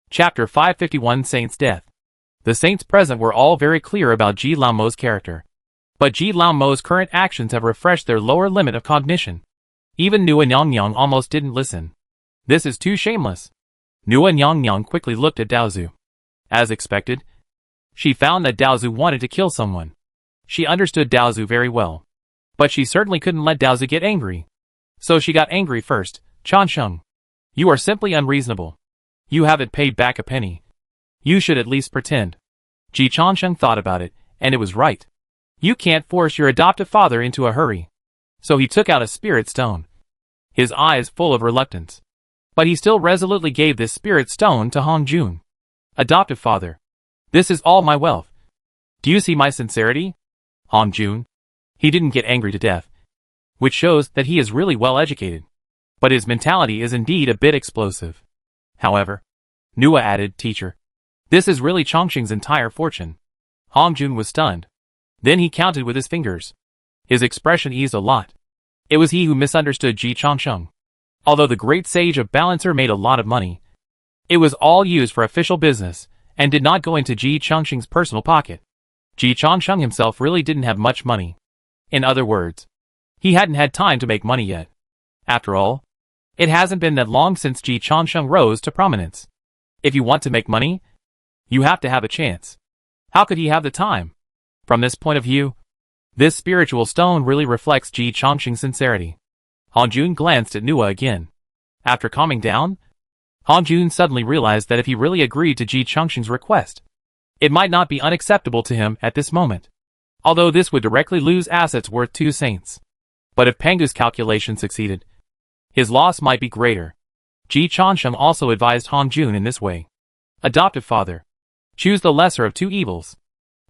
Chapter 551 Saint's Death. The saints present were all very clear about Ji Laomo's character. But Ji Laomo's current actions have refreshed their lower limit of cognition. Even Nua Nyang almost didn't listen. This is too shameless. Nua Nyang quickly looked at Daozu. As expected, she found that Daozu wanted to kill someone. She understood Daozu very well. But she certainly couldn't let Daozu get angry. So she got angry first. Chansheng, you are simply unreasonable. You haven't paid back a penny. You should at least pretend. Ji Chansheng thought about it, and it was right. You can't force your adoptive father into a hurry. So he took out a spirit stone. His eyes full of reluctance. But he still resolutely gave this spirit stone to Hong Jun. Adoptive father. This is all my wealth. Do you see my sincerity? Hong Jun. He didn't get angry to death. Which shows that he is really well educated. But his mentality is indeed a bit explosive. However, Nua added, teacher. This is really Chongqing's entire fortune. Hong Jun was stunned. Then he counted with his fingers. His expression eased a lot. It was he who misunderstood Ji Chansheng. Although the great sage of Balancer made a lot of money, it was all used for official business, and did not go into Ji Chongqing's personal pocket. Ji Chansheng himself really didn't have much money. In other words, he hadn't had time to make money yet. After all, it hasn't been that long since Ji Chansheng rose to prominence. If you want to make money, you have to have a chance. How could he have the time? From this point of view, this spiritual stone really reflects Ji Chongqing's sincerity. Hong Jun glanced at Nua again. After calming down, Hong Jun suddenly realized that if he really agreed to Ji Chongqing's request, it might not be unacceptable to him at this moment. Although this would directly lose assets worth 2 saints. But if Pengu's calculation succeeded, his loss might be greater. Ji Chansheng also advised Hong Jun in this way. Adoptive father. Choose the lesser of 2 evils.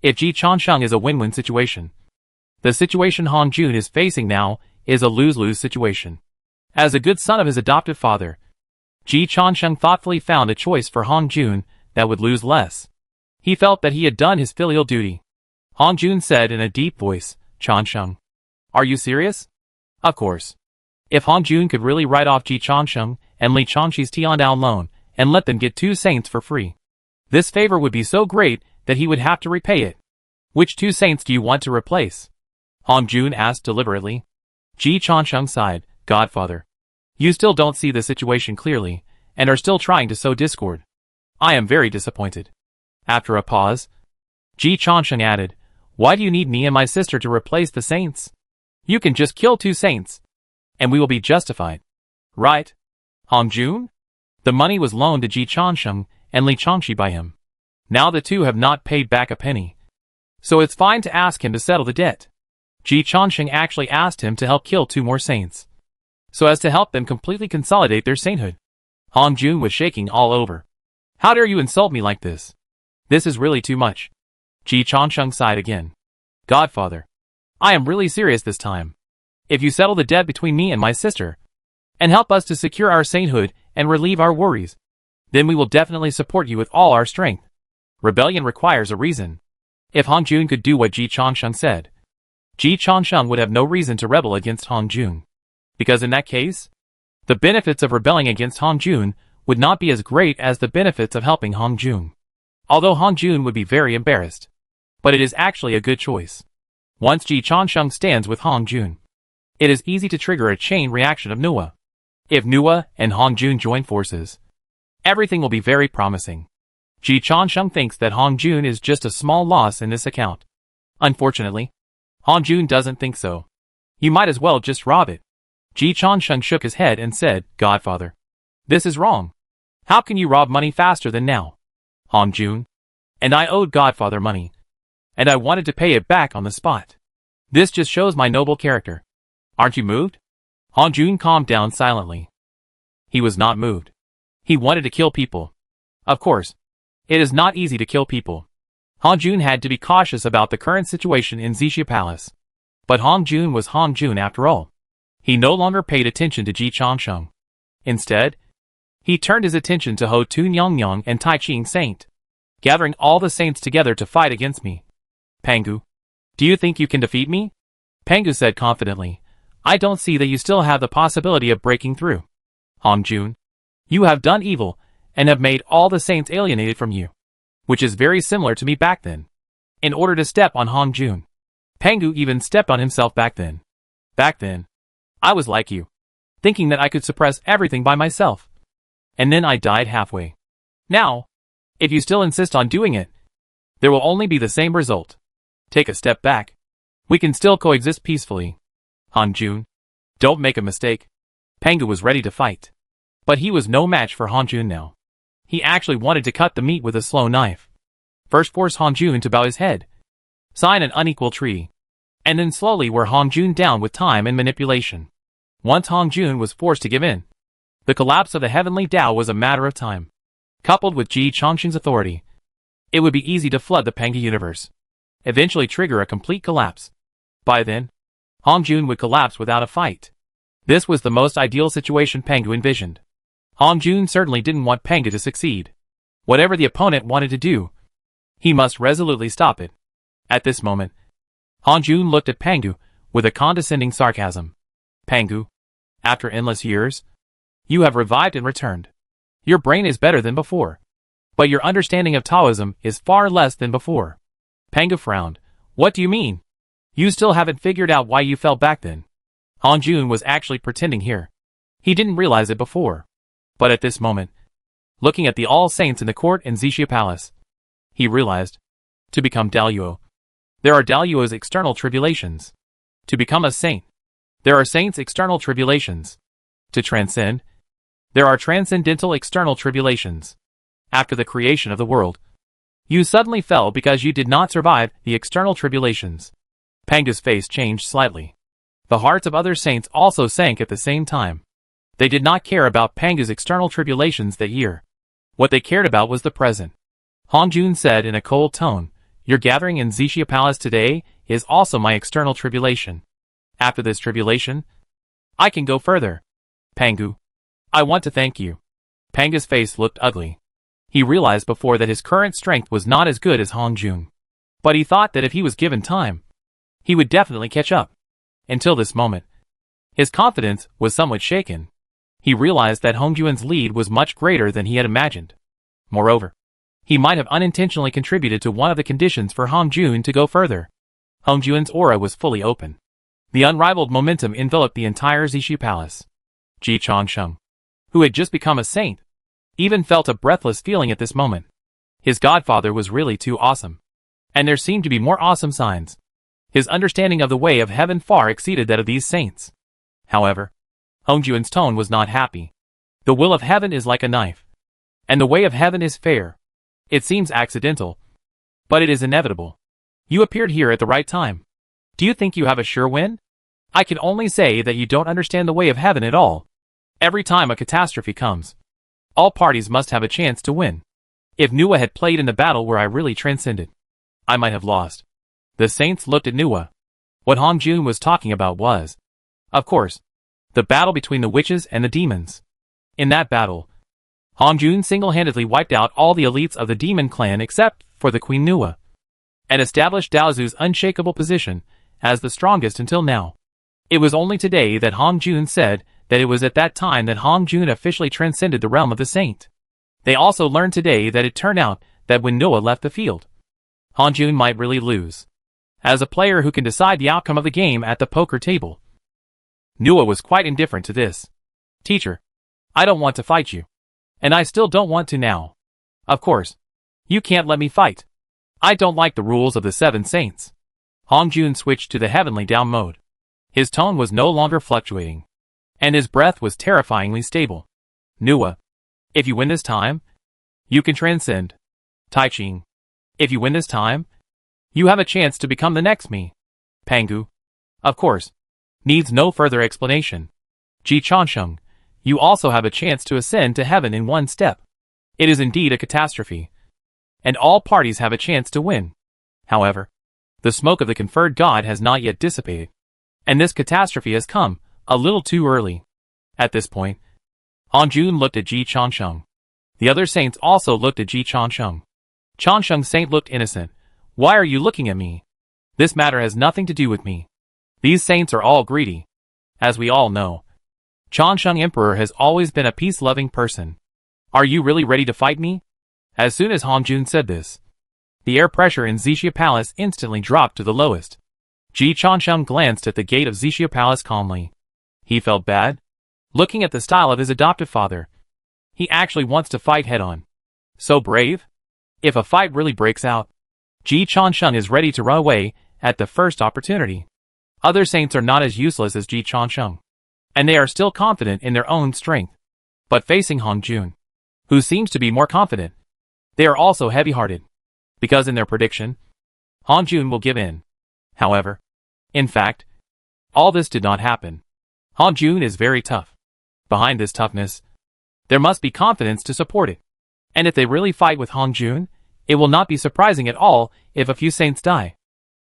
If Ji Chansheng is a win-win situation, the situation Hong Jun is facing now is a lose-lose situation. As a good son of his adoptive father, Ji Chansheng thoughtfully found a choice for Hong Jun that would lose less. He felt that he had done his filial duty. Hong Jun said in a deep voice, Chansheng, are you serious? Of course. If Hong Jun could really write off Ji Chansheng and Li Chongqi's Tiandao loan and let them get 2 saints for free, this favor would be so great that he would have to repay it. Which 2 saints do you want to replace? Hong Jun asked deliberately. Ji Chansheng sighed, Godfather. You still don't see the situation clearly, and are still trying to sow discord. I am very disappointed. After a pause, Ji Chansheng added, why do you need me and my sister to replace the saints? You can just kill 2 saints, and we will be justified. Right? Hong Jun? The money was loaned to Ji Chansheng and Li Chongqi by him. Now the 2 have not paid back a penny. So it's fine to ask him to settle the debt. Ji Chansheng actually asked him to help kill 2 more saints, so as to help them completely consolidate their sainthood. Hong Jun was shaking all over. How dare you insult me like this? This is really too much. Ji Chansheng sighed again. Godfather, I am really serious this time. If you settle the debt between me and my sister, and help us to secure our sainthood and relieve our worries, then we will definitely support you with all our strength. Rebellion requires a reason. If Hong Jun could do what Ji Chansheng said, Ji Chansheng would have no reason to rebel against Hong Jun. Because in that case, the benefits of rebelling against Hong Jun would not be as great as the benefits of helping Hong Jun. Although Hong Jun would be very embarrassed. But it is actually a good choice. Once Ji Chansheng stands with Hong Jun, it is easy to trigger a chain reaction of Nua. If Nua and Hong Jun join forces, everything will be very promising. Ji Chansheng thinks that Hong Jun is just a small loss in this account. Unfortunately, Hong Jun doesn't think so. You might as well just rob it. Ji Chansheng shook his head and said, Godfather, this is wrong. How can you rob money faster than now? Hong Jun. And I owed Godfather money. And I wanted to pay it back on the spot. This just shows my noble character. Aren't you moved? Hong Jun calmed down silently. He was not moved. He wanted to kill people. Of course, it is not easy to kill people. Hong Jun had to be cautious about the current situation in Xixia Palace. But Hong Jun was Hong Jun after all. He no longer paid attention to Ji Chansheng. Instead, he turned his attention to Ho Tu Nyang and Tai Ching Saint, gathering all the saints together to fight against me. Pengu, do you think you can defeat me? Pengu said confidently, I don't see that you still have the possibility of breaking through. Hong Jun, you have done evil, and have made all the saints alienated from you, which is very similar to me back then. In order to step on Hongjun, Pangu even stepped on himself back then. Back then, I was like you, thinking that I could suppress everything by myself. And then I died halfway. Now, if you still insist on doing it, there will only be the same result. Take a step back. We can still coexist peacefully. Hongjun, don't make a mistake. Pangu was ready to fight. But he was no match for Hongjun now. He actually wanted to cut the meat with a slow knife. First force Hongjun to bow his head, sign an unequal treaty, and then slowly wear Hongjun down with time and manipulation. Once Hongjun was forced to give in, the collapse of the heavenly Tao was a matter of time. Coupled with Ji Chongqing's authority, it would be easy to flood the Pangu universe, eventually trigger a complete collapse. By then, Hongjun would collapse without a fight. This was the most ideal situation Pangu envisioned. Hongjun certainly didn't want Pangu to succeed. Whatever the opponent wanted to do, he must resolutely stop it. At this moment, Hongjun looked at Pangu with a condescending sarcasm. Pangu, after endless years, you have revived and returned. Your brain is better than before, but your understanding of Taoism is far less than before. Pangu frowned. What do you mean? You still haven't figured out why you fell back then. Hongjun was actually pretending here. He didn't realize it before. But at this moment, looking at the all saints in the court in Xixia Palace, he realized, to become Daluo, there are Daluo's external tribulations. To become a saint, there are saints' external tribulations. To transcend, there are transcendental external tribulations. After the creation of the world, you suddenly fell because you did not survive the external tribulations. Pangu's face changed slightly. The hearts of other saints also sank at the same time. They did not care about Pangu's external tribulations that year. What they cared about was the present. Hongjun said in a cold tone, your gathering in Xixia Palace today is also my external tribulation. After this tribulation, I can go further. Pangu, I want to thank you. Pangu's face looked ugly. He realized before that his current strength was not as good as Hongjun. But he thought that if he was given time, he would definitely catch up. Until this moment, his confidence was somewhat shaken. He realized that Hongjun's lead was much greater than he had imagined. Moreover, he might have unintentionally contributed to one of the conditions for Hongjun to go further. Hongjun's aura was fully open. The unrivaled momentum enveloped the entire Xixia Palace. Ji Chongqing, who had just become a saint, even felt a breathless feeling at this moment. His godfather was really too awesome. And there seemed to be more awesome signs. His understanding of the way of heaven far exceeded that of these saints. However, Hongjun's tone was not happy. The will of heaven is like a knife, and the way of heaven is fair. It seems accidental, but it is inevitable. You appeared here at the right time. Do you think you have a sure win? I can only say that you don't understand the way of heaven at all. Every time a catastrophe comes, all parties must have a chance to win. If Nuwa had played in the battle where I really transcended, I might have lost. The saints looked at Nuwa. What Hongjun was talking about was, of course, the battle between the witches and the demons. In that battle, Hongjun single-handedly wiped out all the elites of the demon clan except for the Queen Nuwa, and established Daozu's unshakable position as the strongest until now. It was only today that Hongjun said that it was at that time that Hongjun officially transcended the realm of the saint. They also learned today that it turned out that when Nuwa left the field, Hongjun might really lose. As a player who can decide the outcome of the game at the poker table, Nuwa was quite indifferent to this. Teacher, I don't want to fight you. And I still don't want to now. Of course, you can't let me fight. I don't like the rules of the Seven Saints. Hongjun switched to the heavenly down mode. His tone was no longer fluctuating, and his breath was terrifyingly stable. Nuwa, if you win this time, you can transcend. Taiching, if you win this time, you have a chance to become the next me. Pangu, of course, needs no further explanation. Ji Chongqing, you also have a chance to ascend to heaven in one step. It is indeed a catastrophe, and all parties have a chance to win. However, the smoke of the conferred god has not yet dissipated, and this catastrophe has come a little too early. At this point, Hongjun looked at Ji Chongqing. The other saints also looked at Ji Chongqing. Chongqing's saint looked innocent. Why are you looking at me? This matter has nothing to do with me. These saints are all greedy. As we all know, Chongqing Emperor has always been a peace-loving person. Are you really ready to fight me? As soon as Hongjun said this, the air pressure in Xixia Palace instantly dropped to the lowest. Ji Changsheng glanced at the gate of Xixia Palace calmly. He felt bad. Looking at the style of his adoptive father, he actually wants to fight head-on. So brave? If a fight really breaks out, Ji Changsheng is ready to run away at the first opportunity. Other saints are not as useless as Ji Changsheng, and they are still confident in their own strength. But facing Hongjun, who seems to be more confident, they are also heavy-hearted, because in their prediction, Hongjun will give in. However, in fact, all this did not happen. Hongjun is very tough. Behind this toughness, there must be confidence to support it. And if they really fight with Hongjun, it will not be surprising at all if a few saints die.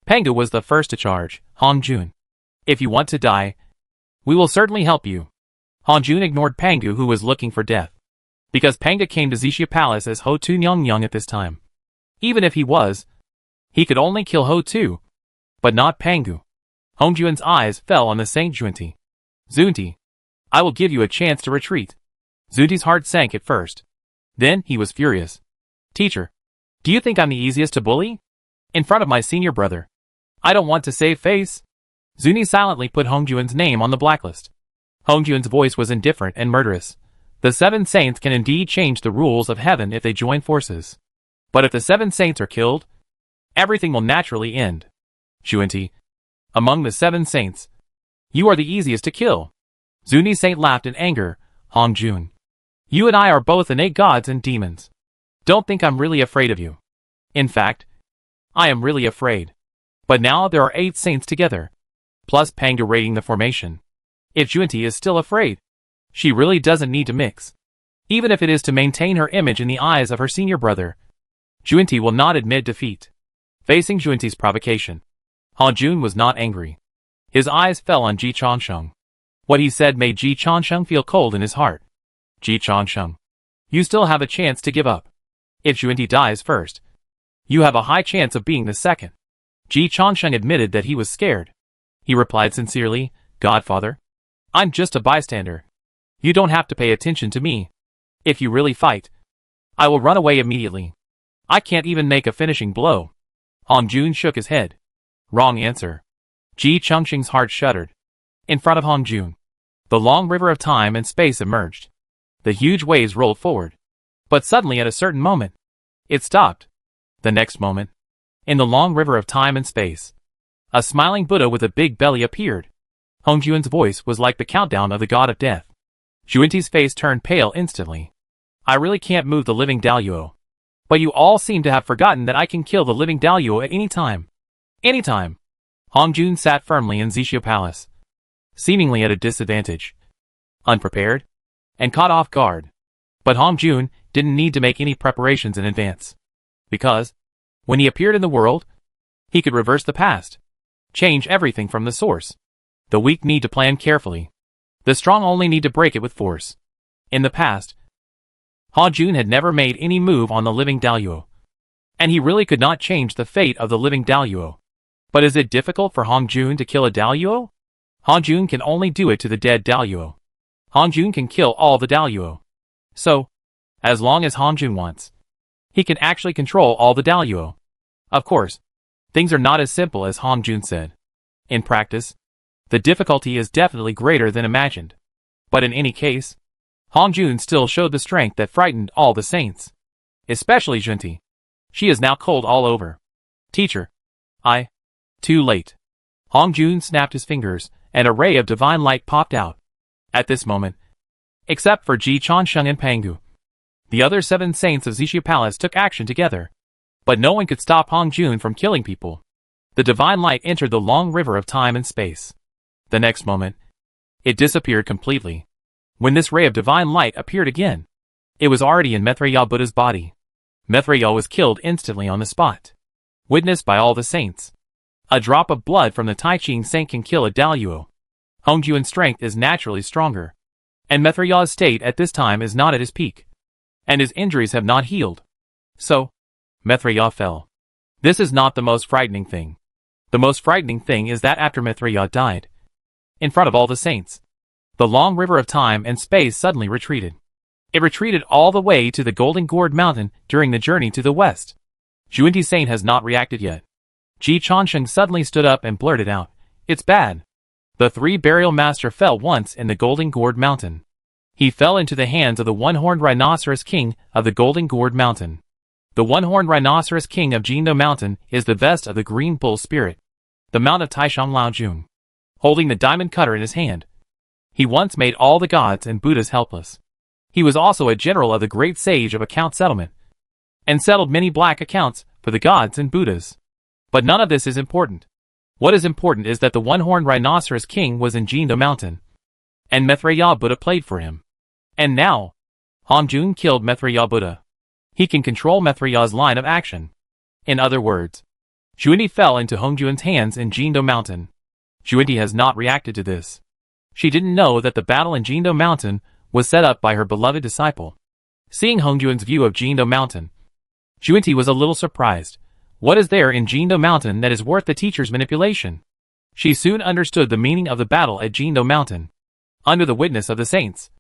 Pangu was the first to charge. Hongjun, if you want to die, we will certainly help you. Hongjun ignored Pangu, who was looking for death, because Pangu came to Xixia Palace as Ho Tu Nyang at this time. Even if he could only kill Ho Tu, but not Pangu. Hongjun's eyes fell on the Saint Junti. Zunti, I will give you a chance to retreat. Zunti's heart sank at first. Then he was furious. Teacher, do you think I'm the easiest to bully? In front of my senior brother. I don't want to save face. Zunti silently put Hongjun's name on the blacklist. Hongjun's voice was indifferent and murderous. The 7 saints can indeed change the rules of heaven if they join forces. But if the 7 saints are killed, everything will naturally end. Junti, among the 7 saints, you are the easiest to kill. Zunti Saint laughed in anger. Hongjun, you and I are both innate gods and demons. Don't think I'm really afraid of you. In fact, I am really afraid. But now there are 8 saints together, plus Pangu raiding the formation. If Junti is still afraid, she really doesn't need to mix. Even if it is to maintain her image in the eyes of her senior brother, Junti will not admit defeat. Facing Junti's provocation, Hongjun was not angry. His eyes fell on Ji Changsheng. What he said made Ji Changsheng feel cold in his heart. Ji Changsheng, you still have a chance to give up. If Junti dies first, you have a high chance of being the second. Ji Changsheng admitted that he was scared. He replied sincerely, Godfather, I'm just a bystander. You don't have to pay attention to me. If you really fight, I will run away immediately. I can't even make a finishing blow. Hongjun shook his head. Wrong answer. Ji Changsheng's heart shuddered. In front of Hongjun, the long river of time and space emerged. The huge waves rolled forward. But suddenly at a certain moment, it stopped. The next moment, in the long river of time and space, a smiling Buddha with a big belly appeared. Hongjun's voice was like the countdown of the god of death. Junti's face turned pale instantly. I really can't move the living Daluo. But you all seem to have forgotten that I can kill the living Daluo at any time. Any time. Hongjun sat firmly in Xixia Palace, seemingly at a disadvantage, unprepared, and caught off guard. But Hongjun didn't need to make any preparations in advance. Because, when he appeared in the world, he could reverse the past, change everything from the source. The weak need to plan carefully. The strong only need to break it with force. In the past, Hongjun had never made any move on the living Daluo, and he really could not change the fate of the living Daluo. But is it difficult for Hongjun to kill a Daluo? Hongjun can only do it to the dead Daluo. Hongjun can kill all the Daluo. So, as long as Hongjun wants, he can actually control all the Daluo. Of course, things are not as simple as Hongjun said. In practice, the difficulty is definitely greater than imagined. But in any case, Hongjun still showed the strength that frightened all the saints. Especially Junti. She is now cold all over. Teacher. Too late. Hongjun snapped his fingers, and a ray of divine light popped out. At this moment, except for Ji Changsheng and Pangu, the other 7 saints of Xixia Palace took action together. But no one could stop Hongjun from killing people. The divine light entered the long river of time and space. The next moment, it disappeared completely. When this ray of divine light appeared again, it was already in Maitreya Buddha's body. Maitreya was killed instantly on the spot, witnessed by all the saints. A drop of blood from the Tai Ching saint can kill a Daluo. Hongjun's strength is naturally stronger, and Maitreya's state at this time is not at his peak, and his injuries have not healed. So, Maitreya fell. This is not the most frightening thing. The most frightening thing is that after Maitreya died, in front of all the saints, the long river of time and space suddenly retreated. It retreated all the way to the Golden Gourd Mountain during the journey to the west. Juanti Saint has not reacted yet. Ji Changsheng suddenly stood up and blurted out, "It's bad." The 3 burial master fell once in the Golden Gourd Mountain. He fell into the hands of the one-horned rhinoceros king of the Golden Gourd Mountain. The one-horned rhinoceros king of Jindo Mountain is the vest of the Green Bull Spirit, the Mount of Taishang Lao Jun, holding the diamond cutter in his hand. He once made all the gods and Buddhas helpless. He was also a general of the great sage of account settlement, and settled many black accounts for the gods and Buddhas. But none of this is important. What is important is that the one-horned rhinoceros king was in Jindo Mountain, and Maitreya Buddha played for him. And now, Hongjun killed Maitreya Buddha. He can control Maitreya's line of action. In other words, Juanti fell into Hongjun's hands in Jindo Mountain. Juanti has not reacted to this. She didn't know that the battle in Jindo Mountain was set up by her beloved disciple. Seeing Hongjun's view of Jindo Mountain, Juanti was a little surprised. What is there in Jindo Mountain that is worth the teacher's manipulation? She soon understood the meaning of the battle at Jindo Mountain. Under the witness of the saints,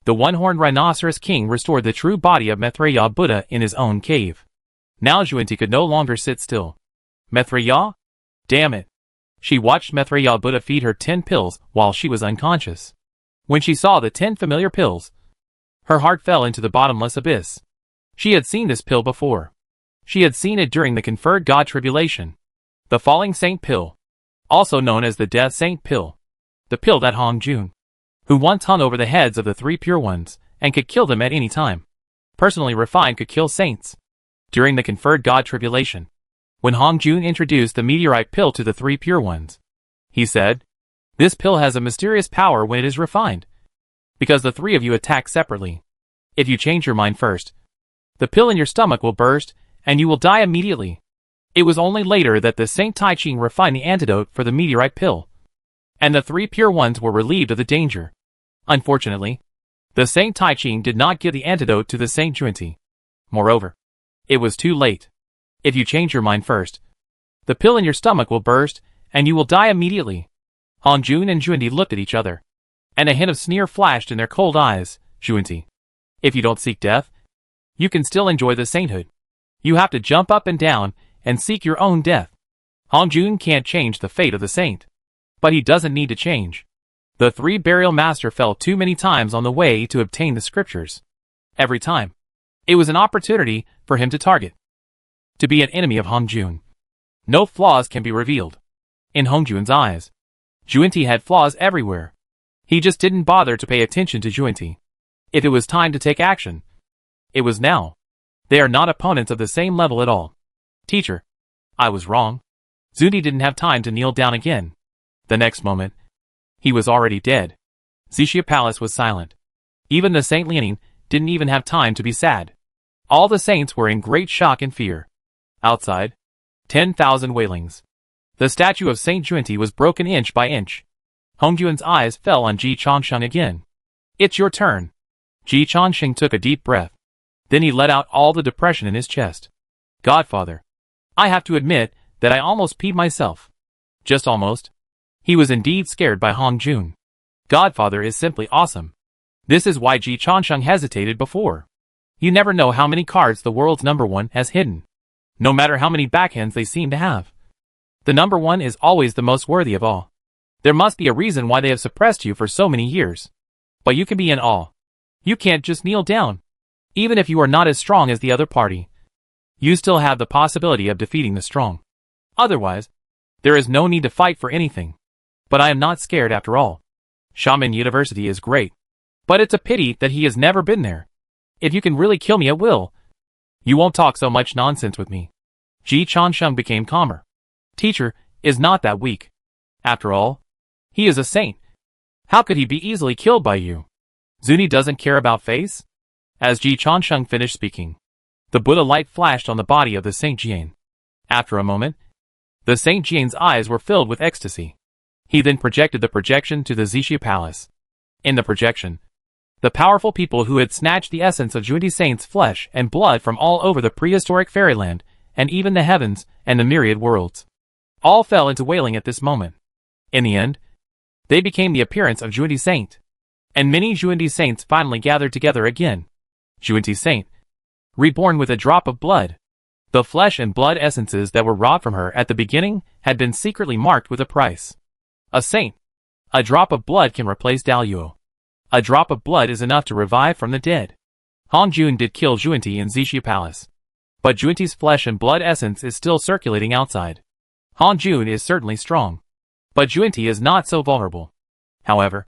the one-horned rhinoceros king restored the true body of Maitreya Buddha in his own cave. Now Juanti could no longer sit still. Maitreya? Damn it. She watched Maitreya Buddha feed her 10 pills while she was unconscious. When she saw the 10 familiar pills, her heart fell into the bottomless abyss. She had seen this pill before. She had seen it during the conferred God tribulation. The Falling Saint pill, also known as the Death Saint pill. The pill that Hongjun, who once hung over the heads of the 3 pure ones, and could kill them at any time. Personally refined could kill saints. During the conferred God tribulation, when Hongjun introduced the meteorite pill to the 3 pure ones, he said, "This pill has a mysterious power when it is refined, because the 3 of you attack separately. If you change your mind first, the pill in your stomach will burst, and you will die immediately." It was only later that the Saint Tai Ching refined the antidote for the meteorite pill, and the 3 pure ones were relieved of the danger. Unfortunately, the Saint Tai Ching did not give the antidote to the Saint Juanti. Moreover, it was too late. If you change your mind first, the pill in your stomach will burst, and you will die immediately. Hongjun and Juanti looked at each other, and a hint of sneer flashed in their cold eyes. "Juanti, if you don't seek death, you can still enjoy the sainthood. You have to jump up and down and seek your own death. Hongjun can't change the fate of the saint, but he doesn't need to change." The 3 burial master fell too many times on the way to obtain the scriptures. Every time, it was an opportunity for him to target, to be an enemy of Hongjun. No flaws can be revealed. In Hongjun's eyes, Juanti had flaws everywhere. He just didn't bother to pay attention to Juanti. If it was time to take action, it was now. They are not opponents of the same level at all. "Teacher, I was wrong." Juanti didn't have time to kneel down again. The next moment, he was already dead. Xixia Palace was silent. Even the Saint Liaoning didn't even have time to be sad. All the saints were in great shock and fear. Outside, 10,000 wailings. The statue of Saint Juanti was broken inch by inch. Hongjun's eyes fell on Ji Changsheng again. "It's your turn." Ji Changsheng took a deep breath. Then he let out all the depression in his chest. "Godfather, I have to admit that I almost peed myself." Just almost. He was indeed scared by Hongjun. Godfather is simply awesome. This is why Ji Changsheng hesitated before. You never know how many cards the world's number 1 has hidden, no matter how many backhands they seem to have. The number 1 is always the most worthy of all. There must be a reason why they have suppressed you for so many years. But you can be in awe. You can't just kneel down. Even if you are not as strong as the other party, you still have the possibility of defeating the strong. Otherwise, there is no need to fight for anything. But I am not scared after all. Shaman University is great, but it's a pity that he has never been there. If you can really kill me at will, you won't talk so much nonsense with me. Ji Changsheng became calmer. Teacher is not that weak. After all, he is a saint. How could he be easily killed by you? Zuni doesn't care about face? As Ji Changsheng finished speaking, the Buddha light flashed on the body of the Saint Jian. After a moment, the Saint Jian's eyes were filled with ecstasy. He then projected the projection to the Xixia Palace. In the projection, the powerful people who had snatched the essence of Juanti Saint's flesh and blood from all over the prehistoric fairyland, and even the heavens and the myriad worlds, all fell into wailing at this moment. In the end, they became the appearance of Juanti Saint. And many Juanti Saints finally gathered together again. Junti Saint. Reborn with a drop of blood. The flesh and blood essences that were robbed from her at the beginning had been secretly marked with a price. A saint. A drop of blood can replace Daluo. A drop of blood is enough to revive from the dead. Han Jun did kill Junti in Zixu Palace. But Junti's flesh and blood essence is still circulating outside. Han Jun is certainly strong. But Junti is not so vulnerable. However,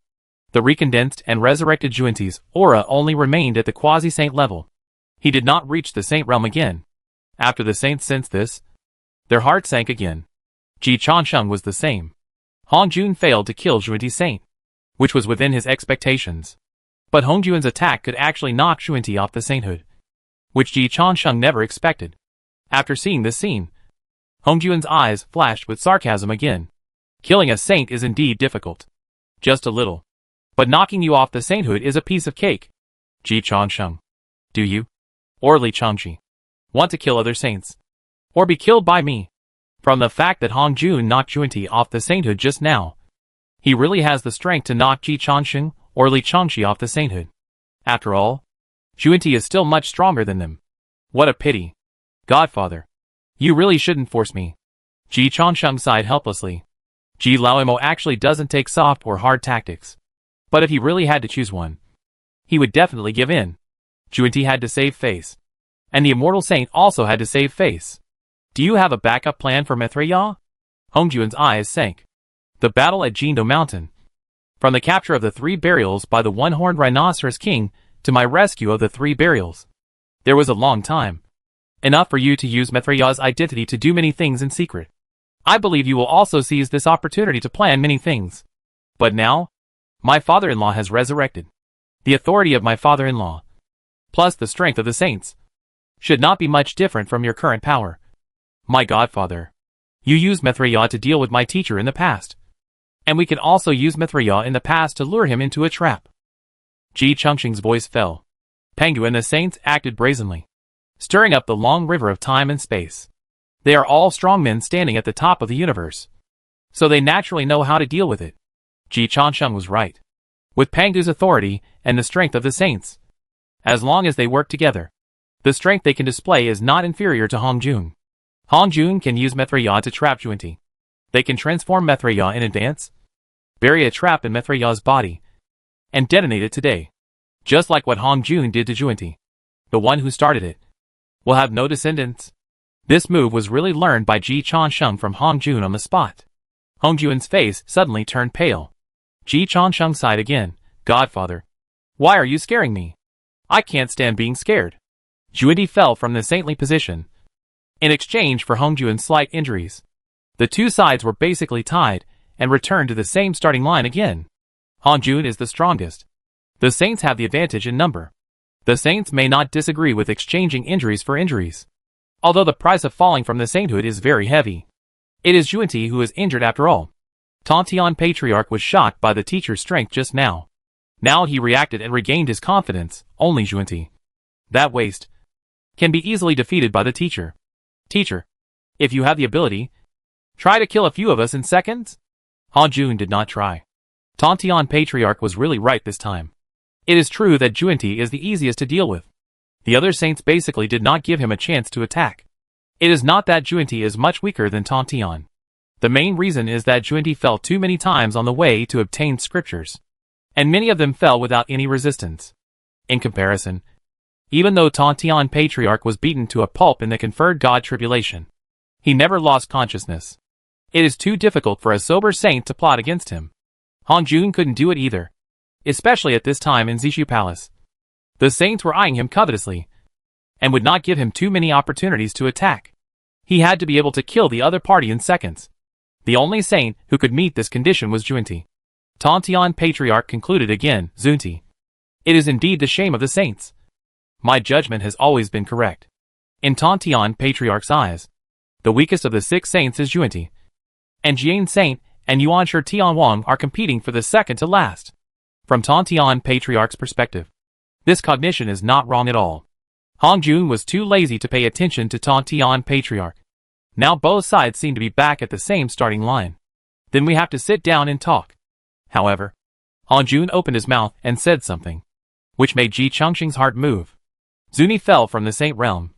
the recondensed and resurrected Junti's aura only remained at the quasi-saint level. He did not reach the saint realm again. After the saints sensed this, their heart sank again. Ji Chansheng was the same. Han Jun failed to kill Junti Saint, which was within his expectations. But Hong Juan's attack could actually knock Junti off the sainthood, which Ji Chansheng never expected. After seeing this scene, Hong Juan's eyes flashed with sarcasm again. Killing a saint is indeed difficult. Just a little. But knocking you off the sainthood is a piece of cake. Ji Chansheng. Do you, or Li Changji, want to kill other saints? Or be killed by me? From the fact that Hong Jun knocked Junti off the sainthood just now, he really has the strength to knock Ji Chansheng or Li Changji off the sainthood. After all, Junti is still much stronger than them. What a pity. Godfather. You really shouldn't force me. Ji Chansheng sighed helplessly. Ji Laoimo actually doesn't take soft or hard tactics. But if he really had to choose one, he would definitely give in. Junti had to save face. And the immortal saint also had to save face. Do you have a backup plan for Mithriya? Hongjuan's eyes sank. The battle at Jindo Mountain. From the capture of the 3 burials by the one-horned rhinoceros king to my rescue of the 3 burials. There was a long time. Enough for you to use Mithriya's identity to do many things in secret. I believe you will also seize this opportunity to plan many things. But now, my father-in-law has resurrected. The authority of my father-in-law, plus the strength of the saints, should not be much different from your current power. My godfather, you used Mithriya to deal with my teacher in the past. And we can also use Mithriya in the past to lure him into a trap. Ji Chengxing's voice fell. Pengu and the saints acted brazenly, stirring up the long river of time and space. They are all strong men standing at the top of the universe, so they naturally know how to deal with it. Ji Chansheng was right. With Pengu's authority and the strength of the saints, as long as they work together, the strength they can display is not inferior to Hong Jun. Hong Jun can use Mithriya to trap Junti. They can transform Mithriya in advance, bury a trap in Mithriya's body, and detonate it today. Just like what Hong Jun did to Junti. The one who started it will have no descendants. This move was really learned by Ji Chansheng from Hong Jun on the spot. Hong Jun's face suddenly turned pale. Ji Chansheng sighed again. Godfather, why are you scaring me? I can't stand being scared. Junti fell from the saintly position in exchange for Hong Jun's slight injuries. The two sides were basically tied and returned to the same starting line again. Hong Jun is the strongest. The saints have the advantage in number. The saints may not disagree with exchanging injuries for injuries, although the price of falling from the sainthood is very heavy. It is Junti who is injured after all. Tontian Patriarch was shocked by the teacher's strength just now. Now he reacted and regained his confidence. Only Junti, that waste, can be easily defeated by the teacher. Teacher, if you have the ability, try to kill a few of us in seconds? Han Jun did not try. Tontian Patriarch was really right this time. It is true that Junti is the easiest to deal with. The other saints basically did not give him a chance to attack. It is not that Junti is much weaker than Tontian. The main reason is that Junti fell too many times on the way to obtain scriptures, and many of them fell without any resistance. In comparison, even though Tontian Patriarch was beaten to a pulp in the conferred God tribulation, he never lost consciousness. It is too difficult for a sober saint to plot against him. Hong Jun couldn't do it either, especially at this time in Zixu Palace. The saints were eyeing him covetously, and would not give him too many opportunities to attack. He had to be able to kill the other party in seconds. The only saint who could meet this condition was Junti. Tontian Patriarch concluded again, Junti, it is indeed the shame of the saints. My judgment has always been correct. In Tontian Patriarch's eyes, the weakest of the 6 saints is Junti. And Jian Saint and Yuanshi Tianwang are competing for the second to last. From Tontian Patriarch's perspective, this cognition is not wrong at all. Hong Jun was too lazy to pay attention to Tontian Patriarch. Now both sides seem to be back at the same starting line. Then we have to sit down and talk. However, Hong Jun opened his mouth and said something, which made Ji Chengxing's heart move. Zuni fell from the saint realm.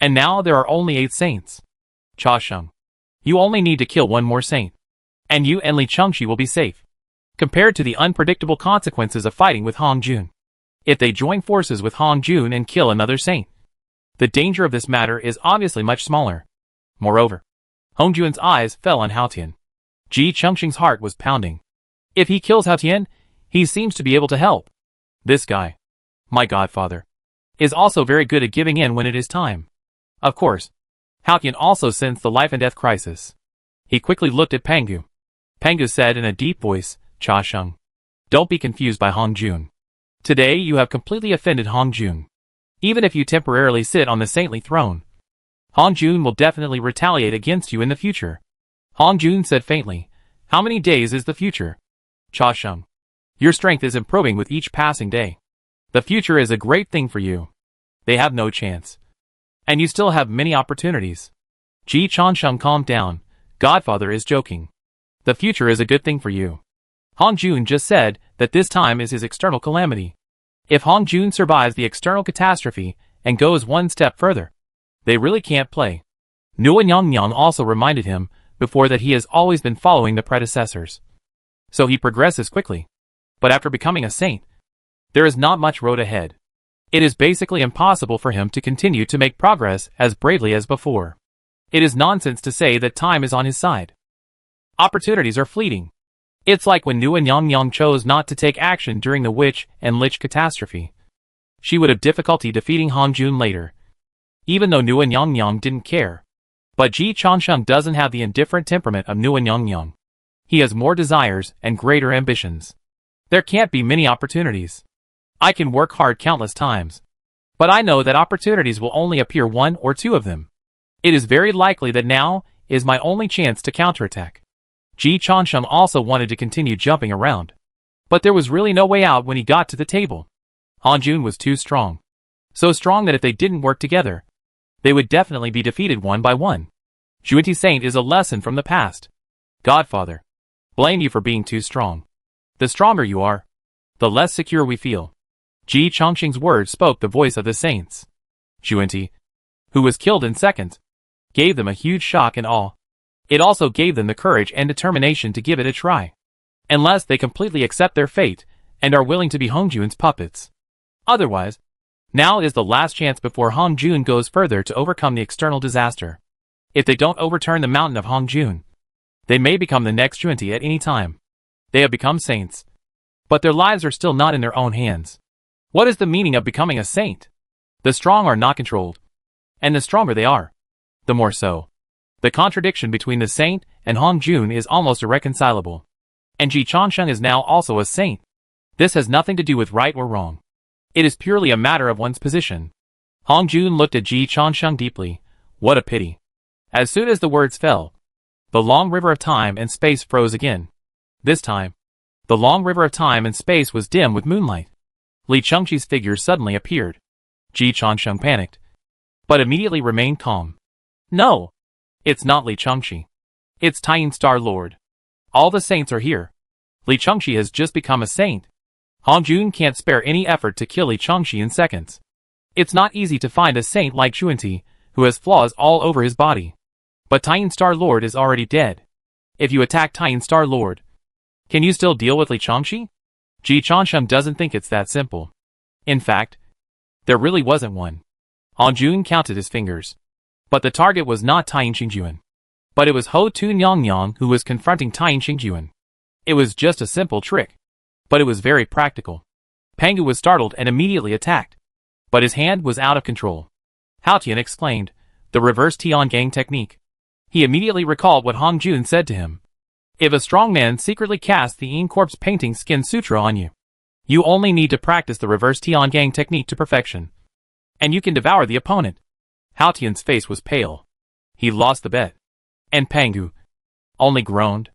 And now there are only 8 saints. Cha Sheng. You only need to kill one more saint. And you and Li Chengxi will be safe. Compared to the unpredictable consequences of fighting with Hong Jun. If they join forces with Hong Jun and kill another saint, the danger of this matter is obviously much smaller. Moreover, Hong Jun's eyes fell on Hao Tian. Ji Chengxing's heart was pounding. If he kills Hao Tian, he seems to be able to help. This guy, my godfather, is also very good at giving in when it is time. Of course, Hao Tian also sensed the life and death crisis. He quickly looked at Pangu. Pangu said in a deep voice, Cha Sheng, don't be confused by Hong Jun. Today you have completely offended Hong Jun. Even if you temporarily sit on the saintly throne, Hong Jun will definitely retaliate against you in the future. Hong Jun said faintly, how many days is the future? Cha Sheng, your strength is improving with each passing day. The future is a great thing for you. They have no chance. And you still have many opportunities. Ji Changsheng calmed down. Godfather is joking. The future is a good thing for you. Hong Jun just said that this time is his external calamity. If Hong Jun survives the external catastrophe and goes one step further, they really can't play. Nguyen Yang Yang also reminded him before that he has always been following the predecessors. So he progresses quickly. But after becoming a saint, there is not much road ahead. It is basically impossible for him to continue to make progress as bravely as before. It is nonsense to say that time is on his side. Opportunities are fleeting. It's like when Nguyen Yang Yang chose not to take action during the Witch and Lich catastrophe. She would have difficulty defeating Hong Jun later, even though Nguyen Yang Yang didn't care. But Ji Changsheng doesn't have the indifferent temperament of Nguyen Yang Yang. He has more desires and greater ambitions. There can't be many opportunities. I can work hard countless times, but I know that opportunities will only appear 1 or 2 of them. It is very likely that now is my only chance to counterattack. Ji Changsheng also wanted to continue jumping around, but there was really no way out when he got to the table. Hong Jun was too strong. So strong that if they didn't work together, they would definitely be defeated one by one. Juanti Saint is a lesson from the past. Godfather, blame you for being too strong. The stronger you are, the less secure we feel. Ji Changsheng's words spoke the voice of the saints. Juanti, who was killed in seconds, gave them a huge shock and awe. It also gave them the courage and determination to give it a try. Unless they completely accept their fate and are willing to be Hong Jun's puppets. Otherwise, now is the last chance before Hong Jun goes further to overcome the external disaster. If they don't overturn the mountain of Hong Jun, they may become the next Juanti at any time. They have become saints, but their lives are still not in their own hands. What is the meaning of becoming a saint? The strong are not controlled, and the stronger they are, the more so. The contradiction between the saint and Hong Jun is almost irreconcilable. And Ji Changsheng is now also a saint. This has nothing to do with right or wrong. It is purely a matter of one's position. Hong Jun looked at Ji Changsheng deeply. What a pity. As soon as the words fell, the long river of time and space froze again. This time, the long river of time and space was dim with moonlight. Li Chengxi's figure suddenly appeared. Ji Changsheng panicked, but immediately remained calm. No! It's not Li Chengxi. It's Taiyin Star Lord. All the saints are here. Li Chengxi has just become a saint. Hong Jun can't spare any effort to kill Li Chengxi in seconds. It's not easy to find a saint like Juanti, who has flaws all over his body. But Taiyin Star Lord is already dead. If you attack Taiyin Star Lord, can you still deal with Li Chengxi? Ji Changsheng doesn't think it's that simple. In fact, there really wasn't one. Hong Jun counted his fingers. But the target was not Taiyin Xingjuan. But it was Ho Tun Yang Yang who was confronting Taiyin Xingjuan. It was just a simple trick. But it was very practical. Pangu was startled and immediately attacked. But his hand was out of control. Hao Tian explained, the reverse Tiangang technique. He immediately recalled what Hong Jun said to him. If a strong man secretly casts the Yin Corpse painting skin sutra on you, you only need to practice the reverse Tiangang technique to perfection. And you can devour the opponent. Hao Tian's face was pale. He lost the bet. And Pangu only groaned.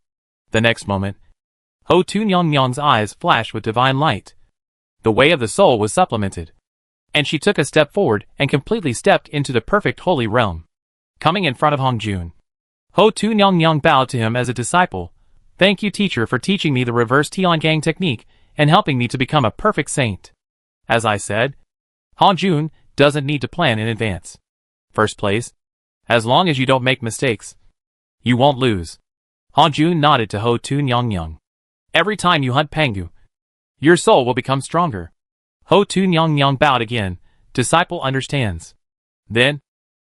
The next moment, Ho Tun Yang Yang's eyes flashed with divine light. The way of the soul was supplemented. And she took a step forward and completely stepped into the perfect holy realm. Coming in front of Hong Jun, Ho Tun Yang Yang bowed to him as a disciple. Thank you, teacher, for teaching me the reverse Tiangang technique and helping me to become a perfect saint. As I said, Hong Jun doesn't need to plan in advance. First place, as long as you don't make mistakes, you won't lose. Han Jun nodded to Ho Tu Nyang. Every time you hunt Pangu, your soul will become stronger. Ho Tu Nyang bowed again. Disciple understands. Then,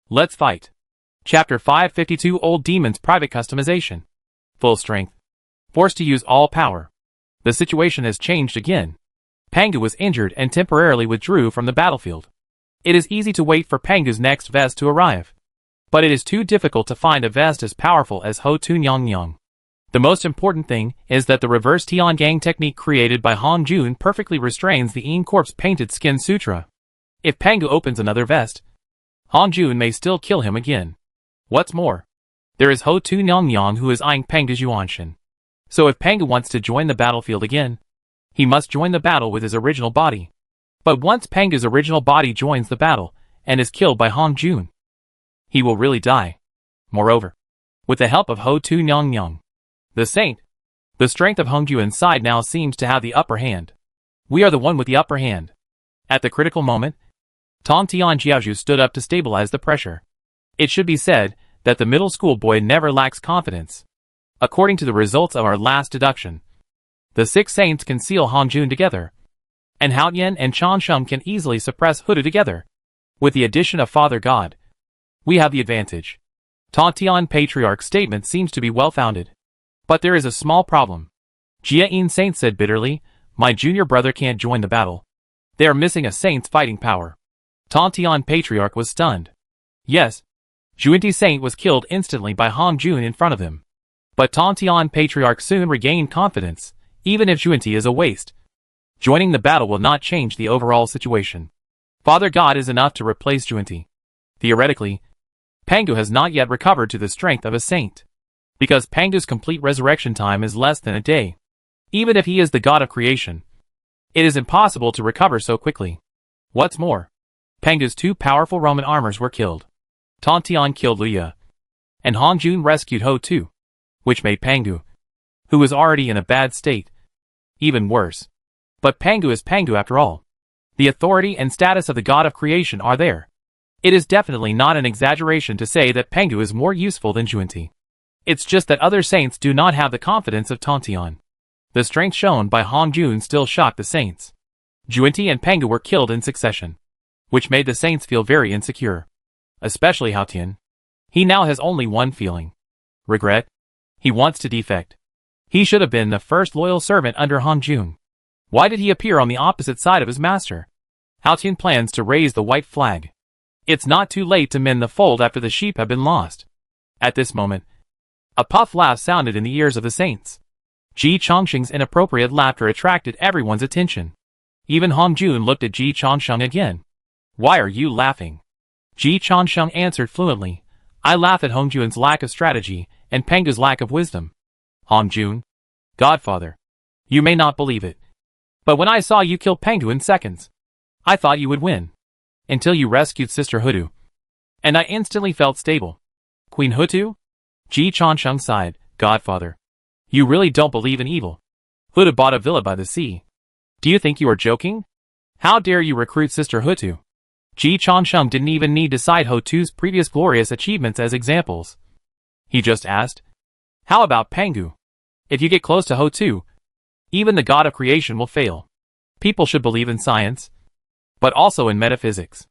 let's fight. Chapter 552 Old Demon's Private Customization. Full strength. Forced to use all power. The situation has changed again. Pangu was injured and temporarily withdrew from the battlefield. It is easy to wait for Pangu's next vest to arrive. But it is too difficult to find a vest as powerful as Ho Tu Nyang. The most important thing is that the reverse Tiangang technique created by Han Jun perfectly restrains the Yin Corpse painted skin sutra. If Pangu opens another vest, Han Jun may still kill him again. What's more, there is Ho Tu Nyang who is eyeing Pangu's Yuanshin. So if Pangu wants to join the battlefield again, he must join the battle with his original body. But once Pangu's original body joins the battle and is killed by Han Jun, he will really die. Moreover, with the help of Ho Tu Nyang, the saint, the strength of Hong Juan's side now seems to have the upper hand. We are the one with the upper hand. At the critical moment, Tong Tian Jiaozhu stood up to stabilize the pressure. It should be said that the middle school boy never lacks confidence. According to the results of our last deduction, the 6 saints can seal Han Jun together, and Hao Yan and Chan Shum can easily suppress Hudu together. With the addition of Father God, we have the advantage. Tong Tian Patriarch's statement seems to be well-founded. But there is a small problem. Jia Yin Saint said bitterly, my junior brother can't join the battle. They are missing a saint's fighting power. Tong Tian Patriarch was stunned. Yes, Juanti Saint was killed instantly by Han Jun in front of him. But Tong Tian Patriarch soon regained confidence, even if Juanti is a waste. Joining the battle will not change the overall situation. Father God is enough to replace Juanti. Theoretically, Pangu has not yet recovered to the strength of a saint. Because Pangu's complete resurrection time is less than a day. Even if he is the god of creation, it is impossible to recover so quickly. What's more, Pangu's 2 powerful Roman armors were killed. Tong Tian killed Luya, and Han Jun rescued Ho Tu, which made Pangu, who was already in a bad state, even worse. But Pangu is Pangu after all. The authority and status of the god of creation are there. It is definitely not an exaggeration to say that Pangu is more useful than Juanti. It's just that other saints do not have the confidence of Tong Tian. The strength shown by Han Jun still shocked the saints. Juanti and Pangu were killed in succession, which made the saints feel very insecure. Especially Hao Tian. He now has only one feeling. Regret. He wants to defect. He should have been the first loyal servant under Han Jun. Why did he appear on the opposite side of his master? Hao Tian plans to raise the white flag. It's not too late to mend the fold after the sheep have been lost. At this moment, a puff laugh sounded in the ears of the saints. Ji Chongsheng's inappropriate laughter attracted everyone's attention. Even Han Jun looked at Ji Chongsheng again. Why are you laughing? Ji Chongsheng answered fluently. I laugh at Hong Jun's lack of strategy and Pangu's lack of wisdom. Han Jun, Godfather, you may not believe it, but when I saw you kill Pangu in seconds, I thought you would win. Until you rescued Sister Hudu. And I instantly felt stable. Queen Hutu? Ji Chongsheng sighed. Godfather, you really don't believe in evil. Hutu bought a villa by the sea. Do you think you are joking? How dare you recruit Sister Hutu? Ji Chongsheng didn't even need to cite Hutu's previous glorious achievements as examples. He just asked, how about Pangu? If you get close to Hutu, even the god of creation will fail. People should believe in science, but also in metaphysics.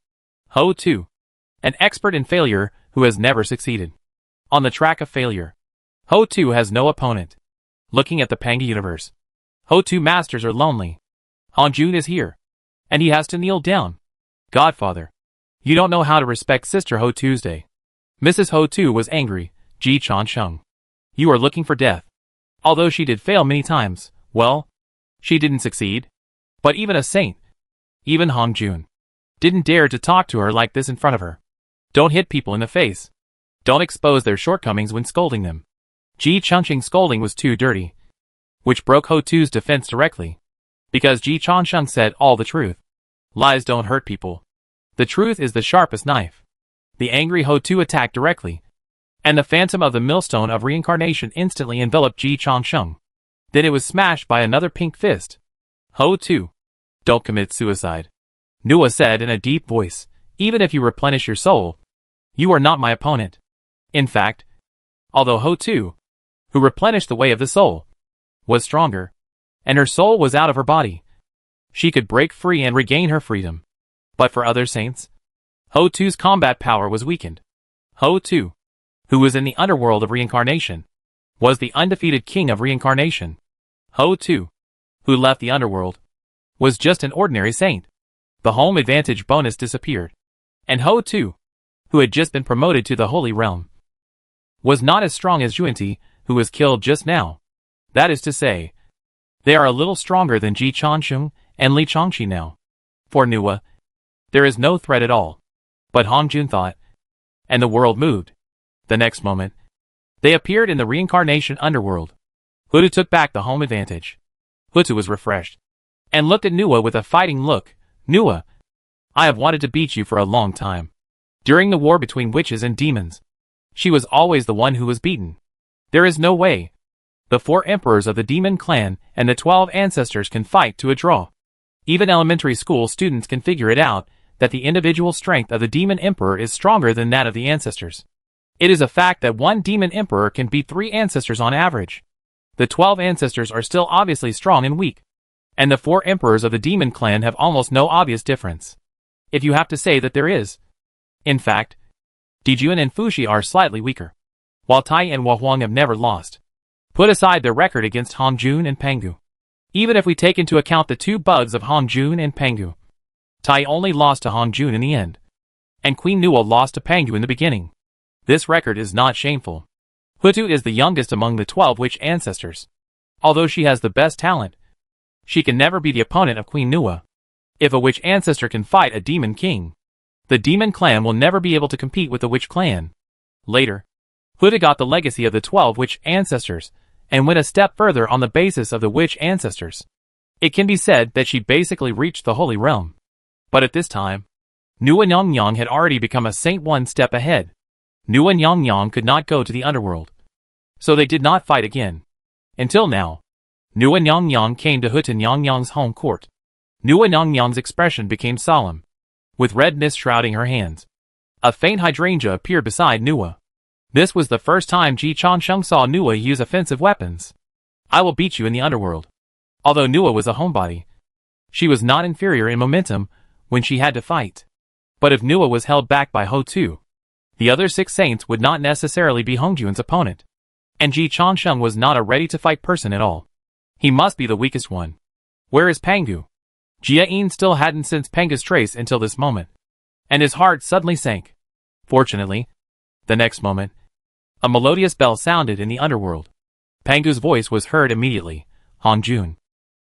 Hutu, an expert in failure who has never succeeded. On the track of failure, Hutu has no opponent. Looking at the Pangu universe, Hutu masters are lonely. Han Jun is here, and he has to kneel down. Godfather, you don't know how to respect Sister Ho Tuesday. Mrs. Hutu was angry. Ji Chongsheng, you are looking for death. Although she did fail many times, well, she didn't succeed. But even a saint, even Han Jun, didn't dare to talk to her like this in front of her. Don't hit people in the face. Don't expose their shortcomings when scolding them. Ji Chongsheng's scolding was too dirty, which broke Hutu's defense directly. Because Ji Chongsheng said all the truth. Lies don't hurt people. The truth is the sharpest knife. The angry Hutu attacked directly, and the phantom of the millstone of reincarnation instantly enveloped Ji Chongsheng. Then it was smashed by another pink fist. Hutu, don't commit suicide. Nua said in a deep voice. even if you replenish your soul, you are not my opponent. In fact, although Ho-Tu, who replenished the way of the soul, was stronger, and her soul was out of her body, she could break free and regain her freedom. But for other saints, Ho-Tu's combat power was weakened. Ho-Tu, who was in the underworld of reincarnation, was the undefeated king of reincarnation. Ho-Tu, who left the underworld, was just an ordinary saint. The home advantage bonus disappeared, and Ho-Tu, who had just been promoted to the holy realm, was not as strong as Yuan-Ti, who was killed just now. That is to say, they are a little stronger than Ji Changsheng and Li Changqi now. For Nuwa, there is no threat at all. But Hong Jun thought, and the world moved. The next moment, they appeared in the reincarnation underworld. Hutu took back the home advantage. Hutu was refreshed, and looked at Nuwa with a fighting look. Nuwa, I have wanted to beat you for a long time. During the war between witches and demons, she was always the one who was beaten. There is no way. The 4 emperors of the demon clan and the 12 ancestors can fight to a draw. Even elementary school students can figure it out, that the individual strength of the demon emperor is stronger than that of the ancestors. It is a fact that one demon emperor can beat 3 ancestors on average. The 12 ancestors are still obviously strong and weak, and the 4 emperors of the demon clan have almost no obvious difference, if you have to say that there is. In fact, Dijuan and Fuxi are slightly weaker, while Tai and Huang have never lost. Put aside their record against Hong Jun and Pangu. Even if we take into account the 2 bugs of Hong Jun and Pangu, Tai only lost to Hong Jun in the end, and Queen Nuwa lost to Pangu in the beginning. This record is not shameful. Hutu is the youngest among the 12 witch ancestors. Although she has the best talent, she can never be the opponent of Queen Nuwa. If a witch ancestor can fight a demon king, the demon clan will never be able to compete with the witch clan. Later, Hutu got the legacy of the 12 witch ancestors, and went a step further on the basis of the witch ancestors. It can be said that she basically reached the holy realm. But at this time, Nuwa Nyang had already become a saint one step ahead. Nuwa Nyang could not go to the underworld, so they did not fight again. Until now, Nuwa Nyang came to Hutu Nyang's home court. Nuwa Nyang's expression became solemn, with red mist shrouding her hands. A faint hydrangea appeared beside Nuwa. This was the first time Ji Changsheng saw Nuwa use offensive weapons. I will beat you in the underworld. Although Nuwa was a homebody, she was not inferior in momentum when she had to fight. But if Nuwa was held back by Ho-Tu, the other 6 saints would not necessarily be Hongjun's opponent. And Ji Changsheng was not a ready-to-fight person at all. He must be the weakest one. Where is Pangu? Jia-in still hadn't sensed Pangu's trace until this moment, and his heart suddenly sank. Fortunately, the next moment, a melodious bell sounded in the underworld. Pangu's voice was heard immediately. Hong Jun,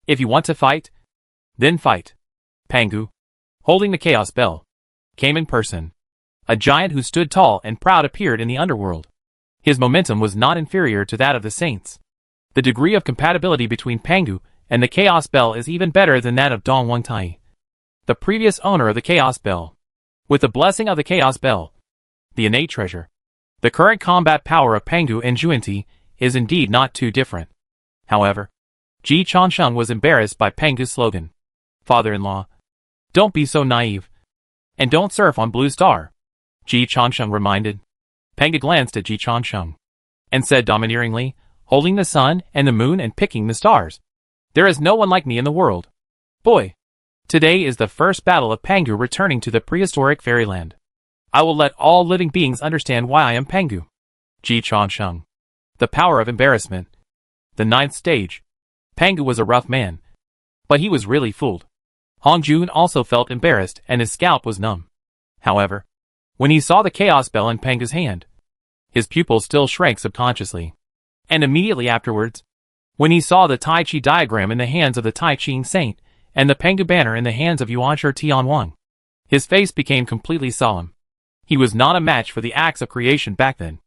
if you want to fight, then fight. Pangu, holding the chaos bell, came in person. A giant who stood tall and proud appeared in the underworld. His momentum was not inferior to that of the saints. The degree of compatibility between Pangu and the chaos bell is even better than that of Dong Wangtai, the previous owner of the chaos bell. With the blessing of the chaos bell, the innate treasure, the current combat power of Pangu and Yuan-Ti is indeed not too different. However, Ji Changsheng was embarrassed by Pangu's slogan. Father-in-law, don't be so naive. And don't surf on Blue Star, Ji Changsheng reminded. Pangu glanced at Ji Changsheng and said domineeringly, holding the sun and the moon and picking the stars. There is no one like me in the world. Boy, today is the first battle of Pangu returning to the prehistoric fairyland. I will let all living beings understand why I am Pangu. Ji Changsheng. The power of embarrassment. The 9th stage. Pangu was a rough man, but he was really fooled. Hong Jun also felt embarrassed and his scalp was numb. However, when he saw the chaos bell in Pangu's hand, his pupils still shrank subconsciously. And immediately afterwards, when he saw the Tai Chi diagram in the hands of the Tai Chi saint and the Pangu banner in the hands of Yuanshi Tianwang, his face became completely solemn. He was not a match for the acts of creation back then.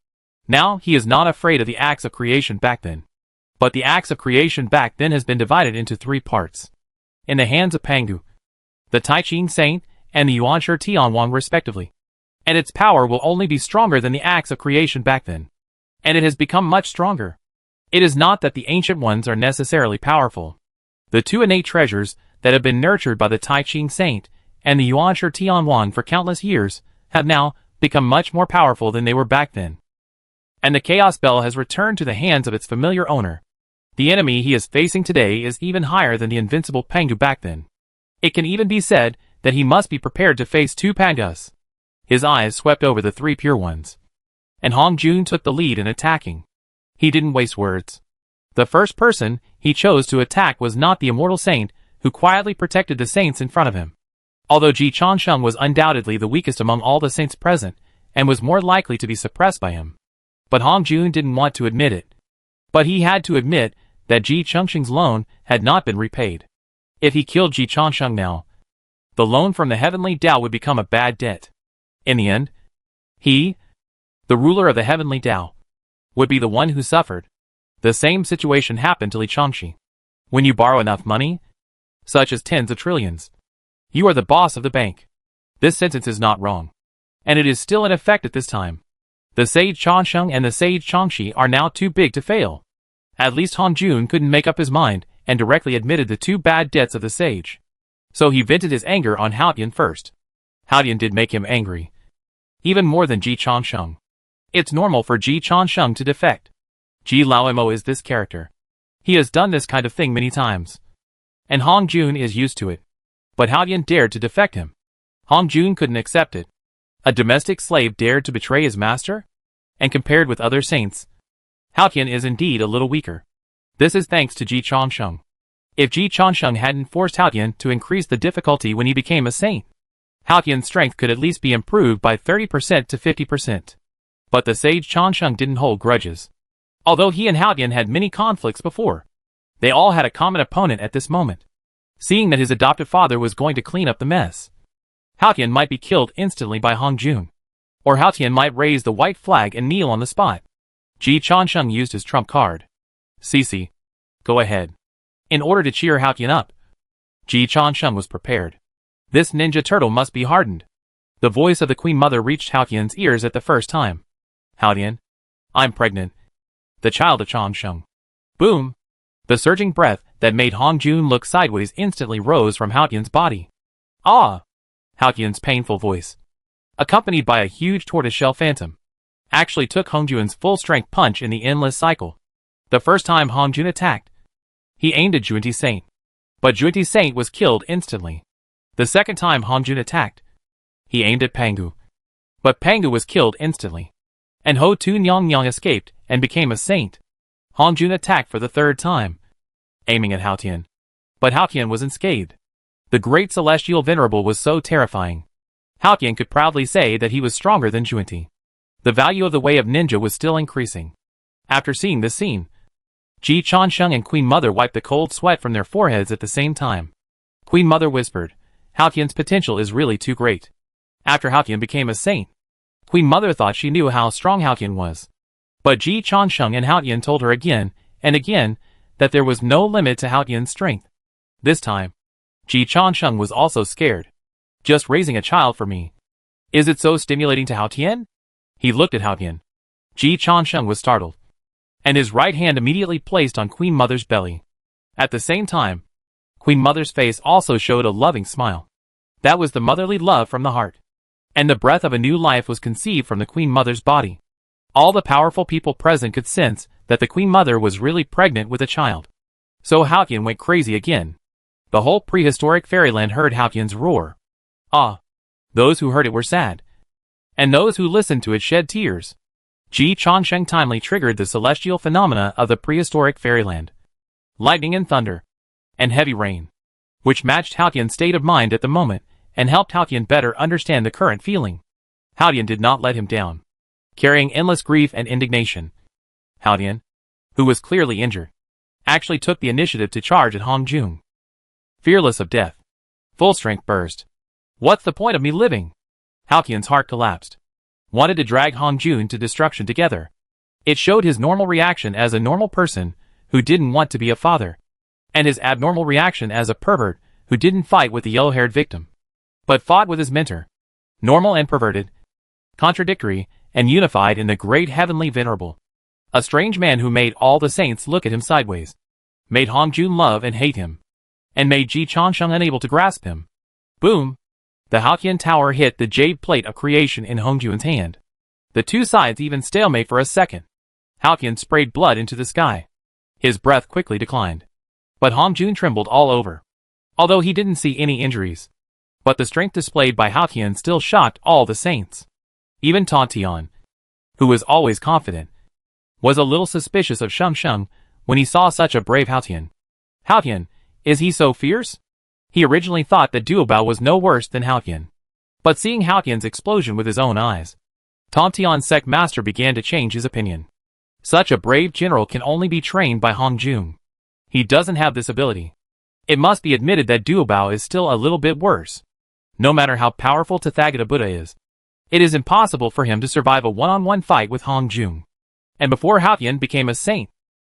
Now he is not afraid of the acts of creation back then. But the acts of creation back then has been divided into 3 parts. In the hands of Pangu, the Tai Chi saint, and the Yuanshi Tianwang respectively. And its power will only be stronger than the acts of creation back then. And it has become much stronger. It is not that the ancient ones are necessarily powerful. The 2 innate treasures that have been nurtured by the Tai Chi saint and the Yuan-Shi Tianwan for countless years, have now become much more powerful than they were back then. And the Chaos Bell has returned to the hands of its familiar owner. The enemy he is facing today is even higher than the invincible Pangu back then. It can even be said that he must be prepared to face two Pangas. His eyes swept over the three pure ones. And Hong Jun took the lead in attacking. He didn't waste words. The first person he chose to attack was not the immortal saint, who quietly protected the saints in front of him. Although Ji Changsheng was undoubtedly the weakest among all the saints present, and was more likely to be suppressed by him. But Hong Jun didn't want to admit it. But he had to admit that Ji Changsheng's loan had not been repaid. If he killed Ji Changsheng now, the loan from the heavenly Tao would become a bad debt. In the end, he, the ruler of the heavenly Tao, would be the one who suffered. The same situation happened to Li Changxi. When you borrow enough money, such as tens of trillions, you are the boss of the bank. This sentence is not wrong. And it is still in effect at this time. The sage Changsheng and the sage Changxi are now too big to fail. At least Hong Jun couldn't make up his mind and directly admitted the two bad debts of the sage. So he vented his anger on Haotian first. Haotian did make him angry. Even more than Ji Changsheng. It's normal for Ji Changsheng to defect. Ji Laomo is this character. He has done this kind of thing many times. And Hong Jun is used to it. But Haotian dared to defect him. Hong Jun couldn't accept it. A domestic slave dared to betray his master? And compared with other saints, Haotian is indeed a little weaker. This is thanks to Ji Changsheng. If Ji Changsheng hadn't forced Haotian to increase the difficulty when he became a saint, Haotian's strength could at least be improved by 30% to 50%. But the sage Changsheng didn't hold grudges. Although he and Haotian had many conflicts before, they all had a common opponent at this moment. Seeing that his adoptive father was going to clean up the mess, Haotian might be killed instantly by Hong Jun. Or Haotian might raise the white flag and kneel on the spot. Ji Changsheng used his trump card. Cici, go ahead. In order to cheer Haotian up, Ji Changsheng was prepared. This ninja turtle must be hardened. The voice of the Queen Mother reached Haotian's ears at the first time. Haotian, I'm pregnant. The child of Changsheng. Boom! The surging breath that made Hong Jun look sideways instantly rose from Haotian's body. Ah! Haotian's painful voice, accompanied by a huge tortoiseshell phantom, actually took Hong Jun's full-strength punch in the endless cycle. The first time Hong Jun attacked, he aimed at Junti Saint. But Junti Saint was killed instantly. The second time Hong Jun attacked, he aimed at Pangu. But Pangu was killed instantly. And Ho Tu Nyang Nyang escaped and became a saint. Hong Jun attacked for the third time, aiming at Haotian. But Haotian was unscathed. The great celestial venerable was so terrifying. Haotian could proudly say that he was stronger than Junti. The value of the way of ninja was still increasing. After seeing this scene, Ji Changsheng and Queen Mother wiped the cold sweat from their foreheads at the same time. Queen Mother whispered, Haotian's potential is really too great. After Haotian became a saint, Queen Mother thought she knew how strong Haotian was. But Ji Changsheng and Haotian told her again and again that there was no limit to Haotian's strength. This time, Ji Changsheng was also scared. Just raising a child for me. Is it so stimulating to Haotian? He looked at Haotian. Ji Changsheng was startled, and his right hand immediately placed on Queen Mother's belly. At the same time, Queen Mother's face also showed a loving smile. That was the motherly love from the heart. And the breath of a new life was conceived from the Queen Mother's body. All the powerful people present could sense that the Queen Mother was really pregnant with a child. So Haotian went crazy again. The whole prehistoric fairyland heard Haotian's roar. Ah! Those who heard it were sad. And those who listened to it shed tears. Ji Changsheng timely triggered the celestial phenomena of the prehistoric fairyland. Lightning and thunder. And heavy rain. Which matched Haotian's state of mind at the moment, and helped Haotian better understand the current feeling. Haotian did not let him down. Carrying endless grief and indignation, Haotian, who was clearly injured, actually took the initiative to charge at Hong Jun. Fearless of death. Full strength burst. What's the point of me living? Haotian's heart collapsed. Wanted to drag Hong Jun to destruction together. It showed his normal reaction as a normal person who didn't want to be a father, and his abnormal reaction as a pervert who didn't fight with the yellow-haired victim, but fought with his mentor. Normal and perverted, contradictory, and unified in the great heavenly venerable. A strange man who made all the saints look at him sideways. Made Hong Jun love and hate him. And made Ji Changsheng unable to grasp him. Boom! The Haotian tower hit the jade plate of creation in Hongjun's hand. The two sides even stalemate for a second. Haotian sprayed blood into the sky. His breath quickly declined. But Hongjun trembled all over, although he didn't see any injuries. But the strength displayed by Haotian still shocked all the saints. Even Tauntian, who was always confident, was a little suspicious of Sheng Sheng when he saw such a brave Haotian. Haotian, is he so fierce? He originally thought that Duobao was no worse than Haotian. But seeing Haotian's explosion with his own eyes, Tauntian's sect master began to change his opinion. Such a brave general can only be trained by Hongjun. He doesn't have this ability. It must be admitted that Duobao is still a little bit worse. No matter how powerful Tathagata Buddha is, it is impossible for him to survive a one-on-one fight with Hongjun. And before Haotian became a saint,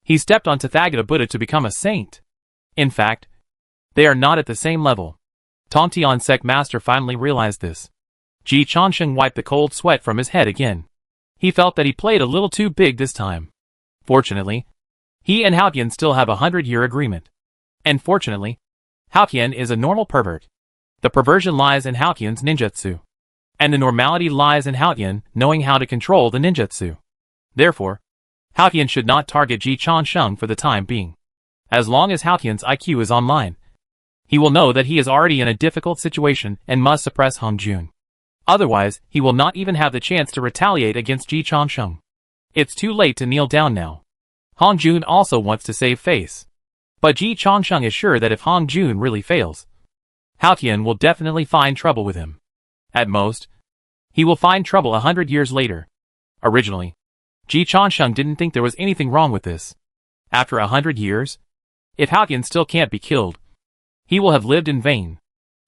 he stepped on Tathagata Buddha to become a saint. In fact, they are not at the same level. Tauntian's sect master finally realized this. Ji Changsheng wiped the cold sweat from his head again. He felt that he played a little too big this time. Fortunately, he and Haotian still have a 100-year agreement. And fortunately, Haotian is a normal pervert. The perversion lies in Haotian's ninjutsu. And the normality lies in Haotian knowing how to control the ninjutsu. Therefore, Haotian should not target Ji Changsheng for the time being. As long as Haotian's IQ is online, he will know that he is already in a difficult situation and must suppress Hongjun. Otherwise, he will not even have the chance to retaliate against Ji Changsheng. It's too late to kneel down now. Hongjun also wants to save face. But Ji Changsheng is sure that if Hongjun really fails, Haotian will definitely find trouble with him. At most, he will find trouble 100 years later. Originally, Ji Changsheng didn't think there was anything wrong with this. After 100 years, if Haotian still can't be killed, he will have lived in vain.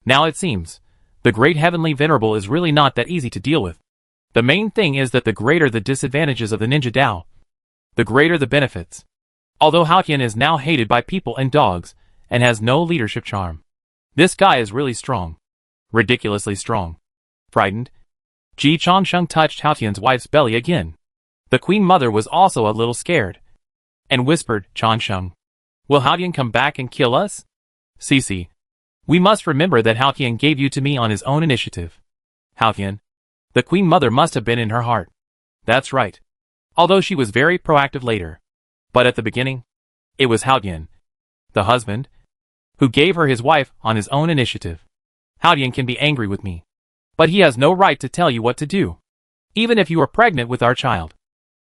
Now it seems, the great heavenly venerable is really not that easy to deal with. The main thing is that the greater the disadvantages of the ninja Dao, the greater the benefits. Although Haotian is now hated by people and dogs, and has no leadership charm, this guy is really strong. Ridiculously strong. Frightened, Ji Changsheng touched Haotian's wife's belly again. The Queen Mother was also a little scared, and whispered, Changsheng, will Haotian come back and kill us? Cici, we must remember that Haotian gave you to me on his own initiative. Haotian, the Queen Mother must have been in her heart. That's right. Although she was very proactive later. But at the beginning, it was Haotian, the husband, who gave her his wife on his own initiative. Haotian can be angry with me, but he has no right to tell you what to do, even if you are pregnant with our child.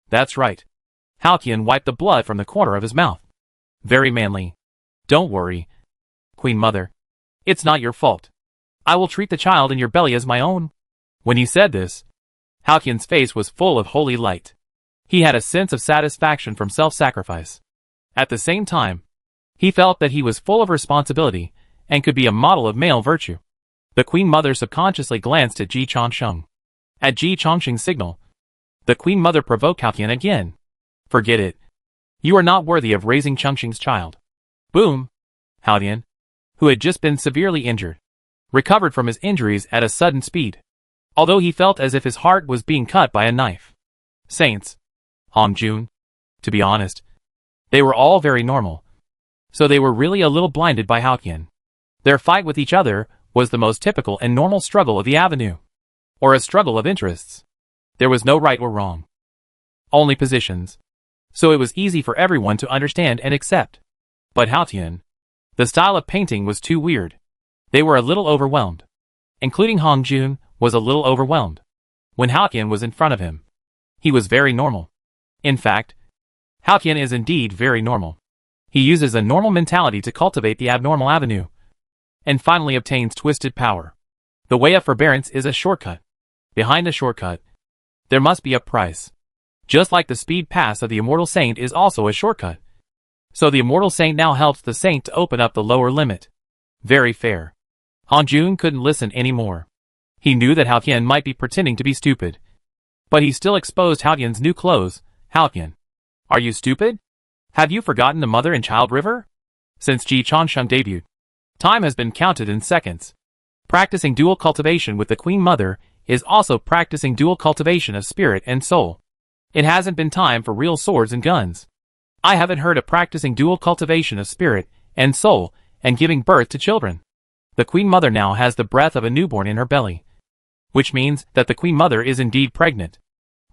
That's right. Haotian wiped the blood from the corner of his mouth. Very manly. Don't worry, Queen Mother. It's not your fault. I will treat the child in your belly as my own. When he said this, Haotian's face was full of holy light. He had a sense of satisfaction from self-sacrifice. At the same time, he felt that he was full of responsibility and could be a model of male virtue. The Queen Mother subconsciously glanced at Ji Changsheng. At Ji Changsheng's signal, the Queen Mother provoked Haotian again. Forget it. You are not worthy of raising Changsheng's child. Boom! Haotian, who had just been severely injured, recovered from his injuries at a sudden speed, although he felt as if his heart was being cut by a knife. Saints, Hongjun, to be honest, they were all very normal, so they were really a little blinded by Haotian. Their fight with each other was the most typical and normal struggle of the avenue, or a struggle of interests. There was no right or wrong, only positions, so it was easy for everyone to understand and accept. But Haotian, the style of painting was too weird. They were a little overwhelmed. Including Hongjun was a little overwhelmed. When Haotian was in front of him, he was very normal. In fact, Haotian is indeed very normal. He uses a normal mentality to cultivate the abnormal avenue, and finally obtains twisted power. The way of forbearance is a shortcut. Behind a shortcut, there must be a price. Just like the speed pass of the Immortal Saint is also a shortcut. So the Immortal Saint now helps the Saint to open up the lower limit. Very fair. Hongjun couldn't listen anymore. He knew that Haotian might be pretending to be stupid, but he still exposed Haotian's new clothes. Haotian, are you stupid? Have you forgotten the mother and child river? Since Ji Changsheng debuted, time has been counted in seconds. Practicing dual cultivation with the Queen Mother is also practicing dual cultivation of spirit and soul. It hasn't been time for real swords and guns. I haven't heard of practicing dual cultivation of spirit and soul and giving birth to children. The Queen Mother now has the breath of a newborn in her belly, which means that the Queen Mother is indeed pregnant.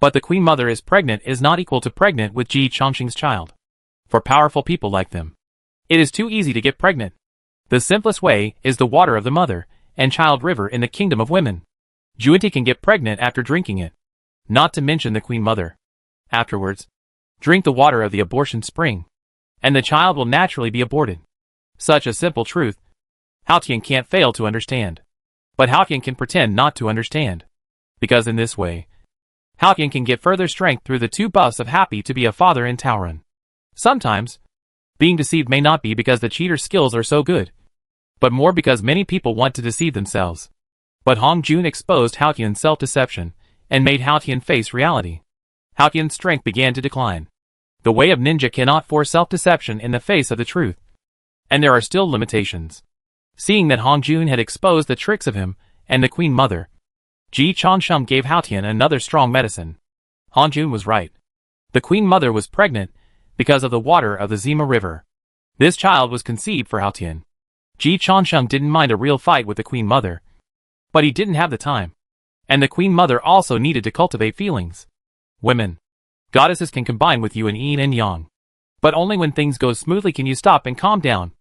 But the Queen Mother is pregnant is not equal to pregnant with Ji Chongqing's child. For powerful people like them, it is too easy to get pregnant. The simplest way is the water of the mother and child river in the kingdom of women. Juanti can get pregnant after drinking it. Not to mention the Queen Mother. Afterwards, drink the water of the abortion spring, and the child will naturally be aborted. Such a simple truth, Haotian can't fail to understand. But Haotian can pretend not to understand. Because in this way, Haotian can get further strength through the two buffs of happy to be a father in Taoren. Sometimes, being deceived may not be because the cheater's skills are so good, but more because many people want to deceive themselves. But Hong Jun exposed Haotian's self-deception and made Haotian face reality. Haotian's strength began to decline. The way of ninja cannot force self-deception in the face of the truth. And there are still limitations. Seeing that Hong Jun had exposed the tricks of him and the Queen Mother, Ji Chongsheng gave Haotian another strong medicine. Hong Jun was right. The Queen Mother was pregnant because of the water of the Zima River. This child was conceived for Haotian. Ji Chongsheng didn't mind a real fight with the Queen Mother, but he didn't have the time. And the Queen Mother also needed to cultivate feelings. Women, goddesses can combine with you in yin and yang. But only when things go smoothly can you stop and calm down.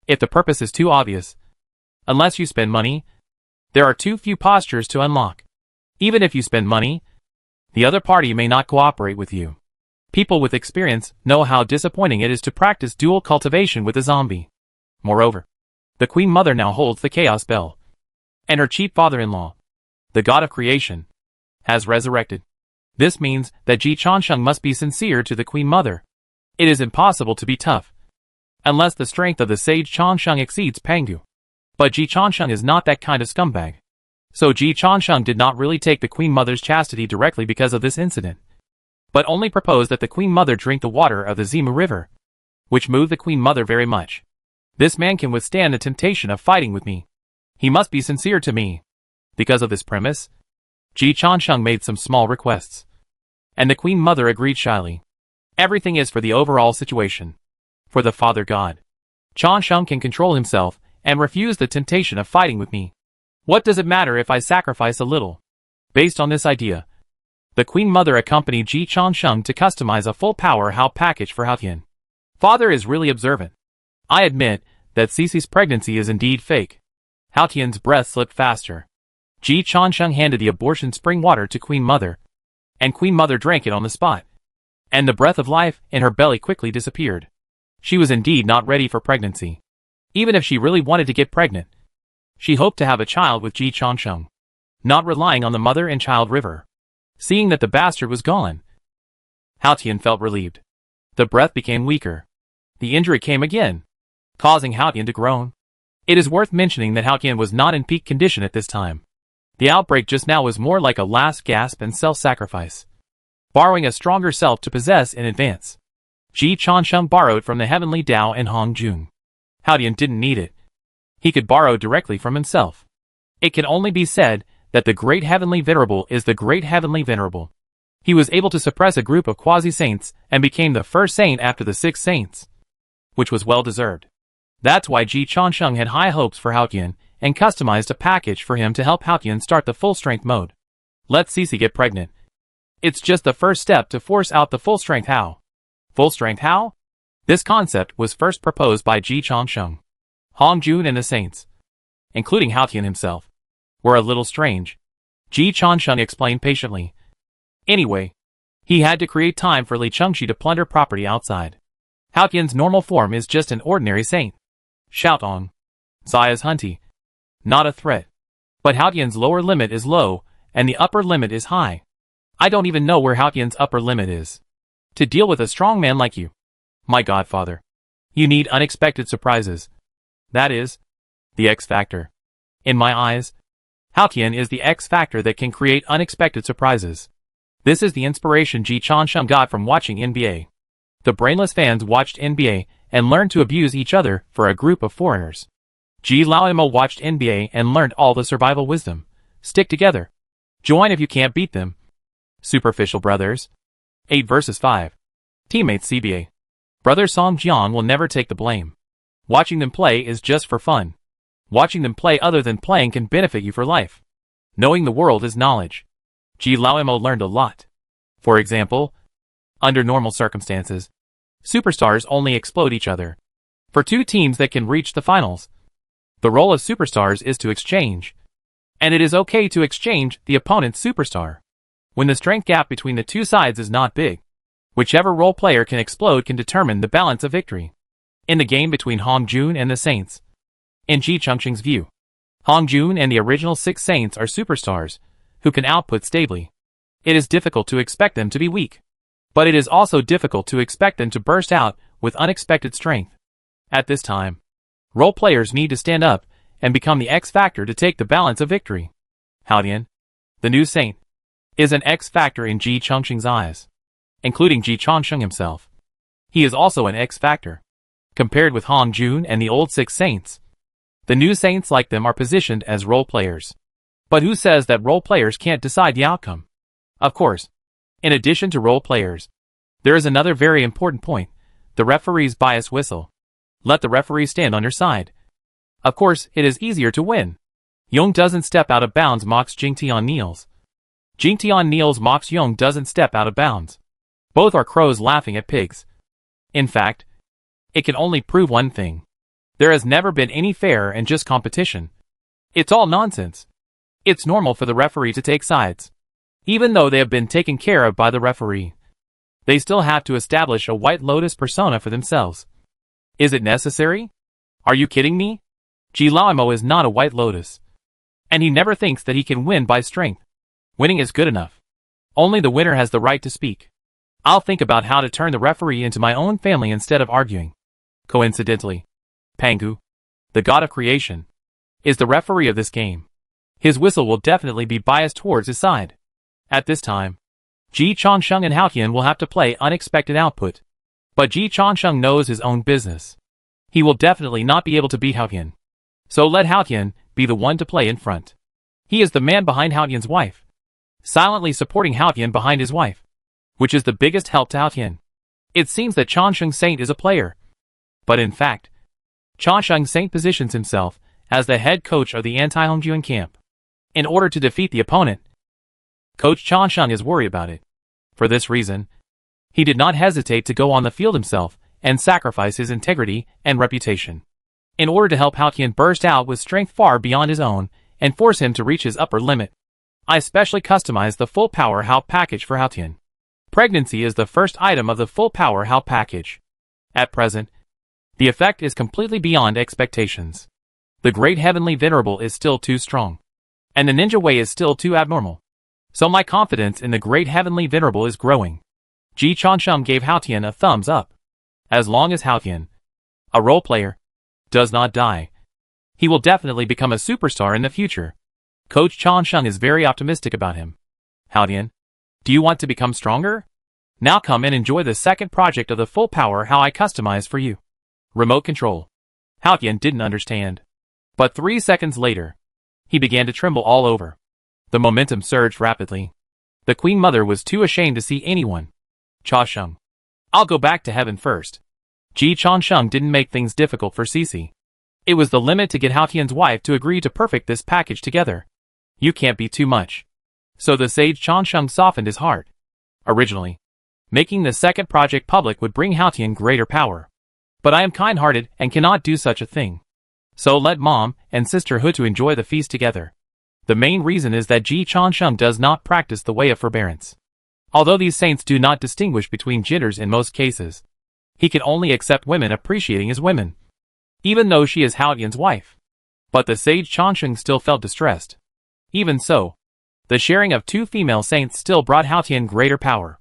If the purpose is too obvious, unless you spend money, there are too few postures to unlock. Even if you spend money, the other party may not cooperate with you. People with experience know how disappointing it is to practice dual cultivation with a zombie. Moreover, the Queen Mother now holds the Chaos Bell. And her chief father-in-law, the god of creation, has resurrected. This means that Ji Chongsheng must be sincere to the Queen Mother. It is impossible to be tough, unless the strength of the sage Chongsheng exceeds Pangu. But Ji Chongsheng is not that kind of scumbag. So Ji Chongsheng did not really take the Queen Mother's chastity directly because of this incident, but only proposed that the Queen Mother drink the water of the Zima River, which moved the Queen Mother very much. This man can withstand the temptation of fighting with me. He must be sincere to me. Because of this premise, Ji Chongsheng made some small requests, and the Queen Mother agreed shyly. Everything is for the overall situation. For the Father God, Chongsheng can control himself and refuse the temptation of fighting with me. What does it matter if I sacrifice a little? Based on this idea, the Queen Mother accompanied Ji Chongsheng to customize a full power Hao package for Haotian. Father is really observant. I admit that Cece's pregnancy is indeed fake. Haotian's breath slipped faster. Ji Chongsheng handed the abortion spring water to Queen Mother, and Queen Mother drank it on the spot. And the breath of life in her belly quickly disappeared. She was indeed not ready for pregnancy. Even if she really wanted to get pregnant, she hoped to have a child with Ji Chongsheng, not relying on the mother and child river. Seeing that the bastard was gone, Haotian felt relieved. The breath became weaker. The injury came again, causing Haotian to groan. It is worth mentioning that Haotian was not in peak condition at this time. The outbreak just now was more like a last gasp and self-sacrifice, borrowing a stronger self to possess in advance. Ji Chongsheng borrowed from the heavenly Tao and Hong Jun. Haotian didn't need it. He could borrow directly from himself. It can only be said that the Great Heavenly Venerable is the Great Heavenly Venerable. He was able to suppress a group of quasi-saints and became the first saint after the 6 saints, which was well deserved. That's why Ji Chongsheng had high hopes for Haotian and customized a package for him to help Haotian start the full-strength mode. Let Cece get pregnant. It's just the first step to force out the full-strength Hao. Full-strength Hao? This concept was first proposed by Ji Chongsheng. Hong Jun and the saints, including Haotian himself, were a little strange. Ji Chongsheng explained patiently. Anyway, he had to create time for Li Chengxi to plunder property outside. Haotian's normal form is just an ordinary saint. Shout on. Zaya's Hunty. Not a threat. But Haotian's lower limit is low, and the upper limit is high. I don't even know where Haotian's upper limit is. To deal with a strong man like you, my godfather, you need unexpected surprises. That is, the X factor. In my eyes, Haotian is the X factor that can create unexpected surprises. This is the inspiration Ji Chongsheng got from watching NBA. The brainless fans watched NBA and learned to abuse each other for a group of foreigners. Ji Laoimo watched NBA and learned all the survival wisdom. Stick together. Join if you can't beat them. Superficial brothers. 8 versus 5. Teammates CBA. Brother Song Jiang will never take the blame. Watching them play is just for fun. Watching them play other than playing can benefit you for life. Knowing the world is knowledge. Ji Lao learned a lot. For example, under normal circumstances, superstars only explode each other. For two teams that can reach the finals, the role of superstars is to exchange. And it is okay to exchange the opponent's superstar when the strength gap between the two sides is not big. Whichever role player can explode can determine the balance of victory. In the game between Hong Jun and the Saints, in Ji Chongqing's view, Hong Jun and the original 6 Saints are superstars who can output stably. It is difficult to expect them to be weak. But it is also difficult to expect them to burst out with unexpected strength. At this time, role players need to stand up and become the X factor to take the balance of victory. Haotian, the new saint, is an X factor in Ji Chongqing's eyes, including Ji Chongqing himself. He is also an X factor. Compared with Hong Jun and the old 6 Saints, the new saints like them are positioned as role players. But who says that role players can't decide the outcome? Of course, in addition to role players, there is another very important point, the referee's bias whistle. Let the referee stand on your side. Of course, it is easier to win. Young doesn't step out of bounds mocks Jingtian kneels. Jingtian kneels mocks Young doesn't step out of bounds. Both are crows laughing at pigs. In fact, it can only prove one thing. There has never been any fair and just competition. It's all nonsense. It's normal for the referee to take sides. Even though they have been taken care of by the referee, they still have to establish a White Lotus persona for themselves. Is it necessary? Are you kidding me? Ji Lao is not a White Lotus. And he never thinks that he can win by strength. Winning is good enough. Only the winner has the right to speak. I'll think about how to turn the referee into my own family instead of arguing. Coincidentally, Pangu, the god of creation, is the referee of this game. His whistle will definitely be biased towards his side. At this time, Ji Chongqing and Haotian will have to play unexpected output. But Ji Chongqing knows his own business. He will definitely not be able to beat Haotian. So let Haotian be the one to play in front. He is the man behind Haotian's wife, silently supporting Haotian behind his wife, which is the biggest help to Haotian. It seems that Chongqing Saint is a player. But in fact, Chongqing Saint positions himself as the head coach of the anti-Hongjuan camp. In order to defeat the opponent, Coach Chongqing is worried about it. For this reason, he did not hesitate to go on the field himself and sacrifice his integrity and reputation in order to help Haotian burst out with strength far beyond his own and force him to reach his upper limit. I specially customized the full power Hao package for Haotian. Pregnancy is the first item of the full power Hao package. At present, the effect is completely beyond expectations. The Great Heavenly Venerable is still too strong, and the Ninja Way is still too abnormal. So my confidence in the Great Heavenly Venerable is growing. Ji Chongqing gave Haotian a thumbs up. As long as Haotian, a role player, does not die, he will definitely become a superstar in the future. Coach Chongqing is very optimistic about him. Haotian, do you want to become stronger? Now come and enjoy the second project of the full power how I customized for you. Remote control. Haotian didn't understand. But 3 seconds later, he began to tremble all over. The momentum surged rapidly. The Queen Mother was too ashamed to see anyone. Chongqing, I'll go back to heaven first. Ji Chongqing didn't make things difficult for Cici. It was the limit to get Haotian's wife to agree to perfect this package together. You can't be too much. So the sage Chongqing softened his heart. Originally, making the second project public would bring Haotian greater power. But I am kind-hearted and cannot do such a thing. So let mom and sister Hutu enjoy the feast together. The main reason is that Ji Chongqing does not practice the way of forbearance. Although these saints do not distinguish between genders in most cases, he can only accept women appreciating as women, even though she is Haotian's wife. But the sage Chongqing still felt distressed. Even so, the sharing of 2 female saints still brought Haotian greater power.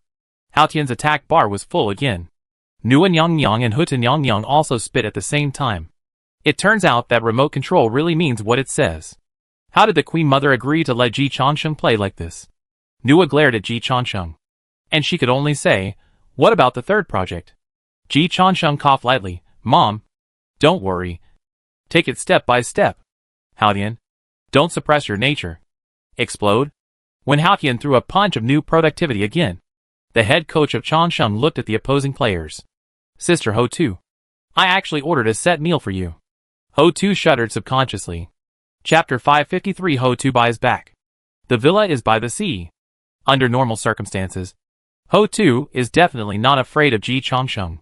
Haotian's attack bar was full again. Nguyen Yang Yang and Hutan Yang Yang also spit at the same time. It turns out that remote control really means what it says. How did the Queen Mother agree to let Ji Chongqing play like this? Nua glared at Ji Chongqing, and she could only say, what about the third project? Ji Chongqing coughed lightly. Mom, don't worry. Take it step by step. Haotian, don't suppress your nature. Explode. When Haotian threw a punch of new productivity again, the head coach of Chongqing looked at the opposing players. Sister Ho too. I actually ordered a set meal for you. Ho-Tu shuddered subconsciously. Chapter 553 Ho-Tu buys back. The villa is by the sea. Under normal circumstances, Ho-Tu is definitely not afraid of Ji Changsheng.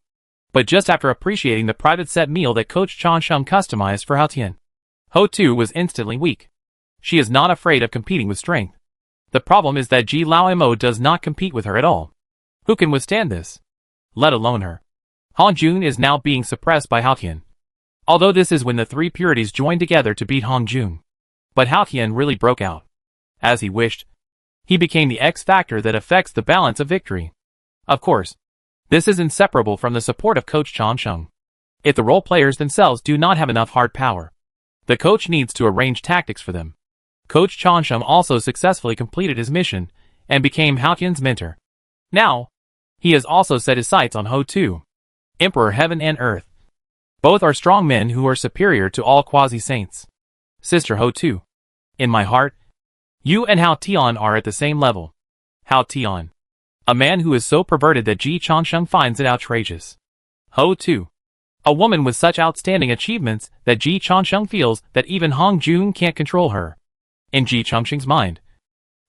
But just after appreciating the private set meal that Coach Changsheng customized for Haotian, Ho-Tu was instantly weak. She is not afraid of competing with strength. The problem is that Ji Lao does not compete with her at all. Who can withstand this? Let alone her. Han Jun is now being suppressed by Haotian. Although this is when the three purities joined together to beat Han Jun. But Haotian really broke out. As he wished, he became the X factor that affects the balance of victory. Of course, this is inseparable from the support of Coach Changsheng. If the role players themselves do not have enough hard power, the coach needs to arrange tactics for them. Coach Changsheng also successfully completed his mission and became Haotian's mentor. Now, he has also set his sights on Ho-Tu, Emperor Heaven and Earth. Both are strong men who are superior to all quasi-saints. Sister Ho-Tu, in my heart, you and Hao Tian are at the same level. Hao Tian, a man who is so perverted that Ji Changsheng finds it outrageous. Ho-Tu, a woman with such outstanding achievements that Ji Changsheng feels that even Han Jun can't control her. In Ji Changsheng's mind,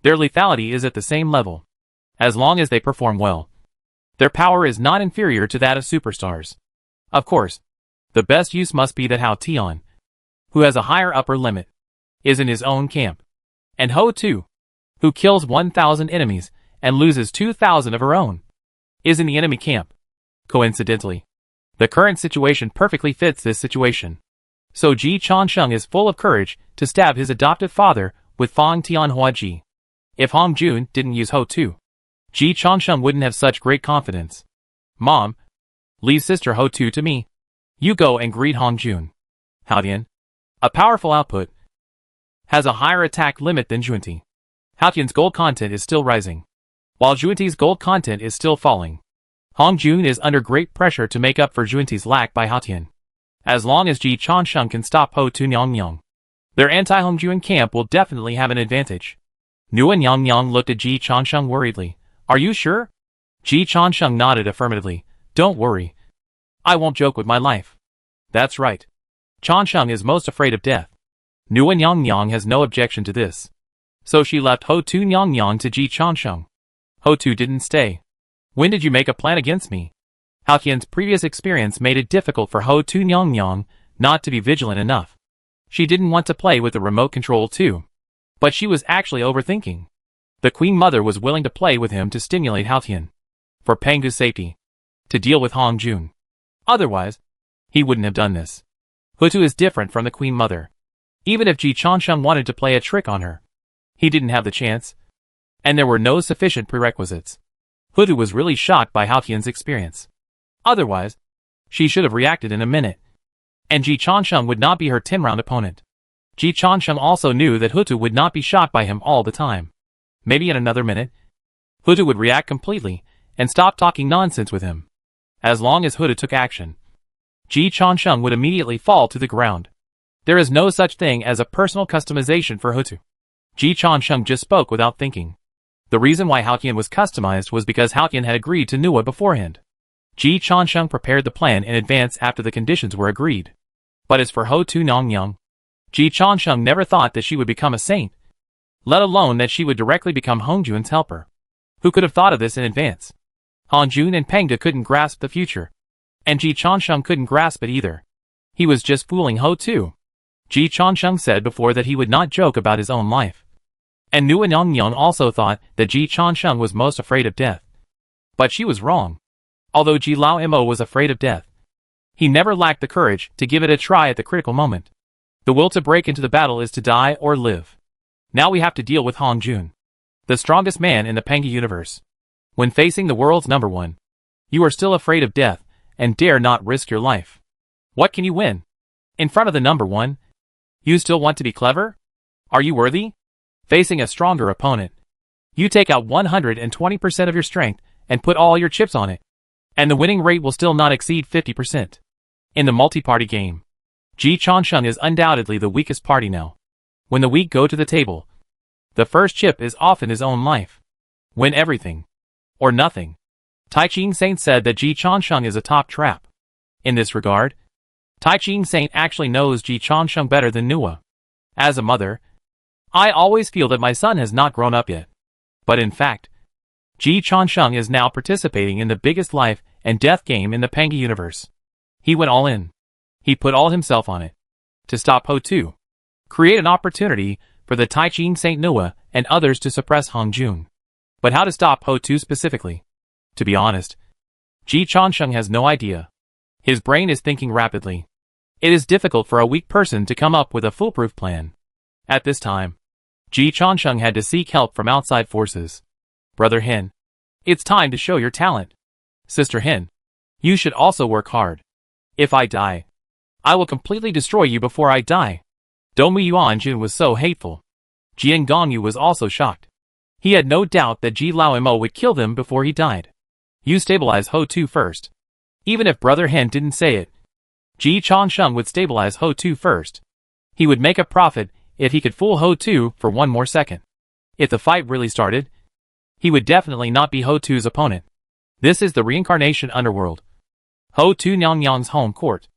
their lethality is at the same level. As long as they perform well, their power is not inferior to that of superstars. Of course, the best use must be that Hao Tian, who has a higher upper limit, is in his own camp. And Ho-Tu, who kills 1,000 enemies and loses 2,000 of her own, is in the enemy camp. Coincidentally, the current situation perfectly fits this situation. So Ji Changsheng is full of courage to stab his adoptive father with Fang Tianhuaji. If Han Jun didn't use Ho-Tu, Ji Changsheng wouldn't have such great confidence. Mom, leave sister Ho-Tu to me. You go and greet Han Jun. Haotian, a powerful output, has a higher attack limit than Junti. Haotian's gold content is still rising, while Junti's gold content is still falling. Han Jun is under great pressure to make up for Junti's lack by Haotian. As long as Ji Changsheng can stop Ho-Tu Nyang, their anti-Han Jun camp will definitely have an advantage. Nguyen Yang looked at Ji Changsheng worriedly. Are you sure? Ji Changsheng nodded affirmatively. Don't worry. I won't joke with my life. That's right. Changsheng is most afraid of death. Nguyen Yang has no objection to this. So she left Ho-Tu Nyang to Ji Changsheng. Ho-Tu didn't stay. When did you make a plan against me? Haotian's previous experience made it difficult for Ho-Tu Nyang not to be vigilant enough. She didn't want to play with the remote control too. But she was actually overthinking. The Queen Mother was willing to play with him to stimulate Haotian. For Pangu's safety. To deal with Han Jun. Otherwise, he wouldn't have done this. Ho-Tu is different from the Queen Mother. Even if Ji Changsheng wanted to play a trick on her, he didn't have the chance. And there were no sufficient prerequisites. Ho-Tu was really shocked by Haotian's experience. Otherwise, she should have reacted in a minute. And Ji Changsheng would not be her 10-round opponent. Ji Changsheng also knew that Ho-Tu would not be shocked by him all the time. Maybe in another minute, Ho-Tu would react completely and stop talking nonsense with him. As long as Ho-Tu took action, Ji Changsheng would immediately fall to the ground. There is no such thing as a personal customization for Ho-Tu. Ji Changsheng just spoke without thinking. The reason why Haotian was customized was because Haotian had agreed to Nua beforehand. Ji Changsheng prepared the plan in advance after the conditions were agreed. But as for Ho-Tu Nyang, Ji Changsheng never thought that she would become a saint, let alone that she would directly become Han Jun's helper. Who could have thought of this in advance? Han Jun and Pengda couldn't grasp the future. And Ji Changsheng couldn't grasp it either. He was just fooling Ho-Tu. Ji Changsheng said before that he would not joke about his own life. And Nguyen Yang also thought that Ji Changsheng was most afraid of death. But she was wrong. Although Ji Lao Mo was afraid of death, he never lacked the courage to give it a try at the critical moment. The will to break into the battle is to die or live. Now we have to deal with Han Jun, the strongest man in the Pengu universe. When facing the world's number one, you are still afraid of death and dare not risk your life. What can you win? In front of the number one, you still want to be clever? Are you worthy? Facing a stronger opponent, you take out 120% of your strength and put all your chips on it. And the winning rate will still not exceed 50%. In the multi-party game, Ji Changsheng is undoubtedly the weakest party now. When the weak go to the table, the first chip is often his own life. Win everything. Or nothing. Tai Ching Saint said that Ji Changsheng is a top trap. In this regard, Taiching Saint actually knows Ji Changsheng better than Nua. As a mother, I always feel that my son has not grown up yet. But in fact, Ji Changsheng is now participating in the biggest life and death game in the Panga universe. He went all in. He put all himself on it. To stop Ho2. Create an opportunity for the Taiching Saint Nua and others to suppress Hong Jun. But how to stop Ho2 specifically? To be honest, Ji Changsheng has no idea. His brain is thinking rapidly. It is difficult for a weak person to come up with a foolproof plan. At this time, Ji Changsheng had to seek help from outside forces. Brother Hin, it's time to show your talent. Sister Hin, you should also work hard. If I die, I will completely destroy you before I die. Domu Yuanjun was so hateful. Jian Gongyu was also shocked. He had no doubt that Ji Laoimo would kill them before he died. You stabilize Ho2 first. Even if Brother Hen didn't say it, Ji Changsheng would stabilize Ho2 first. He would make a profit if he could fool Ho2 for one more second. If the fight really started, he would definitely not be Ho2's opponent. This is the reincarnation underworld. Ho2 Nyongyang's home court.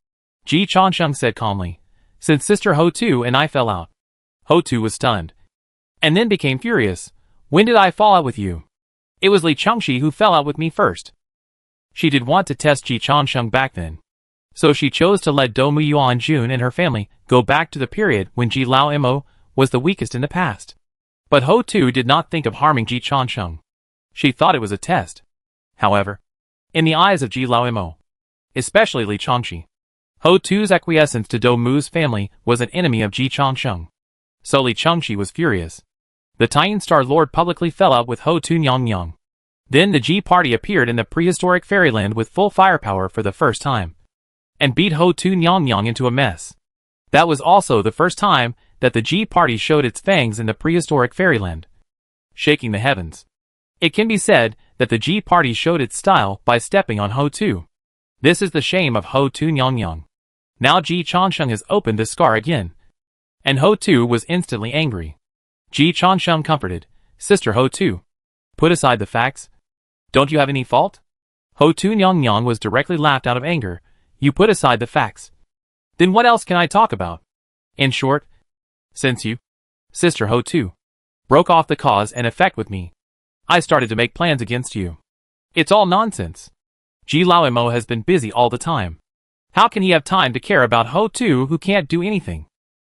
Ji Changsheng said calmly, since Sister Ho2 and I fell out. Ho2 was stunned. And then became furious. When did I fall out with you? It was Li Chengxi who fell out with me first. She did want to test Ji Changsheng back then. So she chose to let Domu Yuanjun and her family go back to the period when Ji Laoimo was the weakest in the past. But Ho2 did not think of harming Ji Changsheng. She thought it was a test. However, in the eyes of Ji Laoimo, especially Li Chengxi, Ho2's acquiescence to Domu's family was an enemy of Ji Changsheng. So Li Chengxi was furious. The Tian Star Lord publicly fell out with Ho2 Nyongyang. Then the Ji party appeared in the prehistoric fairyland with full firepower for the first time, and beat Ho2 Nyongyang into a mess. That was also the first time that the Ji party showed its fangs in the prehistoric fairyland, shaking the heavens. It can be said that the Ji party showed its style by stepping on Ho2. This is the shame of Ho2 Nyongyang. Now Ji Changsheng has opened the scar again, and Ho2 was instantly angry. Ji Changsheng comforted, Sister Ho2, put aside the facts. Don't you have any fault? Ho2 Nyongyang was directly laughed out of anger. You put aside the facts. Then what else can I talk about? In short, since you, Sister Ho2, broke off the cause and effect with me, I started to make plans against you. It's all nonsense. Ji Laoimo has been busy all the time. How can he have time to care about Ho2 who can't do anything?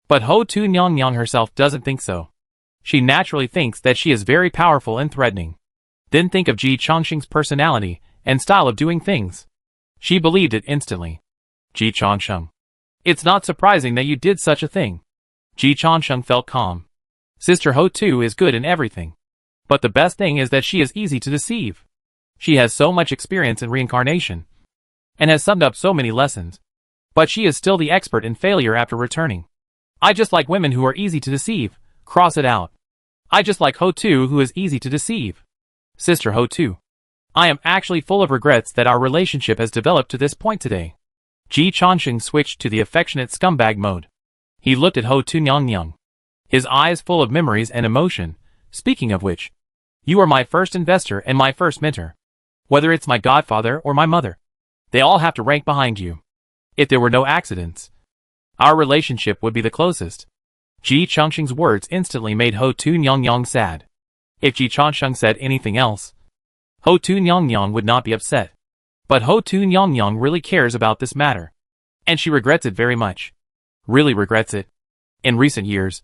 But Ho2 Nyongyang herself doesn't think so. She naturally thinks that she is very powerful and threatening. Then think of Ji Changsheng's personality and style of doing things. She believed it instantly. Ji Changsheng, it's not surprising that you did such a thing. Ji Changsheng felt calm. Sister Ho2 is good in everything. But the best thing is that she is easy to deceive. She has so much experience in reincarnation, and has summed up so many lessons. But she is still the expert in failure after returning. I just like women who are easy to deceive. Cross it out. I just like Ho2 who is easy to deceive. Sister Ho2, I am actually full of regrets that our relationship has developed to this point today. Ji Changsheng switched to the affectionate scumbag mode. He looked at Ho2 Nyongyang, his eyes full of memories and emotion. Speaking of which, you are my first investor and my first mentor. Whether it's my godfather or my mother, they all have to rank behind you. If there were no accidents, our relationship would be the closest. Ji Changsheng's words instantly made Ho2 Nyongyang sad. If Ji Changsheng said anything else, Ho2 Nyongyang would not be upset. But Ho2 Nyongyang really cares about this matter, and she regrets it very much. Really regrets it. In recent years,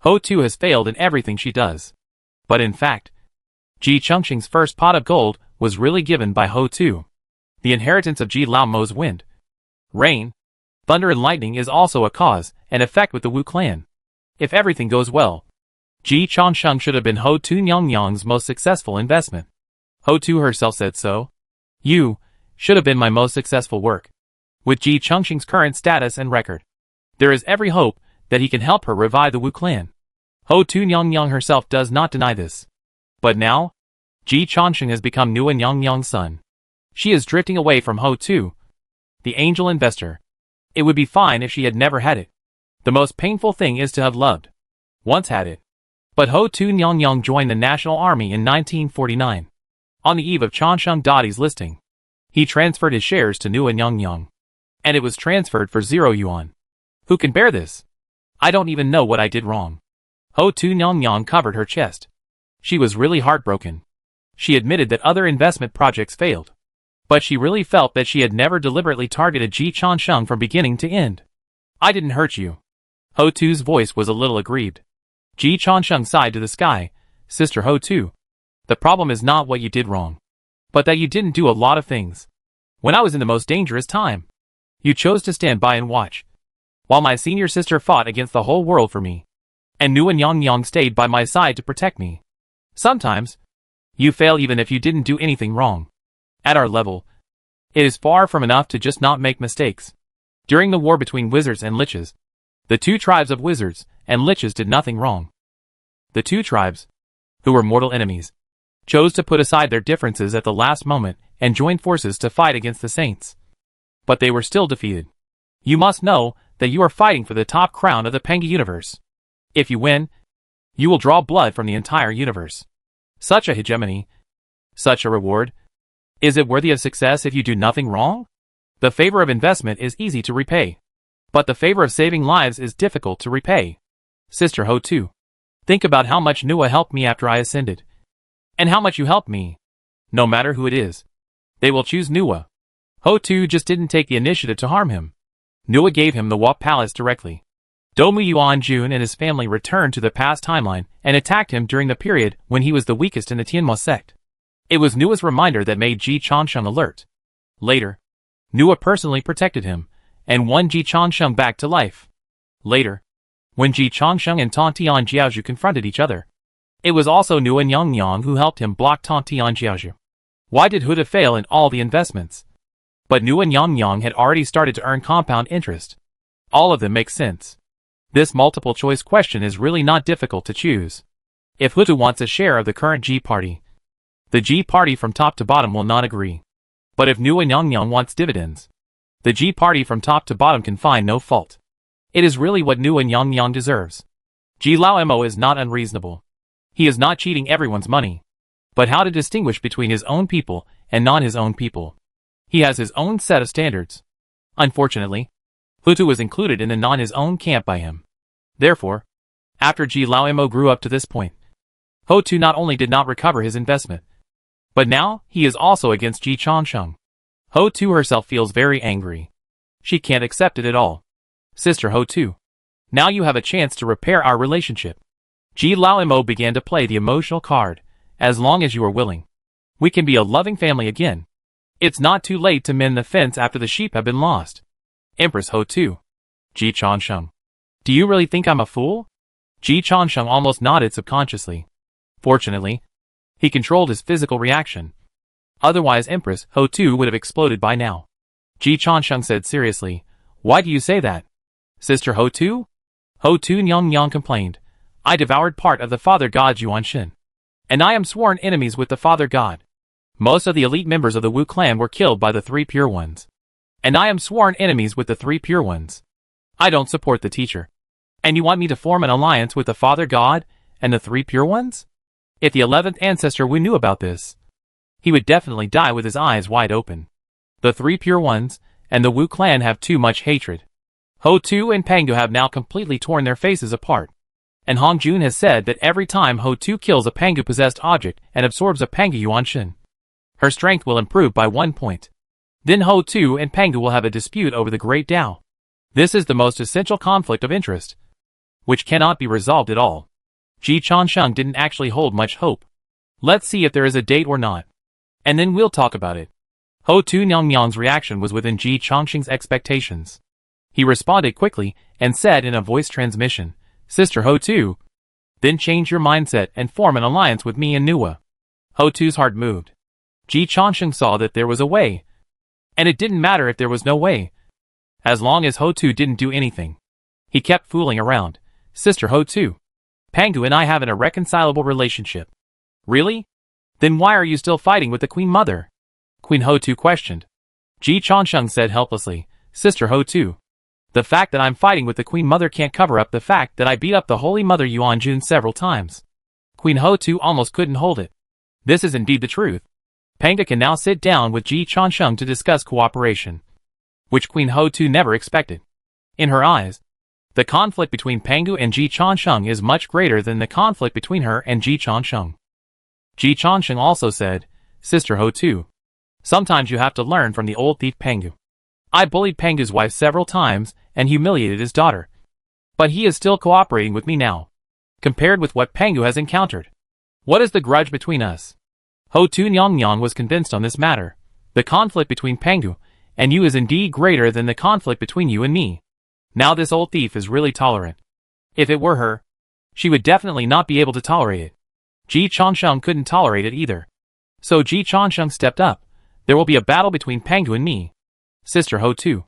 Ho2 has failed in everything she does. But in fact, Ji Changsheng's first pot of gold was really given by Ho2. The inheritance of Ji Laomo's wind, rain, thunder and lightning is also a cause and effect with the Wu clan. If everything goes well, Ji Changsheng should have been Ho2 Nyongyang's most successful investment. Ho2 herself said so. You should have been my most successful work. With Ji Changsheng's current status and record, there is every hope that he can help her revive the Wu clan. Ho2 Nyongyang herself does not deny this. But now, Ji Changsheng has become Nua Nyongyang's son. She is drifting away from Ho2, the angel investor. It would be fine if she had never had it. The most painful thing is to have loved. Once had it. But Ho2 Nyongyang joined the National Army in 1949. On the eve of Changsheng Dadi's listing, he transferred his shares to Nua Nyongyang. And it was transferred for 0 yuan. Who can bear this? I don't even know what I did wrong. Ho-Tu Nyang covered her chest. She was really heartbroken. She admitted that other investment projects failed. But she really felt that she had never deliberately targeted Ji Changsheng from beginning to end. I didn't hurt you. Ho-Tu's voice was a little aggrieved. Ji Changsheng sighed to the sky. Sister Ho-Tu, the problem is not what you did wrong, but that you didn't do a lot of things. When I was in the most dangerous time, you chose to stand by and watch, while my senior sister fought against the whole world for me. And Nu and Yang stayed by my side to protect me. Sometimes, you fail even if you didn't do anything wrong. At our level, it is far from enough to just not make mistakes. During the war between wizards and liches, the two tribes of wizards and liches did nothing wrong. The two tribes, who were mortal enemies, chose to put aside their differences at the last moment and join forces to fight against the saints. But they were still defeated. You must know that you are fighting for the top crown of the Panga universe. If you win, you will draw blood from the entire universe. Such a hegemony, such a reward. Is it worthy of success if you do nothing wrong? The favor of investment is easy to repay, but the favor of saving lives is difficult to repay. Sister Ho-Tu, think about how much Nua helped me after I ascended, and how much you helped me. No matter who it is, they will choose Nua. Ho-Tu just didn't take the initiative to harm him. Nua gave him the Wap Palace directly. Domu Yuanjun and his family returned to the past timeline and attacked him during the period when he was the weakest in the Tianma sect. It was Nua's reminder that made Ji Changsheng alert. Later, Nua personally protected him, and won Ji Changsheng back to life. Later, when Ji Changsheng and Tontian Jiaozhu confronted each other, it was also Nua Nyang who helped him block Tontian Jiaozhu. Why did Huda fail in all the investments? But Nua Nyang had already started to earn compound interest. All of them make sense. This multiple choice question is really not difficult to choose. If Huda wants a share of the current G party, the G party from top to bottom will not agree. But if Nua Nyang wants dividends, the G party from top to bottom can find no fault. It is really what Nua Nyang deserves. Ji Lao Mo is not unreasonable. He is not cheating everyone's money. But how to distinguish between his own people and not his own people? He has his own set of standards. Unfortunately, Hutu was included in the non-his own camp by him. Therefore, after Ji Lao Mo grew up to this point, Ho-Tu not only did not recover his investment, but now he is also against Ji Changsheng. Ho-Tu herself feels very angry. She can't accept it at all. Sister Ho-Tu, now you have a chance to repair our relationship. Ji Lao Mo began to play the emotional card. As long as you are willing, we can be a loving family again. It's not too late to mend the fence after the sheep have been lost. Empress Ho-Tu. Ji Changsheng, do you really think I'm a fool? Ji Changsheng almost nodded subconsciously. Fortunately, he controlled his physical reaction. Otherwise Empress Ho-Tu would have exploded by now. Ji Changsheng said seriously, why do you say that? Sister Ho-Tu? Ho-Tu Nyang complained. I devoured part of the father god Yuanshin. And I am sworn enemies with the father god. Most of the elite members of the Wu clan were killed by the three pure ones. And I am sworn enemies with the three pure ones. I don't support the teacher. And you want me to form an alliance with the father god and the three pure ones? If the 11th ancestor Wu knew about this, he would definitely die with his eyes wide open. The three pure ones and the Wu clan have too much hatred. Ho-Tu and Pangu have now completely torn their faces apart. And Hongjun has said that every time Ho-Tu kills a Pangu-possessed object and absorbs a Pangu Yuanshin, her strength will improve by 1 point. Then Ho-Tu and Pangu will have a dispute over the Great Tao. This is the most essential conflict of interest, which cannot be resolved at all. Ji Changsheng didn't actually hold much hope. Let's see if there is a date or not. And then we'll talk about it. Ho-Tu Nyang's reaction was within Ji Changsheng's expectations. He responded quickly and said in a voice transmission, Sister Ho-Tu, then change your mindset and form an alliance with me and Nua. Ho-Tu's heart moved. Ji Changsheng saw that there was a way. And it didn't matter if there was no way. As long as Ho-Tu didn't do anything. He kept fooling around. Sister Ho-Tu, Pangu and I have an irreconcilable relationship. Really? Then why are you still fighting with the Queen Mother? Queen Ho-Tu questioned. Ji Changsheng said helplessly, Sister Ho-Tu, the fact that I'm fighting with the Queen Mother can't cover up the fact that I beat up the Holy Mother Yuanjun several times. Queen Ho-Tu almost couldn't hold it. This is indeed the truth. Panga can now sit down with Ji Changsheng to discuss cooperation. which Queen Ho-Tu never expected. In her eyes, the conflict between Pangu and Ji Changsheng is much greater than the conflict between her and Ji Changsheng. Ji Changsheng also said, "Sister Ho-Tu, sometimes you have to learn from the old thief Pangu. I bullied Pangu's wife several times and humiliated his daughter. But he is still cooperating with me now. Compared with what Pangu has encountered, what is the grudge between us?" Ho-Tu Nyang was convinced on this matter. The conflict between Pangu and you is indeed greater than the conflict between you and me. Now this old thief is really tolerant. If it were her, she would definitely not be able to tolerate it. Ji Changsheng couldn't tolerate it either. So Ji Changsheng stepped up. "There will be a battle between Pangu and me. Sister Ho-Tu,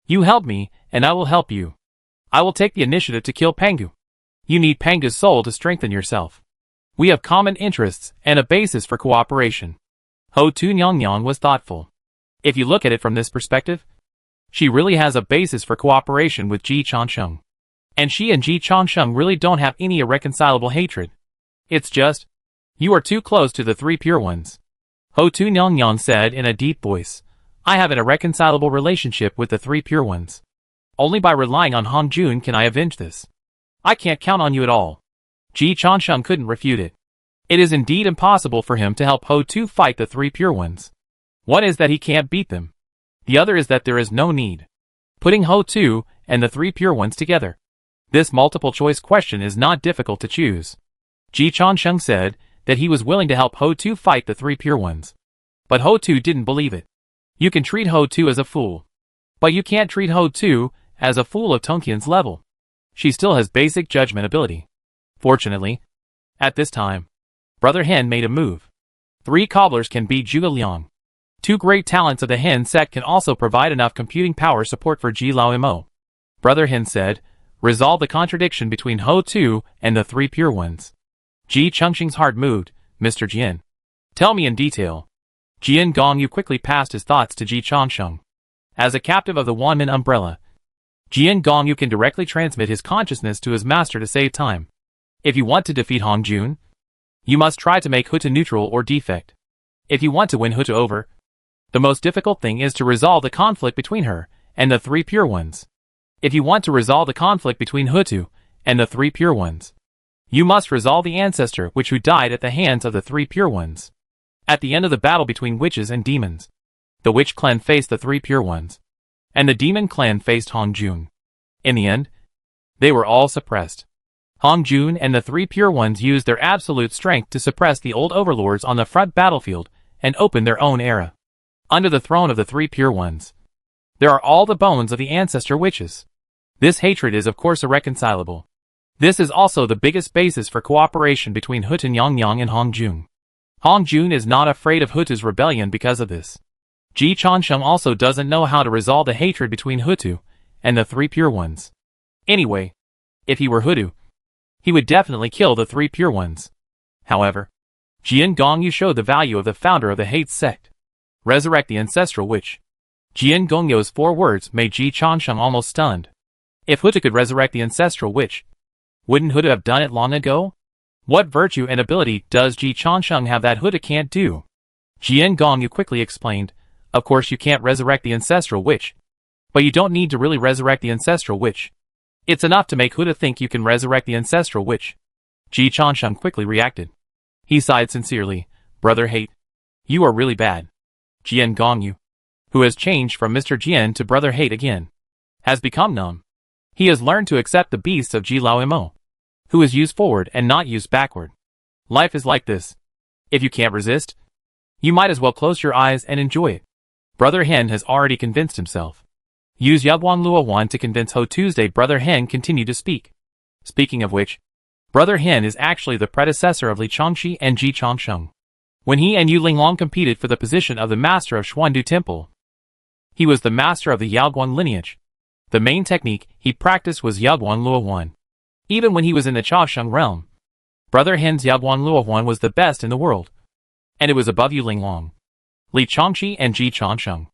you help me, and I will help you. I will take the initiative to kill Pangu. You need Pangu's soul to strengthen yourself. We have common interests and a basis for cooperation." Ho-Tu Nyang was thoughtful. If you look at it from this perspective, she really has a basis for cooperation with Ji Changsheng. And she and Ji Changsheng really don't have any irreconcilable hatred. It's just, you are too close to the three pure ones. Ho-Tu Nyang said in a deep voice, "I have an irreconcilable relationship with the three pure ones. Only by relying on Hong Jun can I avenge this. I can't count on you at all." Ji Changsheng couldn't refute it. It is indeed impossible for him to help Ho-Tu fight the three pure ones. One is that he can't beat them. The other is that there is no need putting Ho-Tu and the three pure ones together. This multiple choice question is not difficult to choose. Ji Changsheng said that he was willing to help Ho-Tu fight the three pure ones. But Ho-Tu didn't believe it. You can treat Ho-Tu as a fool, but you can't treat Ho-Tu as a fool of Tongqian's level. She still has basic judgment ability. Fortunately, at this time, Brother Hen made a move. 3 cobblers can beat Zhuge Liang. 2 great talents of the Hen sect can also provide enough computing power support for Ji Lao Mo. Brother Hen said, "Resolve the contradiction between Ho-Tu and the 3 pure ones." Ji Changsheng's heart moved. "Mr. Jian, tell me in detail." Jian Gongyu quickly passed his thoughts to Ji Changsheng. As a captive of the Wanmin umbrella, Jian Gongyu can directly transmit his consciousness to his master to save time. If you want to defeat Hong Jun, you must try to make Huta neutral or defect. If you want to win Huta over, the most difficult thing is to resolve the conflict between her and the 3 pure ones. If you want to resolve the conflict between Hutu and the 3 pure ones, you must resolve the ancestor who died at the hands of the 3 pure ones. At the end of the battle between witches and demons, the witch clan faced the 3 pure ones, and the demon clan faced Hong Jun. In the end, they were all suppressed. Hong Jun and the 3 pure ones used their absolute strength to suppress the old overlords on the front battlefield and open their own era. Under the throne of the 3 pure ones, there are all the bones of the ancestor witches. This hatred is of course irreconcilable. This is also the biggest basis for cooperation between Hutu Nyang and Hong Jun. Hong Jun is not afraid of Hutu's rebellion because of this. Ji Changsheng also doesn't know how to resolve the hatred between Hutu and the 3 pure ones. Anyway, if he were Hutu, he would definitely kill the 3 pure ones. However, Jian Gongyu showed the value of the founder of the hate sect. Resurrect the ancestral witch. Jian Gongyo's 4 words made Ji Changsheng almost stunned. If Hutu could resurrect the ancestral witch, wouldn't Hutu have done it long ago? What virtue and ability does Ji Changsheng have that Hutu can't do? Jian Gongyu quickly explained, "Of course you can't resurrect the ancestral witch. But you don't need to really resurrect the ancestral witch. It's enough to make Hutu think you can resurrect the ancestral witch." Ji Changsheng quickly reacted. He sighed sincerely, "Brother Hate, you are really bad." Jian Gongyu, who has changed from Mr. Jian to Brother Hate again, has become numb. He has learned to accept the beasts of Ji Lao Mo, who is used forward and not used backward. Life is like this. If you can't resist, you might as well close your eyes and enjoy it. Brother Hen has already convinced himself. Use Yagwan Luowan to convince Ho Tuesday. Brother Hen continued to speak. Speaking of which, Brother Hen is actually the predecessor of Li Changxi and Ji Changsheng. When he and Yu Linglong competed for the position of the master of Xuandu Temple, he was the master of the Yaoguan lineage. The main technique he practiced was Yaoguan Luowan. Even when he was in the Chaosheng realm, Brother Hen's Yaoguan Luowan was the best in the world, and it was above Yu Linglong, Li Changxi and Ji Changsheng.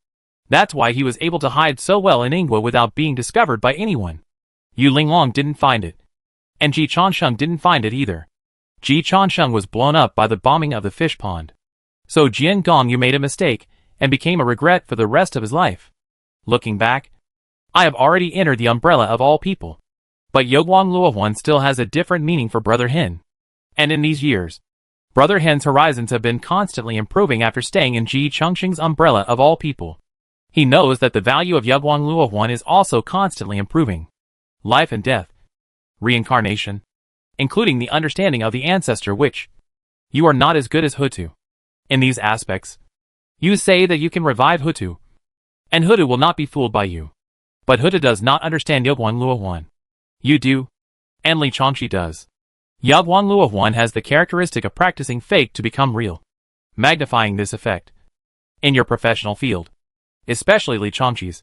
That's why he was able to hide so well in Ingwa without being discovered by anyone. Yu Linglong didn't find it, and Ji Changsheng didn't find it either. Ji Changsheng was blown up by the bombing of the fish pond. So Jian Gongyu made a mistake and became a regret for the rest of his life. Looking back, I have already entered the umbrella of all people. But Yogwang Luohuan still has a different meaning for Brother Hin. And in these years, Brother Hin's horizons have been constantly improving after staying in Ji Chongqing's umbrella of all people. He knows that the value of Yogwang Luohuan is also constantly improving. Life and death. Reincarnation. Including the understanding of the ancestor which you are not as good as Hutu. In these aspects, you say that you can revive Hutu, and Hutu will not be fooled by you. But Hutu does not understand Yogwang Luohuan. You do, and Li Chongqi does. Yogwang Luohuan has the characteristic of practicing fake to become real, magnifying this effect in your professional field, especially Li Chongqi's,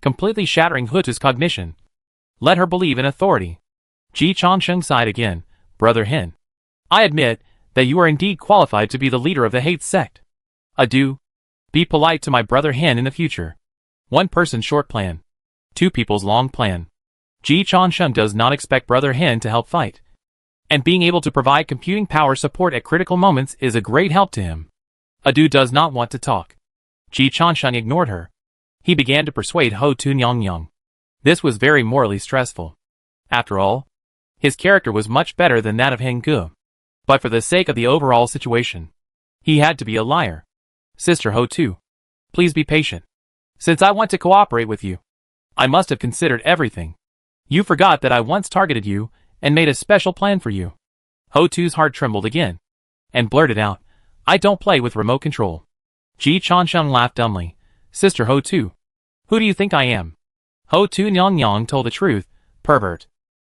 completely shattering Hutu's cognition. Let her believe in authority. Ji Chongsheng sighed again. Brother Hin, I admit that you are indeed qualified to be the leader of the hate sect. Adieu. Be polite to my brother Hin in the future. One person's short plan, two people's long plan. Ji Chongsheng does not expect brother Hin to help fight, and being able to provide computing power support at critical moments is a great help to him. Adieu does not want to talk. Ji Chongsheng ignored her. He began to persuade Ho Tu Nyang. This was very morally stressful. After all, his character was much better than that of Heng Gu. But for the sake of the overall situation, he had to be a liar. Sister Ho Tu, please be patient. Since I want to cooperate with you, I must have considered everything. You forgot that I once targeted you and made a special plan for you. Ho Tu's heart trembled again, and blurted out, I don't play with remote control. Ji Chongsheng laughed dumbly. Sister Ho Tu, who do you think I am? Ho Tu Nyang told the truth. Pervert.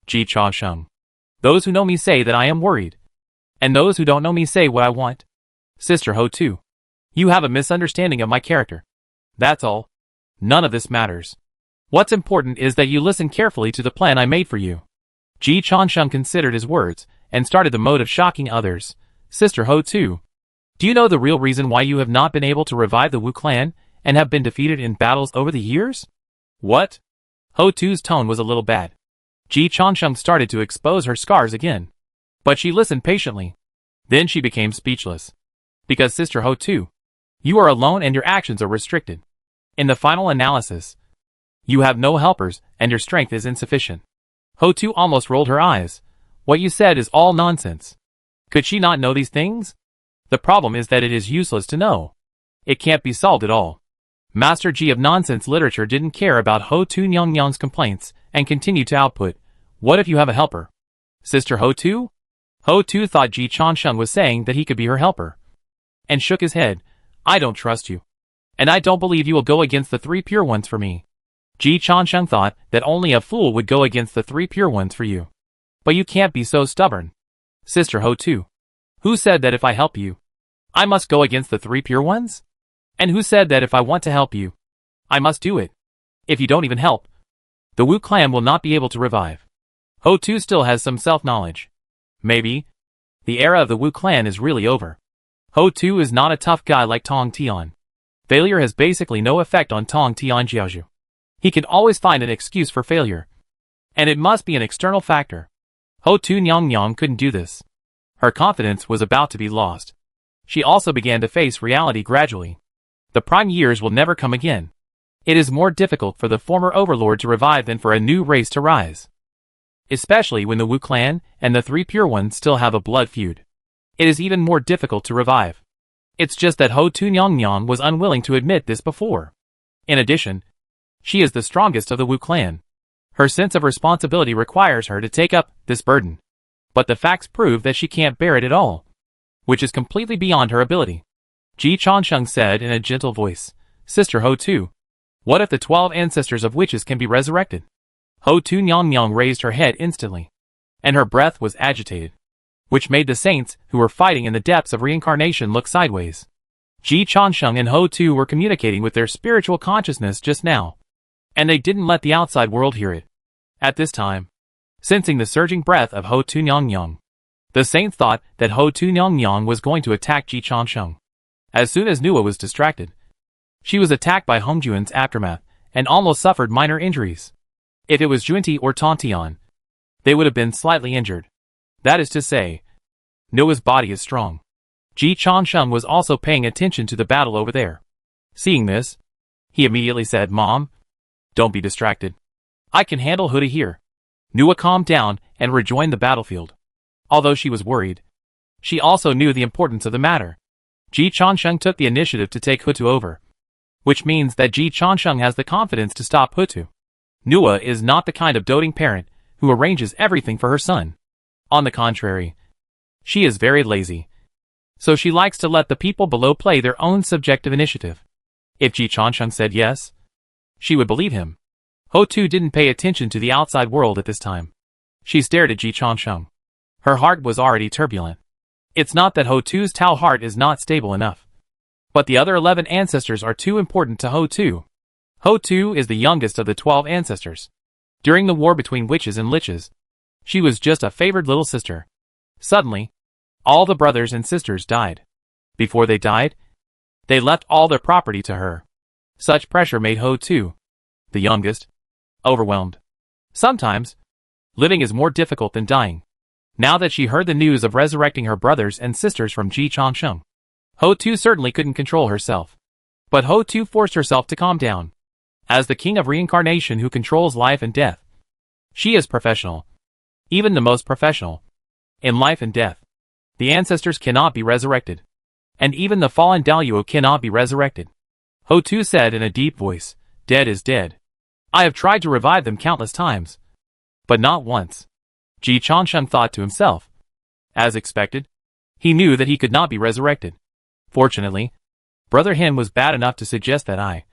Ji Chongsheng. Those who know me say that I am worried, and those who don't know me say what I want. Sister Ho Tu, you have a misunderstanding of my character. That's all. None of this matters. What's important is that you listen carefully to the plan I made for you. Ji Chongsheng considered his words, and started the mode of shocking others. Sister Ho Tu, do you know the real reason why you have not been able to revive the Wu clan, and have been defeated in battles over the years? What? Ho Tu's tone was a little bad. Ji Chongsheng started to expose her scars again. But she listened patiently. Then she became speechless. Because Sister Ho Tu, you are alone and your actions are restricted. In the final analysis, you have no helpers and your strength is insufficient. Ho Tu almost rolled her eyes. What you said is all nonsense. Could she not know these things? The problem is that it is useless to know. It can't be solved at all. Master Ji of nonsense literature didn't care about Ho Tu Nyang's complaints and continued to output. What if you have a helper? Sister Ho Tu? Ho Tu thought Ji Chongsheng was saying that he could be her helper, and shook his head. I don't trust you. And I don't believe you will go against the three pure ones for me. Ji Chongsheng thought that only a fool would go against the three pure ones for you. But you can't be so stubborn. Sister Ho Tu, who said that if I help you, I must go against the three pure ones? And who said that if I want to help you, I must do it? If you don't even help, the Wu clan will not be able to revive. Ho Tu still has some self-knowledge. Maybe the era of the Wu clan is really over. Ho Tu is not a tough guy like Tong Tian. Failure has basically no effect on Tong Tian Jiaozhu. He can always find an excuse for failure. And it must be an external factor. Ho Tu Nyang couldn't do this. Her confidence was about to be lost. She also began to face reality gradually. The prime years will never come again. It is more difficult for the former overlord to revive than for a new race to rise. Especially when the Wu clan and the three pure ones still have a blood feud. It is even more difficult to revive. It's just that Ho Tu Nyang was unwilling to admit this before. In addition, she is the strongest of the Wu clan. Her sense of responsibility requires her to take up this burden. But the facts prove that she can't bear it at all, which is completely beyond her ability. Ji Chongsheng said in a gentle voice, Sister Ho Tu, what if the 12 ancestors of witches can be resurrected? Ho Tu Nyang raised her head instantly, and her breath was agitated, which made the saints who were fighting in the depths of reincarnation look sideways. Ji Chongsheng and Ho Tu were communicating with their spiritual consciousness just now, and they didn't let the outside world hear it. At this time, sensing the surging breath of Ho Tu Nyang, the saints thought that Ho Tu Nyang was going to attack Ji Chongsheng. As soon as Nua was distracted, she was attacked by Hongjuan's aftermath and almost suffered minor injuries. If it was Junti or Tontian, they would have been slightly injured. That is to say, Nua's body is strong. Ji Chongsheng was also paying attention to the battle over there. Seeing this, he immediately said, Mom, Don't be distracted. I can handle Huda here. Nua calmed down and rejoined the battlefield. Although she was worried, she also knew the importance of the matter. Ji Changsheng took the initiative to take Hutu over, which means that Ji Changsheng has the confidence to stop Hutu. Nua is not the kind of doting parent who arranges everything for her son. On the contrary, she is very lazy. So she likes to let the people below play their own subjective initiative. If Ji Changsheng said yes, she would believe him. Hutu didn't pay attention to the outside world at this time. She stared at Ji Changsheng. Her heart was already turbulent. It's not that Hutu's Tao heart is not stable enough, but the other 11 ancestors are too important to Hutu. Hutu is the youngest of the 12 ancestors. During the war between witches and liches, she was just a favored little sister. Suddenly, all the brothers and sisters died. Before they died, they left all their property to her. Such pressure made Hutu, the youngest, overwhelmed. Sometimes, living is more difficult than dying. Now that she heard the news of resurrecting her brothers and sisters from Ji Changsheng, Hutu certainly couldn't control herself. But Hutu forced herself to calm down. As the king of reincarnation who controls life and death, she is professional. Even the most professional. In life and death, the ancestors cannot be resurrected. And even the fallen Daluo cannot be resurrected. Hutu said in a deep voice, "Dead is dead. I have tried to revive them countless times, but not once." Ji Changsheng thought to himself. As expected, he knew that he could not be resurrected. Fortunately, Brother Hin was bad enough to suggest that I,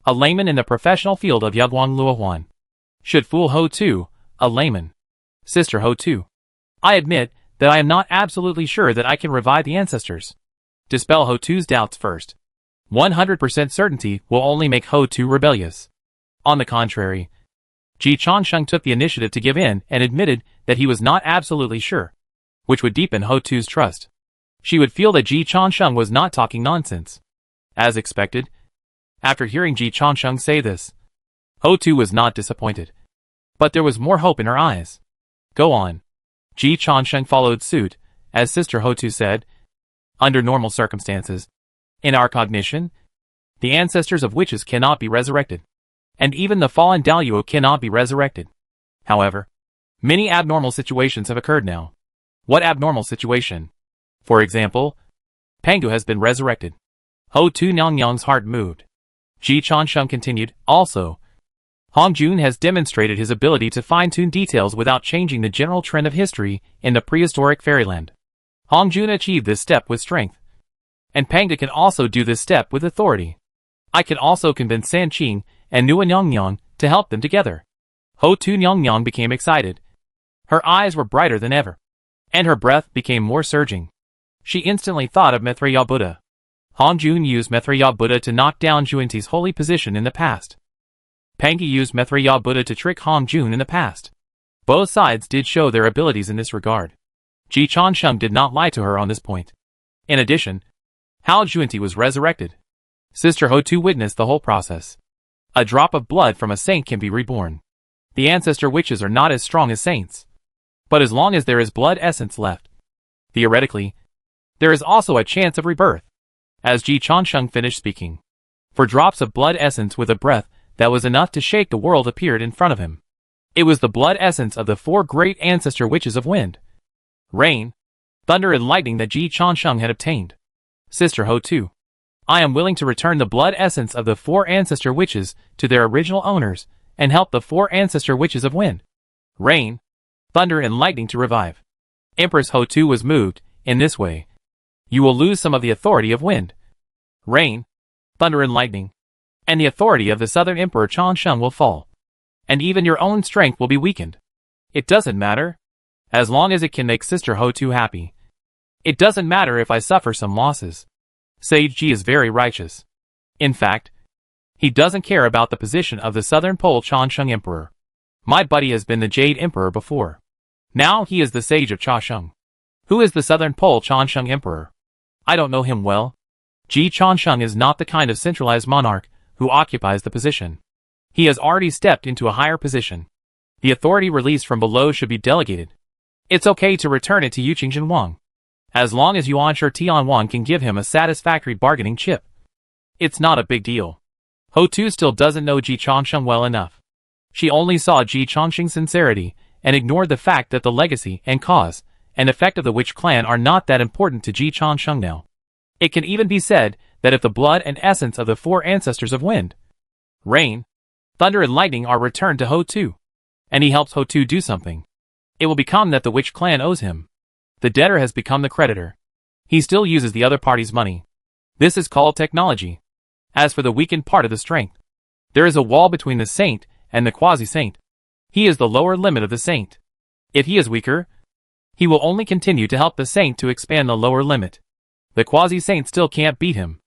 a layman in the professional field of Yaguang Luohuan, should fool Hutu, a layman. Sister Hutu, I admit that I am not absolutely sure that I can revive the ancestors. Dispel Hutu's doubts first. 100% certainty will only make Hutu rebellious. On the contrary, Ji Changsheng took the initiative to give in and admitted that he was not absolutely sure, which would deepen Hutu's trust. She would feel that Ji Changsheng was not talking nonsense. As expected, after hearing Ji Changsheng say this, Hutu was not disappointed. But there was more hope in her eyes. Go on. Ji Changsheng followed suit, as Sister Hutu said. Under normal circumstances, in our cognition, the ancestors of witches cannot be resurrected. And even the fallen Daluo cannot be resurrected. However, many abnormal situations have occurred now. What abnormal situation? For example, Pangu has been resurrected. Hutu Nyongyong's heart moved. Ji Changsheng continued, also, Hongjun has demonstrated his ability to fine-tune details without changing the general trend of history in the prehistoric fairyland. Hongjun achieved this step with strength. And Pangda can also do this step with authority. I can also convince Sanqing and Nua Nyongyong to help them together. Hutu Nyongyong became excited. Her eyes were brighter than ever. And her breath became more surging. She instantly thought of Maitreya Buddha. Hongjun used Maitreya Buddha to knock down Juanti's holy position in the past. Pangi used Maitreya Buddha to trick Hongjun in the past. Both sides did show their abilities in this regard. Ji Changsheng did not lie to her on this point. In addition, Hao Juanti was resurrected. Sister Hutu witnessed the whole process. A drop of blood from a saint can be reborn. The ancestor witches are not as strong as saints. But as long as there is blood essence left, theoretically, there is also a chance of rebirth. As Ji Changsheng finished speaking, for drops of blood essence with a breath that was enough to shake the world appeared in front of him. It was the blood essence of the 4 great ancestor witches of wind, rain, thunder and lightning that Ji Changsheng had obtained. Sister Hutu, I am willing to return the blood essence of the 4 ancestor witches to their original owners and help the 4 ancestor witches of wind, rain, thunder and lightning to revive. Empress Hutu was moved. In this way, you will lose some of the authority of wind, rain, thunder and lightning, and the authority of the Southern Emperor Changsheng will fall. And even your own strength will be weakened. It doesn't matter, as long as it can make Sister Hutu happy. It doesn't matter if I suffer some losses. Sage Ji is very righteous. In fact, he doesn't care about the position of the Southern Pole Changsheng Emperor. My buddy has been the Jade Emperor before. Now he is the Sage of Changsheng. Who is the Southern Pole Changsheng Emperor? I don't know him well. Ji Changsheng is not the kind of centralized monarch who occupies the position. He has already stepped into a higher position. The authority released from below should be delegated. It's okay to return it to Yuqing Jinwang, as long as Yuan Shi Tianwan can give him a satisfactory bargaining chip. It's not a big deal. Ho-Tu still doesn't know Ji Changsheng well enough. She only saw Ji Changsheng's sincerity, and ignored the fact that the legacy and cause and effect of the witch clan are not that important to Ji Changsheng now. It can even be said that if the blood and essence of the four ancestors of wind, rain, thunder and lightning are returned to Ho-Tu, and he helps Ho-Tu do something, it will become that the witch clan owes him. The debtor has become the creditor. He still uses the other party's money. This is called technology. As for the weakened part of the strength, there is a wall between the saint and the quasi-saint. He is the lower limit of the saint. If he is weaker, he will only continue to help the saint to expand the lower limit. The quasi-saint still can't beat him.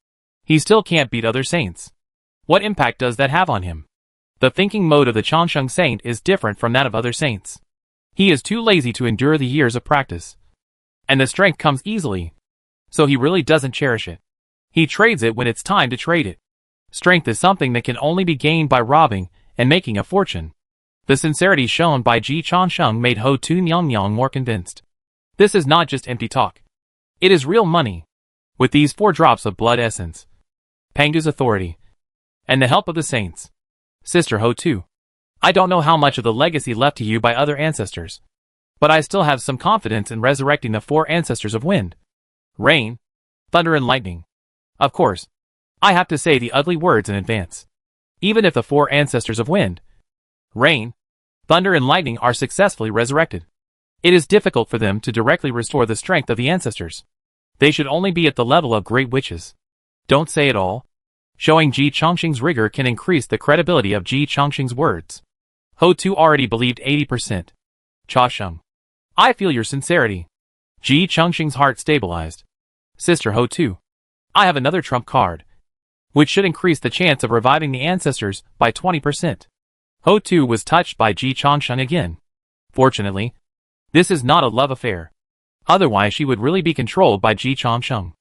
He still can't beat other saints. What impact does that have on him? The thinking mode of the Changsheng saint is different from that of other saints. He is too lazy to endure the years of practice. And the strength comes easily, so he really doesn't cherish it. He trades it when it's time to trade it. Strength is something that can only be gained by robbing and making a fortune. The sincerity shown by Ji Changsheng made Ho-Tu Nyang more convinced. This is not just empty talk. It is real money. With these 4 drops of blood essence, Pangu's authority, and the help of the saints, Sister Ho-Tu, I don't know how much of the legacy left to you by other ancestors, but I still have some confidence in resurrecting the 4 ancestors of wind, rain, thunder and lightning. Of course, I have to say the ugly words in advance. Even if the 4 ancestors of wind, rain, thunder and lightning are successfully resurrected, it is difficult for them to directly restore the strength of the ancestors. They should only be at the level of great witches. Don't say it all. Showing Ji Changsheng's rigor can increase the credibility of Ji Changsheng's words. Ho-Tu already believed 80%. Changsheng, I feel your sincerity. Ji Changsheng's heart stabilized. Sister Ho-Tu, I have another trump card, which should increase the chance of reviving the ancestors by 20%. Ho-Tu was touched by Ji Changsheng again. Fortunately, this is not a love affair. Otherwise she would really be controlled by Ji Changsheng.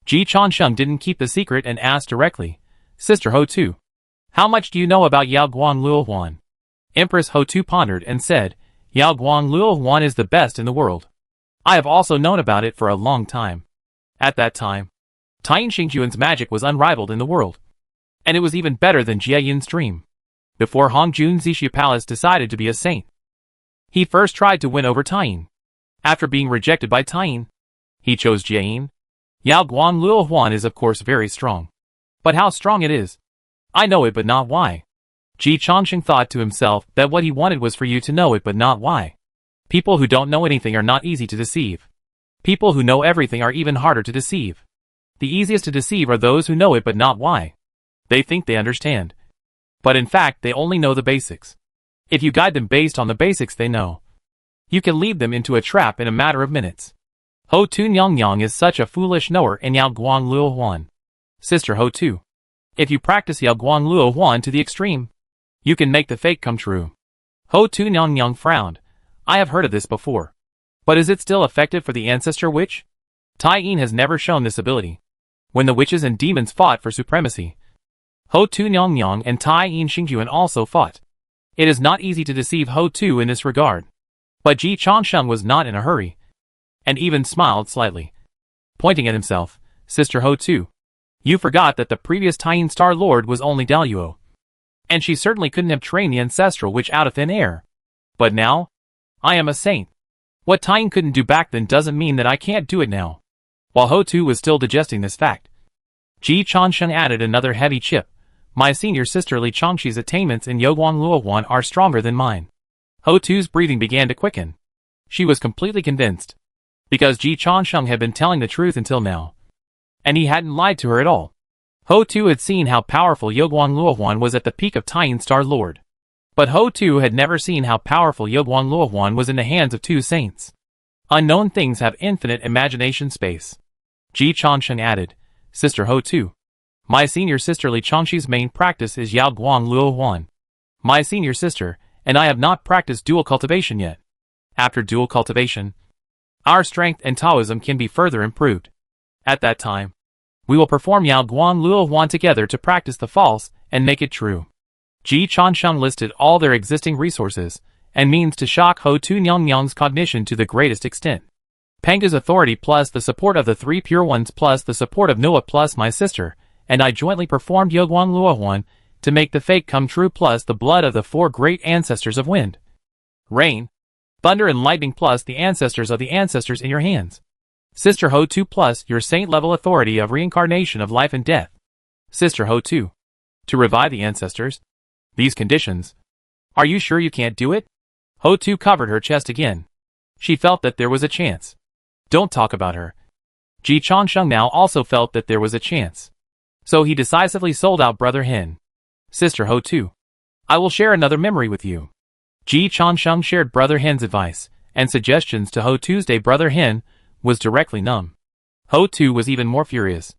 Ji Changsheng didn't keep the secret and asked directly, Sister Ho-Tu, how much do you know about Yao Guang Luohuan? Empress Ho-Tu pondered and said, Yao Guang Luohuan is the best in the world. I have also known about it for a long time. At that time, Taiyin Xingjuan's magic was unrivaled in the world, and it was even better than Jie Yin's dream. Before Hongjun Zixi Palace decided to be a saint, he first tried to win over Taiyin. After being rejected by Taiyin, he chose Jie Yin. Yao Guang Luohuan is of course very strong. But how strong it is, I know it but not why. Ji Changsheng thought to himself that what he wanted was for you to know it but not why. People who don't know anything are not easy to deceive. People who know everything are even harder to deceive. The easiest to deceive are those who know it but not why. They think they understand, but in fact they only know the basics. If you guide them based on the basics they know, you can lead them into a trap in a matter of minutes. Ho-Tu Nyang is such a foolish knower in Yao Guang Luohuan. Sister Ho-Tu, if you practice Yao Guang Luohuan to the extreme, you can make the fake come true. Ho-Tu Nyang frowned. I have heard of this before. But is it still effective for the ancestor witch? Taiyin has never shown this ability. When the witches and demons fought for supremacy, Ho-Tu Nyang and Taiyin Xingjuan also fought. It is not easy to deceive Ho-Tu in this regard. But Ji Changsheng was not in a hurry, and even smiled slightly. Pointing at himself, Sister Ho-Tu, you forgot that the previous Taiyin Star Lord was only Daluo. And she certainly couldn't have trained the ancestral witch out of thin air. But now, I am a saint. What Taiyin couldn't do back then doesn't mean that I can't do it now. While Ho-Tu was still digesting this fact, Ji Changsheng added another heavy chip. My senior sister Li Changxi's attainments in Yao Guang Luohuan are stronger than mine. Ho-Tu's breathing began to quicken. She was completely convinced, because Ji Changsheng had been telling the truth until now, and he hadn't lied to her at all. Ho-Tu had seen how powerful Yao Guang Luohuan was at the peak of Taiyin Star Lord. But Ho-Tu had never seen how powerful Yao Guang Luohuan was in the hands of 2 saints. Unknown things have infinite imagination space. Ji Changsheng added, Sister Ho-Tu, my senior sister Li Changxi's main practice is Yao Guang Luohuan. My senior sister and I have not practiced dual cultivation yet. After dual cultivation, our strength and Taoism can be further improved. At that time, we will perform Yao Guang Luohuan together to practice the false and make it true. Ji Changsheng listed all their existing resources and means to shock Ho-Tu Nyang's cognition to the greatest extent. Panga's authority plus the support of the 3 pure ones plus the support of Noah plus my sister, and I jointly performed Yao Guang Luohuan, to make the fake come true, plus the blood of the 4 great ancestors of wind, rain, thunder and lightning, plus the ancestors of the ancestors in your hands. Sister Ho-Tu, plus your saint-level authority of reincarnation of life and death. Sister Ho-Tu. To revive the ancestors. These conditions. Are you sure you can't do it? Ho-Tu covered her chest again. She felt that there was a chance. Don't talk about her. Ji Changsheng now also felt that there was a chance. So he decisively sold out Brother Hin. Sister Ho-Tu. I will share another memory with you. Ji Changsheng shared Brother Hin's advice and suggestions to Ho-Tu's day. Brother Hin was directly numb. Ho-Tu was even more furious.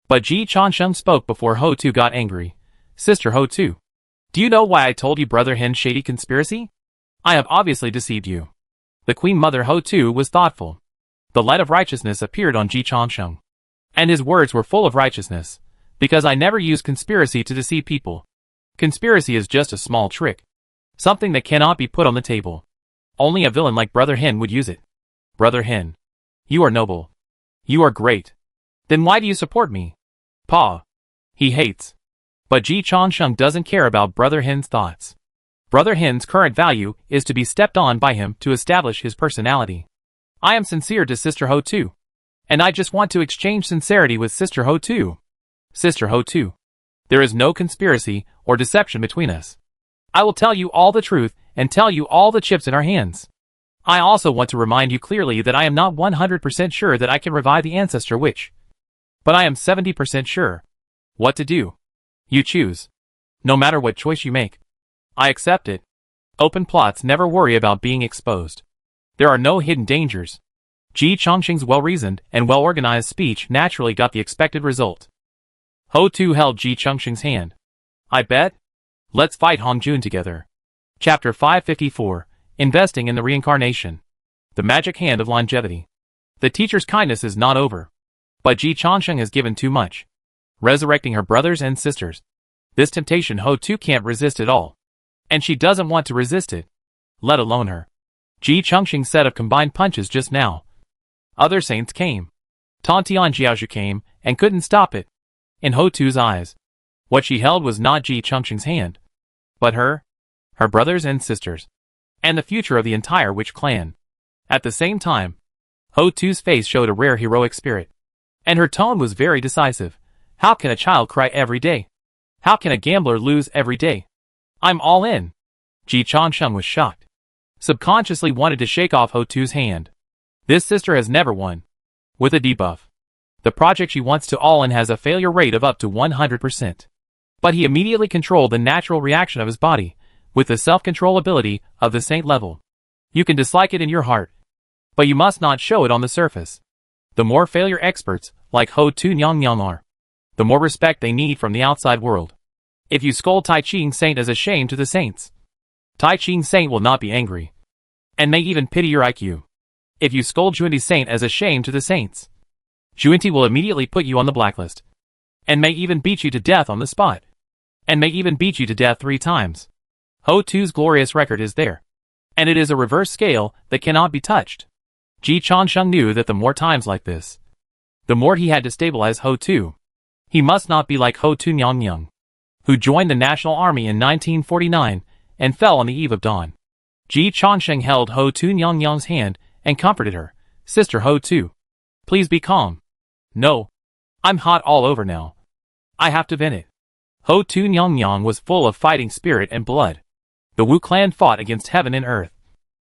But Ji Changsheng spoke before Ho-Tu got angry. Sister Ho-Tu. Do you know why I told you Brother Hin's shady conspiracy? I have obviously deceived you. The Queen Mother Ho-Tu was thoughtful. The light of righteousness appeared on Ji Changsheng. And his words were full of righteousness. Because I never use conspiracy to deceive people. Conspiracy is just a small trick. Something that cannot be put on the table. Only a villain like Brother Hin would use it. Brother Hin. You are noble. You are great. Then why do you support me? Pa. He hates. But Ji Changsheng doesn't care about Brother Hin's thoughts. Brother Hin's current value is to be stepped on by him to establish his personality. I am sincere to Sister Ho-Tu. And I just want to exchange sincerity with Sister Ho-Tu. Sister Ho-Tu. There is no conspiracy or deception between us. I will tell you all the truth and tell you all the chips in our hands. I also want to remind you clearly that I am not 100% sure that I can revive the ancestor witch. But I am 70% sure. What to do? You choose. No matter what choice you make. I accept it. Open plots never worry about being exposed. There are no hidden dangers. Ji Changsheng's well-reasoned and well-organized speech naturally got the expected result. Ho-Tu held Ji Changsheng's hand. I bet. Let's fight Hongjun together. Chapter 554. Investing in the Reincarnation. The Magic Hand of Longevity. The teacher's kindness is not over. But Ji Changsheng has given too much. Resurrecting her brothers and sisters. This temptation Ho-Tu can't resist at all. And she doesn't want to resist it. Let alone her. Ji Changsheng's set of combined punches just now. Other saints came. Tantian Jiaozhu came, and couldn't stop it. In Ho-Tu's eyes. What she held was not Ji Changsheng's hand. But her brothers and sisters. And the future of the entire witch clan. At the same time, Ho-Tu's face showed a rare heroic spirit. And her tone was very decisive. How can a child cry every day? How can a gambler lose every day? I'm all in. Ji Changsheng was shocked. Subconsciously wanted to shake off Ho-Tu's hand. This sister has never won. With a debuff. The project she wants to all in has a failure rate of up to 100%. But he immediately controlled the natural reaction of his body, with the self-control ability of the saint level. You can dislike it in your heart. But you must not show it on the surface. The more failure experts, like Ho-Tu Nyang are, the more respect they need from the outside world. If you scold Tai Ching Saint as a shame to the saints, Tai Ching Saint will not be angry. And may even pity your IQ. If you scold Juanti Saint as a shame to the saints, Juanti will immediately put you on the blacklist. And may even beat you to death on the spot. And may even beat you to death 3 times. Ho-Tu's glorious record is there. And it is a reverse scale that cannot be touched. Ji Changsheng knew that the more times like this, the more he had to stabilize Ho-Tu. He must not be like Ho-Tu Nyang, who joined the National Army in 1949 and fell on the eve of dawn. Ji Changsheng held Ho-Tu Nyang's hand and comforted her. Sister Ho-Tu, please be calm. No. I'm hot all over now. I have to vent it. Ho-Tu Nyang was full of fighting spirit and blood. The Wu clan fought against heaven and earth.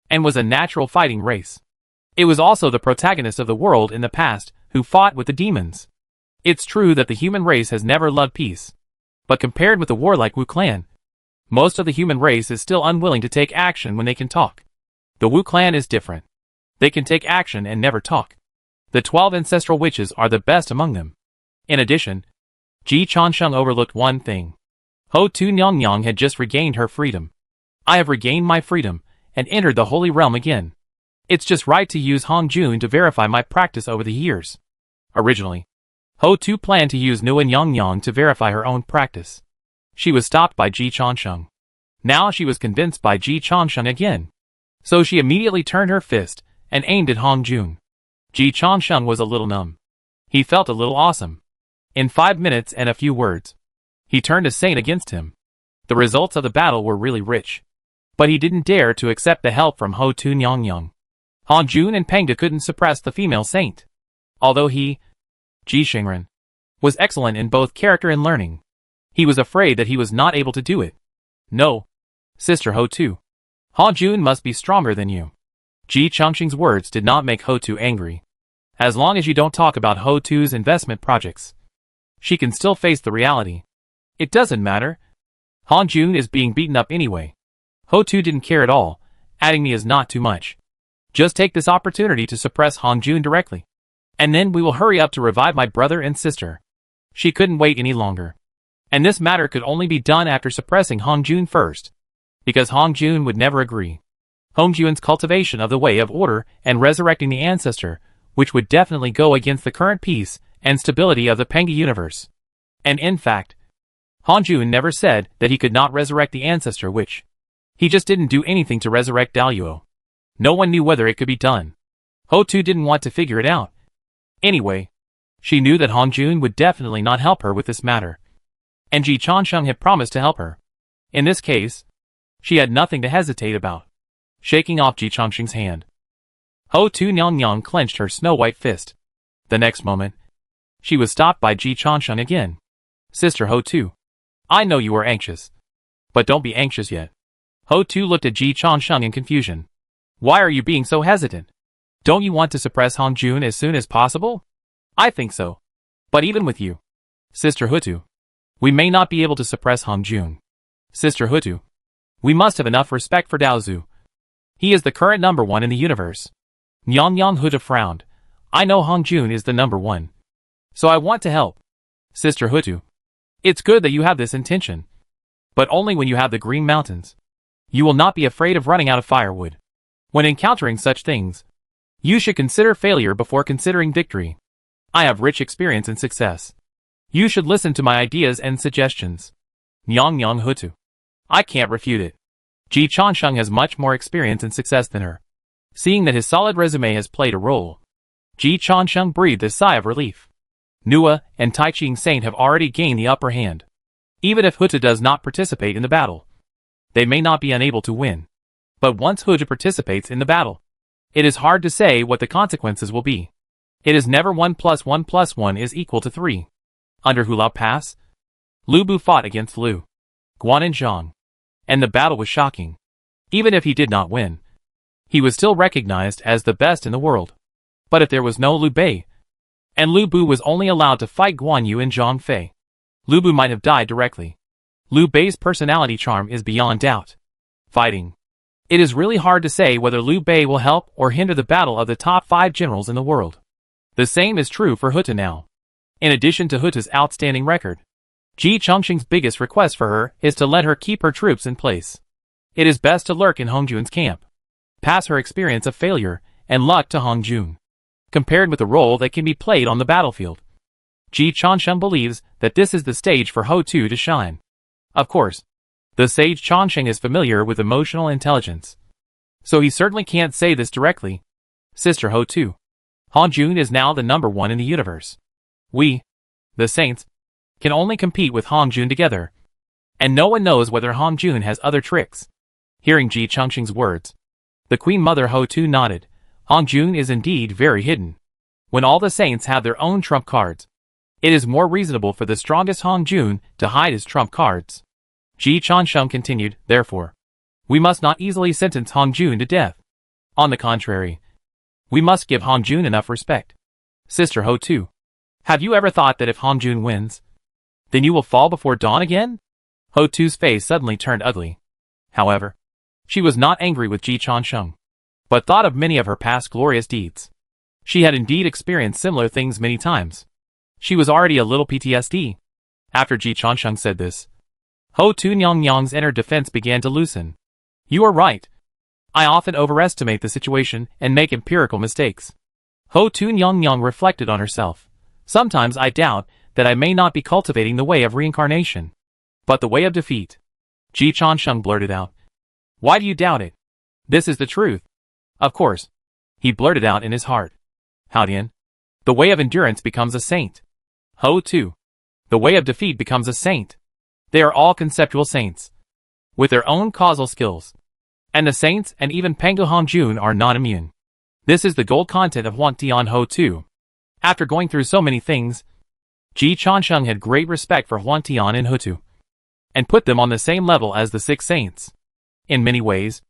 And was a natural fighting race. It was also the protagonist of the world in the past who fought with the demons. It's true that the human race has never loved peace. But compared with the warlike Wu clan, most of the human race is still unwilling to take action when they can talk. The Wu clan is different. They can take action and never talk. The 12 ancestral witches are the best among them. In addition, Ji Changsheng overlooked one thing. Ho-Tu Nyang had just regained her freedom. I have regained my freedom and entered the holy realm again. It's just right to use Hongjun to verify my practice over the years. Originally, Ho-Tu planned to use Nuan Yang to verify her own practice. She was stopped by Ji Changsheng. Now she was convinced by Ji Changsheng again. So she immediately turned her fist and aimed at Hongjun. Ji Changsheng was a little numb. He felt a little awesome. In 5 minutes and a few words, He turned a saint against him. The results of the battle were really rich. But he didn't dare to accept the help from Ho Tu Nyang Nyang. Han Jun and Peng De couldn't suppress the female saint. Although he, Ji Xingren, was excellent in both character and learning, he was afraid that he was not able to do it. No, Sister Ho Tu. Han Jun must be stronger than you. Ji Changxing's words did not make Ho Tu angry. As long as you don't talk about Ho Tu's investment projects, she can still face the reality. It doesn't matter. Han Jun is being beaten up anyway. Ho Tu didn't care at all. Adding me is not too much. Just take this opportunity to suppress Han Jun directly. And then we will hurry up to revive my brother and sister. She couldn't wait any longer. And this matter could only be done after suppressing Han Jun first. Because Han Jun would never agree. Han Jun's cultivation of the way of order and resurrecting the ancestor, which would definitely go against the current peace and stability of the Pengge universe. And in fact, Han Jun never said that he could not resurrect the ancestor, which he just didn't do anything to resurrect Daluo. No one knew whether it could be done. Ho Tu didn't want to figure it out. Anyway, she knew that Han Jun would definitely not help her with this matter. And Ji Changsheng had promised to help her. In this case, she had nothing to hesitate about. Shaking off Ji Changsheng's hand, Ho Tu Nyang Nyang clenched her snow-white fist. The next moment, she was stopped by Ji Changsheng again. Sister Ho Tu, I know you are anxious. But don't be anxious yet. Ho Tu looked at Ji Changsheng in confusion. Why are you being so hesitant? Don't you want to suppress Han Jun as soon as possible? I think so. But even with you, Sister Ho Tu, we may not be able to suppress Han Jun. Sister Ho Tu, we must have enough respect for Dao Zu. He is the current number one in the universe. Nyang Nyang Ho Tu frowned. I know Han Jun is the number one. So I want to help. Sister Ho Tu, it's good that you have this intention. But only when you have the Green Mountains. You will not be afraid of running out of firewood. When encountering such things, you should consider failure before considering victory. I have rich experience in success. You should listen to my ideas and suggestions. Nyang Nyang Ho Tu, I can't refute it. Ji Changsheng has much more experience and success than her. Seeing that his solid resume has played a role, Ji Changsheng breathed a sigh of relief. Nua and Tai Ching Saint have already gained the upper hand. Even if Huta does not participate in the battle, they may not be unable to win. But once Huta participates in the battle, it is hard to say what the consequences will be. It is never 1 + 1 + 1 is equal to 3. Under Hulao Pass, Lu Bu fought against Lu Guan and Zhang, and the battle was shocking. Even if he did not win, he was still recognized as the best in the world. But if there was no Liu Bei, and Lu Bu was only allowed to fight Guan Yu and Zhang Fei, Lu Bu might have died directly. Liu Bei's personality charm is beyond doubt. Fighting. It is really hard to say whether Liu Bei will help or hinder the battle of the top 5 generals in the world. The same is true for Huta now. In addition to Huta's outstanding record, Ji Changxing's biggest request for her is to let her keep her troops in place. It is best to lurk in Hong Jun's camp. Pass her experience of failure and luck to Hong Jun, compared with the role that can be played on the battlefield. Ji Changsheng believes that this is the stage for Ho Tu to shine. Of course, the sage Changsheng is familiar with emotional intelligence, so he certainly can't say this directly. Sister Ho Tu, Han Jun is now the number one in the universe. We, the saints, can only compete with Han Jun together, and no one knows whether Han Jun has other tricks. Hearing Ji Changxing's words, the Queen Mother Ho Tu nodded. Han Jun is indeed very hidden. When all the saints have their own trump cards, it is more reasonable for the strongest Han Jun to hide his trump cards. Ji Changsheng continued, therefore, we must not easily sentence Han Jun to death. On the contrary, we must give Han Jun enough respect. Sister Ho Tu, have you ever thought that if Han Jun wins, then you will fall before dawn again? Ho Tu's face suddenly turned ugly. However, she was not angry with Ji Changsheng, but thought of many of her past glorious deeds. She had indeed experienced similar things many times. She was already a little PTSD. After Ji Changsheng said this, Ho Tu Nyang Nyang's inner defense began to loosen. You are right. I often overestimate the situation and make empirical mistakes. Ho Tu Nyang Nyang reflected on herself. Sometimes I doubt that I may not be cultivating the way of reincarnation, but the way of defeat. Ji Changsheng blurted out. Why do you doubt it? This is the truth. Of course. He blurted out in his heart. Haodian. The way of endurance becomes a saint. Ho Tu. The way of defeat becomes a saint. They are all conceptual saints, with their own causal skills. And the saints and even Pangu Hongjun are not immune. This is the gold content of Huangtian Ho 2. After going through so many things, Ji Chansheng had great respect for Huangtian and Hutu, and put them on the same level as the 6 saints. In many ways,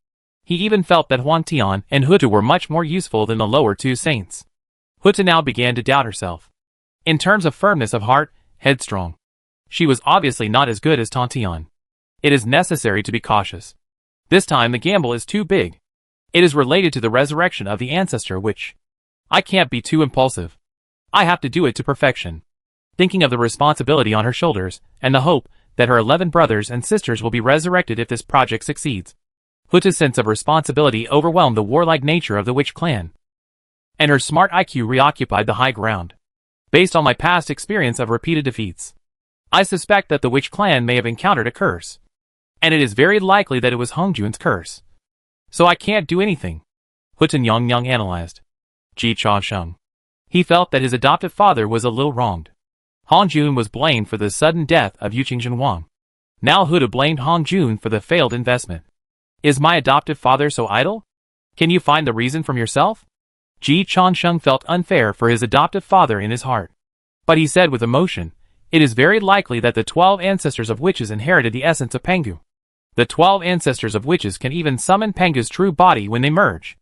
he even felt that Huangtian and Hutu were much more useful than the lower 2 saints. Hutu now began to doubt herself. In terms of firmness of heart, headstrong, she was obviously not as good as Tantian. It is necessary to be cautious. This time the gamble is too big. It is related to the resurrection of the ancestor which I can't be too impulsive. I have to do it to perfection. Thinking of the responsibility on her shoulders, and the hope that her 11 brothers and sisters will be resurrected if this project succeeds. Hutu's sense of responsibility overwhelmed the warlike nature of the witch clan, and her smart IQ reoccupied the high ground. Based on my past experience of repeated defeats, I suspect that the witch clan may have encountered a curse, and it is very likely that it was Hongjun's curse. So I can't do anything. Hutu Nyang analyzed. Ji Chansheng. He felt that his adoptive father was a little wronged. Hongjun was blamed for the sudden death of Yuqing Wang. Now Hutu blamed Hongjun for the failed investment. Is my adoptive father so idle? Can you find the reason from yourself? Ji Chansheng felt unfair for his adoptive father in his heart. But he said with emotion, it is very likely that the 12 ancestors of witches inherited the essence of Pangu. The 12 ancestors of witches can even summon Pangu's true body when they merge.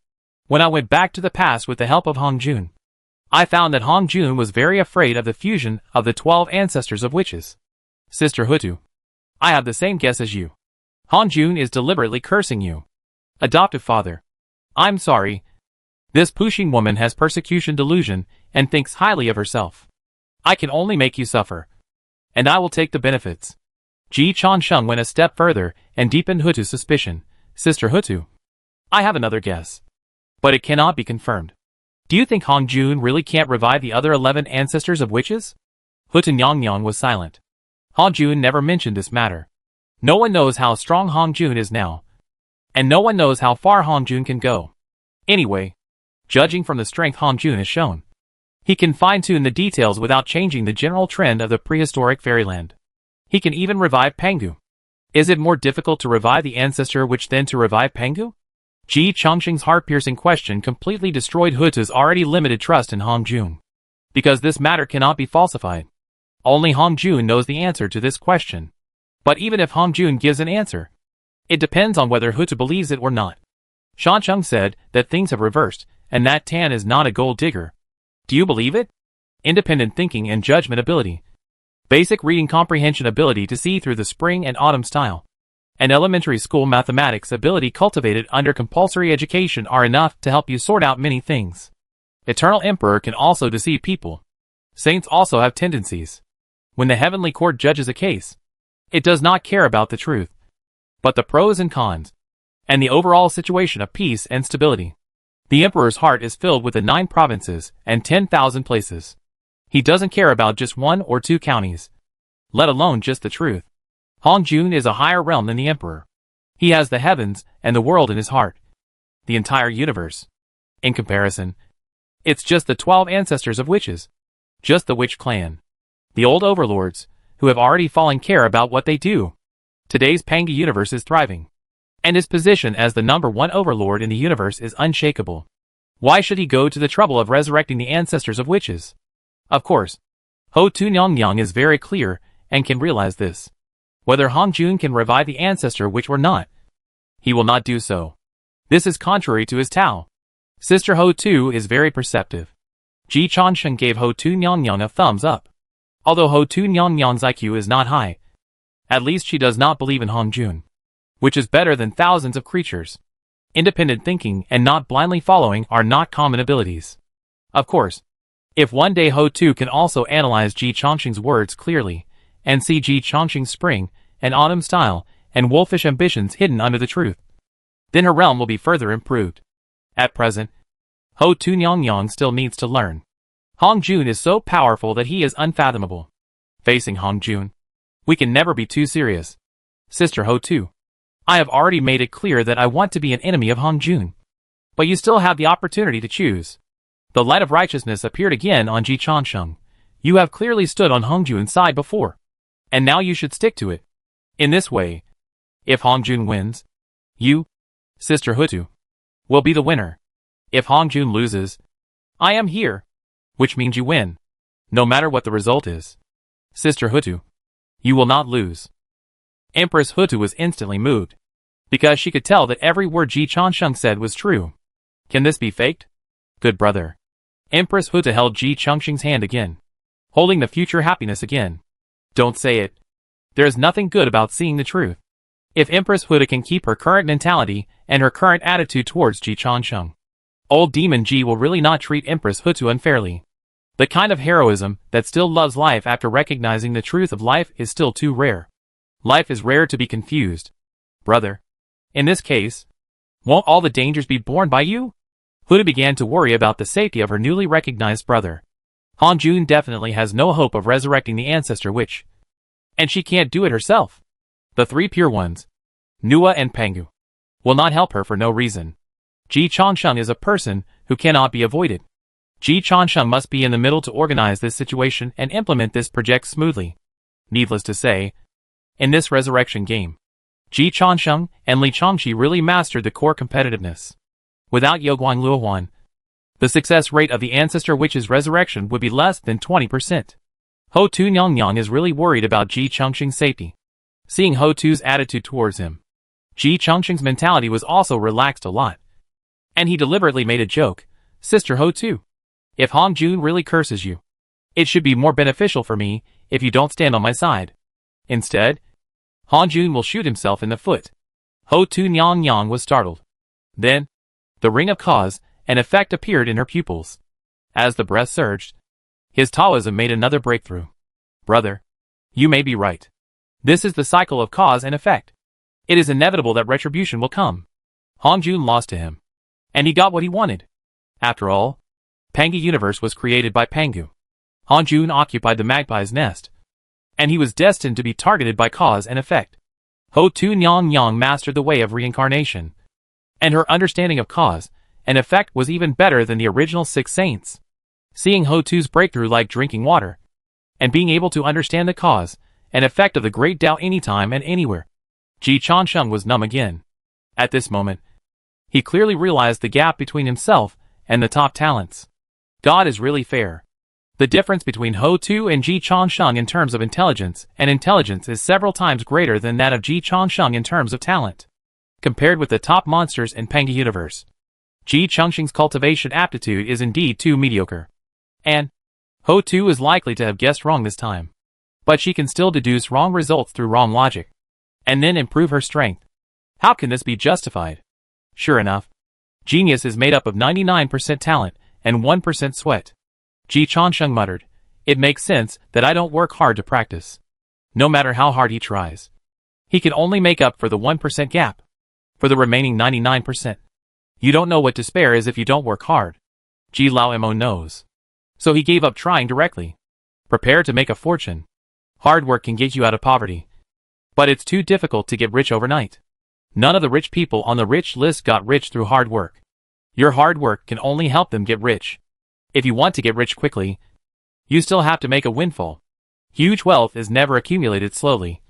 When I went back to the past with the help of Hongjun, I found that Hongjun was very afraid of the fusion of the 12 ancestors of witches. Sister Hutu, I have the same guess as you. Hongjun is deliberately cursing you. Adoptive father, I'm sorry. This pushing woman has persecution delusion and thinks highly of herself. I can only make you suffer, and I will take the benefits. Ji Chansheng went a step further and deepened Hutu's suspicion. Sister Hutu, I have another guess, but it cannot be confirmed. Do you think Hongjun really can't revive the other 11 ancestors of witches? Hutu Nyang was silent. Hongjun never mentioned this matter. No one knows how strong Hongjun is now, and no one knows how far Hongjun can go. Anyway, judging from the strength Hongjun has shown, he can fine-tune the details without changing the general trend of the prehistoric fairyland. He can even revive Pangu. Is it more difficult to revive the ancestor witch than to revive Pangu? Ji Changsheng's heart-piercing question completely destroyed Hutu's already limited trust in Hongjun. Because this matter cannot be falsified. Only Hongjun knows the answer to this question. But even if Hongjun gives an answer, it depends on whether Hutu believes it or not. Shancheng said that things have reversed, and that Tan is not a gold digger. Do you believe it? Independent thinking and judgment ability. Basic reading comprehension ability to see through the spring and autumn style, and elementary school mathematics ability cultivated under compulsory education are enough to help you sort out many things. Eternal Emperor can also deceive people. Saints also have tendencies. When the heavenly court judges a case, it does not care about the truth, but the pros and cons, and the overall situation of peace and stability. The Emperor's heart is filled with the 9 provinces and 10,000 places. He doesn't care about just 1 or 2 counties, let alone just the truth. Hongjun is a higher realm than the Emperor. He has the heavens and the world in his heart, the entire universe. In comparison, it's just the 12 ancestors of witches, just the witch clan. The old overlords, who have already fallen care about what they do. Today's Pangu universe is thriving, and his position as the #1 overlord in the universe is unshakable. Why should he go to the trouble of resurrecting the ancestors of witches? Of course, Hutu Nyang is very clear and can realize this. Whether Hongjun can revive the ancestor witch or not, he will not do so. This is contrary to his Tao. Sister Hutu is very perceptive. Ji Chansheng gave Hutu Nyang a thumbs up. Although Hutu Nyang's IQ is not high, at least she does not believe in Hongjun, which is better than thousands of creatures. Independent thinking and not blindly following are not common abilities. Of course, if one day Hutu can also analyze Ji Changsheng's words clearly, and see Ji Changsheng's spring and autumn style and wolfish ambitions hidden under the truth, then her realm will be further improved. At present, Hutu Nyang still needs to learn. Hongjun is so powerful that he is unfathomable. Facing Hongjun, we can never be too serious. Sister Hutu, I have already made it clear that I want to be an enemy of Hongjun. But you still have the opportunity to choose. The light of righteousness appeared again on Ji Chansheng. You have clearly stood on Hongjun's side before, and now you should stick to it. In this way, if Hongjun wins, you, Sister Hutu, will be the winner. If Hongjun loses, I am here, which means you win, no matter what the result is. Sister Hutu, you will not lose. Empress Hutu was instantly moved, because she could tell that every word Ji Changsheng said was true. Can this be faked? Good brother. Empress Hutu held Ji Changsheng's hand again, holding the future happiness again. Don't say it. There is nothing good about seeing the truth. If Empress Hutu can keep her current mentality and her current attitude towards Ji Changsheng, old demon Ji will really not treat Empress Hutu unfairly. The kind of heroism that still loves life after recognizing the truth of life is still too rare. Life is rare to be confused. Brother. In this case, won't all the dangers be borne by you? Hutu began to worry about the safety of her newly recognized brother. Hongjun definitely has no hope of resurrecting the ancestor witch. And she can't do it herself. The three pure ones, Nua and Pangu, will not help her for no reason. Ji Changsheng is a person who cannot be avoided. Ji Changsheng must be in the middle to organize this situation and implement this project smoothly. Needless to say, in this resurrection game, Ji Changsheng and Li Changqi really mastered the core competitiveness. Without Youguang Luohuan, the success rate of the ancestor witch's resurrection would be less than 20%. Ho Tu Nyang is really worried about Ji Changsheng's safety. Seeing Ho Tu's attitude towards him, Ji Changsheng's mentality was also relaxed a lot. And he deliberately made a joke. Sister Ho Tu, if Hongjun really curses you, it should be more beneficial for me if you don't stand on my side. Instead, Hongjun will shoot himself in the foot. Ho Tu Nyang was startled. Then, the ring of cause and effect appeared in her pupils. As the breath surged, his Taoism made another breakthrough. Brother, you may be right. This is the cycle of cause and effect. It is inevitable that retribution will come. Hongjun lost to him, and he got what he wanted. After all, Pangu universe was created by Pangu. Hongjun occupied the magpie's nest, and he was destined to be targeted by cause and effect. Ho Tu Nyang mastered the way of reincarnation, and her understanding of cause and effect was even better than the original six saints. Seeing Ho Tu's breakthrough like drinking water, and being able to understand the cause and effect of the great Tao anytime and anywhere, Ji Changsheng was numb again. At this moment, he clearly realized the gap between himself and the top talents. God is really fair. The difference between Ho Tu and Ji Changsheng in terms of intelligence and intelligence is several times greater than that of Ji Changsheng in terms of talent. Compared with the top monsters in Pangu universe, Ji Changsheng's cultivation aptitude is indeed too mediocre. And Ho Tu is likely to have guessed wrong this time. But she can still deduce wrong results through wrong logic, and then improve her strength. How can this be justified? Sure enough, genius is made up of 99% talent and 1% sweat. Ji Changsheng muttered, it makes sense that I don't work hard to practice. No matter how hard he tries, he can only make up for the 1% gap. For the remaining 99%, you don't know what despair is if you don't work hard. Ji Lao Mo knows. So he gave up trying directly. Prepare to make a fortune. Hard work can get you out of poverty. But it's too difficult to get rich overnight. None of the rich people on the rich list got rich through hard work. Your hard work can only help them get rich. If you want to get rich quickly, you still have to make a windfall. Huge wealth is never accumulated slowly,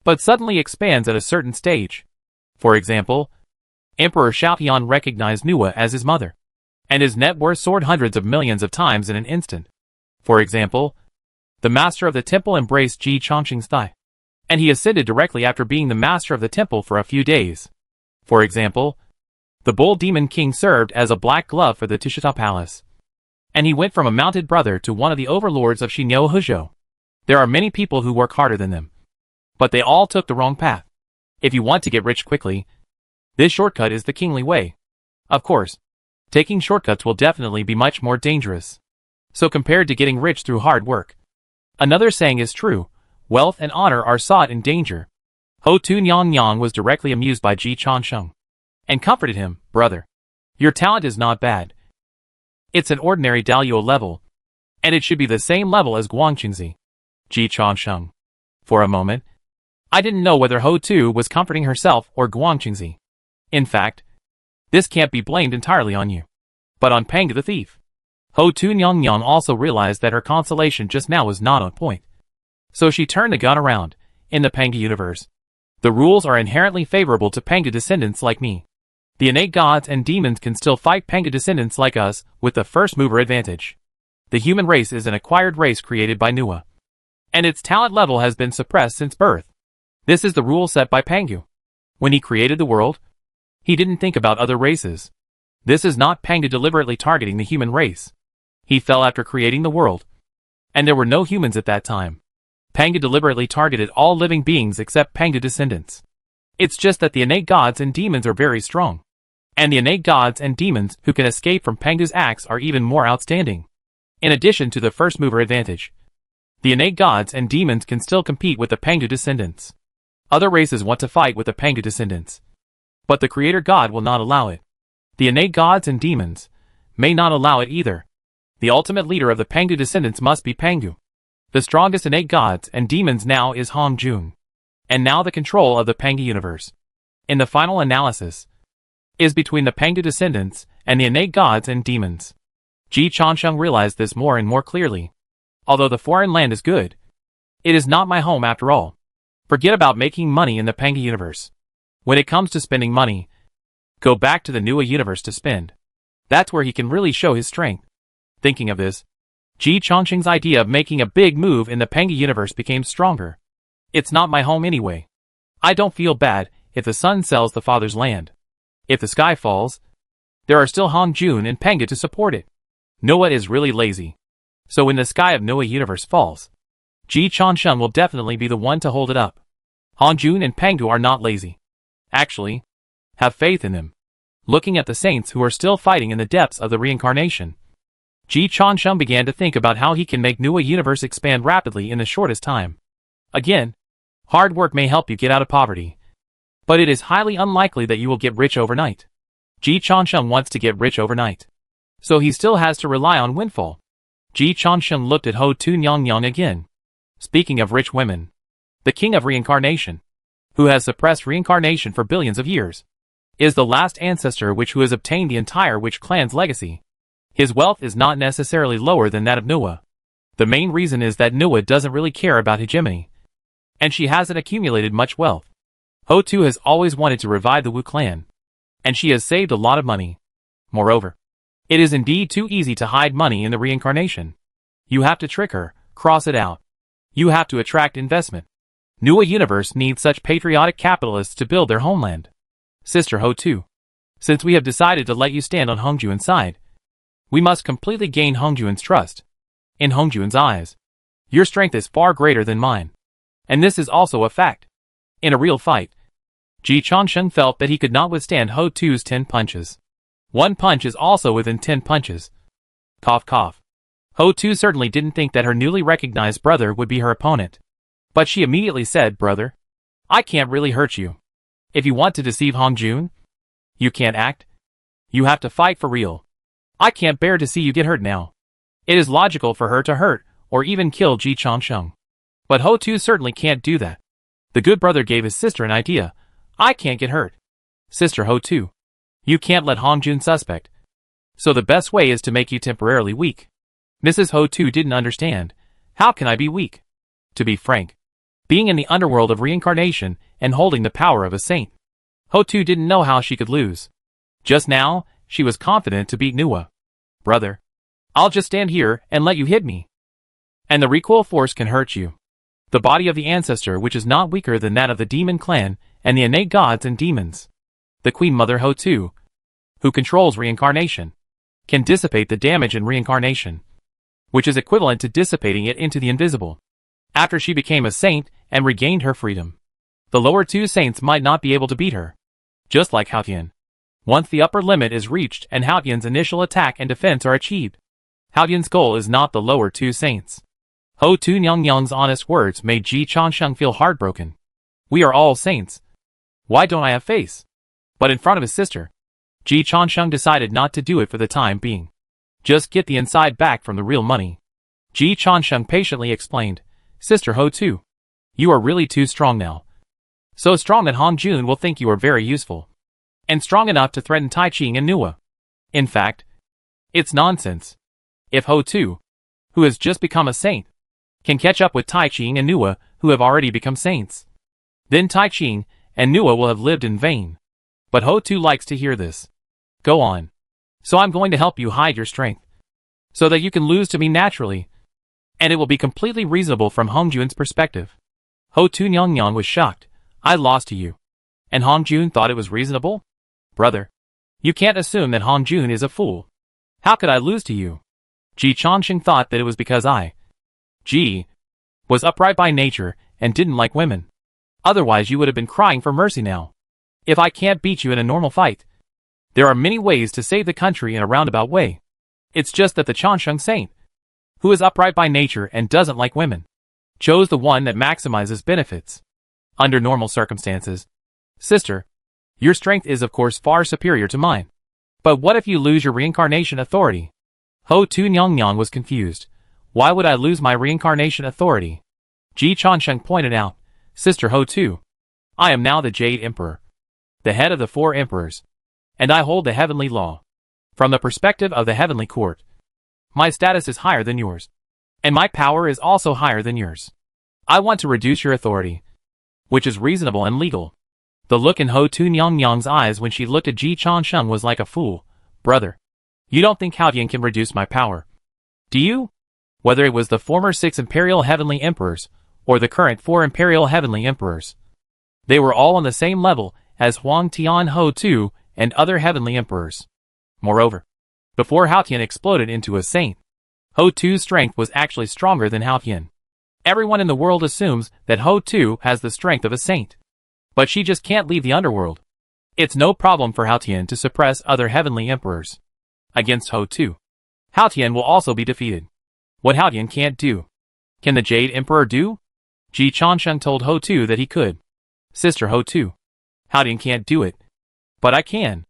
but suddenly expands at a certain stage. For example, Emperor Xiaoyan recognized Nua as his mother, and his net worth soared hundreds of millions of times in an instant. For example, the master of the temple embraced Ji Changsheng's thigh, and he ascended directly after being the master of the temple for a few days. For example, the bull demon king served as a black glove for the Tishita palace, and he went from a mounted brother to one of the overlords of Xinyo Huzhou. There are many people who work harder than them, but they all took the wrong path. If you want to get rich quickly, this shortcut is the kingly way. Of course, taking shortcuts will definitely be much more dangerous. So compared to getting rich through hard work, another saying is true: wealth and honor are sought in danger. Ho Tu Nyang was directly amused by Ji Changsheng, and comforted him, brother. Your talent is not bad. It's an ordinary Daluo level, and it should be the same level as Guangqingzi. Ji Changsheng. For a moment, I didn't know whether Ho Tu was comforting herself or Guangqingzi. In fact, this can't be blamed entirely on you, but on Pangu the thief. Ho Tu Nyang also realized that her consolation just now was not on point. So she turned the gun around. In the Pangu universe, The rules are inherently favorable to Panga descendants like me. The innate gods and demons can still fight Panga descendants like us with the first mover advantage. The human race is an acquired race created by Nua, and its talent level has been suppressed since birth. This is the rule set by Pangu. When he created the world, he didn't think about other races. This is not Panga deliberately targeting the human race. He fell after creating the world, and there were no humans at that time. Panga deliberately targeted all living beings except Panga descendants. It's just that the innate gods and demons are very strong, and the innate gods and demons who can escape from Panga's axe are even more outstanding. In addition to the first mover advantage, the innate gods and demons can still compete with the Panga descendants. Other races want to fight with the Panga descendants, but the creator god will not allow it. The innate gods and demons may not allow it either. The ultimate leader of the Panga descendants must be Pangu. The strongest innate gods and demons now is Hong Jun, and now the control of the Panga universe, in the final analysis, is between the Panga descendants and the innate gods and demons. Ji Changsheng realized this more and more clearly. Although the foreign land is good, it is not my home after all. Forget about making money in the Panga universe. When it comes to spending money, go back to the Nua universe to spend. That's where he can really show his strength. Thinking of this, Ji Changsheng's idea of making a big move in the Panga universe became stronger. It's not my home anyway. I don't feel bad if the son sells the father's land. If the sky falls, there are still Hong Jun and Panga to support it. Noah is really lazy. So when the sky of Noah universe falls, Ji Changsheng will definitely be the one to hold it up. Hong Jun and Pangu are not lazy. Actually, have faith in them. Looking at the saints who are still fighting in the depths of the reincarnation, Ji Changsheng began to think about how he can make Nua universe expand rapidly in the shortest time. Again, hard work may help you get out of poverty, but it is highly unlikely that you will get rich overnight. Ji Changsheng wants to get rich overnight, so he still has to rely on windfall. Ji Changsheng looked at Ho Tu Nyang again. Speaking of rich women, the king of reincarnation, who has suppressed reincarnation for billions of years, is the last ancestor who has obtained the entire witch clan's legacy. His wealth is not necessarily lower than that of Nua. The main reason is that Nua doesn't really care about hegemony, and she hasn't accumulated much wealth. Ho Tu has always wanted to revive the Wu clan, and she has saved a lot of money. Moreover, it is indeed too easy to hide money in the reincarnation. You have to trick her, cross it out. You have to attract investment. Nua universe needs such patriotic capitalists to build their homeland. Sister Ho Tu, since we have decided to let you stand on Hongjuan's side, we must completely gain Hongjuan's trust. In Hongjuan's eyes, your strength is far greater than mine. And this is also a fact. In a real fight, Ji Changsheng felt that he could not withstand Ho Tu's 10 punches. One punch is also within 10 punches. Cough cough. Ho Tu certainly didn't think that her newly recognized brother would be her opponent. But she immediately said, "Brother, I can't really hurt you. If you want to deceive Hong Jun, you can't act. You have to fight for real. I can't bear to see you get hurt now." It is logical for her to hurt, or even kill Ji Changsheng. But Ho Tu certainly can't do that. The good brother gave his sister an idea. "I can't get hurt. Sister Ho Tu, you can't let Hong Jun suspect. So the best way is to make you temporarily weak." Mrs. Ho Tu didn't understand. How can I be weak? To be frank, being in the underworld of reincarnation and holding the power of a saint, Ho Tu didn't know how she could lose. Just now, she was confident to beat Nua. "Brother, I'll just stand here and let you hit me. And the recoil force can hurt you. The body of the ancestor which is not weaker than that of the demon clan and the innate gods and demons. The Queen Mother Ho Tu, who controls reincarnation, can dissipate the damage in reincarnation, which is equivalent to dissipating it into the invisible. After she became a saint and regained her freedom, the lower two saints might not be able to beat her. Just like Haotian. Once the upper limit is reached and Haotian's initial attack and defense are achieved, Haotian's goal is not the lower two saints. Ho Tu Nyang's honest words made Ji Changsheng feel heartbroken. We are all saints. Why don't I have face? But in front of his sister, Ji Changsheng decided not to do it for the time being. Just get the inside back from the real money. Ji Changsheng patiently explained, "Sister Ho Tu, you are really too strong now. So strong that Hong Jun will think you are very useful. And strong enough to threaten Tai Ching and Nua. In fact, it's nonsense. If Ho Tu, who has just become a saint, can catch up with Tai Ching and Nua, who have already become saints, Then Tai Ching and Nua will have lived in vain. But Ho-Tu likes to hear this. Go on. So I'm going to help you hide your strength, so that you can lose to me naturally, and it will be completely reasonable from Hongjun's perspective. Ho-Tu Nyang was shocked. I lost to you. And Hongjun thought it was reasonable? Brother, you can't assume that Hongjun is a fool. How could I lose to you? Ji Changsheng thought that it was because Ji was upright by nature and didn't like women. Otherwise you would have been crying for mercy now. If I can't beat you in a normal fight, there are many ways to save the country in a roundabout way. It's just that the Changsheng saint, who is upright by nature and doesn't like women, chose the one that maximizes benefits. Under normal circumstances, sister, your strength is of course far superior to mine. But what if you lose your reincarnation authority? Ho-Tu Nyang was confused. Why would I lose my reincarnation authority? Ji Changsheng pointed out, Sister Ho-Tu, I am now the Jade Emperor, the head of the 4 emperors, and I hold the heavenly law. From the perspective of the heavenly court, my status is higher than yours, and my power is also higher than yours. I want to reduce your authority, which is reasonable and legal. The look in Ho-Tu Nyang's eyes when she looked at Ji Changsheng was like a fool. Brother, you don't think Hao Tian can reduce my power, do you? Whether it was the former 6 imperial heavenly emperors, or the current 4 imperial heavenly emperors, they were all on the same level as Huang Tian Ho-Tu and other heavenly emperors. Moreover, before Hao Tian exploded into a saint, Ho-Tu's strength was actually stronger than Hao Tian. Everyone in the world assumes that Ho-Tu has the strength of a saint. But she just can't leave the underworld. It's no problem for Hao Tian to suppress other heavenly emperors. Against Ho-Tu, Hao Tian will also be defeated. What Hao Tian can't do, can the Jade Emperor do? Ji Changsheng told Ho-Tu that he could. Sister Ho-Tu, Hao Tian can't do it. But I can.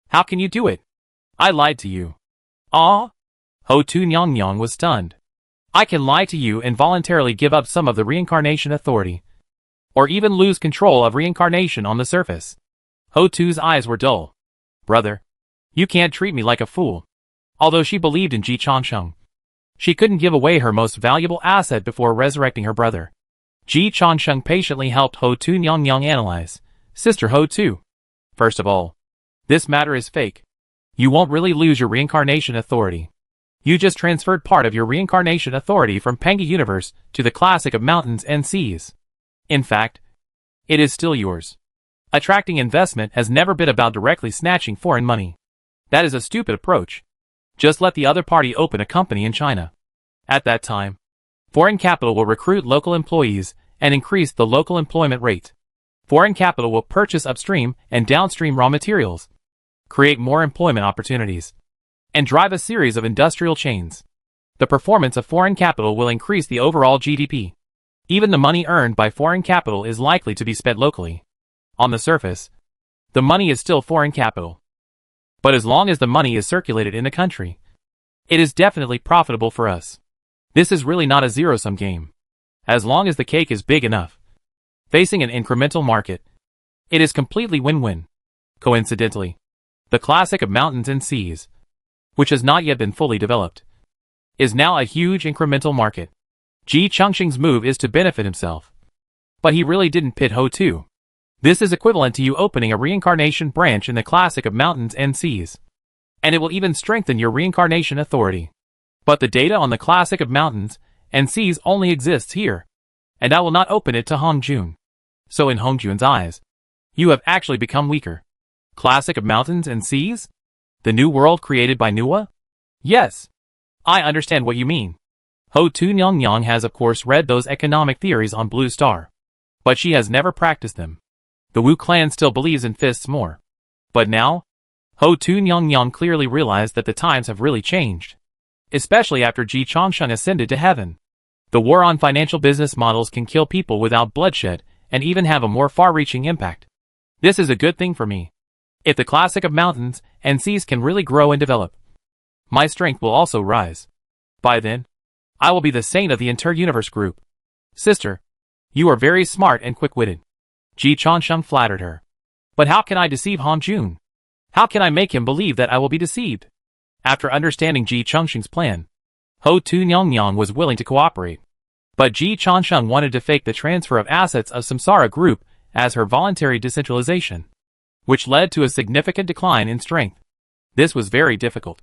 How can you do it? I lied to you. Ah? Ho-Tu Nyang was stunned. I can lie to you and voluntarily give up some of the reincarnation authority, or even lose control of reincarnation on the surface. Ho-Tu's eyes were dull. Brother, you can't treat me like a fool. Although she believed in Ji Changsheng, she couldn't give away her most valuable asset before resurrecting her brother. Ji Changsheng patiently helped Ho-Tu Nyang analyze. Sister Ho-Tu, first of all, this matter is fake. You won't really lose your reincarnation authority. You just transferred part of your reincarnation authority from Pengi Universe to the Classic of Mountains and Seas. In fact, it is still yours. Attracting investment has never been about directly snatching foreign money. That is a stupid approach. Just let the other party open a company in China. At that time, foreign capital will recruit local employees and increase the local employment rate. Foreign capital will purchase upstream and downstream raw materials, create more employment opportunities, and drive a series of industrial chains. The performance of foreign capital will increase the overall GDP. Even the money earned by foreign capital is likely to be spent locally. On the surface, the money is still foreign capital. But as long as the money is circulated in the country, it is definitely profitable for us. This is really not a zero-sum game. As long as the cake is big enough, facing an incremental market, it is completely win-win. Coincidentally, the Classic of Mountains and Seas, which has not yet been fully developed, is now a huge incremental market. Ji Changsheng's move is to benefit himself. But he really didn't pit Ho-Tu. This is equivalent to you opening a reincarnation branch in the Classic of Mountains and Seas. And it will even strengthen your reincarnation authority. But the data on the Classic of Mountains and Seas only exists here, and I will not open it to Hongjun. So in Hongjun's eyes, you have actually become weaker. Classic of Mountains and Seas? The new world created by Nua? Yes. I understand what you mean. Ho-Tu Nyang has of course read those economic theories on Blue Star, but she has never practiced them. The Wu clan still believes in fists more. But now, Ho-Tu Nyang clearly realized that the times have really changed. Especially after Ji Changsheng ascended to heaven. The war on financial business models can kill people without bloodshed and even have a more far-reaching impact. This is a good thing for me. If the Classic of Mountains and Seas can really grow and develop, my strength will also rise. By then, I will be the saint of the inter-universe group. Sister, you are very smart and quick-witted. Ji Changsheng flattered her. But how can I deceive Hongjun? How can I make him believe that I will be deceived? After understanding Ji Changsheng's plan, Ho-Tu Nyang was willing to cooperate. But Ji Changsheng wanted to fake the transfer of assets of Samsara Group as her voluntary decentralization, which led to a significant decline in strength. This was very difficult.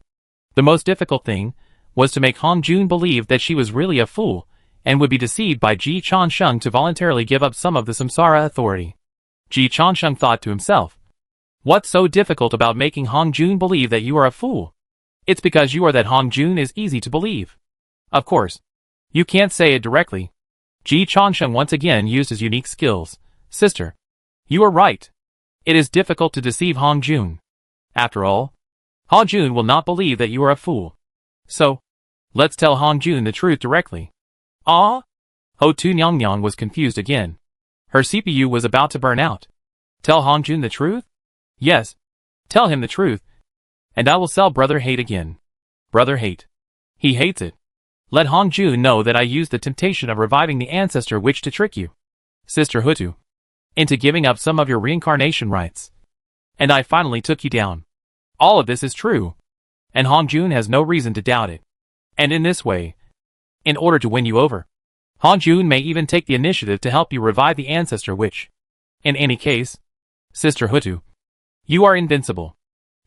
The most difficult thing was to make Hong Jun believe that she was really a fool and would be deceived by Ji Changsheng to voluntarily give up some of the samsara authority. Ji Changsheng thought to himself, "What's so difficult about making Hong Jun believe that you are a fool? It's because you are that Hong Jun is easy to believe. Of course, you can't say it directly." Ji Changsheng once again used his unique skills. "Sister, you are right. It is difficult to deceive Hong Jun. After all, Hong Jun will not believe that you are a fool. So, let's tell Hong Jun the truth directly." Ah? Ho Tu Nyang was confused again. Her CPU was about to burn out. Tell Hong Jun the truth? Yes. Tell him the truth. And I will sell Brother Hate again. Brother Hate. He hates it. Let Hong Jun know that I used the temptation of reviving the ancestor witch to trick you, Sister Hutu, into giving up some of your reincarnation rights. And I finally took you down. All of this is true. And Hong Jun has no reason to doubt it. And in this way, in order to win you over, Hong Jun may even take the initiative to help you revive the ancestor witch. In any case, Sister Hutu, you are invincible.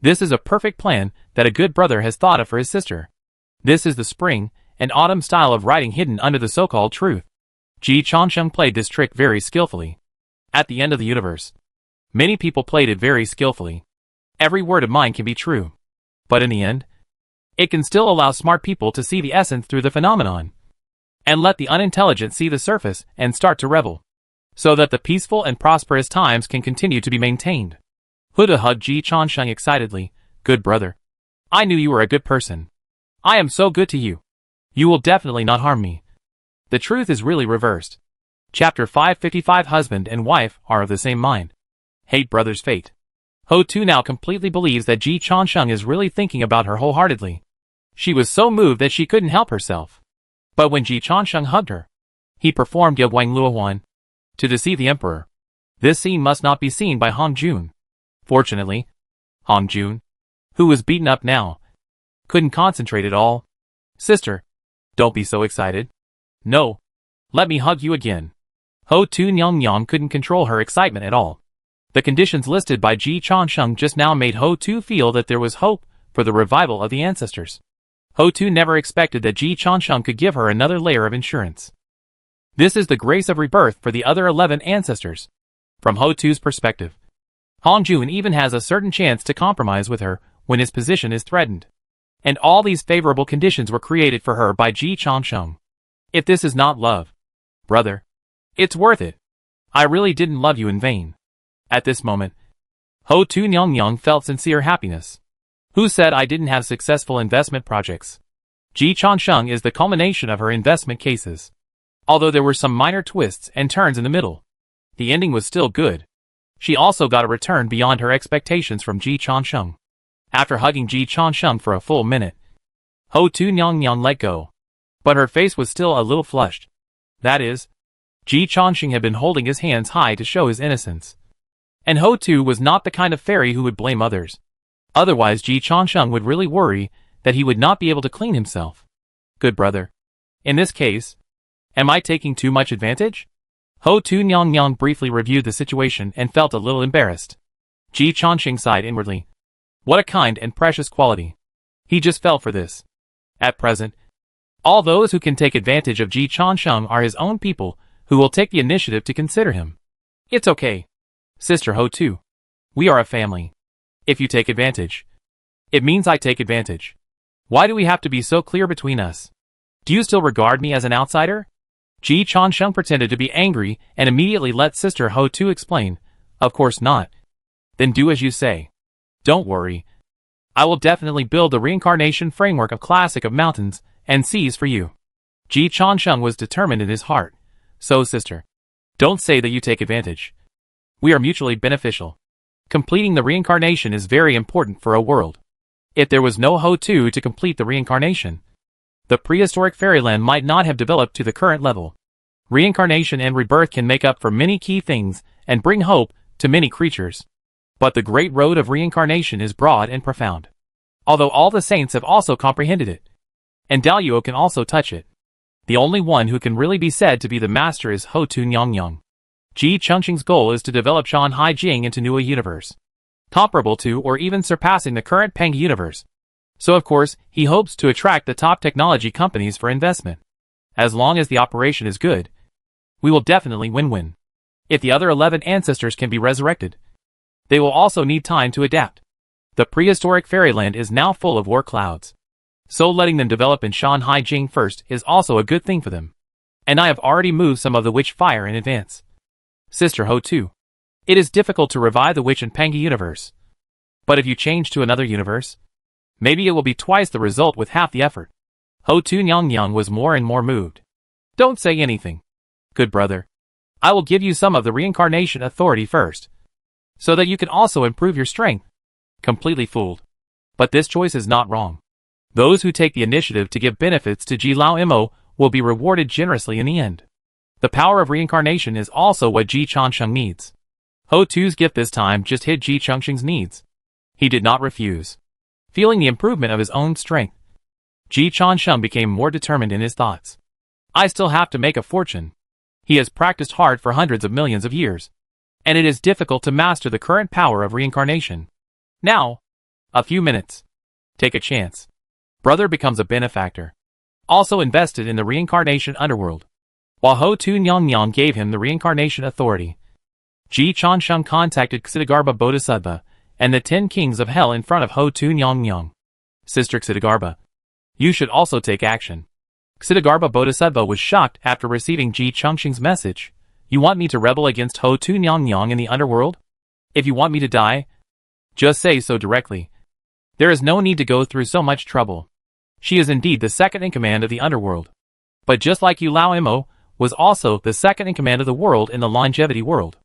This is a perfect plan that a good brother has thought of for his sister. This is the spring and autumn style of writing hidden under the so-called truth. Ji Changsheng played this trick very skillfully. At the end of the universe, many people played it very skillfully. Every word of mine can be true. But in the end, it can still allow smart people to see the essence through the phenomenon, and let the unintelligent see the surface and start to revel, so that the peaceful and prosperous times can continue to be maintained. Huda hugged Ji Changsheng excitedly. "Good brother. I knew you were a good person. I am so good to you. You will definitely not harm me." The truth is really reversed. Chapter 555 Husband and wife are of the same mind. Hate brother's fate. Ho Tu now completely believes that Ji Changsheng is really thinking about her wholeheartedly. She was so moved that she couldn't help herself. But when Ji Changsheng hugged her, he performed Yiguang Luohuan to deceive the emperor. This scene must not be seen by Hong Jun. Fortunately, Hong Jun, who was beaten up now, couldn't concentrate at all. "Sister, don't be so excited. No, let me hug you again." Ho Tu Nyang couldn't control her excitement at all. The conditions listed by Ji Changsheng just now made Ho Tu feel that there was hope for the revival of the ancestors. Ho Tu never expected that Ji Changsheng could give her another layer of insurance. This is the grace of rebirth for the other 11 ancestors. From Ho Tu's perspective, Hong Jun even has a certain chance to compromise with her when his position is threatened. And all these favorable conditions were created for her by Ji Changsheng. If this is not love, brother, it's worth it. I really didn't love you in vain. At this moment, Ho Tu Nyang felt sincere happiness. Who said I didn't have successful investment projects? Ji Changsheng is the culmination of her investment cases. Although there were some minor twists and turns in the middle, the ending was still good. She also got a return beyond her expectations from Ji Changsheng. After hugging Ji Changsheng for a full minute, Ho Tu Nyang let go. But her face was still a little flushed. That is, Ji Changsheng had been holding his hands high to show his innocence. And Ho Tu was not the kind of fairy who would blame others. Otherwise Ji Changsheng would really worry that he would not be able to clean himself. Good brother. In this case, am I taking too much advantage? Ho Tu Nyang briefly reviewed the situation and felt a little embarrassed. Ji Changsheng sighed inwardly. What a kind and precious quality. He just fell for this. At present, all those who can take advantage of Ji Changsheng are his own people who will take the initiative to consider him. It's okay. Sister Ho Tu. We are a family. If you take advantage, it means I take advantage. Why do we have to be so clear between us? Do you still regard me as an outsider? Ji Changsheng pretended to be angry and immediately let Sister Ho Tu explain. Of course not. Then do as you say. Don't worry. I will definitely build the reincarnation framework of classic of mountains and seas for you. Ji Changsheng was determined in his heart. So sister, don't say that you take advantage. We are mutually beneficial. Completing the reincarnation is very important for a world. If there was no Ho Tu to complete the reincarnation, the prehistoric fairyland might not have developed to the current level. Reincarnation and rebirth can make up for many key things and bring hope to many creatures. But the great road of reincarnation is broad and profound. Although all the saints have also comprehended it, and Daluo can also touch it, the only one who can really be said to be the master is Ho Tu Nyang. Ji Chengxing's goal is to develop Shanhai Jing into new universe, comparable to or even surpassing the current Peng universe. So of course, he hopes to attract the top technology companies for investment. As long as the operation is good, we will definitely win-win. If the other 11 ancestors can be resurrected, they will also need time to adapt. The prehistoric fairyland is now full of war clouds, so letting them develop in Shanhai Jing first is also a good thing for them. And I have already moved some of the witch fire in advance. Sister Ho too. It is difficult to revive the witch in Peng universe. But if you change to another universe, maybe it will be twice the result with half the effort. Ho Tu Nyang was more and more moved. Don't say anything. Good brother. I will give you some of the reincarnation authority first, so that you can also improve your strength. Completely fooled. But this choice is not wrong. Those who take the initiative to give benefits to Ji Lao Imo will be rewarded generously in the end. The power of reincarnation is also what Ji Changsheng needs. Ho Tu's gift this time just hit Ji Changsheng's needs. He did not refuse. Feeling the improvement of his own strength, Ji Changsheng became more determined in his thoughts. I still have to make a fortune. He has practiced hard for hundreds of millions of years, and it is difficult to master the current power of reincarnation. Now, a few minutes. Take a chance. Brother becomes a benefactor. Also invested in the reincarnation underworld. While Ho Tu Nyang gave him the reincarnation authority, Ji Changsheng contacted Ksitigarbha Bodhisattva and the 10 kings of hell in front of Ho Tu Nyang. Sister Ksitigarbha, you should also take action. Ksitigarbha Bodhisattva was shocked after receiving Ji Changsheng's message. You want me to rebel against Ho Tu Nyang in the underworld? If you want me to die, just say so directly. There is no need to go through so much trouble. She is indeed the second in command of the underworld. But just like Yu Lao Imo was also the second in command of the world in the longevity world.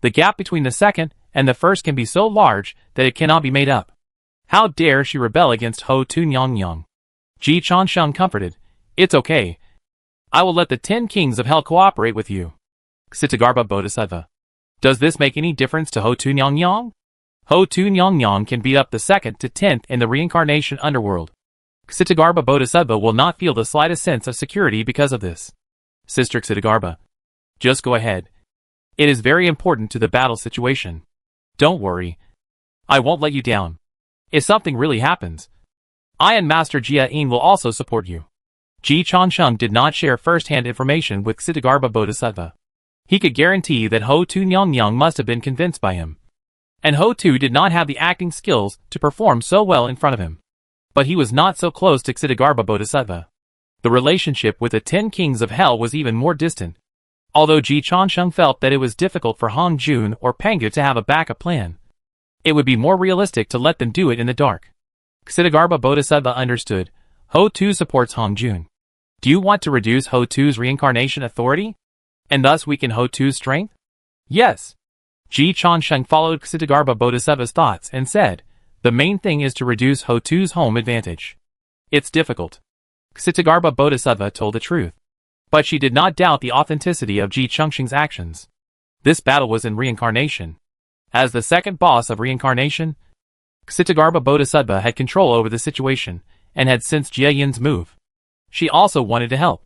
The gap between the second and the first can be so large that it cannot be made up. How dare she rebel against Ho Tu Nyang? Ji Changsheng comforted. It's okay. I will let the 10 kings of hell cooperate with you. Ksitigarbha Bodhisattva. Does this make any difference to Ho Tu Nyang? Ho Tu Nyang can beat up the 2nd to 10th in the reincarnation underworld. Ksitigarbha Bodhisattva will not feel the slightest sense of security because of this. Sister Ksitigarbha, just go ahead. It is very important to the battle situation. Don't worry. I won't let you down. If something really happens, I and Master Jia-in will also support you. Ji Changsheng did not share first-hand information with Ksitigarbha Bodhisattva. He could guarantee that Ho Tu Nyang must have been convinced by him. And Ho Tu did not have the acting skills to perform so well in front of him. But he was not so close to Ksitigarbha Bodhisattva. The relationship with the 10 kings of hell was even more distant. Although Ji Changsheng felt that it was difficult for Hong Jun or Pangu to have a backup plan, it would be more realistic to let them do it in the dark. Ksitigarbha Bodhisattva understood. Ho Tu supports Hong Jun. Do you want to reduce Ho Tu's reincarnation authority, and thus weaken Ho Tu's strength? Yes. Ji Changsheng followed Ksitigarbha Bodhisattva's thoughts and said, the main thing is to reduce Ho Tu's home advantage. It's difficult. Ksitigarbha Bodhisattva told the truth. But she did not doubt the authenticity of Ji Changsheng's actions. This battle was in reincarnation. As the second boss of reincarnation, Ksitigarbha Bodhisattva had control over the situation, and had sensed Jia Yin's move. She also wanted to help.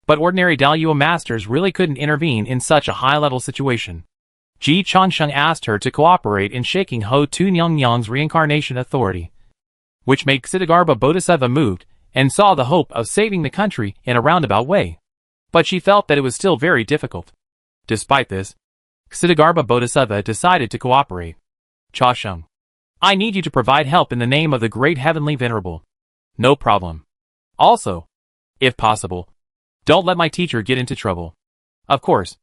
But ordinary Daluo masters really couldn't intervene in such a high-level situation. Ji Changsheng asked her to cooperate in shaking Ho Tu Nyang's reincarnation authority, which made Ksitigarbha Bodhisattva moved, and saw the hope of saving the country in a roundabout way. But she felt that it was still very difficult. Despite this, Ksitigarbha Bodhisattva decided to cooperate. Cha Sheng, I need you to provide help in the name of the Great Heavenly Venerable. No problem. Also, if possible, don't let my teacher get into trouble. Of course,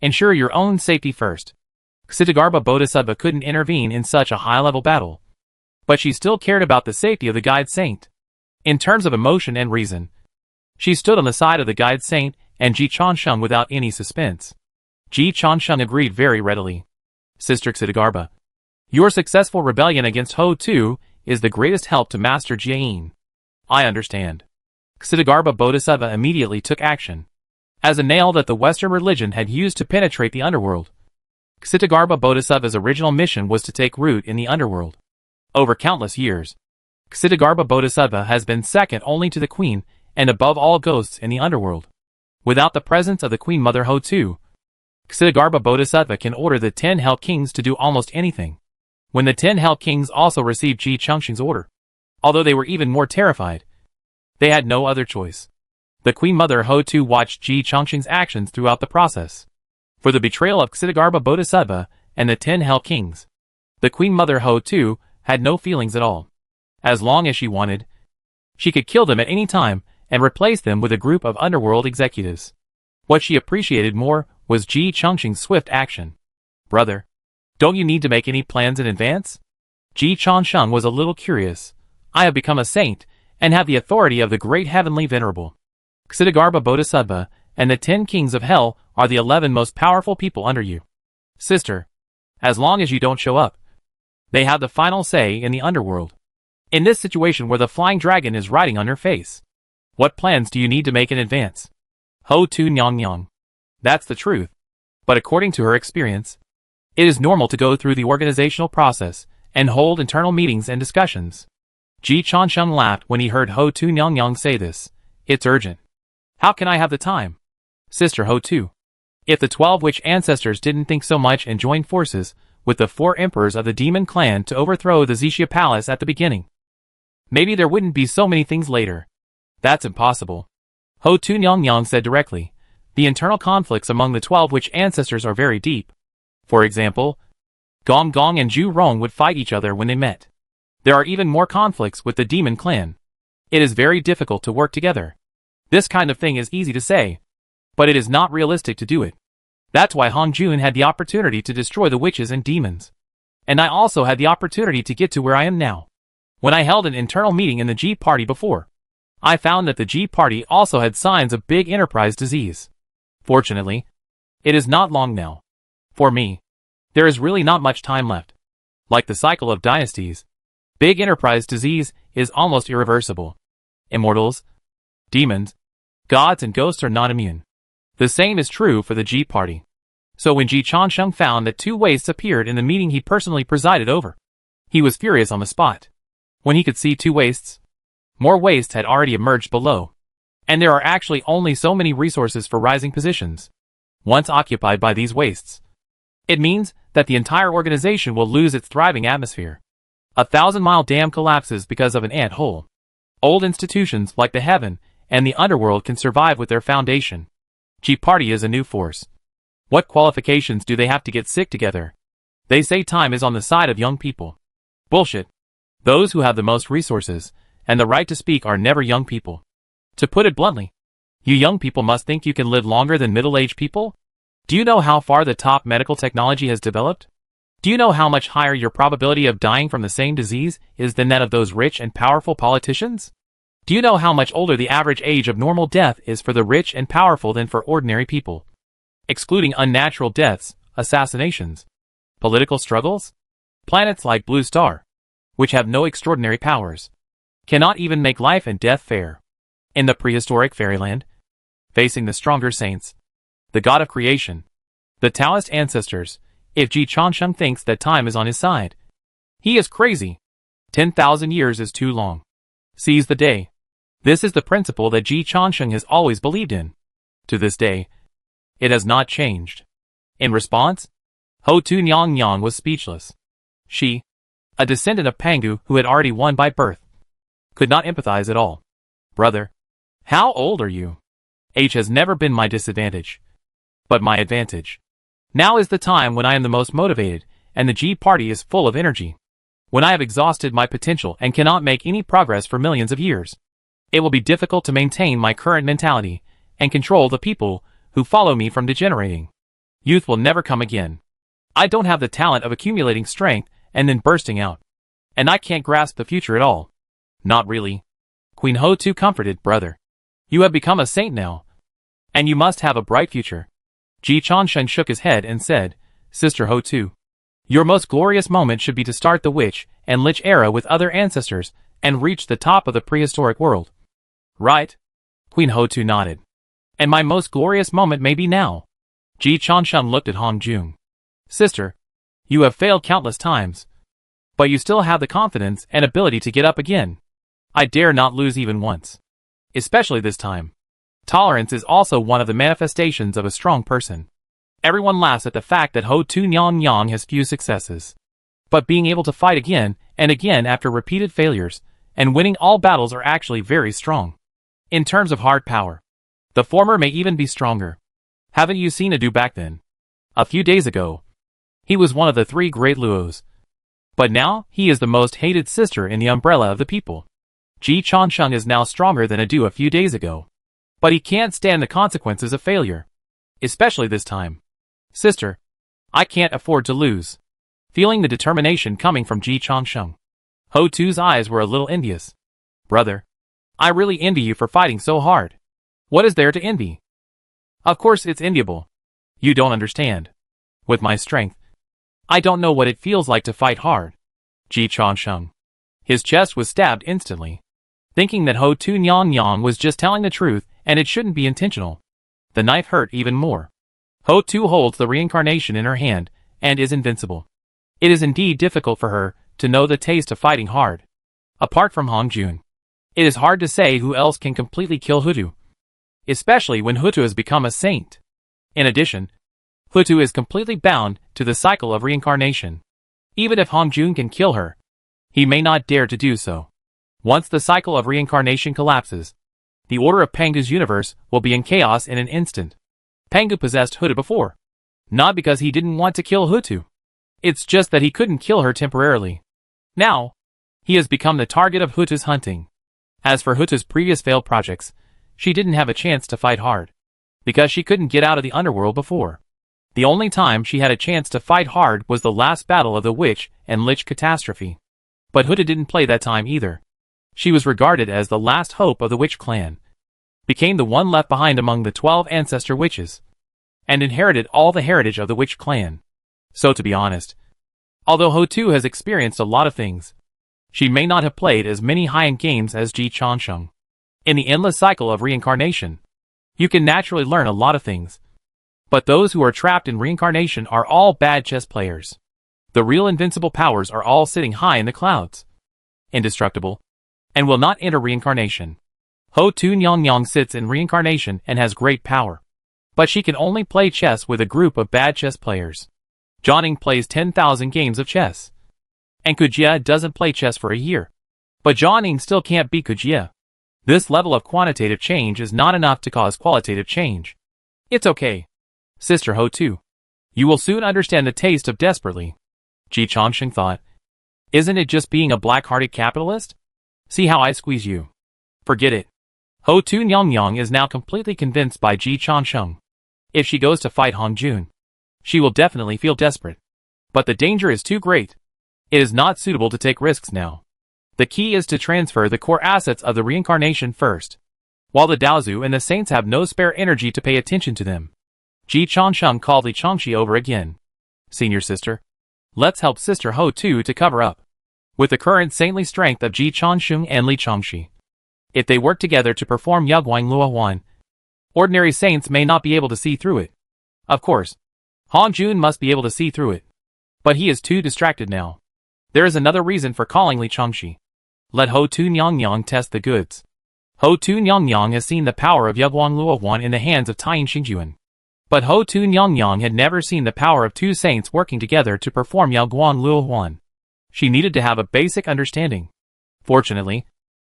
ensure your own safety first. Ksitigarbha Bodhisattva couldn't intervene in such a high-level battle, but she still cared about the safety of the guide saint. In terms of emotion and reason, she stood on the side of the guide saint and Ji Changsheng without any suspense. Ji Changsheng agreed very readily. Sister Ksitigarbha, your successful rebellion against Ho Tu is the greatest help to Master Jia-in. I understand. Ksitigarbha Bodhisattva immediately took action. As a nail that the Western religion had used to penetrate the underworld, Ksitigarbha Bodhisattva's original mission was to take root in the underworld. Over countless years, Ksitigarbha Bodhisattva has been second only to the Queen and above all ghosts in the underworld. Without the presence of the Queen Mother Ho Tu, Ksiddhartha Bodhisattva can order the 10 Hell Kings to do almost anything. When the 10 Hell Kings also received Ji Changsheng's order, although they were even more terrified, they had no other choice. The Queen Mother Ho-Tu watched Ji Changsheng's actions throughout the process. For the betrayal of Ksiddhartha Bodhisattva and the 10 Hell Kings, the Queen Mother Ho-Tu had no feelings at all. As long as she wanted, she could kill them at any time and replace them with a group of underworld executives. What she appreciated more was Ji Changsheng's swift action. Brother, don't you need to make any plans in advance? Ji Changsheng was a little curious. I have become a saint and have the authority of the great heavenly venerable Ksiddhartha Bodhisattva, and the 10 kings of hell are the 11 most powerful people under you. Sister, as long as you don't show up, they have the final say in the underworld. In this situation where the flying dragon is riding on your face, what plans do you need to make in advance? Ho-Tu Nyang. That's the truth. But according to her experience, it is normal to go through the organizational process and hold internal meetings and discussions. Ji Changsheng laughed when he heard Ho-Tu Nyang say this. It's urgent. How can I have the time? Sister Ho-Tu, if the 12 witch ancestors didn't think so much and joined forces with the 4 emperors of the demon clan to overthrow the Xixia palace at the beginning, maybe there wouldn't be so many things later. That's impossible. Ho-Tu Nyang said directly. The internal conflicts among the 12 witch ancestors are very deep. For example, Gong Gong and Zhu Rong would fight each other when they met. There are even more conflicts with the demon clan. It is very difficult to work together. This kind of thing is easy to say, but it is not realistic to do it. That's why Hong Jun had the opportunity to destroy the witches and demons. And I also had the opportunity to get to where I am now. When I held an internal meeting in the G Party before, I found that the G Party also had signs of big enterprise disease. Fortunately, it is not long now. For me, there is really not much time left. Like the cycle of dynasties, big enterprise disease is almost irreversible. Immortals, demons, gods and ghosts are not immune. The same is true for the G Party. So when Ji Changsheng found that 2 wastes appeared in the meeting he personally presided over, he was furious on the spot. When he could see 2 wastes, more wastes had already emerged below. And there are actually only so many resources for rising positions, once occupied by these wastes. It means that the entire organization will lose its thriving atmosphere. A 1,000-mile dam collapses because of an ant hole. Old institutions like the heaven and the underworld can survive with their foundation. G Party is a new force. What qualifications do they have to get sick together? They say time is on the side of young people. Bullshit. Those who have the most resources and the right to speak are never young people. To put it bluntly, you young people must think you can live longer than middle-aged people? Do you know how far the top medical technology has developed? Do you know how much higher your probability of dying from the same disease is than that of those rich and powerful politicians? Do you know how much older the average age of normal death is for the rich and powerful than for ordinary people? Excluding unnatural deaths, assassinations, political struggles, planets like Blue Star, which have no extraordinary powers, cannot even make life and death fair. In the prehistoric fairyland, facing the stronger saints, the god of creation, the Taoist ancestors, if Ji Changsheng thinks that time is on his side, he is crazy. 10,000 years is too long. Seize the day. This is the principle that Ji Changsheng has always believed in. To this day, it has not changed. In response, Ho-Tu Nyang was speechless. She, a descendant of Pangu who had already won by birth, could not empathize at all. Brother, how old are you? Age has never been my disadvantage, but my advantage. Now is the time when I am the most motivated, and the G Party is full of energy. When I have exhausted my potential and cannot make any progress for millions of years, it will be difficult to maintain my current mentality and control the people who follow me from degenerating. Youth will never come again. I don't have the talent of accumulating strength and then bursting out. And I can't grasp the future at all. Not really. Queen Ho-Tu comforted, brother. You have become a saint now, and you must have a bright future. Ji Changsheng shook his head and said, Sister Ho-Tu, your most glorious moment should be to start the witch and lich era with other ancestors and reach the top of the prehistoric world. Right? Queen Ho-Tu nodded. And my most glorious moment may be now. Ji Changsheng looked at Hong Jun. Sister, you have failed countless times, but you still have the confidence and ability to get up again. I dare not lose even once. Especially this time. Tolerance is also one of the manifestations of a strong person. Everyone laughs at the fact that Ho Tu Nyang Yang has few successes. But being able to fight again and again after repeated failures, and winning all battles are actually very strong. In terms of hard power, the former may even be stronger. Haven't you seen Adu back then? A few days ago, he was one of the 3 great Luos. But now, he is the most hated sister in the umbrella of the people. Ji Changsheng is now stronger than Adu a few days ago. But he can't stand the consequences of failure. Especially this time. Sister, I can't afford to lose. Feeling the determination coming from Ji Changsheng, Ho Tu's eyes were a little envious. Brother, I really envy you for fighting so hard. What is there to envy? Of course it's enviable. You don't understand. With my strength, I don't know what it feels like to fight hard. Ji Changsheng. His chest was stabbed instantly. Thinking that Ho Tu Nyang Yang was just telling the truth and it shouldn't be intentional. The knife hurt even more. Ho Tu holds the reincarnation in her hand and is invincible. It is indeed difficult for her to know the taste of fighting hard. Apart from Hong Jun, it is hard to say who else can completely kill Hutu. Especially when Hutu has become a saint. In addition, Hutu is completely bound to the cycle of reincarnation. Even if Hong Jun can kill her, he may not dare to do so. Once the cycle of reincarnation collapses, the order of Pangu's universe will be in chaos in an instant. Pangu possessed Hutu before. Not because he didn't want to kill Hutu. It's just that he couldn't kill her temporarily. Now, he has become the target of Hutu's hunting. As for Hutu's previous failed projects, she didn't have a chance to fight hard. Because she couldn't get out of the underworld before. The only time she had a chance to fight hard was the last battle of the Witch and Lich catastrophe. But Hutu didn't play that time either. She was regarded as the last hope of the Witch clan. Became the one left behind among the 12 ancestor witches. And inherited all the heritage of the Witch clan. So to be honest, although Ho Tu has experienced a lot of things, she may not have played as many high-end games as Ji Changsheng. In the endless cycle of reincarnation, you can naturally learn a lot of things. But those who are trapped in reincarnation are all bad chess players. The real invincible powers are all sitting high in the clouds. Indestructible. And will not enter reincarnation. Ho Tu Nyang Yang sits in reincarnation and has great power. But she can only play chess with a group of bad chess players. Jianing plays 10,000 games of chess. And Kujia doesn't play chess for a year. But Jianing still can't beat Kujia. This level of quantitative change is not enough to cause qualitative change. It's okay. Sister Ho Tu. You will soon understand the taste of desperately. Ji Changsheng thought. Isn't it just being a black-hearted capitalist? See how I squeeze you. Forget it. Ho Tu Nyang Yang is now completely convinced by Ji Changsheng. If she goes to fight Hong Jun, she will definitely feel desperate. But the danger is too great. It is not suitable to take risks now. The key is to transfer the core assets of the reincarnation first. While the Daozu and the saints have no spare energy to pay attention to them. Ji Changsheng called Li Changxi over again. Senior sister. Let's help Sister Ho Tu to cover up. With the current saintly strength of Ji Changsheng and Li Changxi, if they work together to perform Yaguang Luohuan, ordinary saints may not be able to see through it. Of course, Hong Jun must be able to see through it. But he is too distracted now. There is another reason for calling Li Changxi. Let Ho Tu Nyang Yang test the goods. Ho Tu Nyang Yang has seen the power of Yaguang Luohuan in the hands of Taiyin Xingjuan. But Ho Tu Nyang Yang had never seen the power of two saints working together to perform Yaguang Luohuan. She needed to have a basic understanding. Fortunately,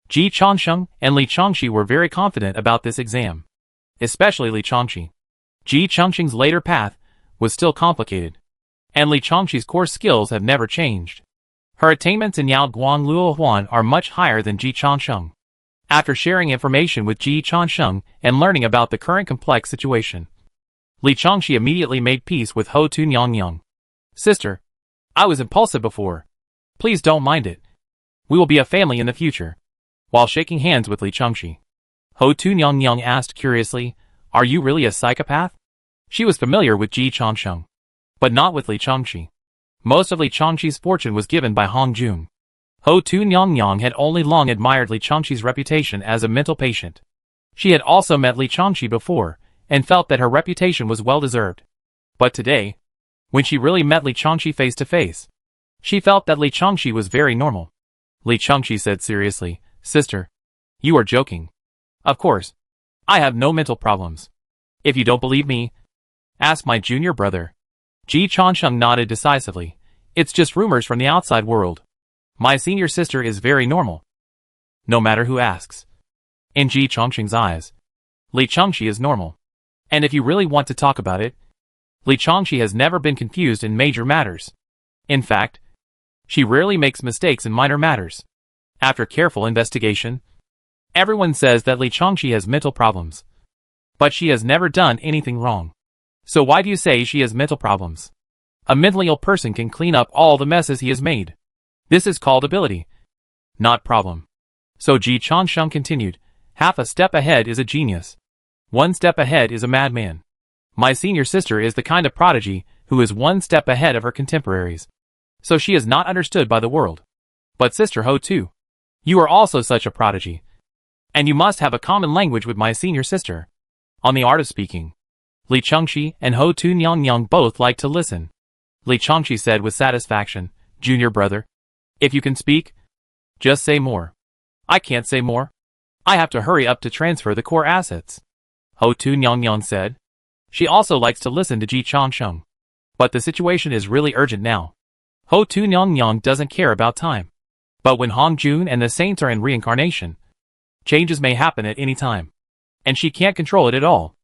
Ji Changsheng and Li Changxi were very confident about this exam. Especially Li Changxi. Ji Changsheng's later path was still complicated. And Li Changxi's core skills have never changed. Her attainments in Yaguang Luohuan are much higher than Ji Changsheng. After sharing information with Ji Changsheng and learning about the current complex situation, Li Changxi immediately made peace with Ho Tu Nyang Yang. Sister, I was impulsive before. Please don't mind it. We will be a family in the future. While shaking hands with Li Changxi, Ho Tu Nyang Yang asked curiously, Are you really a psychopath? She was familiar with Ji Changsheng, but not with Li Changxi. Most of Li Changxi's fortune was given by Hong Jun. Ho Tu Nyang Yang had only long admired Li Changxi's reputation as a mental patient. She had also met Li Changxi before, and felt that her reputation was well-deserved. But today, when she really met Li Changxi face to face, she felt that Li Changxi was very normal. Li Changxi said seriously, Sister, you are joking. Of course, I have no mental problems. If you don't believe me, asked my junior brother. Ji Changsheng nodded decisively. It's just rumors from the outside world. My senior sister is very normal. No matter who asks. In Ji Changsheng's eyes, Li Changxi is normal. And if you really want to talk about it, Li Changxi has never been confused in major matters. In fact, she rarely makes mistakes in minor matters. After careful investigation, everyone says that Li Changxi has mental problems. But she has never done anything wrong. So why do you say she has mental problems? A mentally ill person can clean up all the messes he has made. This is called ability, not problem. So Ji Changsheng continued, half a step ahead is a genius. 1 step ahead is a madman. My senior sister is the kind of prodigy who is 1 step ahead of her contemporaries. So she is not understood by the world. But Sister Ho too. You are also such a prodigy. And you must have a common language with my senior sister. On the art of speaking. Li Changxi and Ho Tu Nyang both like to listen. Li Changxi said with satisfaction, Junior brother, if you can speak, just say more. I can't say more. I have to hurry up to transfer the core assets. Ho Tu Nyang said. She also likes to listen to Ji Changsheng. But the situation is really urgent now. Ho Tu Nyang doesn't care about time. But when Hong Jun and the saints are in reincarnation, changes may happen at any time. And she can't control it at all.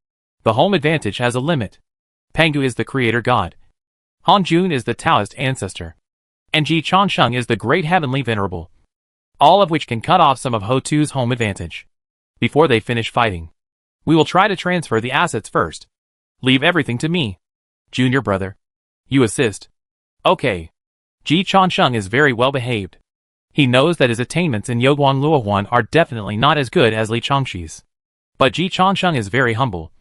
The home advantage has a limit. Pangu is the creator god. Hong Jun is the Taoist ancestor. And Ji Changsheng is the great heavenly venerable. All of which can cut off some of Ho Tu's home advantage. Before they finish fighting, we will try to transfer the assets first. Leave everything to me. Junior brother. You assist. Okay. Ji Changsheng is very well behaved. He knows that his attainments in Yoguan Luohuan are definitely not as good as Li Changxi's. But Ji Changsheng is very humble.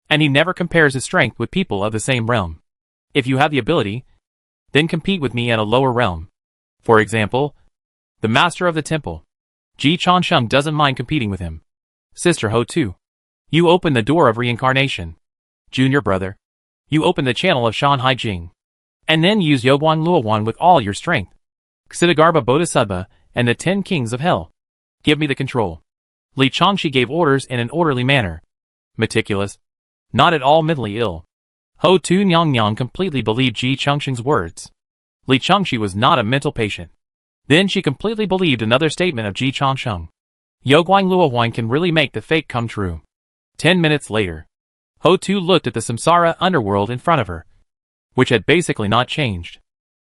And he never compares his strength with people of the same realm. If you have the ability, then compete with me at a lower realm. For example, the master of the temple. Ji Changsheng doesn't mind competing with him. Sister Ho too. You open the door of reincarnation. Junior brother. You open the channel of Shanhai Jing. And then use Yoguan Luohuan with all your strength. Ksiddhagarbha Bodhisattva and the 10 kings of hell. Give me the control. Li Changxi gave orders in an orderly manner. Meticulous. Not at all mentally ill. Ho Tu Nyang completely believed Ji Changsheng's words. Li Changxi was not a mental patient. Then she completely believed another statement of Ji Changsheng. Yoguan Luohuan can really make the fake come true. 10 minutes later, Ho Tu looked at the samsara underworld in front of her, which had basically not changed,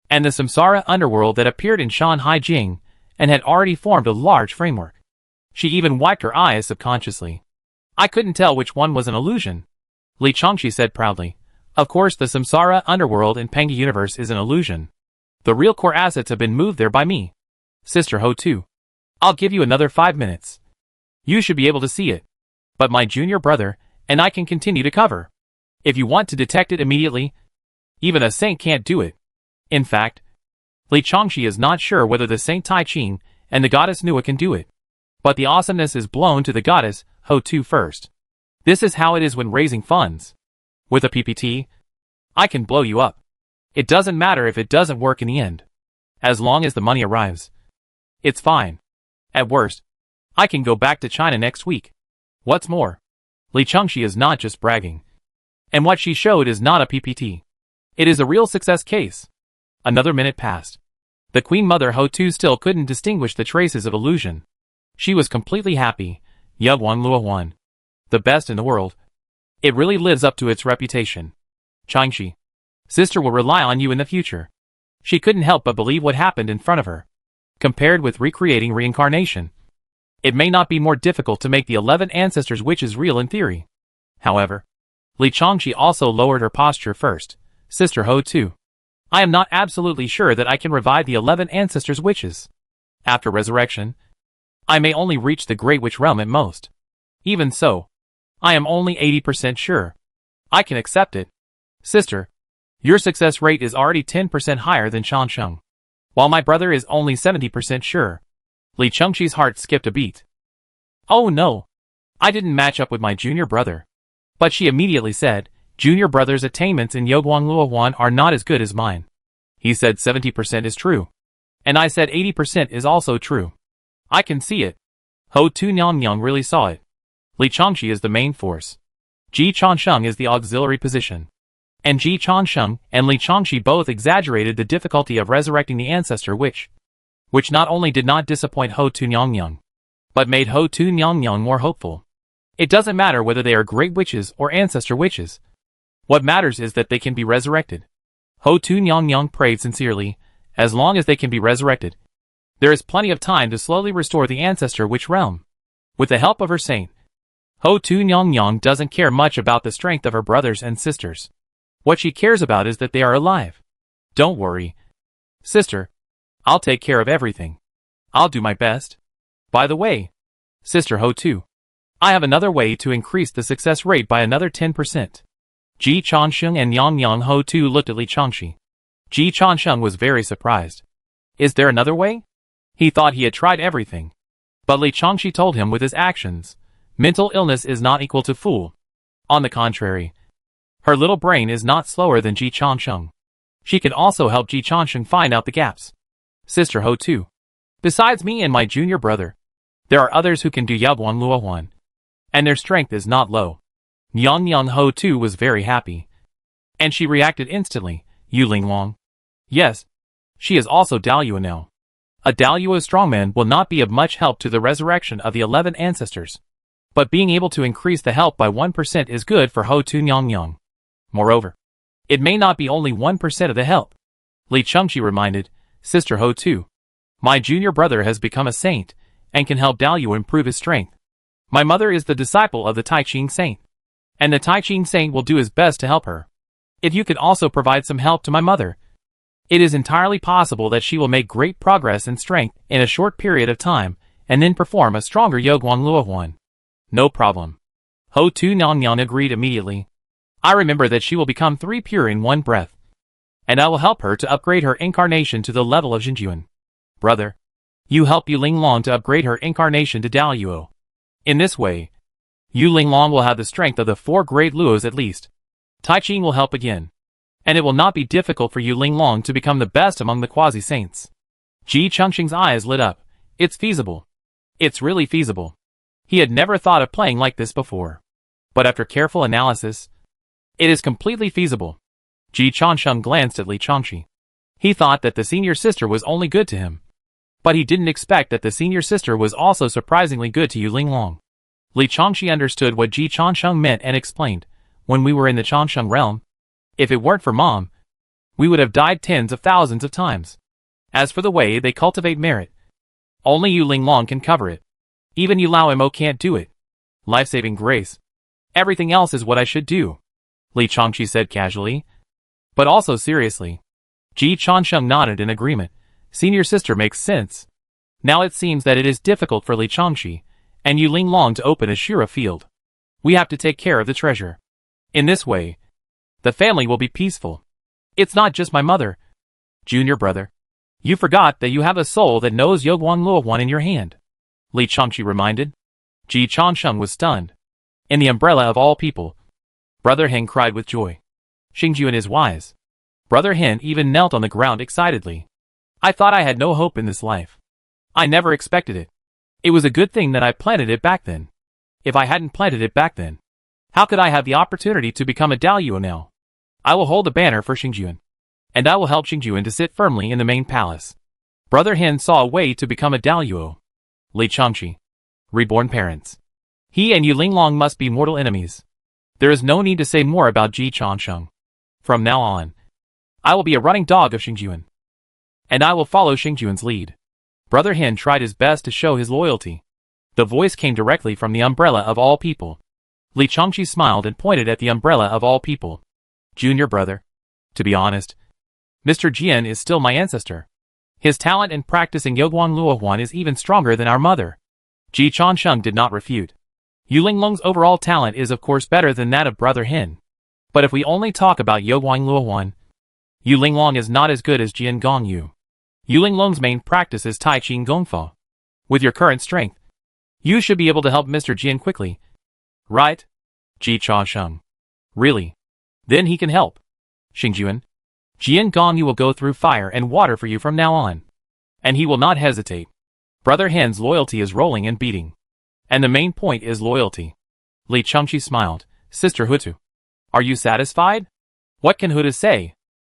and the samsara underworld that appeared in Shanhai Jing and had already formed a large framework. She even wiped her eyes subconsciously. I couldn't tell which one was an illusion. Li Changxi said proudly. Of course the samsara underworld in Pangu universe is an illusion. The real core assets have been moved there by me. Sister Ho too. I'll give you another 5 minutes. You should be able to see it. But my junior brother and I can continue to cover. If you want to detect it immediately, even a saint can't do it. In fact, Li Changxi is not sure whether the Saint Tai Ching and the goddess Nua can do it. But the awesomeness is blown to the goddess Ho Tu first. This is how it is when raising funds. With a PPT, I can blow you up. It doesn't matter if it doesn't work in the end. As long as the money arrives. It's fine. At worst, I can go back to China next week. What's more, Li Changxi is not just bragging. And what she showed is not a PPT. It is a real success case. Another minute passed. The Queen Mother Ho Tu still couldn't distinguish the traces of illusion. She was completely happy. Yoguan Luohuan. The best in the world. It really lives up to its reputation. Changxi. Sister will rely on you in the future. She couldn't help but believe what happened in front of her. Compared with recreating reincarnation, it may not be more difficult to make the 11 ancestors witches real in theory. However, Li Changxi also lowered her posture first. Sister Ho too. I am not absolutely sure that I can revive the 11 ancestors witches. After resurrection, I may only reach the Great Witch realm at most. Even so, I am only 80% sure. I can accept it. Sister, your success rate is already 10% higher than Changsheng, while my brother is only 70% sure. Li Changxi's heart skipped a beat. Oh no! I didn't match up with my junior brother. But she immediately said, Junior brother's attainments in Yoguan Luohuan are not as good as mine. He said 70% is true. And I said 80% is also true. I can see it. Ho Tu Nyang really saw it. Li Changxi is the main force. Ji Changsheng is the auxiliary position. And Ji Changsheng and Li Changxi both exaggerated the difficulty of resurrecting the ancestor which not only did not disappoint Ho Tunyongyang, but made Ho Tunyongyang more hopeful. It doesn't matter whether they are great witches or ancestor witches. What matters is that they can be resurrected. Ho Tunyongyang prayed sincerely, as long as they can be resurrected. There is plenty of time to slowly restore the ancestor witch realm. With the help of her saint, Ho Tunyongyang doesn't care much about the strength of her brothers and sisters. What she cares about is that they are alive. Don't worry, sister. I'll take care of everything. I'll do my best. By the way, Sister Ho Tu, I have another way to increase the success rate by another 10%. Ji Changsheng and Yang Ho Tu looked at Li Changxi. Ji Changsheng was very surprised. Is there another way? He thought he had tried everything. But Li Changxi told him with his actions, mental illness is not equal to fool. On the contrary, her little brain is not slower than Ji Changsheng. She can also help Ji Changsheng find out the gaps. Sister Ho Tu, besides me and my junior brother, there are others who can do Yabwan Luohuan, and their strength is not low. Yang Ho Tu was very happy, and she reacted instantly. Yu Linglong. Yes, she is also Daluo now. A Daluo strongman will not be of much help to the resurrection of the 11 ancestors, but being able to increase the help by 1% is good for Ho Tunyongyang. Moreover, it may not be only 1% of the help. Li Changxi reminded, Sister Ho Tu, my junior brother has become a saint, and can help Daluo improve his strength. My mother is the disciple of the Tai Ching Saint, and the Tai Ching Saint will do his best to help her. If you could also provide some help to my mother, it is entirely possible that she will make great progress in strength in a short period of time, and then perform a stronger Yogwan Luohuan. No problem. Ho Tunyongyang agreed immediately. I remember that she will become 3 pure in one breath, and I will help her to upgrade her incarnation to the level of Xinjuan. Brother, you help Yu Linglong to upgrade her incarnation to Daluo. In this way, Yu Linglong will have the strength of the 4 great Luos at least. Tai Ching will help again, and it will not be difficult for Yu Linglong to become the best among the quasi-saints. Ji Changxing's eyes lit up. It's feasible. It's really feasible. He had never thought of playing like this before. But after careful analysis, it is completely feasible. Ji Changsheng glanced at Li Changxi. He thought that the senior sister was only good to him, but he didn't expect that the senior sister was also surprisingly good to Yu Linglong. Li Changxi understood what Ji Changsheng meant and explained, when we were in the Changsheng realm, if it weren't for Mom, we would have died tens of thousands of times. As for the way they cultivate merit, only Yu Linglong can cover it. Even Yu Lao Mo can't do it. Life-saving grace. Everything else is what I should do, Li Changxi said casually, but also seriously. Ji Changsheng nodded in agreement. Senior sister makes sense. Now it seems that it is difficult for Li Changxi and Yu Linglong to open a Shira field. We have to take care of the treasure. In this way, the family will be peaceful. It's not just my mother. Junior brother, you forgot that you have a soul that knows Yogwan Luohuan in your hand, Li Changxi reminded. Ji Changsheng was stunned. In the umbrella of all people, Brother Hen cried with joy. Xingjuan is wise. Brother Hen even knelt on the ground excitedly. I thought I had no hope in this life. I never expected it. It was a good thing that I planted it back then. If I hadn't planted it back then, how could I have the opportunity to become a Daluo now? I will hold a banner for Xingjuan, and I will help Xingjuan to sit firmly in the main palace. Brother Hen saw a way to become a Daluo. Li Changxi. Reborn parents. He and Yu Linglong must be mortal enemies. There is no need to say more about Ji Changsheng. From now on, I will be a running dog of Xingjuan, and I will follow Xingjuan's lead. Brother Hen tried his best to show his loyalty. The voice came directly from the umbrella of all people. Li Changxi smiled and pointed at the umbrella of all people. Junior brother, to be honest, Mr. Jian is still my ancestor. His talent in practicing Yogwan Luohuan is even stronger than our mother. Ji Changsheng did not refute. Yu Linglong's overall talent is of course better than that of Brother Hen. But if we only talk about Yogwan Luohuan, Yu Linglong is not as good as Jian Gongyu. Yu Linglong's main practice is Tai Ching Gongfa. With your current strength, you should be able to help Mr. Jian quickly. Right? Ji Changsheng. Really? Then he can help. Xingjuan. Jian Gongyu will go through fire and water for you from now on. And he will not hesitate. Brother Hen's loyalty is rolling and beating. And the main point is loyalty. Li Changxi smiled. Sister Hutu, are you satisfied? What can Huda say?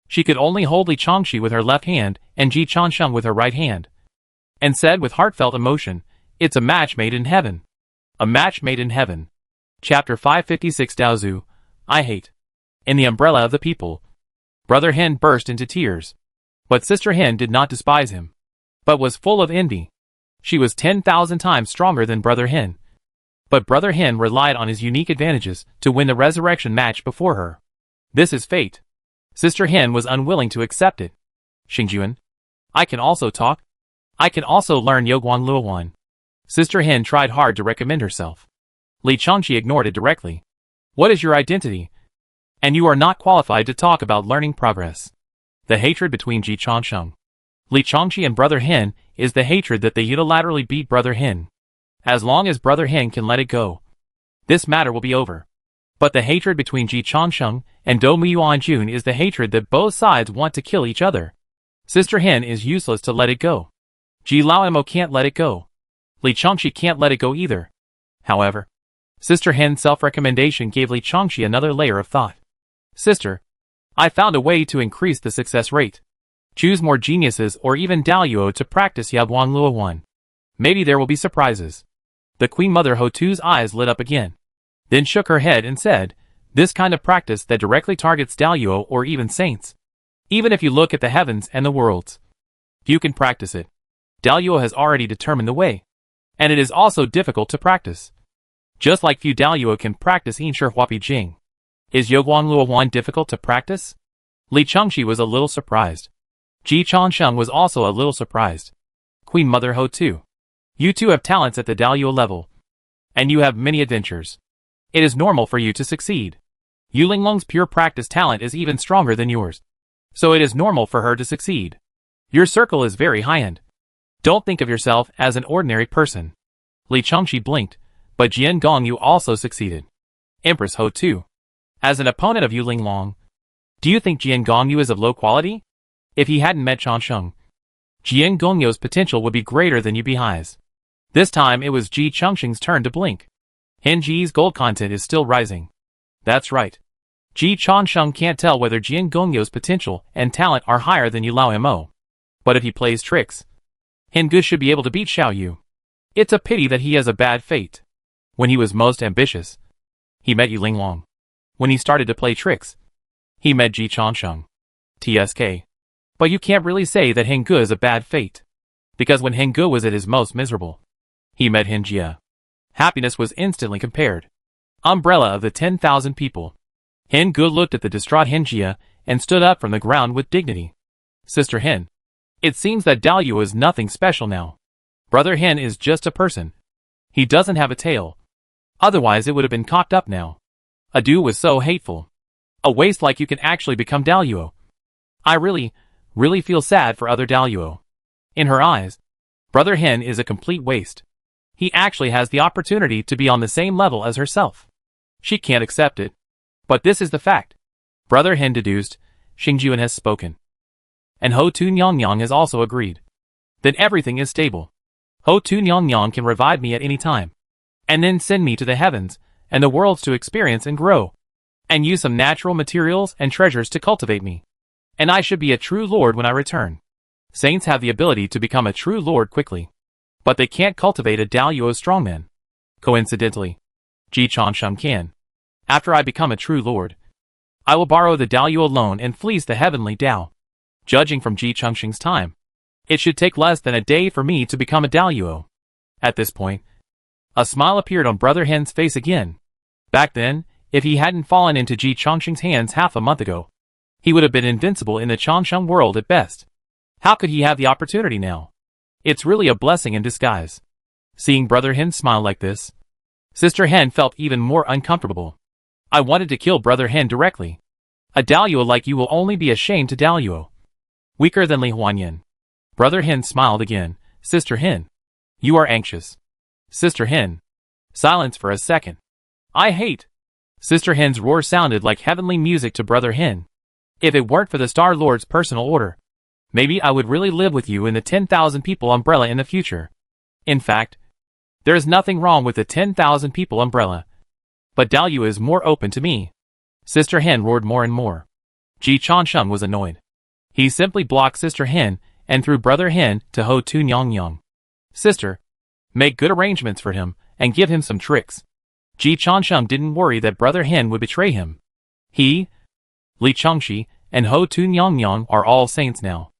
She could only hold Li Changxi with her left hand and Ji Chansheng with her right hand, and said with heartfelt emotion, "It's a match made in heaven. A match made in heaven." Chapter 556 Daozu, I hate. In the umbrella of the people, Brother Hen burst into tears. But Sister Hen did not despise him, but was full of envy. She was 10,000 times stronger than Brother Hen. But Brother Hen relied on his unique advantages to win the resurrection match before her. This is fate. Sister Hen was unwilling to accept it. Xingjuan, I can also talk. I can also learn Yoguan Luowan. Sister Hen tried hard to recommend herself. Li Changxi ignored it directly. What is your identity? And you are not qualified to talk about learning progress. The hatred between Ji Chansheng, Li Changxi and Brother Hen is the hatred that they unilaterally beat Brother Hen. As long as Brother Hen can let it go, this matter will be over. But the hatred between Ji Chansheng and Dou Muyuanjun is the hatred that both sides want to kill each other. Sister Hen is useless to let it go. Ji Laomo can't let it go. Li Changxi can't let it go either. However, Sister Hen's self-recommendation gave Li Changxi another layer of thought. Sister, I found a way to increase the success rate. Choose more geniuses or even Daoyuo to practice Yaguan Luowan. Maybe there will be surprises. The Queen Mother Hotu's eyes lit up again, then shook her head and said, this kind of practice that directly targets Daoyuo or even saints. Even if you look at the heavens and the worlds, few can practice it. Daoyuo has already determined the way, and it is also difficult to practice. Just like few Daoyuo can practice Yinshi Huapi Jing. Is Yoguan Luowan difficult to practice? Li Changxi was a little surprised. Ji Chansheng was also a little surprised. Queen Mother Hotu, you two have talents at the Daoyuo level, and you have many adventures. It is normal for you to succeed. Yu Linglong's pure practice talent is even stronger than yours, so it is normal for her to succeed. Your circle is very high-end. Don't think of yourself as an ordinary person. Li Changxi blinked, but Jian Gongyu also succeeded. Empress Hotu, as an opponent of Yu Linglong, do you think Jian Gongyu is of low quality? If he hadn't met Chansheng, Jian Gongyu's potential would be greater than Yu Bihai's. This time it was Ji Changxing's turn to blink. Henji's gold content is still rising. That's right. Ji Chansheng can't tell whether Jian Gongyu's potential and talent are higher than Yu Lao Mo. But if he plays tricks, Hengu should be able to beat Xiao Yu. It's a pity that he has a bad fate. When he was most ambitious, he met Yu Linglong. When he started to play tricks, he met Ji Chansheng. TSK. But you can't really say that Hengu is a bad fate. Because when Hengu was at his most miserable, he met Henjia. Happiness was instantly compared. Umbrella of the 10,000 people. Hengu looked at the distraught Henjia and stood up from the ground with dignity. Sister Hen, it seems that Daoyuo is nothing special now. Brother Hen is just a person. He doesn't have a tail. Otherwise it would have been cocked up now. Adu was so hateful. A waste like you can actually become Daoyuo. I really feel sad for other Daoyuo. In her eyes, Brother Hen is a complete waste. He actually has the opportunity to be on the same level as herself. She can't accept it. But this is the fact. Brother Hen deduced, Xingjuan has spoken. And Hotu Nyongyang has also agreed. Then everything is stable. Hotu Nyongyang can revive me at any time, and then send me to the heavens and the worlds to experience and grow, and use some natural materials and treasures to cultivate me. And I should be a true lord when I return. Saints have the ability to become a true lord quickly, but they can't cultivate a Daoyuo strongman. Coincidentally, Ji Chansheng can. After I become a true lord, I will borrow the Daoyuo loan and fleece the heavenly Dao. Judging from Ji Changxing's time, it should take less than a day for me to become a Daoyuo. At this point, a smile appeared on Brother Hen's face again. Back then, if he hadn't fallen into Ji Changxing's hands half a month ago, he would have been invincible in the Chansheng world at best. How could he have the opportunity now? It's really a blessing in disguise. Seeing Brother Hen smile like this, Sister Hen felt even more uncomfortable. I wanted to kill Brother Hen directly. A Daoyuo like you will only be ashamed to Daoyuo. Weaker than Li Huanyan. Brother Hen smiled again. Sister Hen, you are anxious. Sister Hen. Silence for a second. I hate. Sister Hen's roar sounded like heavenly music to Brother Hen. If it weren't for the Star Lord's personal order, maybe I would really live with you in the 10,000 people umbrella in the future. In fact, there is nothing wrong with the 10,000 people umbrella. But Daoyuo is more open to me. Sister Hen roared more and more. Ji Chansheng was annoyed. He simply blocked Sister Hen and threw Brother Hen to Ho Tu Nyang Nyang. Sister, make good arrangements for him and give him some tricks. Ji Chansheng didn't worry that Brother Hen would betray him. He, Li Changxi, and Ho Tu Nyang Nyang are all saints now.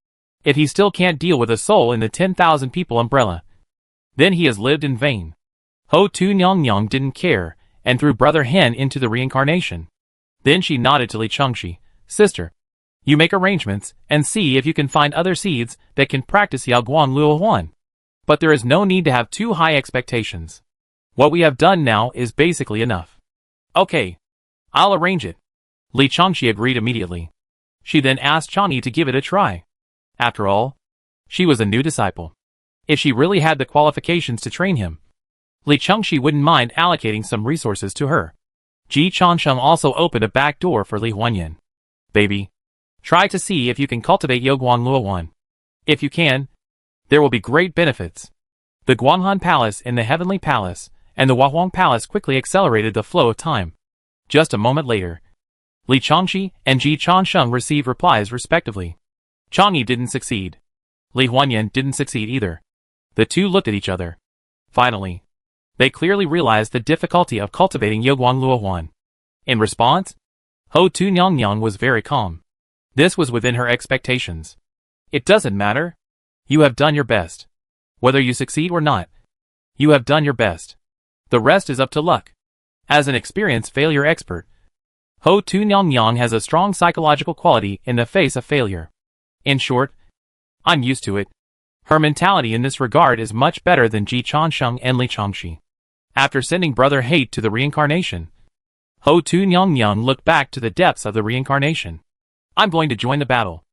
If he still can't deal with a soul in the 10,000 people umbrella, then he has lived in vain. Ho Tu Nyang Nyang didn't care and threw Brother Hen into the reincarnation. Then she nodded to Li Changxi. Sister, you make arrangements and see if you can find other seeds that can practice Yaoguan Luohuan. But there is no need to have too high expectations. What we have done now is basically enough. Okay, I'll arrange it. Li Changxi agreed immediately. She then asked Changyi to give it a try. After all, she was a new disciple. If she really had the qualifications to train him, Li Changxi wouldn't mind allocating some resources to her. Ji Chansheng also opened a back door for Li Huanyan. Baby, try to see if you can cultivate Yaoguan Luohuan. If you can, there will be great benefits. The Guanhan Palace and the Heavenly Palace and the Wahuang Palace quickly accelerated the flow of time. Just a moment later, Li Changxi and Ji Chansheng received replies respectively. Changyi didn't succeed. Li Huanyan didn't succeed either. The two looked at each other. Finally, they clearly realized the difficulty of cultivating Yaoguan Luohuan. In response, Ho Tu Nyang Nyang was very calm. This was within her expectations. It doesn't matter. You have done your best. Whether you succeed or not, you have done your best. The rest is up to luck. As an experienced failure expert, Ho Tu Nyang Nyang has a strong psychological quality in the face of failure. In short, I'm used to it. Her mentality in this regard is much better than Ji Chansheng and Li Changxi. After sending Brother Hate to the reincarnation, Ho Tu Nyang Nyang looked back to the depths of the reincarnation. I'm going to join the battle.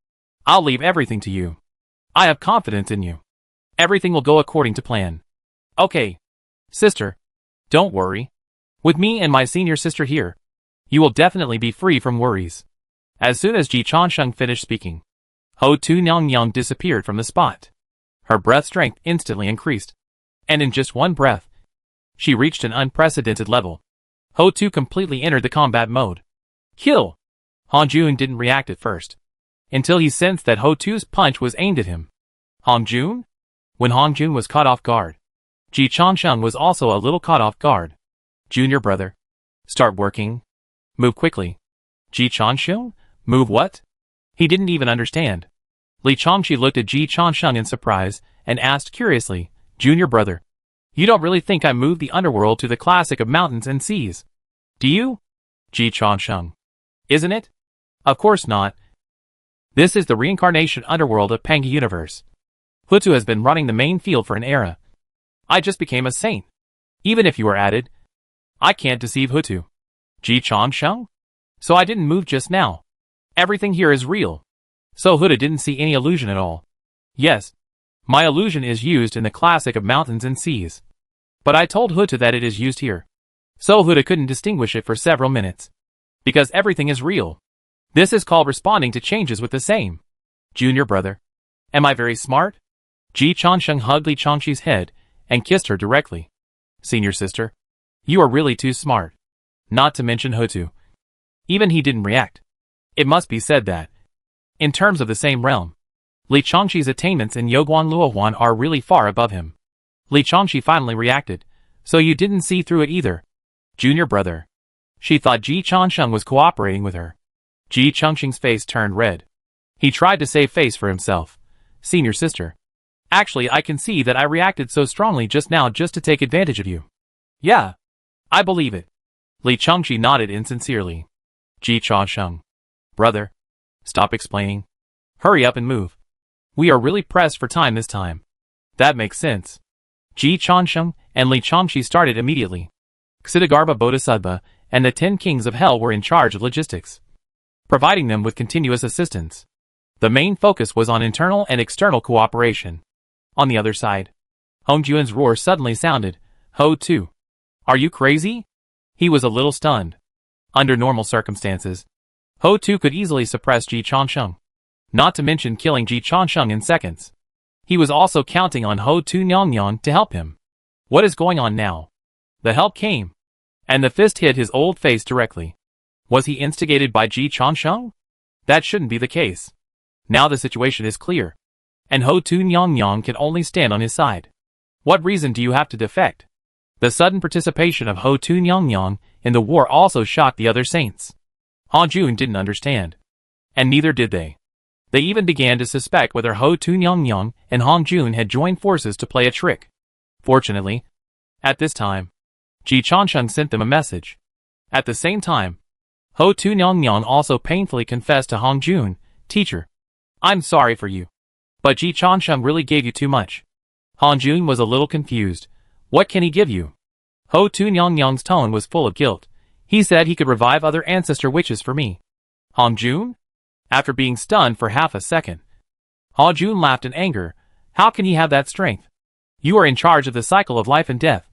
I'll leave everything to you. I have confidence in you. Everything will go according to plan. Okay. Sister, don't worry. With me and my senior sister here, you will definitely be free from worries. As soon as Ji Chansheng finished speaking, Ho Tu Nyang Nyang disappeared from the spot. Her breath strength instantly increased. And in just one breath, she reached an unprecedented level. Ho Tu completely entered the combat mode. Kill! Hong Jun didn't react at first, until he sensed that Ho Tu's punch was aimed at him. Hong Jun? When Hong Jun was caught off guard, Ji Chansheng was also a little caught off guard. Junior brother, start working. Move quickly. Ji Chansheng? Move what? He didn't even understand. Li Changxi looked at Ji Chansheng in surprise and asked curiously, Junior brother, you don't really think I moved the underworld to the classic of mountains and seas, do you? Ji Chansheng. Isn't it? Of course not. This is the reincarnation underworld of Panga Universe. Hutu has been running the main field for an era. I just became a saint. Even if you are added, I can't deceive Hutu. Ji Chansheng? So I didn't move just now. Everything here is real. So Huda didn't see any illusion at all. Yes, my illusion is used in the classic of mountains and seas. But I told Huda that it is used here. So Huda couldn't distinguish it for several minutes. Because everything is real. This is called responding to changes with the same. Junior brother. Am I very smart? Ji Chansheng hugged Li Changxi's head and kissed her directly. Senior sister, you are really too smart. Not to mention Hutu. Even he didn't react. It must be said that, in terms of the same realm, Li Changxi's attainments in Yaoguan Luohuan are really far above him. Li Changxi finally reacted, so you didn't see through it either. Junior brother. She thought Ji Chansheng was cooperating with her. Ji Changxing's face turned red. He tried to save face for himself. Senior sister. Actually, I can see that I reacted so strongly just now just to take advantage of you. Yeah. I believe it. Li Changxi nodded insincerely. Ji Chansheng. Brother. Stop explaining. Hurry up and move. We are really pressed for time this time. That makes sense. Ji Chansheng and Li Changxi started immediately. Ksitigarbha Bodhisattva and the 10 kings of hell were in charge of logistics, providing them with continuous assistance. The main focus was on internal and external cooperation. On the other side, Hong Juan's roar suddenly sounded. Ho Tu. Are you crazy? He was a little stunned. Under normal circumstances, Ho Tu could easily suppress Ji Chansheng, not to mention killing Ji Chansheng in seconds. He was also counting on Ho Tu Nyang Nyang to help him. What is going on now? The help came, and the fist hit his old face directly. Was he instigated by Ji Chansheng? That shouldn't be the case. Now the situation is clear, and Ho Tu-nyang can only stand on his side. What reason do you have to defect? The sudden participation of Ho Tu-nyang in the war also shocked the other saints. Han Jun didn't understand, and neither did they. They even began to suspect whether Ho Tu-nyang and Han Jun had joined forces to play a trick. Fortunately, at this time, Ji Changsheng sent them a message. At the same time, Ho Tu-nyang also painfully confessed to Han Jun, "Teacher, I'm sorry for you. But Ji Changsheng really gave you too much." Han Jun was a little confused. What can he give you? Ho Tu-nyang's tone was full of guilt. He said he could revive other ancestor witches for me. Han Jun? After being stunned for half a second, Han Jun laughed in anger. How can he have that strength? You are in charge of the cycle of life and death.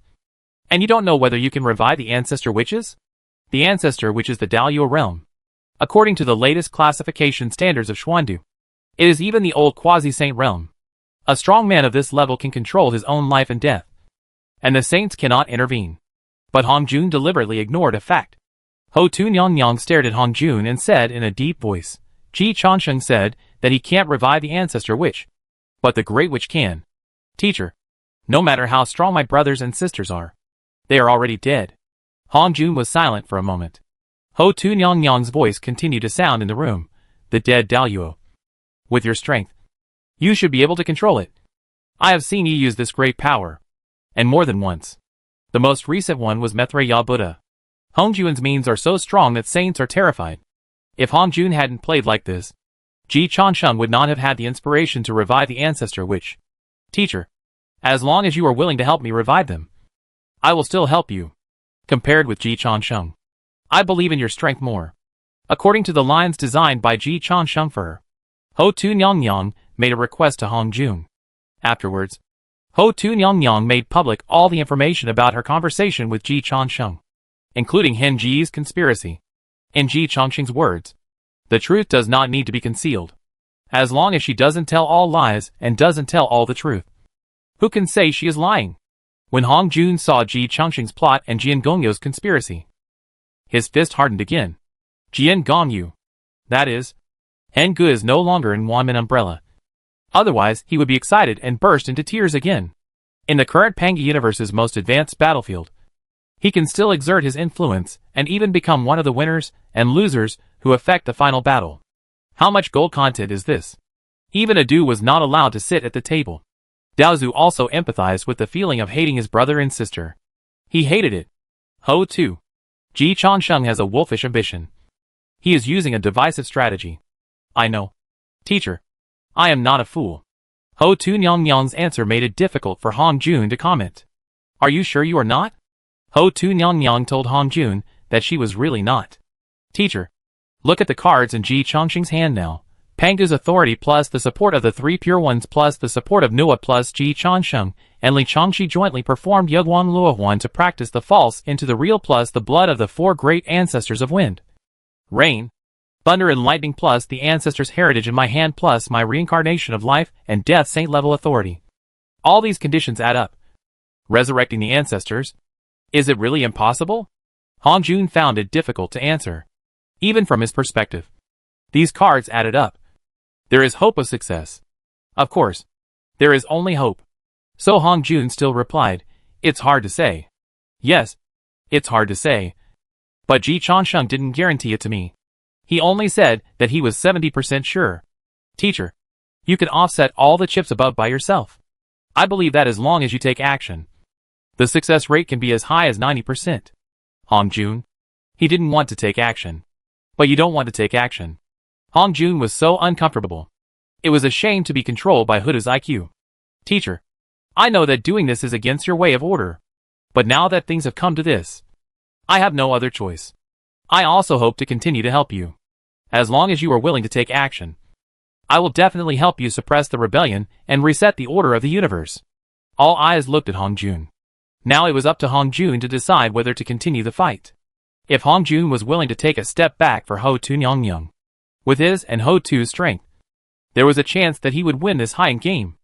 And you don't know whether you can revive the ancestor witches? The ancestor which is the Daoyuo realm. According to the latest classification standards of Xuandu, it is even the old quasi-saint realm. A strong man of this level can control his own life and death, and the saints cannot intervene. But Han Jun deliberately ignored a fact. Ho Tu-nyang stared at Han Jun and said in a deep voice, "Ji Changsheng said that he can't revive the ancestor witch, but the great witch can. Teacher, no matter how strong my brothers and sisters are, they are already dead." Han Jun was silent for a moment. Ho Tu-nyang's voice continued to sound in the room. "The dead Daoyuo. With your strength, you should be able to control it. I have seen you use this great power, and more than once. The most recent one was Maitreya Buddha. Han Jun's means are so strong that saints are terrified. If Han Jun hadn't played like this, Ji Changsheng would not have had the inspiration to revive the ancestor witch. Teacher, as long as you are willing to help me revive them, I will still help you. Compared with Ji Changsheng, I believe in your strength more." According to the lines designed by Ji Changsheng for her, Ho Tu-nyang made a request to Han Jun. Afterwards, Ho Tu-nyang made public all the information about her conversation with Ji Changsheng, including Hen Ji's conspiracy. In Ji Changsheng's words, the truth does not need to be concealed, as long as she doesn't tell all lies and doesn't tell all the truth. Who can say she is lying? When Han Jun saw Ji Changsheng's plot and Jian Gongyu's conspiracy, his fist hardened again. Jian Gongyu, that is, Hen Gu is no longer in Wanman umbrella. Otherwise, he would be excited and burst into tears again. In the current Panga universe's most advanced battlefield, he can still exert his influence and even become one of the winners and losers who affect the final battle. How much gold content is this? Even Adu was not allowed to sit at the table. Daozu also empathized with the feeling of hating his brother and sister. He hated it. Ho Tu. Ji Changsheng has a wolfish ambition. He is using a divisive strategy. I know. Teacher, I am not a fool. Ho Tu-nyang's answer made it difficult for Han Jun to comment. Are you sure you are not? Ho Tu-nyang told Han Jun that she was really not. Teacher, look at the cards in Ji Changsheng's hand now. Panga's authority plus the support of the three pure ones plus the support of Nua plus Ji Changsheng and Li Changxi jointly performed Yughuan Luohuan to practice the false into the real plus the blood of the four great ancestors of wind, rain, thunder and lightning plus the ancestors' heritage in my hand plus my reincarnation of life and death saint level authority. All these conditions add up. Resurrecting the ancestors? Is it really impossible? Han Jun found it difficult to answer. Even from his perspective, these cards added up. There is hope of success. Of course, there is only hope. So Han Jun still replied, it's hard to say. Yes, it's hard to say. But Ji Changsheng didn't guarantee it to me. He only said that he was 70% sure. Teacher, you can offset all the chips above by yourself. I believe that as long as you take action, the success rate can be as high as 90%. Han Jun. He didn't want to take action. But you don't want to take action. Han Jun was so uncomfortable. It was a shame to be controlled by Huda's IQ. Teacher, I know that doing this is against your way of order. But now that things have come to this, I have no other choice. I also hope to continue to help you. As long as you are willing to take action, I will definitely help you suppress the rebellion and reset the order of the universe. All eyes looked at Han Jun. Now it was up to Han Jun to decide whether to continue the fight. If Han Jun was willing to take a step back for Ho Tu-nyang, with his and Ho Tu's strength, there was a chance that he would win this high-end game.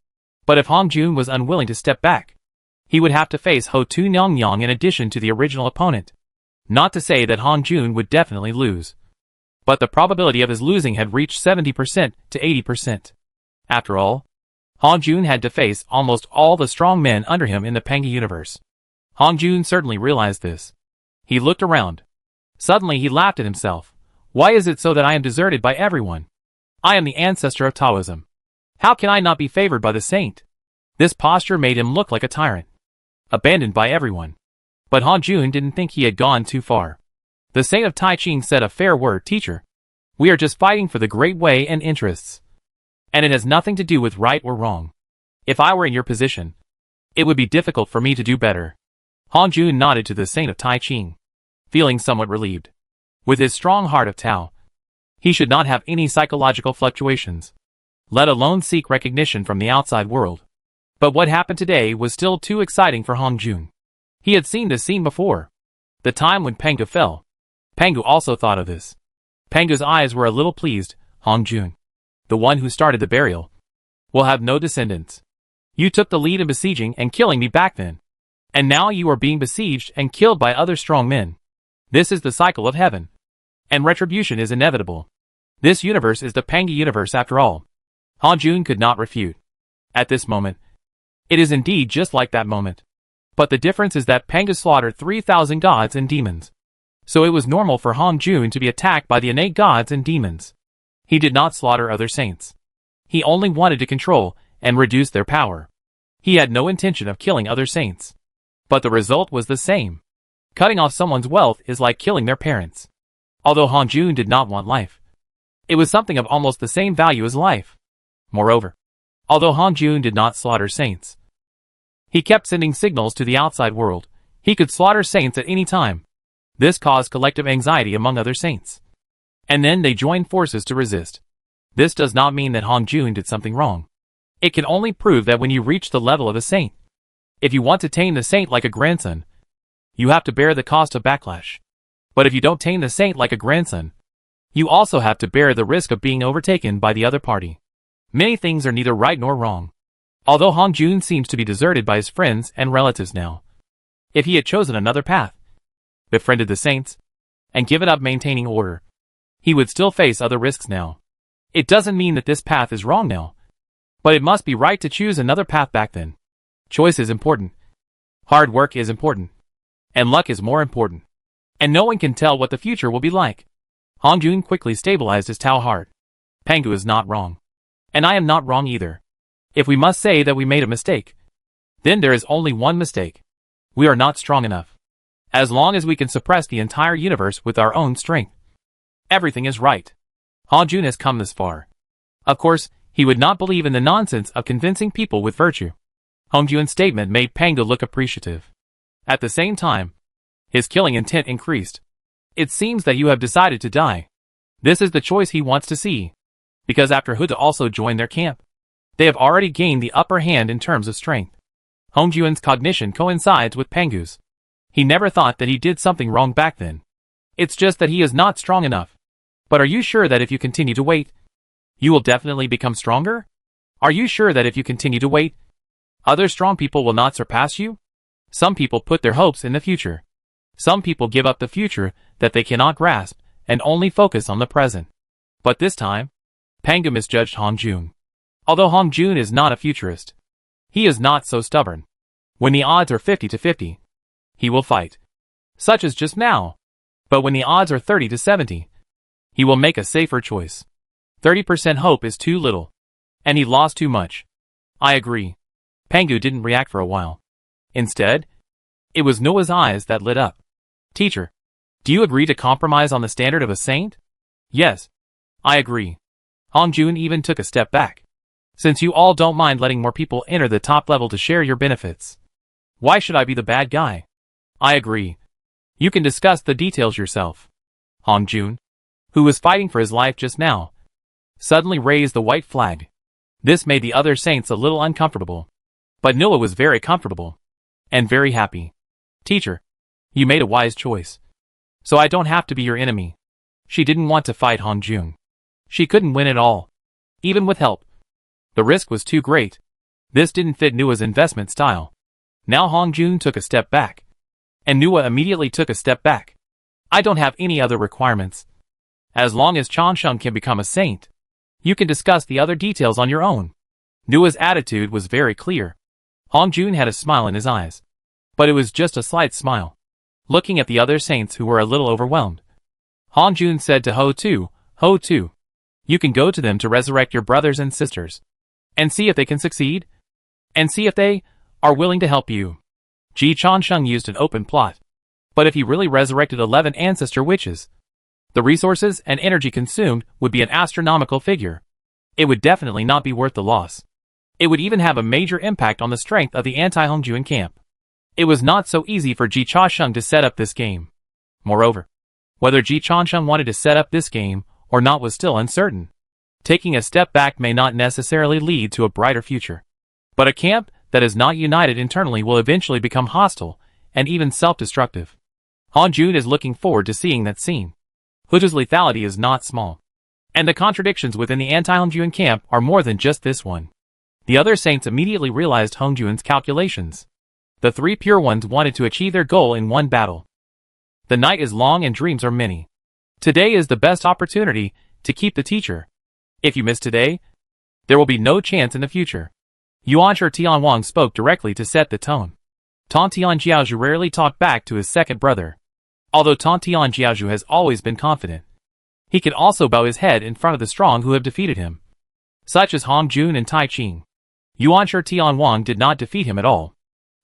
But if Han Jun was unwilling to step back, he would have to face Ho Tu-nyang in addition to the original opponent. Not to say that Han Jun would definitely lose. but the probability of his losing had reached 70% to 80%. After all, Hong Jun had to face almost all the strong men under him in the Panga universe. Hong Jun certainly realized this. He looked around. Suddenly he laughed at himself. Why is it so that I am deserted by everyone? I am the ancestor of Taoism. How can I not be favored by the saint? This posture made him look like a tyrant, abandoned by everyone. But Hong Jun didn't think he had gone too far. The saint of Tai Ching said, a fair word, teacher. We are just fighting for the great way and interests. And it has nothing to do with right or wrong. If I were in your position, it would be difficult for me to do better. Hong Jun nodded to the saint of Tai Ching, feeling somewhat relieved. With his strong heart of Tao, he should not have any psychological fluctuations, let alone seek recognition from the outside world. But what happened today was still too exciting for Hong Jun. He had seen this scene before. The time when Panga fell. Panga also thought of this. Panga's eyes were a little pleased. Hong Jun, the one who started the burial, will have no descendants. You took the lead in besieging and killing me back then. And now you are being besieged and killed by other strong men. This is the cycle of heaven. And retribution is inevitable. This universe is the Panga universe after all. Hong Jun could not refute. At this moment, it is indeed just like that moment. But the difference is that Panga slaughtered 3,000 gods and demons. So it was normal for Hong Jun to be attacked by the innate gods and demons. He did not slaughter other saints. He only wanted to control and reduce their power. He had no intention of killing other saints. But the result was the same. Cutting off someone's wealth is like killing their parents. Although Hong Jun did not want life, it was something of almost the same value as life. Moreover, although Hong Jun did not slaughter saints, he kept sending signals to the outside world. He could slaughter saints at any time. This caused collective anxiety among other saints. And then they joined forces to resist. This does not mean that Hong Jun did something wrong. It can only prove that when you reach the level of a saint, if you want to tame the saint like a grandson, you have to bear the cost of backlash. But if you don't tame the saint like a grandson, you also have to bear the risk of being overtaken by the other party. Many things are neither right nor wrong. Although Hong Jun seems to be deserted by his friends and relatives now, if he had chosen another path, befriended the saints, and given up maintaining order, he would still face other risks now. It doesn't mean that this path is wrong now, but it must be right to choose another path back then. Choice is important. Hard work is important. And luck is more important. And no one can tell what the future will be like. Hong Jun quickly stabilized his Tao heart. Panga is not wrong. And I am not wrong either. If we must say that we made a mistake, then there is only one mistake. We are not strong enough. As long as we can suppress the entire universe with our own strength, everything is right. Hong Jun has come this far. Of course, he would not believe in the nonsense of convincing people with virtue. Hong Jun's statement made Panga look appreciative. At the same time, his killing intent increased. It seems that you have decided to die. This is the choice he wants to see. Because after Huda also joined their camp, they have already gained the upper hand in terms of strength. Hong Jun's cognition coincides with Pangu's. He never thought that he did something wrong back then. It's just that he is not strong enough. But are you sure that if you continue to wait, you will definitely become stronger? Are you sure that if you continue to wait, other strong people will not surpass you? Some people put their hopes in the future. Some people give up the future that they cannot grasp and only focus on the present. But this time, Panga misjudged Hong Jun. Although Hong Jun is not a futurist, he is not so stubborn. When the odds are 50-50, he will fight. Such as just now. But when the odds are 30-70, he will make a safer choice. 30% hope is too little. And he lost too much. I agree. Panga didn't react for a while. Instead, it was Noah's eyes that lit up. Teacher, do you agree to compromise on the standard of a saint? Yes, I agree. Hong Jun even took a step back. Since you all don't mind letting more people enter the top level to share your benefits, why should I be the bad guy? I agree. You can discuss the details yourself. Hong Jun, who was fighting for his life just now, suddenly raised the white flag. This made the other saints a little uncomfortable. But Noah was very comfortable. And very happy. Teacher, you made a wise choice. So I don't have to be your enemy. She didn't want to fight Hong Jun. She couldn't win at all. Even with help. The risk was too great. This didn't fit Nua's investment style. Now Hong Jun took a step back. And Nua immediately took a step back. I don't have any other requirements. As long as Changsheng can become a saint, you can discuss the other details on your own. Nua's attitude was very clear. Hongjun had a smile in his eyes. But it was just a slight smile. Looking at the other saints who were a little overwhelmed, Hongjun said to Ho Tu, you can go to them to resurrect your brothers and sisters. And see if they can succeed. And see if they are willing to help you. Ji Changsheng used an open plot. But if he really resurrected 11 ancestor witches, the resources and energy consumed would be an astronomical figure. It would definitely not be worth the loss. It would even have a major impact on the strength of the anti-Hongjuan camp. It was not so easy for Ji Changsheng to set up this game. Moreover, whether Ji Changsheng wanted to set up this game or not was still uncertain. Taking a step back may not necessarily lead to a brighter future. But a camp that is not united internally will eventually become hostile and even self-destructive. Hongjun is looking forward to seeing that scene. Hutu's lethality is not small. And the contradictions within the anti-Hongjuan camp are more than just this one. The other saints immediately realized Hongjuan's calculations. The three pure ones wanted to achieve their goal in one battle. The night is long and dreams are many. Today is the best opportunity to keep the teacher. If you miss today, there will be no chance in the future. Yuanshi Tianwang spoke directly to set the tone. Tantian Jiaozhu rarely talked back to his second brother. Although Tantian Jiaozhu has always been confident, he can also bow his head in front of the strong who have defeated him, such as Hongjun and Tai Qing. Yuanshi Tianwang did not defeat him at all.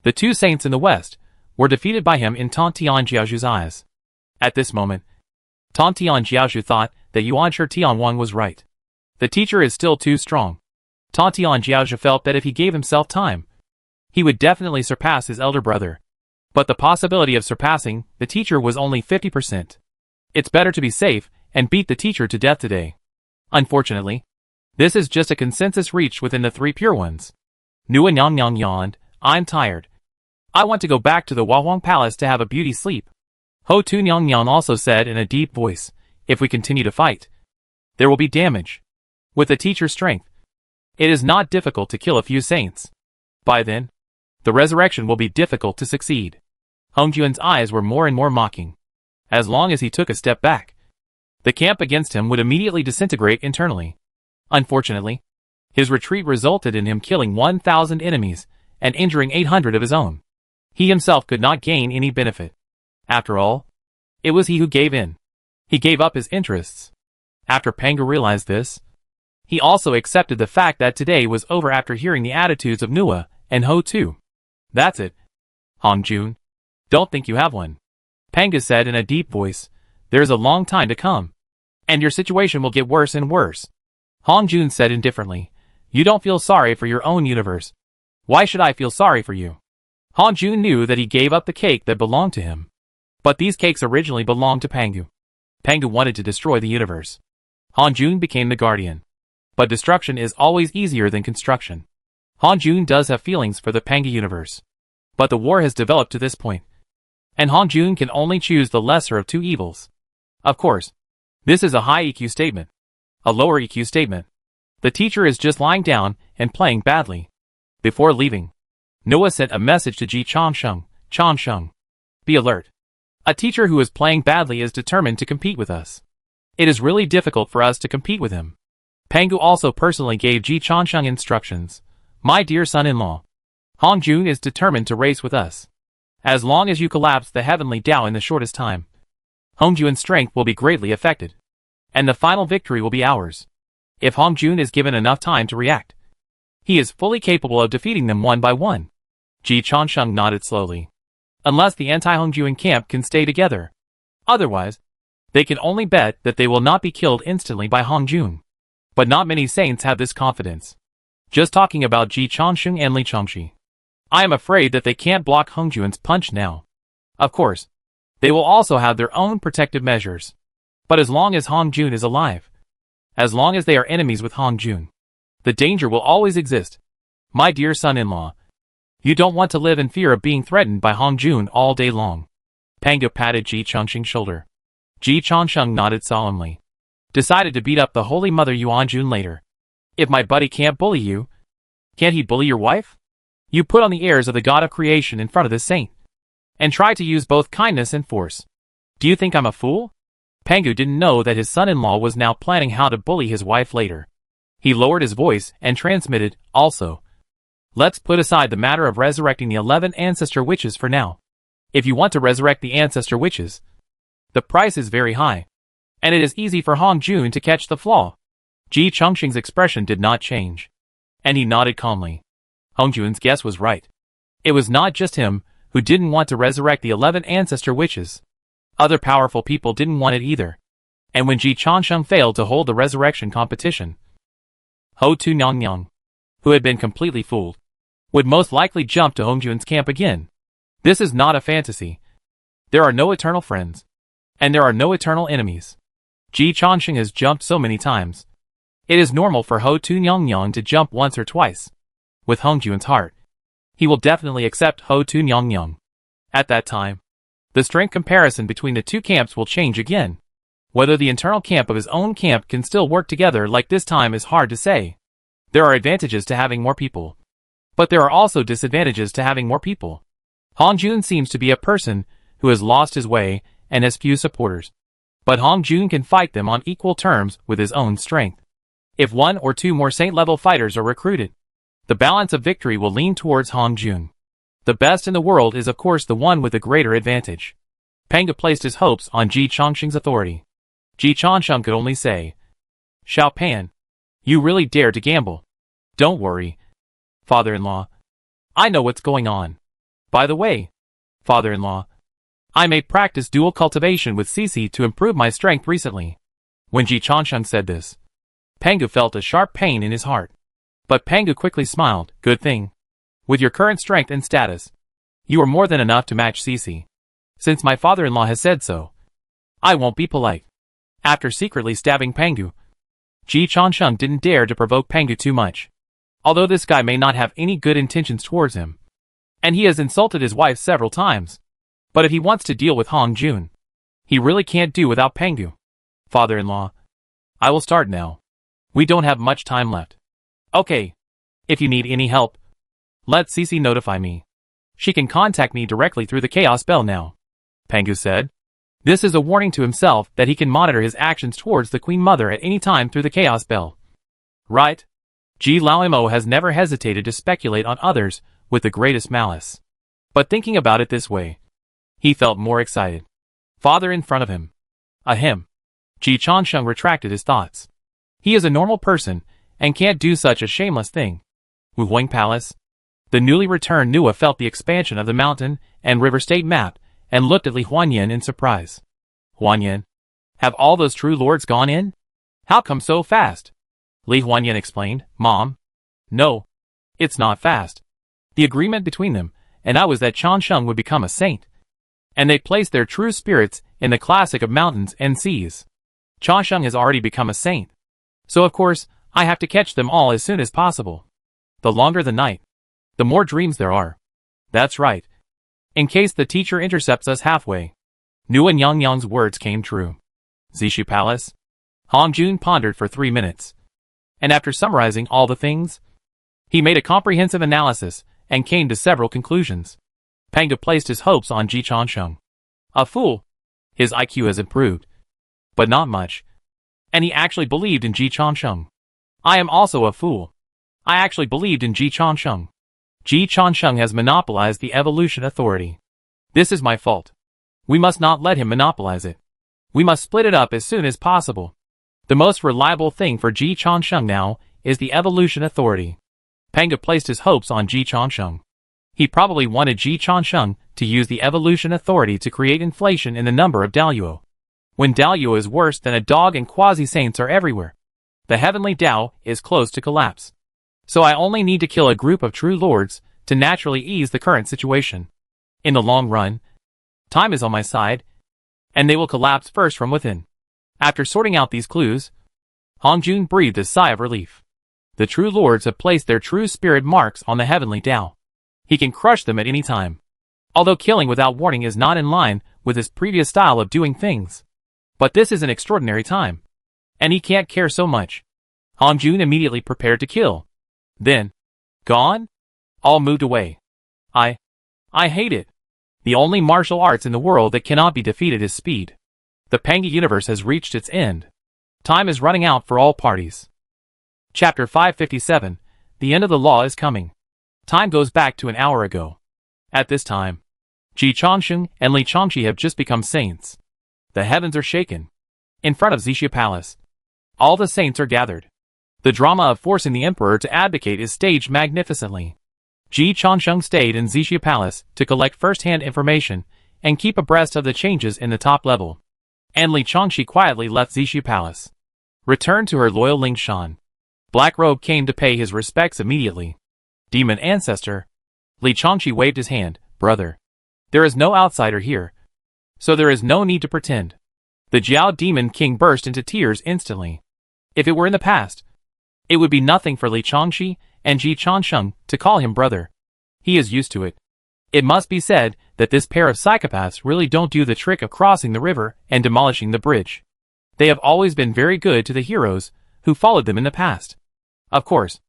The two saints in the west were defeated by him in Tantian Jiaozhu's eyes. At this moment, Tantian Jiaozhu thought that Yuanshi Tianwang was right. The teacher is still too strong. Tantian Jiaozhu felt that if he gave himself time, he would definitely surpass his elder brother. But the possibility of surpassing the teacher was only 50%. It's better to be safe and beat the teacher to death today. Unfortunately, this is just a consensus reached within the three pure ones. Nua Nyang yawned, I'm tired. I want to go back to the Huahuang Palace to have a beauty sleep. Ho Tu Nyang also said in a deep voice, if we continue to fight, there will be damage. With the teacher's strength, it is not difficult to kill a few saints. By then, the resurrection will be difficult to succeed. Hongjuan's eyes were more and more mocking. As long as he took a step back, the camp against him would immediately disintegrate internally. Unfortunately, his retreat resulted in him killing 1,000 enemies and injuring 800 of his own. He himself could not gain any benefit. After all, it was he who gave in. He gave up his interests. After Pangu realized this, he also accepted the fact that today was over after hearing the attitudes of Nua and Ho Tu. That's it. Hongjun, don't think you have one. Pangu said in a deep voice, there's a long time to come. And your situation will get worse and worse. Hongjun said indifferently, you don't feel sorry for your own universe. Why should I feel sorry for you? Hongjun knew that he gave up the cake that belonged to him. But these cakes originally belonged to Pangu. Pangu wanted to destroy the universe. Hongjun became the guardian. But destruction is always easier than construction. Hongjun does have feelings for the Pangu universe. But the war has developed to this point. And Hongjun can only choose the lesser of two evils. Of course, this is a high EQ statement. A lower EQ statement. The teacher is just lying down and playing badly. Before leaving, Noah sent a message to Ji Changsheng. Changsheng, be alert. A teacher who is playing badly is determined to compete with us. It is really difficult for us to compete with him. Pangu also personally gave Ji Changsheng instructions. My dear son-in-law, Hongjun is determined to race with us. As long as you collapse the heavenly Tao in the shortest time, Hongjuan's strength will be greatly affected. And the final victory will be ours. If Hongjun is given enough time to react, he is fully capable of defeating them one by one. Ji Changsheng nodded slowly. Unless the anti-Hongjuan camp can stay together. Otherwise, they can only bet that they will not be killed instantly by Hongjun. But not many saints have this confidence. Just talking about Ji Changsheng and Li Chongxi, I am afraid that they can't block Hongjuan's punch now. Of course, they will also have their own protective measures. But as long as Hongjun is alive, as long as they are enemies with Hongjun, the danger will always exist. My dear son-in-law, you don't want to live in fear of being threatened by Hongjun all day long. Pangu patted Ji Changsheng's shoulder. Ji Changsheng nodded solemnly. Decided to beat up the Holy Mother Yuanjun later. If my buddy can't bully you, can't he bully your wife? You put on the airs of the god of creation in front of the saint, and try to use both kindness and force. Do you think I'm a fool? Pangu didn't know that his son-in-law was now planning how to bully his wife later. He lowered his voice and transmitted, also, let's put aside the matter of resurrecting the 11 ancestor witches for now. If you want to resurrect the ancestor witches, the price is very high, and it is easy for Hong Jun to catch the flaw. Ji Chongqing's expression did not change, and he nodded calmly. Hong Jun's guess was right. It was not just him who didn't want to resurrect the 11 ancestor witches. Other powerful people didn't want it either. And when Ji Chongqing failed to hold the resurrection competition, Ho Tu Nyang, who had been completely fooled, would most likely jump to Hong Jun's camp again. This is not a fantasy. There are no eternal friends, and there are no eternal enemies. Ji Chongqing has jumped so many times. It is normal for Ho Tu Nyang to jump once or twice. With Hong Jun's heart, he will definitely accept Ho Tu Nyang. At that time, the strength comparison between the two camps will change again. Whether the internal camp of his own camp can still work together like this time is hard to say. There are advantages to having more people, but there are also disadvantages to having more people. Hong Jun seems to be a person who has lost his way and has few supporters. But Hong Jun can fight them on equal terms with his own strength. If one or two more saint-level fighters are recruited, the balance of victory will lean towards Hong Jun. The best in the world is of course the one with the greater advantage. Pangu placed his hopes on Ji Chongqing's authority. Ji Chongqing could only say, Xiao Pan, you really dare to gamble. Don't worry, father-in-law. I know what's going on. By the way, father-in-law, I may practice dual cultivation with Cici to improve my strength recently. When Ji Chongqing said this, Pangu felt a sharp pain in his heart. But Pangu quickly smiled, good thing. With your current strength and status, you are more than enough to match Cici. Since my father-in-law has said so, I won't be polite. After secretly stabbing Pangu, Ji Chongqing didn't dare to provoke Pangu too much. Although this guy may not have any good intentions towards him, and he has insulted his wife several times. But if he wants to deal with Hong Jun, he really can't do without Pangu. Father-in-law, I will start now. We don't have much time left. Okay. If you need any help, let Cici notify me. She can contact me directly through the Chaos Bell now. Pangu said. This is a warning to himself that he can monitor his actions towards the Queen Mother at any time through the Chaos Bell. Right? Ji Laomo has never hesitated to speculate on others with the greatest malice. But thinking about it this way, he felt more excited. Father in front of him. Ahem. Ji Chongqing retracted his thoughts. He is a normal person and can't do such a shameless thing. Wu Huang Palace. The newly returned Nua felt the expansion of the mountain and river state map and looked at Li Huanyan in surprise. Huanyan, have all those true lords gone in? How come so fast? Li Huanyan explained, Mom. No, it's not fast. The agreement between them and I was that Chongqing would become a saint. And they placed their true spirits in the classic of mountains and seas. Chongqing has already become a saint. So of course, I have to catch them all as soon as possible. The longer the night, the more dreams there are. That's right. In case the teacher intercepts us halfway. Nuan Yangyang's words came true. Zishu Palace. Hong Jun pondered for 3 minutes. And after summarizing all the things, he made a comprehensive analysis and came to several conclusions. Pangu placed his hopes on Ji Chongqing. A fool. His IQ has improved. But not much. And he actually believed in Ji Chongqing. I am also a fool. I actually believed in Ji Chongqing. Ji Chongqing has monopolized the evolution authority. This is my fault. We must not let him monopolize it. We must split it up as soon as possible. The most reliable thing for Ji Chongqing now is the evolution authority. Pangu placed his hopes on Ji Chongqing. He probably wanted Ji Chongqing to use the evolution authority to create inflation in the number of Daoyuo. When Daoyuo is worse than a dog and quasi-saints are everywhere, the heavenly Dao is close to collapse. So I only need to kill a group of true lords to naturally ease the current situation. In the long run, time is on my side, and they will collapse first from within. After sorting out these clues, Hong Jun breathed a sigh of relief. The true lords have placed their true spirit marks on the heavenly Dao. He can crush them at any time. Although killing without warning is not in line with his previous style of doing things. But this is an extraordinary time. And he can't care so much. Hong Jun immediately prepared to kill. Then, gone? All moved away. I hate it. The only martial arts in the world that cannot be defeated is speed. The Panga universe has reached its end. Time is running out for all parties. Chapter 557. The end of the law is coming. Time goes back to an hour ago. At this time, Ji Changsheng and Li Changxi have just become saints. The heavens are shaken. In front of Xixia Palace, all the saints are gathered. The drama of forcing the emperor to abdicate is staged magnificently. Ji Changsheng stayed in Xixia Palace to collect first-hand information and keep abreast of the changes in the top level. And Li Changxi quietly left Xixia Palace, returned to her loyal Lingshan. Black Robe came to pay his respects immediately. Demon Ancestor. Li Changxi waved his hand. Brother, there is no outsider here, so there is no need to pretend. The Jiao Demon King burst into tears instantly. If it were in the past, it would be nothing for Li Changxi and Ji Changsheng to call him brother. He is used to it. It must be said that this pair of psychopaths really don't do the trick of crossing the river and demolishing the bridge. They have always been very good to the heroes who followed them in the past. Of course,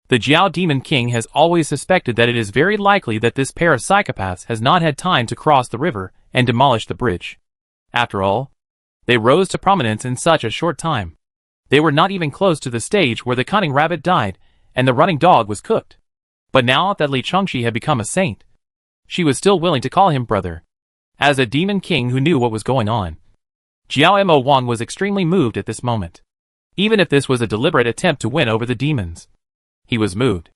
the Jiao Demon King has always suspected that it is very likely that this pair of psychopaths has not had time to cross the river and demolish the bridge. After all, they rose to prominence in such a short time. They were not even close to the stage where the cunning rabbit died and the running dog was cooked. But now that Li Changxi had become a saint, she was still willing to call him brother. As a demon king who knew what was going on, Jiao Mo Wang was extremely moved at this moment. Even if this was a deliberate attempt to win over the demons, he was moved.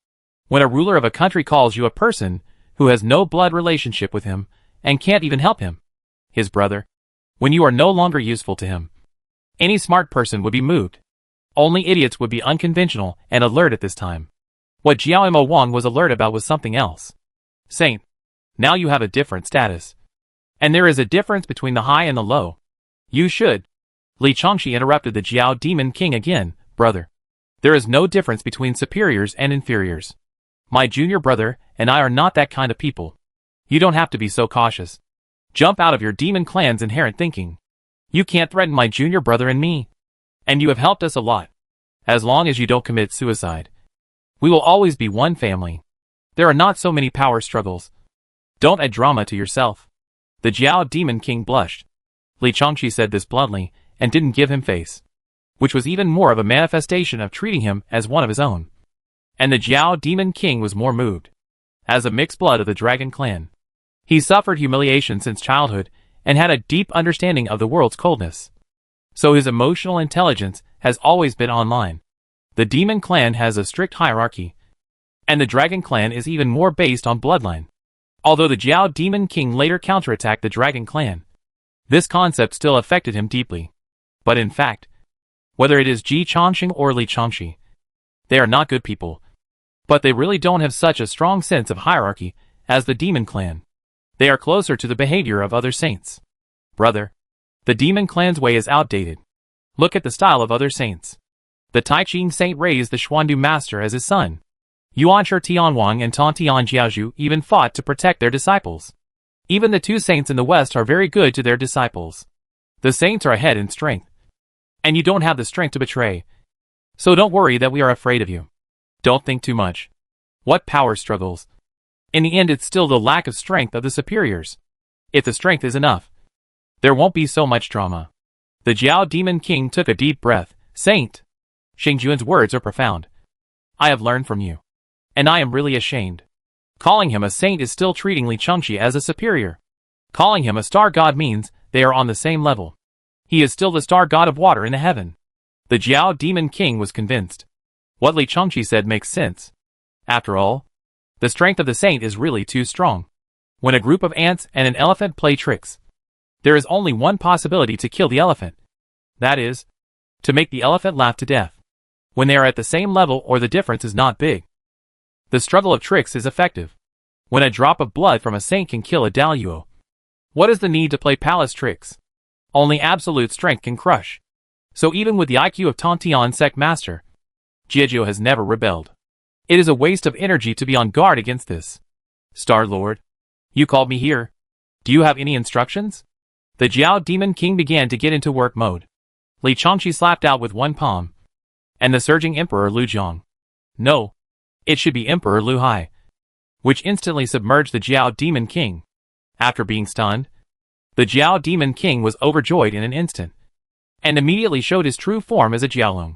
When a ruler of a country calls you a person who has no blood relationship with him and can't even help him, his brother, when you are no longer useful to him, any smart person would be moved. Only idiots would be unconventional and alert at this time. What Jiao Mo Wang was alert about was something else. Saint, now you have a different status. And there is a difference between the high and the low. You should. Li Changxi interrupted the Jiao Demon King again. Brother, there is no difference between superiors and inferiors. My junior brother and I are not that kind of people. You don't have to be so cautious. Jump out of your demon clan's inherent thinking. You can't threaten my junior brother and me. And you have helped us a lot. As long as you don't commit suicide, we will always be one family. There are not so many power struggles. Don't add drama to yourself. The Jiao Demon King blushed. Li Changxi said this bluntly and didn't give him face, which was even more of a manifestation of treating him as one of his own. And the Jiao Demon King was more moved. As a mixed blood of the Dragon Clan, he suffered humiliation since childhood and had a deep understanding of the world's coldness. So his emotional intelligence has always been online. The Demon Clan has a strict hierarchy, and the Dragon Clan is even more based on bloodline. Although the Jiao Demon King later counterattacked the Dragon Clan, this concept still affected him deeply. But in fact, whether it is Ji Changsheng or Li Changxi, they are not good people. But they really don't have such a strong sense of hierarchy as the Demon Clan. They are closer to the behavior of other saints. Brother, the Demon Clan's way is outdated. Look at the style of other saints. The Taiching Saint raised the Xuandu Master as his son. Yuanshi Tianwang and Tantian Jiaozhu even fought to protect their disciples. Even the two saints in the West are very good to their disciples. The saints are ahead in strength. And you don't have the strength to betray. So don't worry that we are afraid of you. Don't think too much. What power struggles? In the end, it's still the lack of strength of the superiors. If the strength is enough, there won't be so much drama. The Jiao Demon King took a deep breath. Saint, Shengjuan's words are profound. I have learned from you. And I am really ashamed. Calling him a saint is still treating Li Changxi as a superior. Calling him a star god means they are on the same level. He is still the star god of water in the heaven. The Jiao Demon King was convinced. What Li Changxi said makes sense. After all, the strength of the saint is really too strong. When a group of ants and an elephant play tricks, there is only one possibility to kill the elephant. That is, to make the elephant laugh to death. When they are at the same level or the difference is not big, the struggle of tricks is effective. When a drop of blood from a saint can kill a Daluo, what is the need to play palace tricks? Only absolute strength can crush. So even with the IQ of Tantian Sect Master, Jiezhou has never rebelled. It is a waste of energy to be on guard against this. Star Lord, you called me here. Do you have any instructions? The Jiao Demon King began to get into work mode. Li Changxi slapped out with one palm. And the surging Emperor Lu Jiang. No. It should be Emperor Lu Hai. Which instantly submerged the Jiao Demon King. After being stunned, The Jiao Demon King was overjoyed in an instant, and immediately showed his true form as a Jiaolong,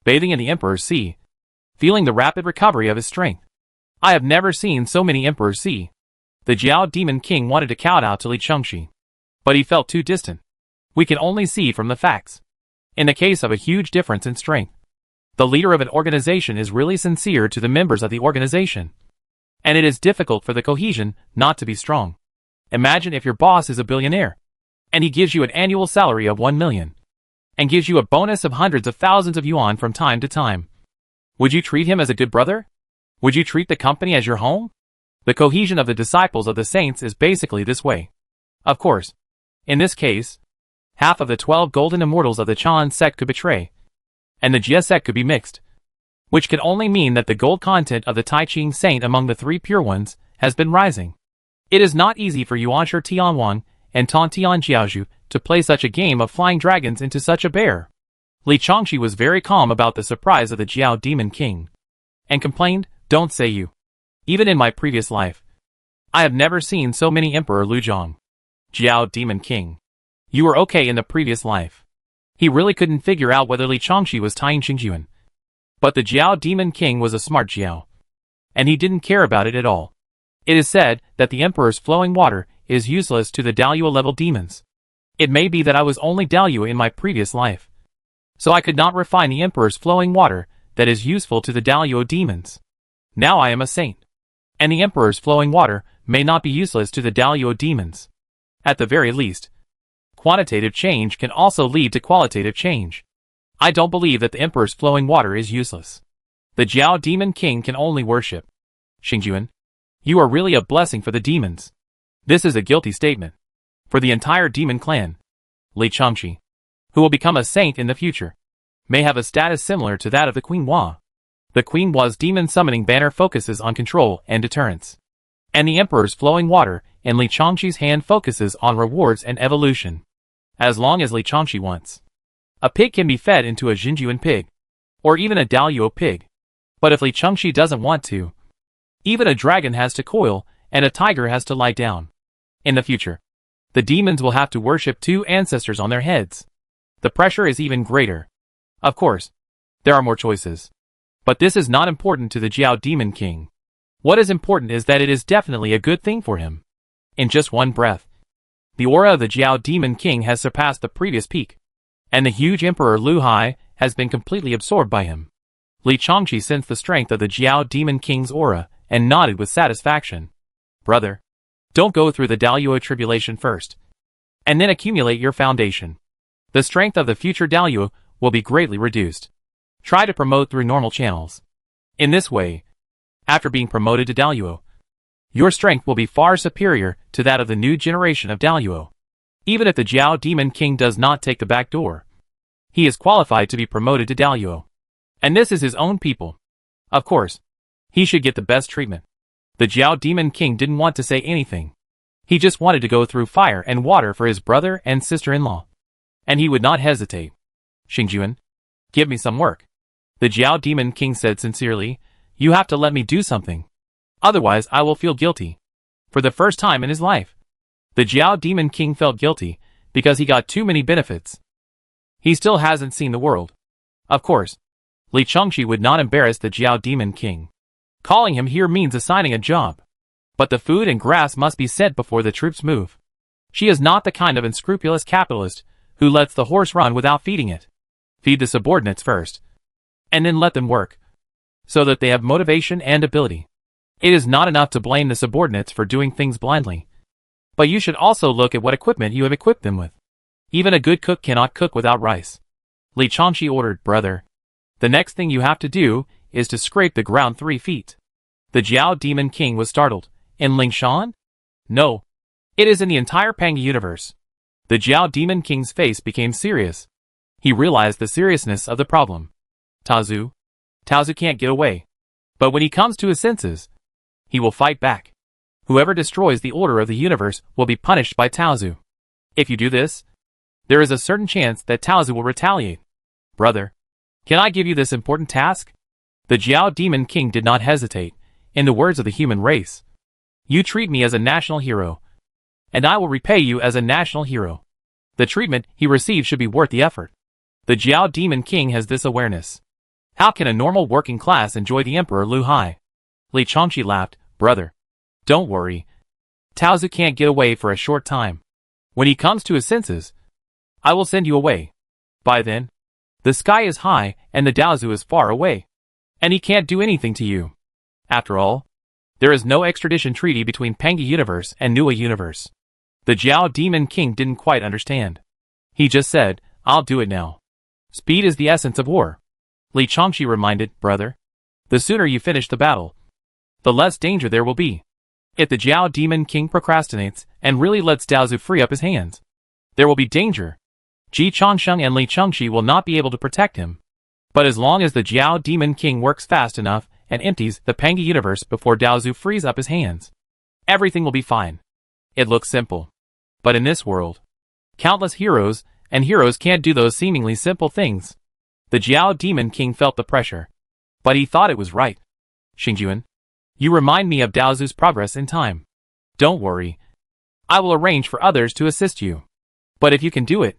bathing in the Emperor's Sea, feeling the rapid recovery of his strength. I have never seen so many Emperors Sea. The Jiao Demon King wanted to kowtow to Li Chengxi, but he felt too distant. We can only see from the facts. In the case of a huge difference in strength, the leader of an organization is really sincere to the members of the organization, and it is difficult for the cohesion not to be strong. Imagine if your boss is a billionaire, and he gives you an annual salary of 1 million, and gives you a bonus of hundreds of thousands of yuan from time to time. Would you treat him as a good brother? Would you treat the company as your home? The cohesion of the disciples of the saints is basically this way. Of course, in this case, half of the 12 golden immortals of the Chan sect could betray, and the Jia sect could be mixed, which could only mean that the gold content of the Tai Ching saint among the 3 pure ones has been rising. It is not easy for Yuanshi Tianwang and Tan Tian Jiaozhu to play such a game of flying dragons into such a bear. Li Chengxi was very calm about the surprise of the Jiao Demon King, and complained, "Don't say you. Even in my previous life, I have never seen so many Emperor Luzhong. Jiao Demon King, you were okay in the previous life." He really couldn't figure out whether Li Chengxi was tying Xingyuan. But the Jiao Demon King was a smart Jiao, and he didn't care about it at all. It is said that the Emperor's flowing water is useless to the Daluo level demons. It may be that I was only Daluo in my previous life, so I could not refine the Emperor's flowing water that is useful to the Daluo demons. Now I am a saint, and the Emperor's flowing water may not be useless to the Daluo demons. At the very least, quantitative change can also lead to qualitative change. I don't believe that the Emperor's flowing water is useless. The Jiao Demon King can only worship. Xingyuan, you are really a blessing for the demons. This is a guilty statement for the entire demon clan. Li Chengxi, who will become a saint in the future, may have a status similar to that of the Queen Hua. The Queen Hua's demon summoning banner focuses on control and deterrence, and the Emperor's flowing water in Li Chengxi's hand focuses on rewards and evolution. As long as Li Chengxi wants, a pig can be fed into a Xingyuan pig, or even a Daluo pig. But if Li Chengxi doesn't want to, even a dragon has to coil, and a tiger has to lie down. In the future, the demons will have to worship 2 ancestors on their heads. The pressure is even greater. Of course, there are more choices, but this is not important to the Jiao Demon King. What is important is that it is definitely a good thing for him. In just one breath, the aura of the Jiao Demon King has surpassed the previous peak, and the huge Emperor Lu Hai has been completely absorbed by him. Li Chengxi sensed the strength of the Jiao Demon King's aura and nodded with satisfaction. Brother, don't go through the Daluo tribulation first, and then accumulate your foundation. The strength of the future Daluo will be greatly reduced. Try to promote through normal channels. In this way, after being promoted to Daluo, your strength will be far superior to that of the new generation of Daluo. Even if the Jiao Demon King does not take the back door, he is qualified to be promoted to Daluo. And this is his own people. Of course, he should get the best treatment. The Jiao Demon King didn't want to say anything. He just wanted to go through fire and water for his brother and sister-in-law. And he would not hesitate. Xingyuan, give me some work. The Jiao Demon King said sincerely, you have to let me do something. Otherwise I will feel guilty. For the first time in his life, the Jiao Demon King felt guilty because he got too many benefits. He still hasn't seen the world. Of course, Li Chengxi would not embarrass the Jiao Demon King. Calling him here means assigning a job. But the food and grass must be sent before the troops move. She is not the kind of unscrupulous capitalist who lets the horse run without feeding it. Feed the subordinates first, and then let them work, so that they have motivation and ability. It is not enough to blame the subordinates for doing things blindly, but you should also look at what equipment you have equipped them with. Even a good cook cannot cook without rice. Li Chengxi ordered, brother. The next thing you have to do is to scrape the ground 3 feet. The Jiao Demon King was startled. In Lingshan? No. It is in the entire Pang universe. The Jiao Demon King's face became serious. He realized the seriousness of the problem. Taozu can't get away. But when he comes to his senses, he will fight back. Whoever destroys the order of the universe will be punished by Taozu. If you do this, there is a certain chance that Taozu will retaliate. Brother, can I give you this important task? The Jiao Demon King did not hesitate. In the words of the human race, you treat me as a national hero. and I will repay you as a national hero. The treatment he received should be worth the effort. The Jiao Demon King has this awareness. How can a normal working class enjoy the Emperor Lu Hai? Li Chongqi laughed. Brother, don't worry. Taozu can't get away for a short time. When he comes to his senses, I will send you away. By then, the sky is high and the Daozu is far away, and he can't do anything to you. After all, there is no extradition treaty between Pangi Universe and Nua Universe. The Jiao Demon King didn't quite understand. He just said, I'll do it now. Speed is the essence of war. Li Chongqi reminded, brother. The sooner you finish the battle, the less danger there will be. If the Jiao Demon King procrastinates and really lets Daozu free up his hands, there will be danger. Ji Chongsheng and Li Chongqi will not be able to protect him. But as long as the Jiao Demon King works fast enough and empties the Pangi Universe before Daozu frees up his hands, everything will be fine. It looks simple. But in this world, countless heroes can't do those seemingly simple things. The Jiao Demon King felt the pressure, but he thought it was right. Xingjuan, you remind me of Daozu's progress in time. Don't worry. I will arrange for others to assist you. But if you can do it,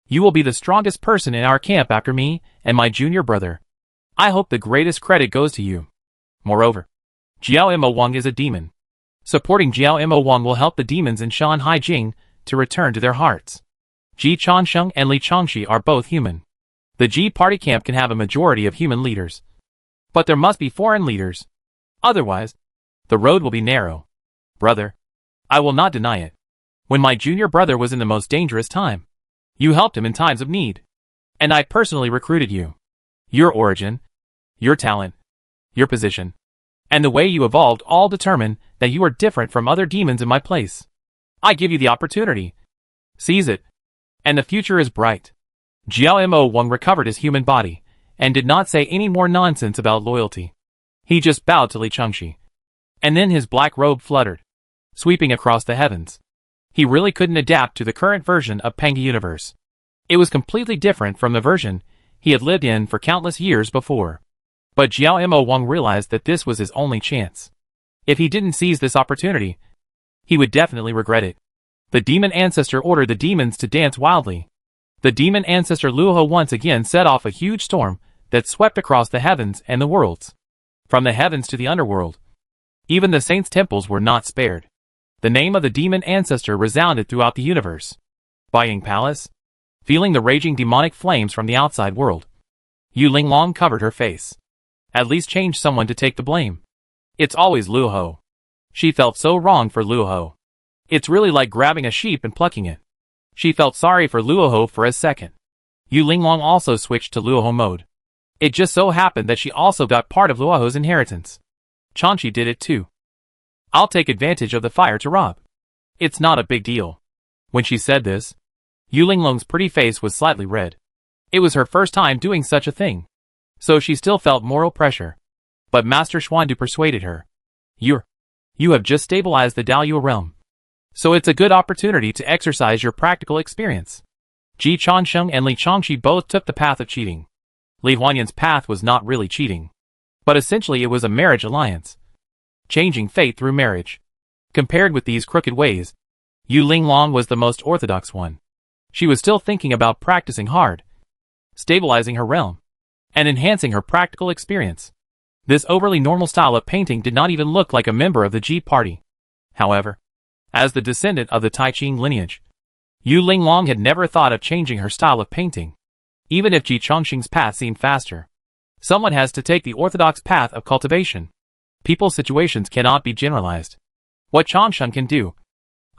you will be the strongest person in our camp after me and my junior brother. I hope the greatest credit goes to you. Moreover, Jiao Mo Wang is a demon. Supporting Jiao Mo Wang will help the demons in Shan Haijing to return to their hearts. Ji Chongsheng and Li Chongqi are both human. The Ji party camp can have a majority of human leaders. But there must be foreign leaders. Otherwise, the road will be narrow. Brother, I will not deny it. When my junior brother was in the most dangerous time, you helped him in times of need. And I personally recruited you. Your origin, your talent, your position, and the way you evolved all determine that you are different from other demons in my place. I give you the opportunity. Seize it. And the future is bright. Jiao Mo Wang recovered his human body, and did not say any more nonsense about loyalty. He just bowed to Li Chongqi. And then his black robe fluttered, sweeping across the heavens. He really couldn't adapt to the current version of Pangi Universe. It was completely different from the version he had lived in for countless years before. But Jiao Mo Wang realized that this was his only chance. If he didn't seize this opportunity, he would definitely regret it. The demon ancestor ordered the demons to dance wildly. The demon ancestor Luoho once again set off a huge storm that swept across the heavens and the worlds. From the heavens to the underworld, even the saints' temples were not spared. The name of the demon ancestor resounded throughout the universe. Baiying Palace, feeling the raging demonic flames from the outside world, Yu Linglong covered her face. At least change someone to take the blame. It's always Luoho. She felt so wrong for Luoho. It's really like grabbing a sheep and plucking it. She felt sorry for Luoho for a second. Yu Linglong also switched to Luoho mode. It just so happened that she also got part of Luoho's inheritance. Chongqi did it too. I'll take advantage of the fire to rob. It's not a big deal. When she said this, Yu Linglong's pretty face was slightly red. It was her first time doing such a thing, so she still felt moral pressure. But Master Xuandu persuaded her. You have just stabilized the Daoyuo realm, so it's a good opportunity to exercise your practical experience. Ji Chongsheng and Li Chongqi both took the path of cheating. Li Huanyan's path was not really cheating, but essentially it was a marriage alliance. Changing fate through marriage. Compared with these crooked ways, Yu Linglong was the most orthodox one. She was still thinking about practicing hard, stabilizing her realm, and enhancing her practical experience. This overly normal style of painting did not even look like a member of the Ji party. However, as the descendant of the Tai Ching lineage, Yu Linglong had never thought of changing her style of painting. Even if Ji Chongxing's path seemed faster, someone has to take the orthodox path of cultivation. People's situations cannot be generalized. What Chongsheng can do,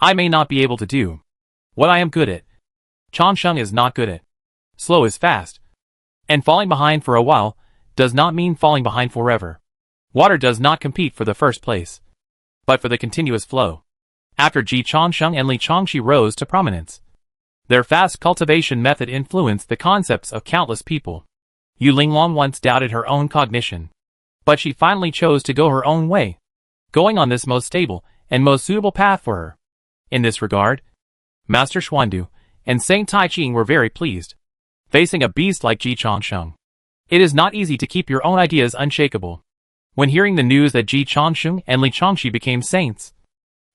I may not be able to do. What I am good at, Chongsheng is not good at. Slow is fast. And falling behind for a while does not mean falling behind forever. Water does not compete for the first place, but for the continuous flow. After Ji Chongsheng and Li Chongqi rose to prominence, their fast cultivation method influenced the concepts of countless people. Yu Linglong once doubted her own cognition, but she finally chose to go her own way, going on this most stable and most suitable path for her. In this regard, Master Xuandu and Saint Tai Ching were very pleased. Facing a beast like Ji Chongsheng, it is not easy to keep your own ideas unshakable. When hearing the news that Ji Chongsheng and Li Chongqi became saints,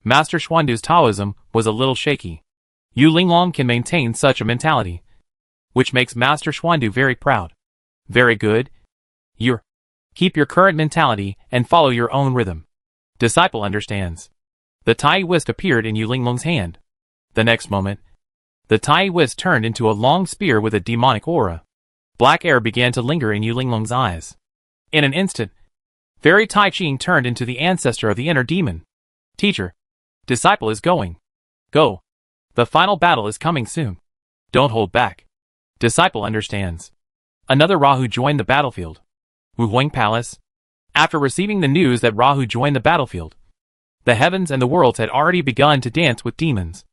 Master Xuandu's Taoism was a little shaky. Yu Linglong can maintain such a mentality, which makes Master Xuandu very proud. Very good. Keep your current mentality and follow your own rhythm. Disciple understands. The Tai Whisk appeared in Yu Linglong's hand. The next moment, the Tai Whisk turned into a long spear with a demonic aura. Black air began to linger in Yu Linglong's eyes. In an instant, Fairy Tai Ching turned into the ancestor of the inner demon. Teacher, disciple is going. Go. The final battle is coming soon. Don't hold back. Disciple understands. Another Rahu joined the battlefield. Wu Huang Palace. After receiving the news that Rahu joined the battlefield, the heavens and the worlds had already begun to dance with demons.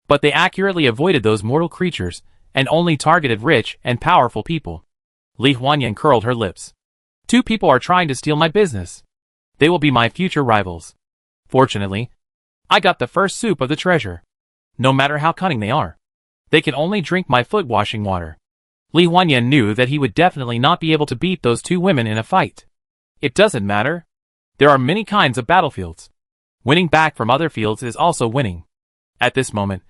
But they accurately avoided those mortal creatures and only targeted rich and powerful people. Li Huanyan curled her lips. 2 people are trying to steal my business. They will be my future rivals. Fortunately, I got the first soup of the treasure. No matter how cunning they are, they can only drink my foot washing water. Li Huanyan knew that he would definitely not be able to beat those 2 women in a fight. It doesn't matter. There are many kinds of battlefields. Winning back from other fields is also winning. At this moment,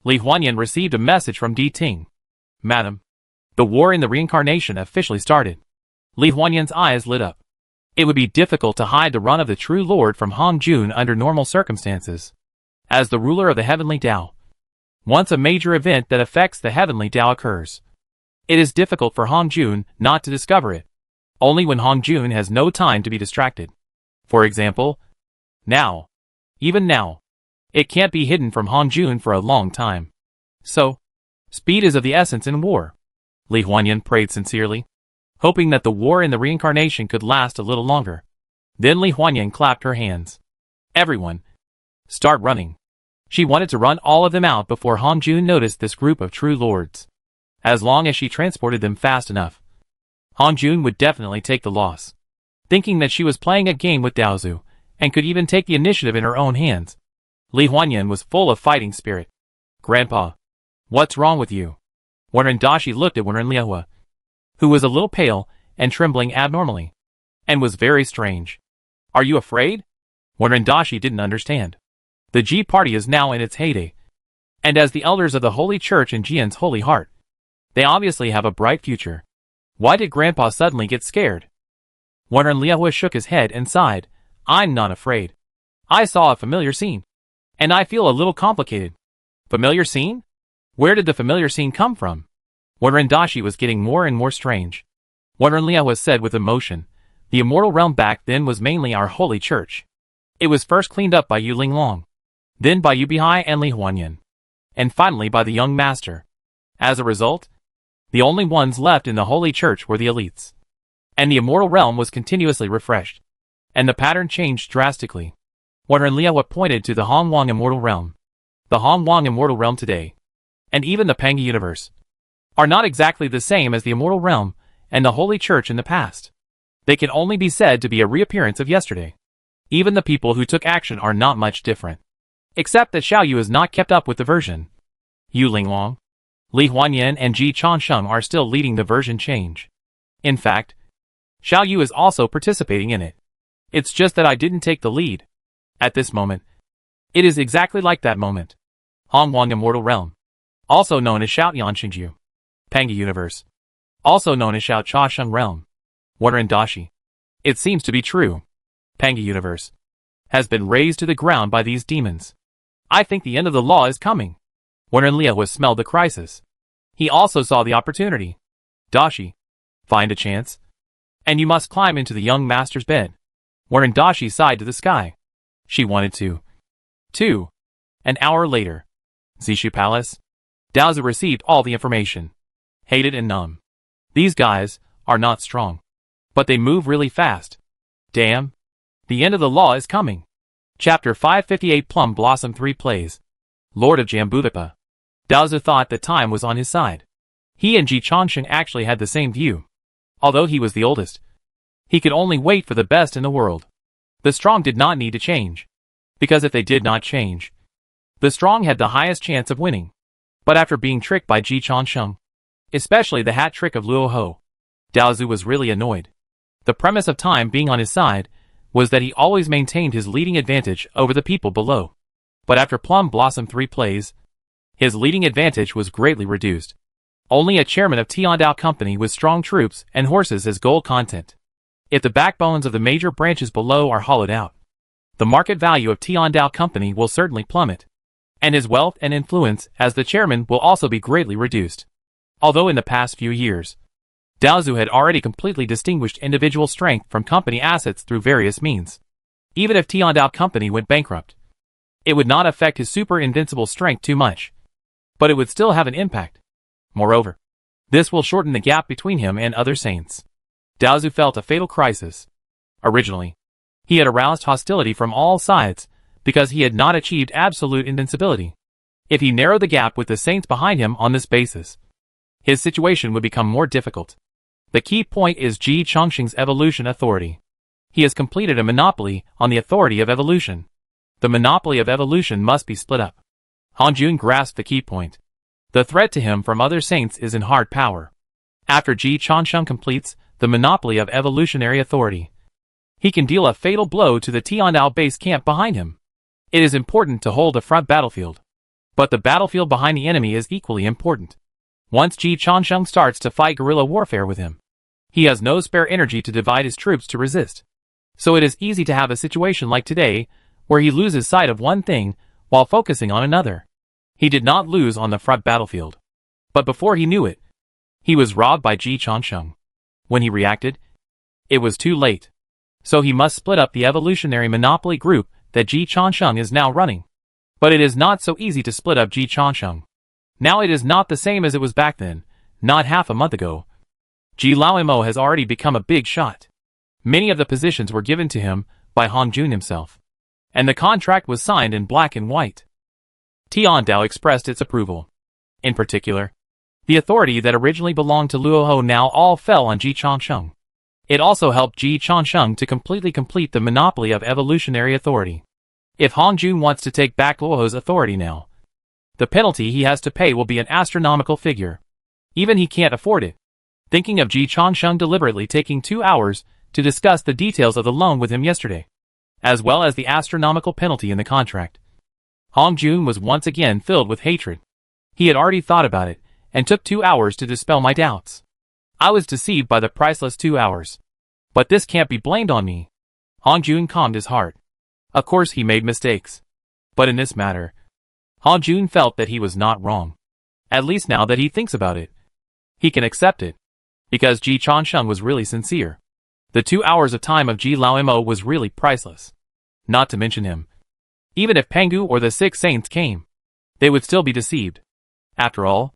Li Huanyan received a message from Di Ting. Madam, the war in the reincarnation officially started. Li Huanyan's eyes lit up. It would be difficult to hide the run of the true lord from Hong Jun under normal circumstances. As the ruler of the heavenly Tao, once a major event that affects the heavenly Tao occurs, it is difficult for Hong Jun not to discover it. Only when Hong Jun has no time to be distracted. For example, now. Even now. It can't be hidden from Hong Jun for a long time. So, speed is of the essence in war. Li Huanyan prayed sincerely, hoping that the war in the reincarnation could last a little longer. Then Li Huanyan clapped her hands. Everyone, start running. She wanted to run all of them out before Hong Jun noticed this group of true lords. As long as she transported them fast enough, Hong Jun would definitely take the loss. Thinking that she was playing a game with Daozu, and could even take the initiative in her own hands, Li Huanyan was full of fighting spirit. Grandpa, what's wrong with you? Wenren looked at Wenren Liahua, who was a little pale and trembling abnormally, and was very strange. Are you afraid? Wenren didn't understand. The G party is now in its heyday, and as the elders of the Holy Church in Jian's Holy Heart, they obviously have a bright future. Why did Grandpa suddenly get scared? Wenren Liahua shook his head and sighed. I'm not afraid. I saw a familiar scene, and I feel a little complicated. Familiar scene? Where did the familiar scene come from? Wenren was getting more and more strange. Wenren Liahua said with emotion, the immortal realm back then was mainly our holy church. It was first cleaned up by Yu Linglong, then by Yu Bihai and Li Huanyan, and finally by the young master. As a result, the only ones left in the holy church were the elites. And the immortal realm was continuously refreshed, and the pattern changed drastically. Wenren Liahua pointed to the Hongwang immortal realm. The Hongwang immortal realm today, and even the Panga universe, are not exactly the same as the immortal realm and the holy church in the past. They can only be said to be a reappearance of yesterday. Even the people who took action are not much different, except that Xiaoyu has not kept up with the version. Yu Linglong, Li Huanyan and Ji Changsheng are still leading the version change. In fact, Xiaoyu is also participating in it. It's just that I didn't take the lead. At this moment, it is exactly like that moment. Hongwang Immortal Realm, also known as Shout Yanxingju. Panga Universe, also known as Shout Chasheng Realm. Wenren. It seems to be true. Panga Universe has been razed to the ground by these demons. I think the end of the law is coming. Wenren Liahua smelled the crisis. He also saw the opportunity. Dashi, find a chance, and you must climb into the young master's bed. Wenren sighed to the sky. She wanted to. 2. An hour later. Zishu Palace. Daozu received all the information. Hated and numb. These guys are not strong, but they move really fast. Damn. The end of the law is coming. Chapter 558 Plum Blossom 3 plays. Lord of Jambudvipa. Daozu thought that time was on his side. He and Ji Changsheng actually had the same view. Although he was the oldest, he could only wait for the best in the world. The strong did not need to change, because if they did not change, the strong had the highest chance of winning. But after being tricked by Ji Changsheng, especially the hat trick of Luo Ho, Daozu was really annoyed. The premise of time being on his side was that he always maintained his leading advantage over the people below. But after Plum Blossom 3 plays, his leading advantage was greatly reduced. Only a chairman of Tiandao Company with strong troops and horses as gold content. If the backbones of the major branches below are hollowed out, the market value of Tiandao Company will certainly plummet, and his wealth and influence as the chairman will also be greatly reduced. Although in the past few years, Daozu had already completely distinguished individual strength from company assets through various means. Even if Tiandao Company went bankrupt, it would not affect his super invincible strength too much, but it would still have an impact. Moreover, this will shorten the gap between him and other saints. Daozu felt a fatal crisis. Originally, he had aroused hostility from all sides because he had not achieved absolute invincibility. If he narrowed the gap with the saints behind him on this basis, his situation would become more difficult. The key point is Ji Chongqing's evolution authority. He has completed a monopoly on the authority of evolution. The monopoly of evolution must be split up. Han Jun grasped the key point. The threat to him from other saints is in hard power. After Ji Chongqing completes the monopoly of evolutionary authority, he can deal a fatal blow to the Tiandao base camp behind him. It is important to hold the front battlefield, but the battlefield behind the enemy is equally important. Once Ji Chongqing starts to fight guerrilla warfare with him, he has no spare energy to divide his troops to resist. So it is easy to have a situation like today, where he loses sight of one thing while focusing on another. He did not lose on the front battlefield, but before he knew it, he was robbed by Ji Chongqing. When he reacted, it was too late. So he must split up the evolutionary monopoly group that Ji Chongqing is now running. But it is not so easy to split up Ji Chongqing. Now it is not the same as it was back then, not half a month ago. Ji Laoimo has already become a big shot. Many of the positions were given to him by Han Jun himself, and the contract was signed in black and white. Tiandao expressed its approval. In particular, the authority that originally belonged to Luoho now all fell on Ji Chongqing. It also helped Ji Chongqing to completely complete the monopoly of evolutionary authority. If Han Jun wants to take back Luoho's authority now, the penalty he has to pay will be an astronomical figure. Even he can't afford it. Thinking of Ji Chongqing deliberately taking 2 hours to discuss the details of the loan with him yesterday, as well as the astronomical penalty in the contract, Han Jun was once again filled with hatred. He had already thought about it, and took 2 hours to dispel my doubts. I was deceived by the priceless 2 hours. But this can't be blamed on me. Han Jun calmed his heart. Of course he made mistakes. But in this matter, Han Jun felt that he was not wrong. At least now that he thinks about it, he can accept it. Because Ji Chongqing was really sincere. The 2 hours of time of Ji Laoimo was really priceless. Not to mention him. Even if Pangu or the 6 saints came, they would still be deceived. After all,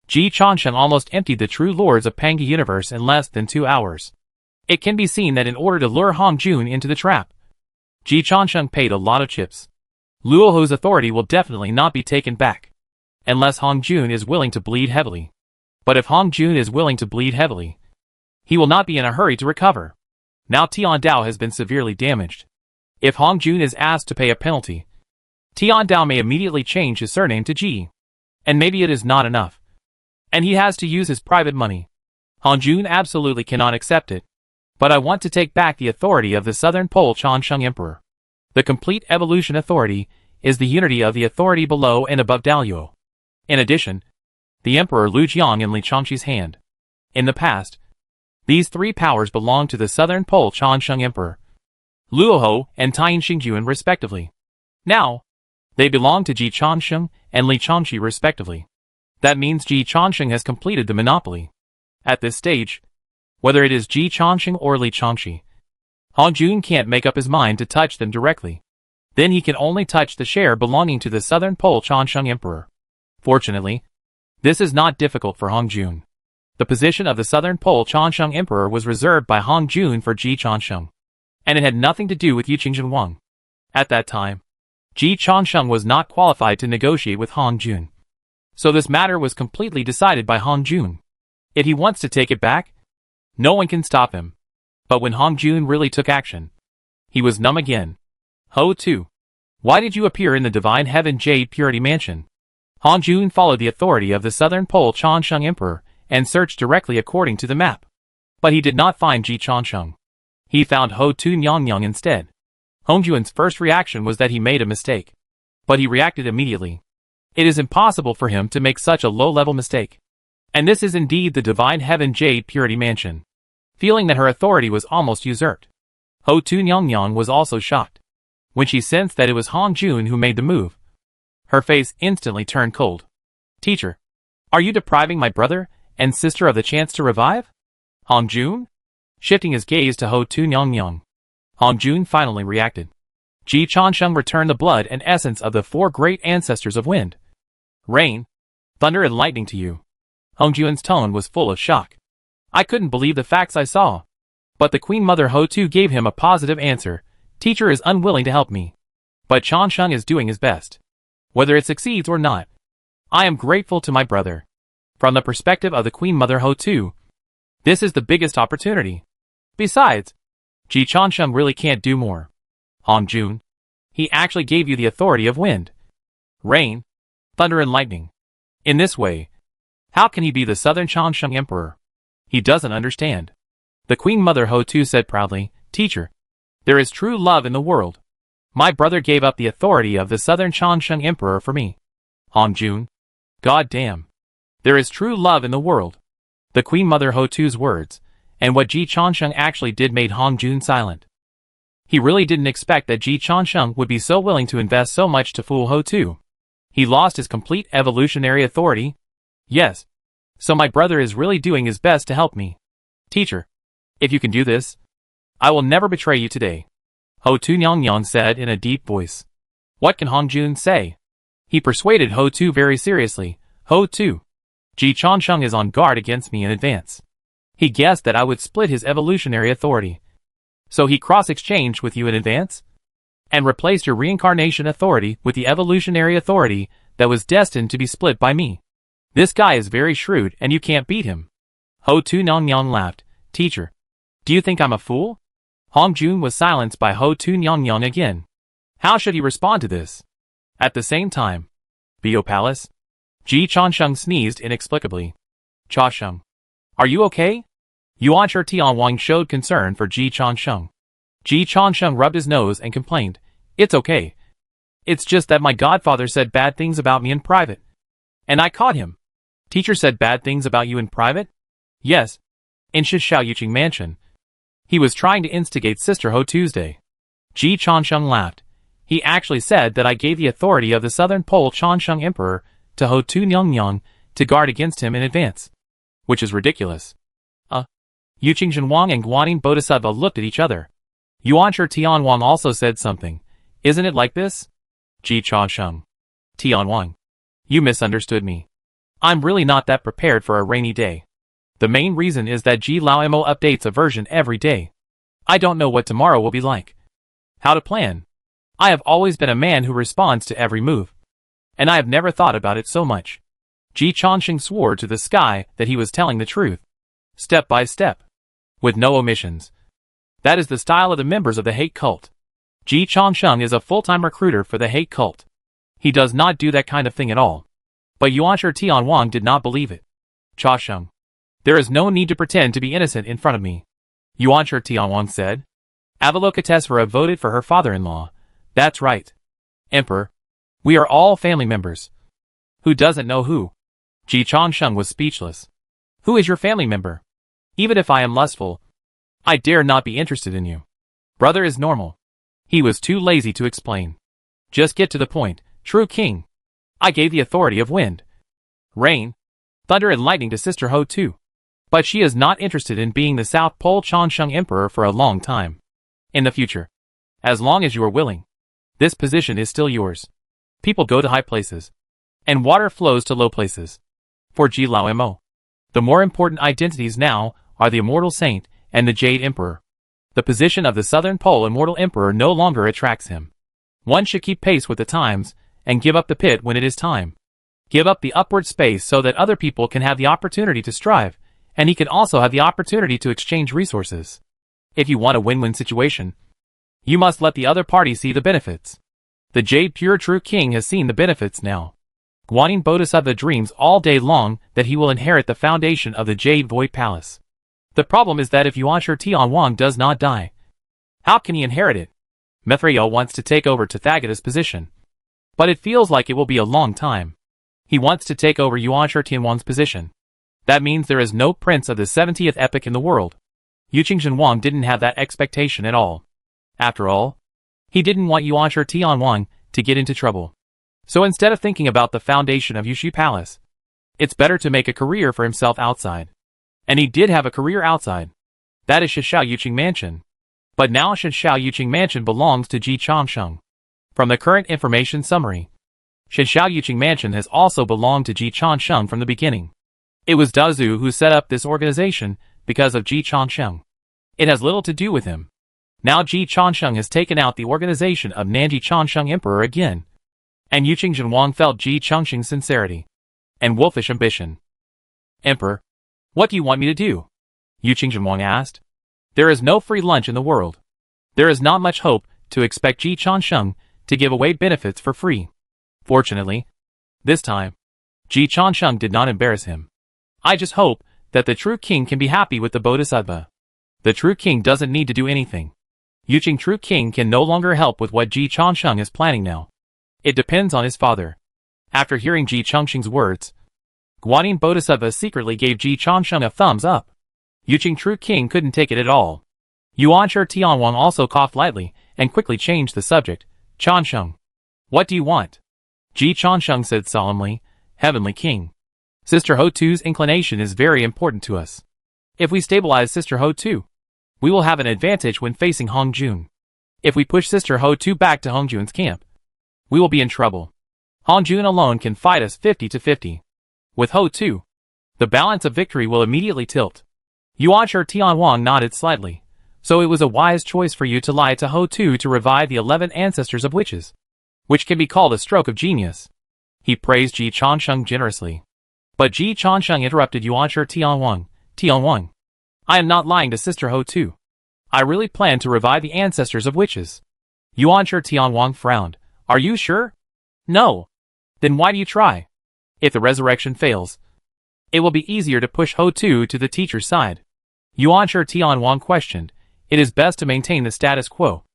Ji Chongqing almost emptied the true lords of Pangu universe in less than 2 hours. It can be seen that in order to lure Han Jun into the trap, Ji Chongqing paid a lot of chips. Luoho's authority will definitely not be taken back, unless Han Jun is willing to bleed heavily. But if Han Jun is willing to bleed heavily, he will not be in a hurry to recover. Now Tiandao has been severely damaged. If Han Jun is asked to pay a penalty, Tiandao may immediately change his surname to Ji. And maybe it is not enough. And he has to use his private money. Han Jun absolutely cannot accept it. But I want to take back the authority of the Southern Pole Chongqing Emperor. The complete evolution authority is the unity of the authority below and above Daoyuo. In addition, the Emperor Lu Jiang in Li Chongqi's hand. In the past, these 3 powers belonged to the Southern Pole Chongqing Emperor, Luoho and Taiyin Xingjuan respectively. Now, they belong to Ji Chongqing and Li Chongqi respectively. That means Ji Chongqing has completed the monopoly. At this stage, whether it is Ji Chongqing or Li Chongqi, Han Jun can't make up his mind to touch them directly. Then he can only touch the share belonging to the Southern Pole Chongqing Emperor. Fortunately, this is not difficult for Han Jun. The position of the Southern Pole Chongqing Emperor was reserved by Han Jun for Ji Chongqing, and it had nothing to do with Yiqing Wang. At that time, Ji Chongqing was not qualified to negotiate with Han Jun. So this matter was completely decided by Han Jun. If he wants to take it back, no one can stop him. But when Han Jun really took action, he was numb again. Ho 2. Why did you appear in the Divine Heaven Jade Purity Mansion? Han Jun followed the authority of the Southern Pole Chongqing Emperor and searched directly according to the map. But he did not find Ji Chongqing. He found Ho Tu Nyang instead. Han Jun's first reaction was that he made a mistake. But he reacted immediately. It is impossible for him to make such a low-level mistake. And this is indeed the divine heaven Jade Purity Mansion. Feeling that her authority was almost usurped, Ho Tu Nyang was also shocked. When she sensed that it was Hong Jun who made the move, her face instantly turned cold. Teacher, are you depriving my brother and sister of the chance to revive? Hong Jun? Shifting his gaze to Ho Tu Nyang, Hong Jun finally reacted. Ji Chansheng returned the blood and essence of the 4 great ancestors of wind, rain, thunder and lightning to you. Hong Jun's tone was full of shock. I couldn't believe the facts I saw. But the Queen Mother Ho Tu gave him a positive answer. Teacher is unwilling to help me. But Chansheng is doing his best. Whether it succeeds or not, I am grateful to my brother. From the perspective of the Queen Mother Ho Tu, this is the biggest opportunity. Besides, Ji Chansheng really can't do more. Hong Jun, he actually gave you the authority of wind, rain, thunder and lightning. In this way, how can he be the Southern Chansheng Emperor? He doesn't understand. The Queen Mother Ho Tu said proudly, Teacher, there is true love in the world. My brother gave up the authority of the Southern Chansheng Emperor for me. Hong Jun, God damn. There is true love in the world. The Queen Mother Ho Tu's words, and what Ji Chansheng actually did made Hong Jun silent. He really didn't expect that Ji Chansheng would be so willing to invest so much to fool Ho Tu. He lost his complete evolutionary authority. Yes. So my brother is really doing his best to help me. Teacher, if you can do this, I will never betray you today. Ho Tu Nyang said in a deep voice. What can Hong Jun say? He persuaded Ho Tu very seriously. Ho Tu, Ji Chansheng is on guard against me in advance. He guessed that I would split his evolutionary authority. So he cross-exchanged with you in advance? And replaced your reincarnation authority with the evolutionary authority that was destined to be split by me. This guy is very shrewd and you can't beat him. Ho Tu Nyang laughed. Teacher, do you think I'm a fool? Hong Jun was silenced by Ho Tu Nyang again. How should he respond to this? At the same time, Bio Palace. Ji Chansheng sneezed inexplicably. Chansheng, are you okay? Yuan Shi Tianwang showed concern for Ji Chansheng. Ji Chansheng rubbed his nose and complained. It's okay. It's just that my godfather said bad things about me in private. And I caught him. Teacher said bad things about you in private? Yes. In Shishao Yuqing Mansion. He was trying to instigate Sister Ho Tuesday. Ji Chansheng laughed. He actually said that I gave the authority of the Southern Pole Chansheng Emperor to Ho Tu Nyang to guard against him in advance. Which is ridiculous. Yuqing Zhenwang and Guanyin Bodhisattva looked at each other. Yuan Shi Tianwang also said something. Isn't it like this? Ji Chansheng. Tianwang. You misunderstood me. I'm really not that prepared for a rainy day. The main reason is that Ji Lao Mo updates a version every day. I don't know what tomorrow will be like. How to plan. I have always been a man who responds to every move. And I have never thought about it so much. Ji Chansheng swore to the sky that he was telling the truth. Step by step. With no omissions. That is the style of the members of the hate cult. Ji Chansheng is a full-time recruiter for the hate cult. He does not do that kind of thing at all. But Yuan Shi Tianwang did not believe it. Chansheng, there is no need to pretend to be innocent in front of me. Yuan Shi Tianwang said. Avalokitesvara voted for her father-in-law. That's right. Emperor. We are all family members. Who doesn't know who? Ji Chansheng was speechless. Who is your family member? Even if I am lustful, I dare not be interested in you. Brother is normal. He was too lazy to explain. Just get to the point, true king. I gave the authority of wind, rain, thunder and lightning to Sister Ho Tu. But she is not interested in being the South Pole Chansheng Emperor for a long time. In the future, as long as you are willing, this position is still yours. People go to high places, and water flows to low places. For Ji Lao Mo, the more important identities now are the Immortal Saint and the Jade Emperor. The position of the Southern Pole Immortal Emperor no longer attracts him. One should keep pace with the times, and give up the pit when it is time. Give up the upward space so that other people can have the opportunity to strive, and he can also have the opportunity to exchange resources. If you want a win-win situation, you must let the other party see the benefits. The Jade Pure True King has seen the benefits now. Guanyin Bodhisattva dreams all day long that he will inherit the foundation of the Jade Void Palace. The problem is that if Yuan Shi Tianwang does not die, how can he inherit it? Mithrael wants to take over Tathagata's position. But it feels like it will be a long time. He wants to take over Yuan Tianwang's position. That means there is no prince of the 70th epoch in the world. Yuqing didn't have that expectation at all. After all, he didn't want Yuan Tianwang to get into trouble. So instead of thinking about the foundation of Yushu Palace, it's better to make a career for himself outside. And he did have a career outside. That is Shishao Yuqing Mansion. But now Shishao Yuqing Mansion belongs to Ji Changsheng. From the current information summary, Shishao Yuqing Mansion has also belonged to Ji Changsheng from the beginning. It was Dazu who set up this organization because of Ji Changsheng. It has little to do with him. Now Ji Changsheng has taken out the organization of Nanji Changsheng Emperor again. And Yuqing felt Ji Changsheng's sincerity and wolfish ambition. Emperor, what do you want me to do? Yuqing asked. There is no free lunch in the world. There is not much hope to expect Ji Changsheng to give away benefits for free. Fortunately, this time, Ji Changsheng did not embarrass him. I just hope that the true king can be happy with the Bodhisattva. The true king doesn't need to do anything. Yuqing true king can no longer help with what Ji Changsheng is planning now. It depends on his father. After hearing Ji Changsheng's words, Guanyin Bodhisattva secretly gave Ji Changsheng a thumbs up. Yuqing true king couldn't take it at all. Yuan Tianwang also coughed lightly and quickly changed the subject. Changsheng, what do you want? Ji Changsheng said solemnly, Heavenly King. Sister Ho-Tu's inclination is very important to us. If we stabilize Sister Ho-Tu, we will have an advantage when facing Hongjun. If we push Sister Ho-Tu back to Hongjun's camp, we will be in trouble. Hongjun alone can fight us 50-50. With Ho-Tu, the balance of victory will immediately tilt. Yuan Tianwang nodded slightly. So it was a wise choice for you to lie to Ho-Tu to revive the 11 ancestors of witches, which can be called a stroke of genius. He praised Ji Changsheng generously. But Ji Changsheng interrupted Yuan Tianwang. Tianwang, I am not lying to Sister Ho-Tu. I really plan to revive the ancestors of witches. Yuan Tianwang frowned. Are you sure? No. Then why do you try? If the resurrection fails, it will be easier to push Ho-Tu to the teacher's side. Yuan Tianwang questioned. It is best to maintain the status quo.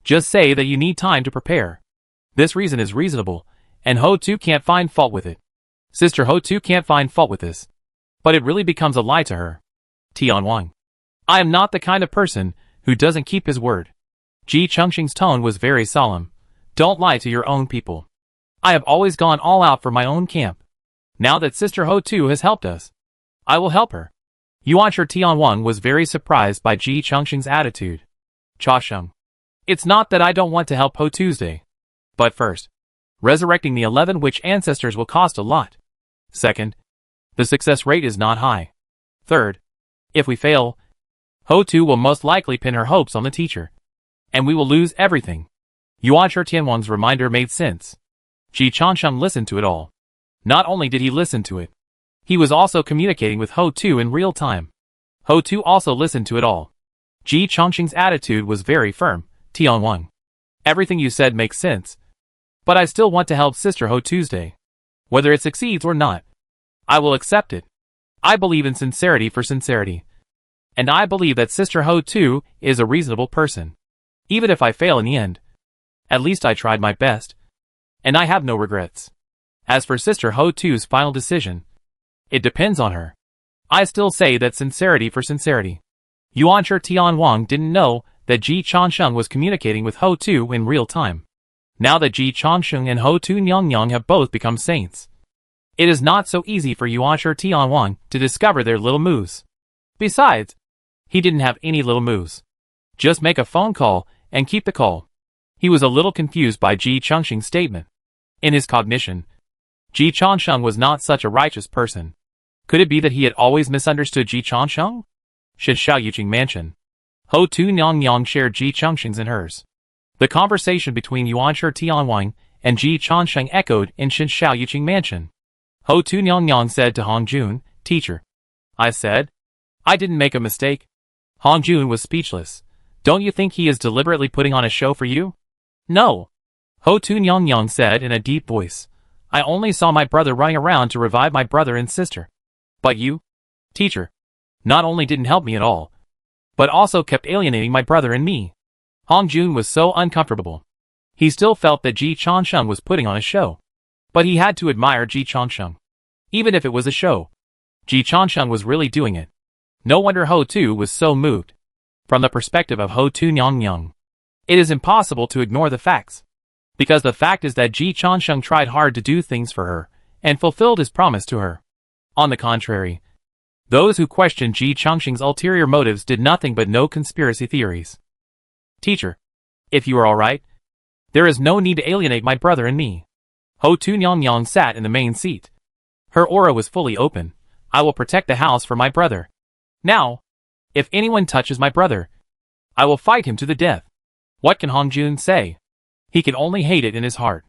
Just say that you need time to prepare. This reason is reasonable, and Ho-Tu can't find fault with it. Sister Ho-Tu can't find fault with this. But it really becomes a lie to her. Tianwang, I am not the kind of person who doesn't keep his word. Ji Changsheng's tone was very solemn. Don't lie to your own people. I have always gone all out for my own camp. Now that Sister Ho-Tu has helped us, I will help her. Yuan Tianwang was very surprised by Ji Changsheng's attitude. Chasheng, it's not that I don't want to help Ho-Tuesday. But first, resurrecting the 11 witch ancestors will cost a lot. Second, the success rate is not high. Third, if we fail, Ho-Tu will most likely pin her hopes on the teacher. And we will lose everything. Yuan Tianwang's reminder made sense. Ji Changsheng listened to it all. Not only did he listen to it, he was also communicating with Ho-Tu in real time. Ho-Tu also listened to it all. Ji Changsheng's attitude was very firm. Tianwang, everything you said makes sense. But I still want to help Sister Ho-Tuesday. Whether it succeeds or not, I will accept it. I believe in sincerity for sincerity. And I believe that Sister Ho-Tu is a reasonable person. Even if I fail in the end, at least I tried my best. And I have no regrets. As for Sister Ho-Tu's final decision, it depends on her. I still say that sincerity for sincerity. Yuan Tianwang didn't know that Ji Changsheng was communicating with Ho-Tu in real time. Now that Ji Changsheng and Ho-Tu Nyang have both become saints, it is not so easy for Yuan Tianwang to discover their little moves. Besides, he didn't have any little moves. Just make a phone call and keep the call. He was a little confused by Ji Changsheng's statement. In his cognition, Ji Changsheng was not such a righteous person. Could it be that he had always misunderstood Ji Changsheng? Shishao Yuqing Mansion. Ho-Tu Nyang shared Ji Changsheng's and hers. The conversation between Yuan Tianwang and Ji Changsheng echoed in Shishao Yuqing Mansion. Ho-Tu Nyang said to Hongjun, Teacher, I said, I didn't make a mistake. Hongjun was speechless. Don't you think he is deliberately putting on a show for you? No. Ho-Tu Nyang said in a deep voice. I only saw my brother running around to revive my brother and sister. But you, teacher, not only didn't help me at all, but also kept alienating my brother and me. Hongjun was so uncomfortable. He still felt that Ji Changsheng was putting on a show. But he had to admire Ji Changsheng. Even if it was a show, Ji Changsheng was really doing it. No wonder Ho Tu was so moved. From the perspective of Ho Tu Nyang, it is impossible to ignore the facts. Because the fact is that Ji Changsheng tried hard to do things for her, and fulfilled his promise to her. On the contrary, those who questioned Ji Changsheng's ulterior motives did nothing but know conspiracy theories. Teacher, if you are alright, there is no need to alienate my brother and me. Ho Tu Nyang sat in the main seat. Her aura was fully open. I will protect the house for my brother. Now, if anyone touches my brother, I will fight him to the death. What can Hong Jun say? He can only hate it in his heart.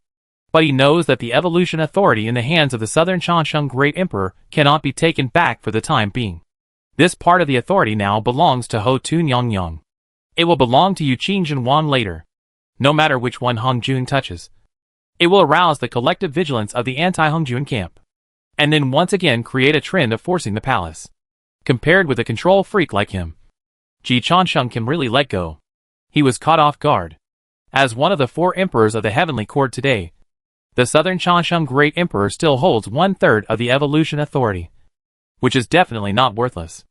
But he knows that the evolution authority in the hands of the Southern Changsheng Great Emperor cannot be taken back for the time being. This part of the authority now belongs to Ho Tu Nyang. It will belong to Yu Qingjin later. No matter which one Hong Jun touches, it will arouse the collective vigilance of the anti-Hong Jun camp. And then once again create a trend of forcing the palace. Compared with a control freak like him, Ji Changsheng can really let go. He was caught off guard. As one of the 4 emperors of the Heavenly Court today, the Southern Changsheng Great Emperor still holds 1/3 of the evolution authority, which is definitely not worthless.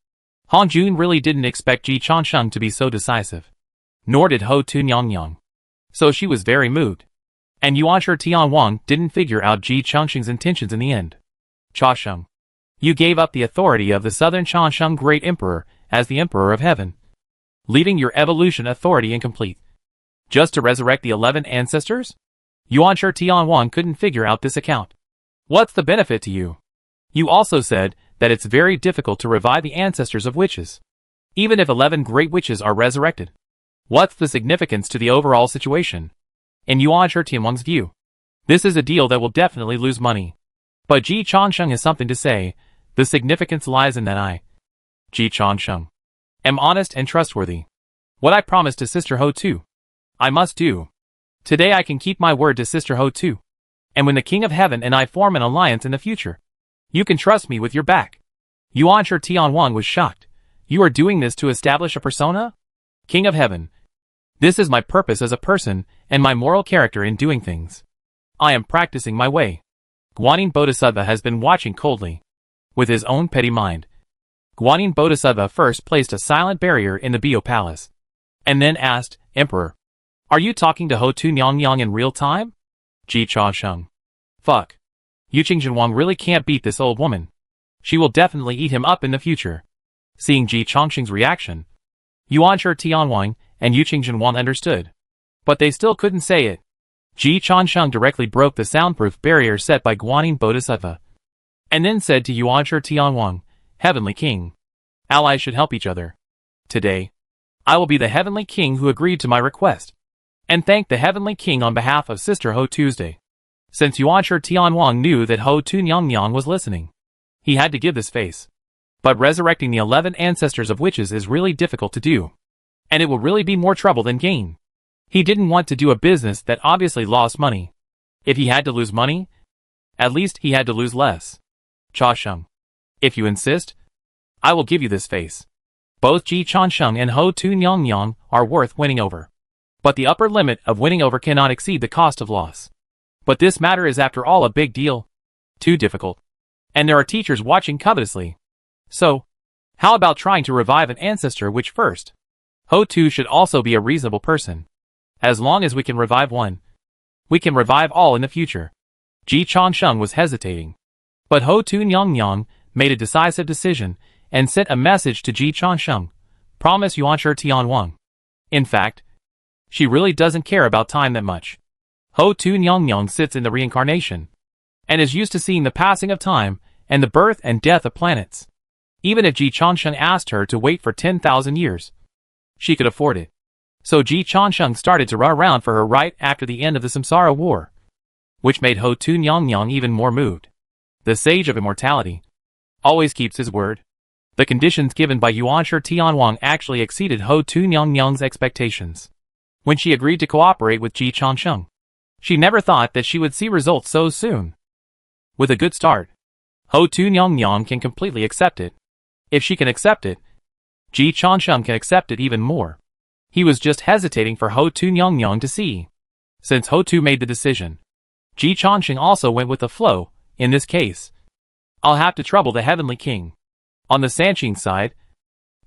Hong Jun really didn't expect Ji Changsheng to be so decisive. Nor did Ho Tu Nyang. So she was very moved. And Yuanshi Tianwang didn't figure out Ji Changsheng's intentions in the end. Changsheng, you gave up the authority of the Southern Changsheng Great Emperor as the Emperor of Heaven, leaving your evolution authority incomplete, just to resurrect the 11 ancestors? Yuanshi Tianwang couldn't figure out this account. What's the benefit to you? You also said that it's very difficult to revive the ancestors of witches, even if 11 great witches are resurrected. What's the significance to the overall situation? In Yuanshi Tianwang's view, this is a deal that will definitely lose money. But Ji Changsheng has something to say. The significance lies in that I, Ji Changsheng, am honest and trustworthy. What I promised to Sister Ho Tu, I must do. Today I can keep my word to Sister Ho Tu. And when the King of Heaven and I form an alliance in the future, you can trust me with your back. Yuanshi Tianwang was shocked. You are doing this to establish a persona? King of Heaven. This is my purpose as a person and my moral character in doing things. I am practicing my way. Guanyin Bodhisattva has been watching coldly. With his own petty mind, Guanyin Bodhisattva first placed a silent barrier in the Bio Palace, and then asked, Emperor, are you talking to Ho Tu Nyang in real time? Ji Changsheng. Fuck. Yu Qingjin really can't beat this old woman. She will definitely eat him up in the future. Seeing Ji Changsheng's reaction, Yuanshi Tianwang and Yu Qingjin understood. But they still couldn't say it. Ji Changsheng directly broke the soundproof barrier set by Guanyin Bodhisattva, and then said to Yuanshi Tianwang, Heavenly King, allies should help each other. Today, I will be the Heavenly King who agreed to my request, and thank the Heavenly King on behalf of Sister Ho Tuesday. Since Yuanshi Tianwang knew that Ho Tu Nyang was listening, he had to give this face. But resurrecting the 11 ancestors of witches is really difficult to do, and it will really be more trouble than gain. He didn't want to do a business that obviously lost money. If he had to lose money, at least he had to lose less. Changsheng, if you insist, I will give you this face. Both Ji Changsheng and Ho Tu Nyang are worth winning over. But the upper limit of winning over cannot exceed the cost of loss. But this matter is after all a big deal. Too difficult. And there are teachers watching covetously. So, how about trying to revive an ancestor which first? Ho Tu should also be a reasonable person. As long as we can revive one, we can revive all in the future. Ji Changsheng was hesitating. But Ho Tu Nyang made a decisive decision and sent a message to Ji Changsheng. Promise Yuanshi Tianwang. In fact, she really doesn't care about time that much. Ho Tu Nyang sits in the reincarnation, and is used to seeing the passing of time and the birth and death of planets. Even if Ji Changsheng asked her to wait for 10,000 years, she could afford it. So Ji Changsheng started to run around for her right after the end of the Samsara War, which made Ho Tu Nyang even more moved. The Sage of Immortality always keeps his word. The conditions given by Yuanshi Tianwang actually exceeded Ho Tu Nyang's expectations. When she agreed to cooperate with Ji Changsheng, she never thought that she would see results so soon. With a good start, Ho Tu Nyang can completely accept it. If she can accept it, Ji Changsheng can accept it even more. He was just hesitating for Ho Tu Nyang to see. Since Ho-Tu made the decision, Ji Changsheng also went with the flow. In this case, I'll have to trouble the Heavenly King. On the Sanqing side,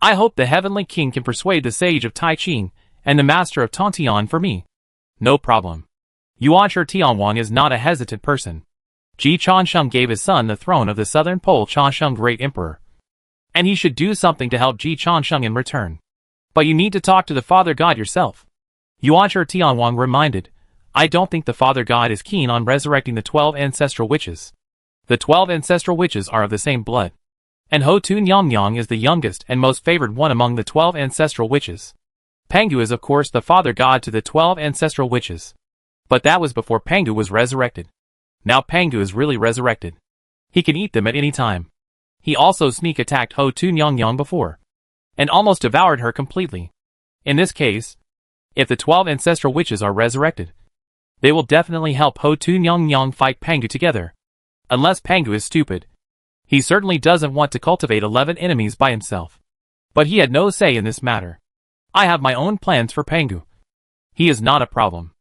I hope the Heavenly King can persuade the sage of Taiqing and the master of Tontian for me. No problem. Yuanshi Tianwang is not a hesitant person. Ji Changsheng gave his son the throne of the southern Pole Changsheng Great Emperor, and he should do something to help Ji Changsheng in return. But you need to talk to the Father God yourself. Yuanshi Tianwang reminded. I don't think the Father God is keen on resurrecting the 12 ancestral witches. The 12 ancestral witches are of the same blood, and Ho-Tu Nyang is the youngest and most favored one among the 12 ancestral witches. Pangu is of course the Father God to the 12 ancestral witches. But that was before Pangu was resurrected. Now Pangu is really resurrected. He can eat them at any time. He also sneak attacked Ho-Tu Nyang before, and almost devoured her completely. In this case, if the 12 ancestral witches are resurrected, they will definitely help Ho-Tu Nyang fight Pangu together. Unless Pangu is stupid. He certainly doesn't want to cultivate 11 enemies by himself. But he had no say in this matter. I have my own plans for Pangu. He is not a problem.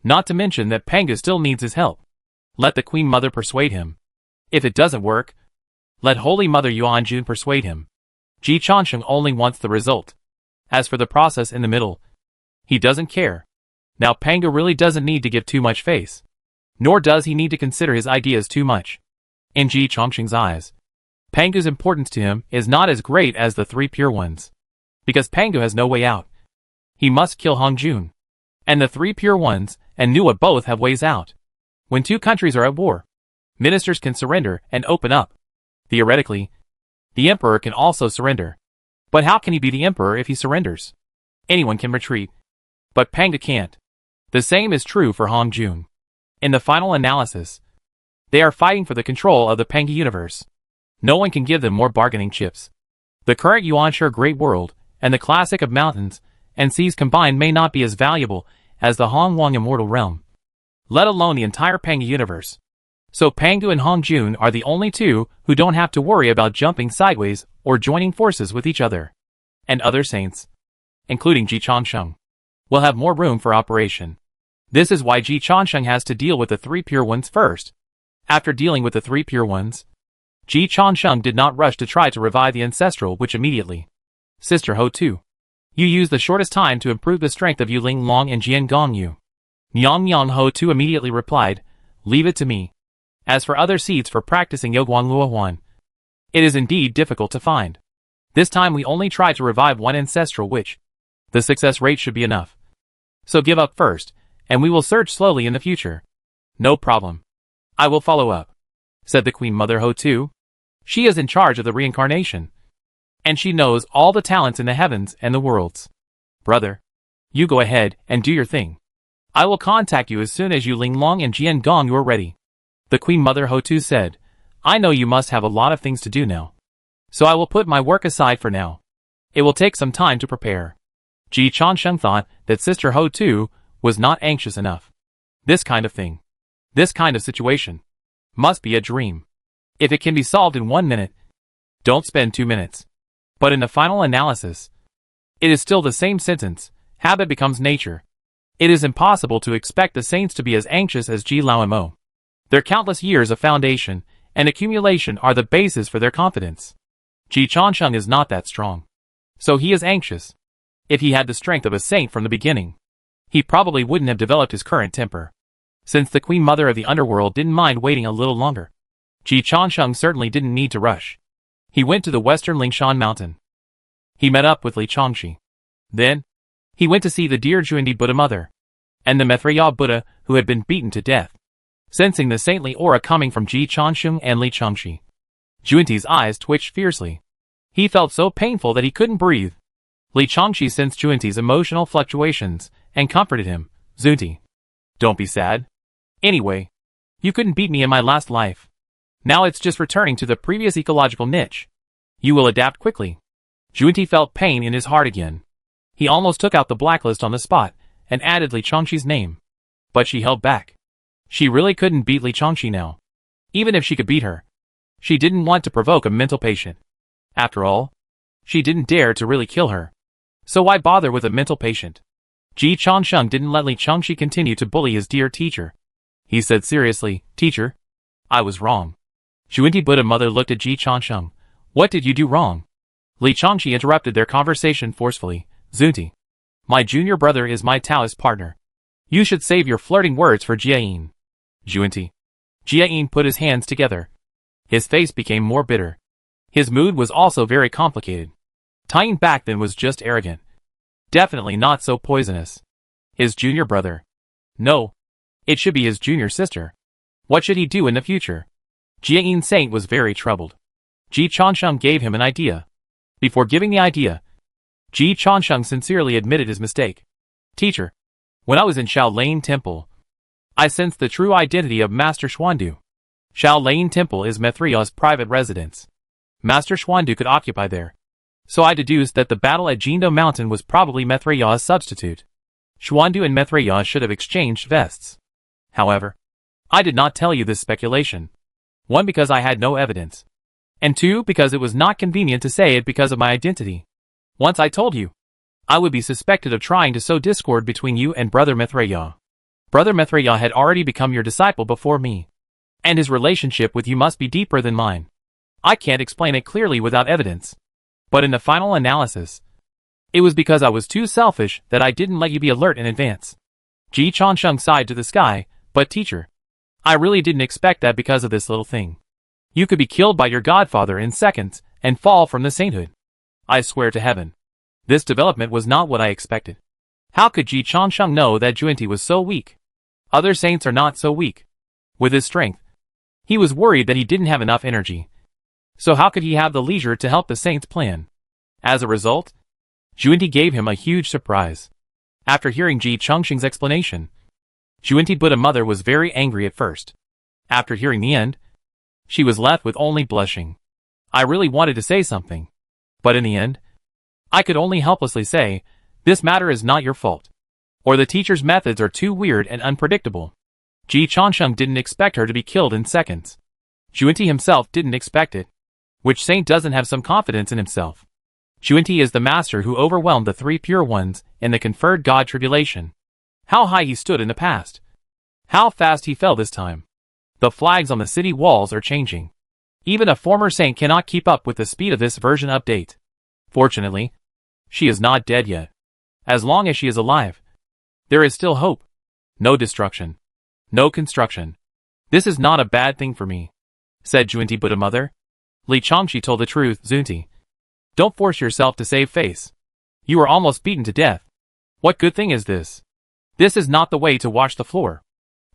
Not to mention that Pangu still needs his help. Let the Queen Mother persuade him. If it doesn't work, let Holy Mother Yuanjun persuade him. Ji Changsheng only wants the result. As for the process in the middle, he doesn't care. Now Pangu really doesn't need to give too much face. Nor does he need to consider his ideas too much. In Ji Changsheng's eyes, Pangu's importance to him is not as great as the 3 pure ones. Because Pangu has no way out. He must kill Hongjun. And the 3 pure ones and Nua both have ways out. When 2 countries are at war, ministers can surrender and open up. Theoretically, the emperor can also surrender. But how can he be the emperor if he surrenders? Anyone can retreat. But Pangu can't. The same is true for Hongjun. In the final analysis, they are fighting for the control of the Pangu universe. No one can give them more bargaining chips. The current Yuanshi Great World and the classic of mountains and seas combined may not be as valuable as the Hongwang Immortal Realm, let alone the entire Pangu universe. So Pangu and Hongjun are the only 2 who don't have to worry about jumping sideways or joining forces with each other. And other saints, including Ji Changsheng, will have more room for operation. This is why Ji Changsheng has to deal with the 3 pure ones first. After dealing with the 3 pure ones, Ji Changsheng did not rush to try to revive the ancestral witch immediately. Sister Ho-Tu, you used the shortest time to improve the strength of Yuling Long and Jian Gongyu. Nyang Ho-Tu immediately replied, leave it to me. As for other seeds for practicing Yoguang Luohuan, it is indeed difficult to find. This time we only try to revive 1 ancestral witch. The success rate should be enough. So give up first, and we will search slowly in the future. No problem. I will follow up, said the Queen Mother Ho-Tu. She is in charge of the reincarnation, and she knows all the talents in the heavens and the worlds. Brother, you go ahead and do your thing. I will contact you as soon as Yuling Long and Jian Gong are ready. The Queen Mother Ho-Tu said, I know you must have a lot of things to do now, so I will put my work aside for now. It will take some time to prepare. Ji Changsheng thought that Sister Ho-Tu was not anxious enough. This kind of thing, this kind of situation, must be a dream. If it can be solved in 1 minute, don't spend 2 minutes. But in the final analysis, it is still the same sentence, habit becomes nature. It is impossible to expect the saints to be as anxious as Ji Laomo. Their countless years of foundation and accumulation are the basis for their confidence. Ji Changsheng is not that strong, so he is anxious. If he had the strength of a saint from the beginning, he probably wouldn't have developed his current temper. Since the Queen Mother of the Underworld didn't mind waiting a little longer, Ji Changsheng certainly didn't need to rush. He went to the western Lingshan mountain. He met up with Li Changxi. Then, he went to see the dear Juandi Buddha Mother, and the Maitreya Buddha who had been beaten to death. Sensing the saintly aura coming from Ji Changsheng and Li Changxi, Juanti's eyes twitched fiercely. He felt so painful that he couldn't breathe. Li Changxi sensed Juanti's emotional fluctuations and comforted him. Zunti, don't be sad. Anyway, you couldn't beat me in my last life. Now it's just returning to the previous ecological niche. You will adapt quickly. Juanti felt pain in his heart again. He almost took out the blacklist on the spot and added Li Changxi's name. But she held back. She really couldn't beat Li Changxi now. Even if she could beat her, she didn't want to provoke a mental patient. After all, she didn't dare to really kill her. So why bother with a mental patient? Ji Changsheng didn't let Li Changxi continue to bully his dear teacher. He said seriously, "Teacher, I was wrong." Zhuinti Buddha mother looked at Ji Changsheng. "What did you do wrong?" Li Changxi interrupted their conversation forcefully. "Zunti, my junior brother is my Taoist partner. You should save your flirting words for Jiayin." Zhuinti. Jiayin put his hands together. His face became more bitter. His mood was also very complicated. Tying back then was just arrogant. Definitely not so poisonous. His junior brother. No. It should be his junior sister. What should he do in the future? Jiayin Saint was very troubled. Ji Changsheng gave him an idea. Before giving the idea, Ji Changsheng sincerely admitted his mistake. "Teacher, when I was in Shaolin Temple, I sensed the true identity of Master Xuandu. Shaolin Temple is Maitreya's private residence. Master Xuandu could occupy there. So I deduced that the battle at Jindo Mountain was probably Maitreya's substitute. Xuandu and Maitreya should have exchanged vests. However, I did not tell you this speculation. 1, because I had no evidence. And 2, because it was not convenient to say it because of my identity. Once I told you, I would be suspected of trying to sow discord between you and Brother Maitreya. Brother Maitreya had already become your disciple before me. And his relationship with you must be deeper than mine. I can't explain it clearly without evidence. But in the final analysis, it was because I was too selfish that I didn't let you be alert in advance." Ji Changsheng sighed to the sky, "But teacher, I really didn't expect that because of this little thing. You could be killed by your godfather in seconds and fall from the sainthood. I swear to heaven, this development was not what I expected." How could Ji Changsheng know that Zhuinti was so weak? Other saints are not so weak. With his strength, he was worried that he didn't have enough energy. So how could he have the leisure to help the saints plan? As a result, Zhuinti gave him a huge surprise. After hearing Ji Changsheng's explanation, Zhuinti Buddha mother was very angry at first. After hearing the end, she was left with only blushing. I really wanted to say something. But in the end, I could only helplessly say, "This matter is not your fault. Or the teacher's methods are too weird and unpredictable." Ji Changsheng didn't expect her to be killed in seconds. Zhuinti himself didn't expect it. Which saint doesn't have some confidence in himself? Zhuinti is the master who overwhelmed the 3 pure ones in the conferred God tribulation. How high he stood in the past. How fast he fell this time. The flags on the city walls are changing. Even a former saint cannot keep up with the speed of this version update. Fortunately, she is not dead yet. As long as she is alive, there is still hope. No destruction. No construction. This is not a bad thing for me, said Zhuinti Buddha mother. Li Changxi told the truth, Zunti. Don't force yourself to save face. You are almost beaten to death. What good thing is this? This is not the way to wash the floor.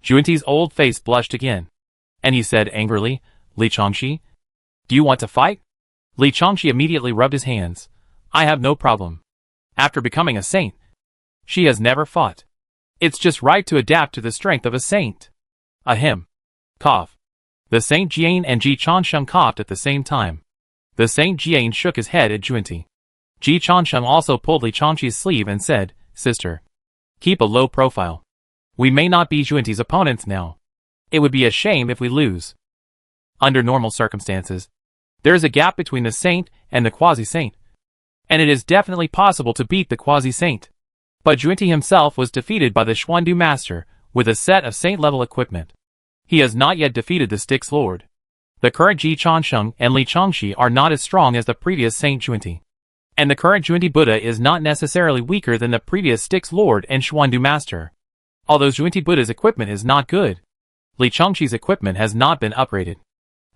Zhuinti's old face blushed again. And he said angrily, Li Changxi, do you want to fight? Li Changxi immediately rubbed his hands. I have no problem. After becoming a saint, she has never fought. It's just right to adapt to the strength of a saint. Ahem. Cough. The Saint Jian and Ji Changsheng coughed at the same time. The Saint Jian shook his head at Zhuinti. Ji Changsheng also pulled Li Changxi's sleeve and said, Sister, keep a low profile. We may not be Zhuinti's opponents now. It would be a shame if we lose. Under normal circumstances, there is a gap between the saint and the quasi-saint. And it is definitely possible to beat the quasi-saint. But Zhuinti himself was defeated by the Xuandu master with a set of saint-level equipment. He has not yet defeated the Styx Lord. The current Ji Changsheng and Li Changxi are not as strong as the previous Saint Zhuinti. And the current Zhuinti Buddha is not necessarily weaker than the previous Styx Lord and Xuandu master. Although Zhuinti Buddha's equipment is not good, Li Changxi's equipment has not been upgraded.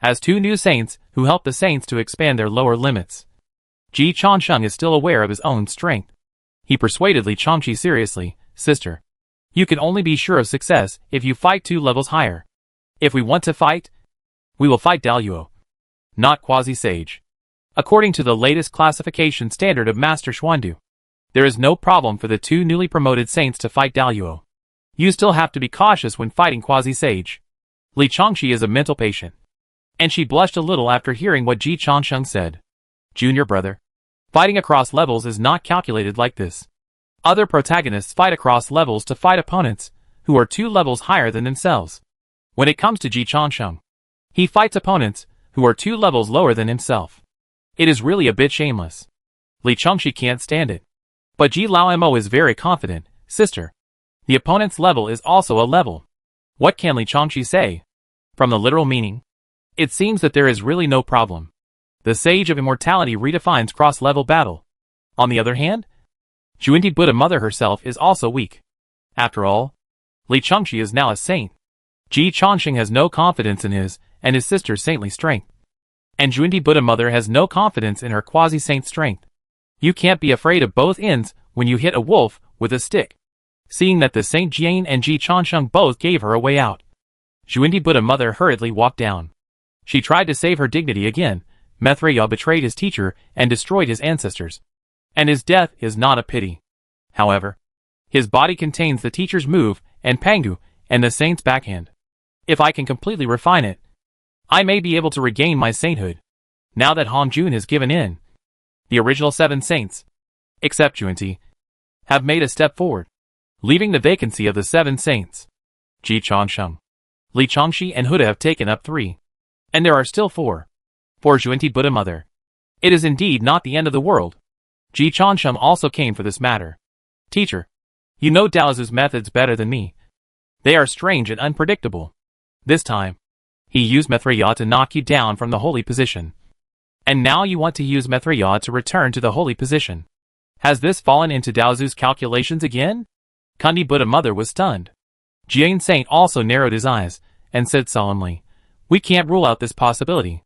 As two new saints who help the saints to expand their lower limits, Ji Changsheng is still aware of his own strength. He persuaded Li Changxi seriously, Sister, you can only be sure of success if you fight 2 levels higher. If we want to fight, we will fight Daluo, not Quasi-Sage. According to the latest classification standard of Master Xuandu, there is no problem for the 2 newly promoted saints to fight Daluo. You still have to be cautious when fighting Quasi-Sage. Li Changxi is a mental patient, and she blushed a little after hearing what Ji Changsheng said. Junior brother, fighting across levels is not calculated like this. Other protagonists fight across levels to fight opponents who are 2 levels higher than themselves. When it comes to Ji Changsheng, he fights opponents who are 2 levels lower than himself. It is really a bit shameless. Li Changxi can't stand it. But Ji Lao Mo is very confident sister. The opponent's level is also a level. What can Li Changxi say? From the literal meaning, it seems that there is really no problem. The Sage of Immortality redefines cross-level battle. On the other hand, Juindi Buddha Mother herself is also weak. After all, Li Changxi is now a saint. Ji Changxing has no confidence in his and his sister's saintly strength. And Juindi Buddha Mother has no confidence in her quasi-saint strength. You can't be afraid of both ends when you hit a wolf with a stick. Seeing that the Saint Jian and Ji Changsheng both gave her a way out, Juindi Buddha Mother hurriedly walked down. She tried to save her dignity again. Maitreya betrayed his teacher and destroyed his ancestors. And his death is not a pity. However, his body contains the teacher's move and Pangu and the saint's backhand. If I can completely refine it, I may be able to regain my sainthood. Now that Han Jun has given in, the original 7 saints, except Juinti, have made a step forward, leaving the vacancy of the 7 saints. Ji Changsheng, Li Changxi and Huda have taken up 3. And there are still 4. For Juinti Buddha Mother, it is indeed not the end of the world. Ji Changsheng also came for this matter. Teacher, you know Daozu's methods better than me. They are strange and unpredictable. This time, he used Maitreya to knock you down from the holy position. And now you want to use Maitreya to return to the holy position. Has this fallen into Daozu's calculations again? Kundi Buddha Mother was stunned. Jian Saint also narrowed his eyes and said solemnly, we can't rule out this possibility.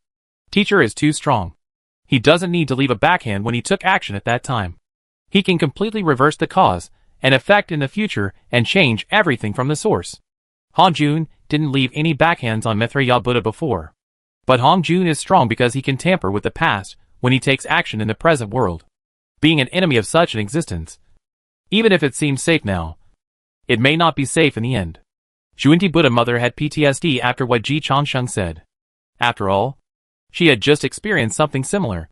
Teacher is too strong. He doesn't need to leave a backhand when he took action at that time. He can completely reverse the cause and effect in the future and change everything from the source. Han Jun didn't leave any backhands on Maitreya Buddha before. But Han Jun is strong because he can tamper with the past when he takes action in the present world. Being an enemy of such an existence, even if it seems safe now, it may not be safe in the end. Juinti Buddha Mother had PTSD after what Ji Changsheng said. After all, she had just experienced something similar.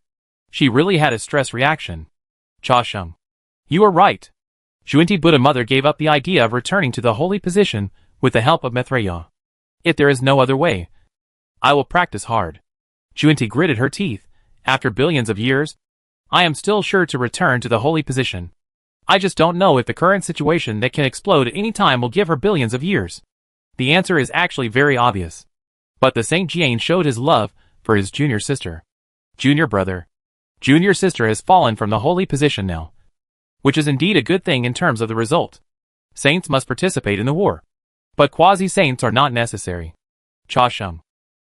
She really had a stress reaction. Cha Sheng, you are right. Juinti Buddha Mother gave up the idea of returning to the holy position with the help of Maitreya. If there is no other way, I will practice hard. Juinti gritted her teeth. After billions of years, I am still sure to return to the holy position. I just don't know if the current situation that can explode at any time will give her billions of years. The answer is actually very obvious. But the Saint Jian showed his love for his junior sister. Junior brother. Junior sister has fallen from the holy position now. Which is indeed a good thing in terms of the result. Saints must participate in the war. But quasi-saints are not necessary. Cha Sheng,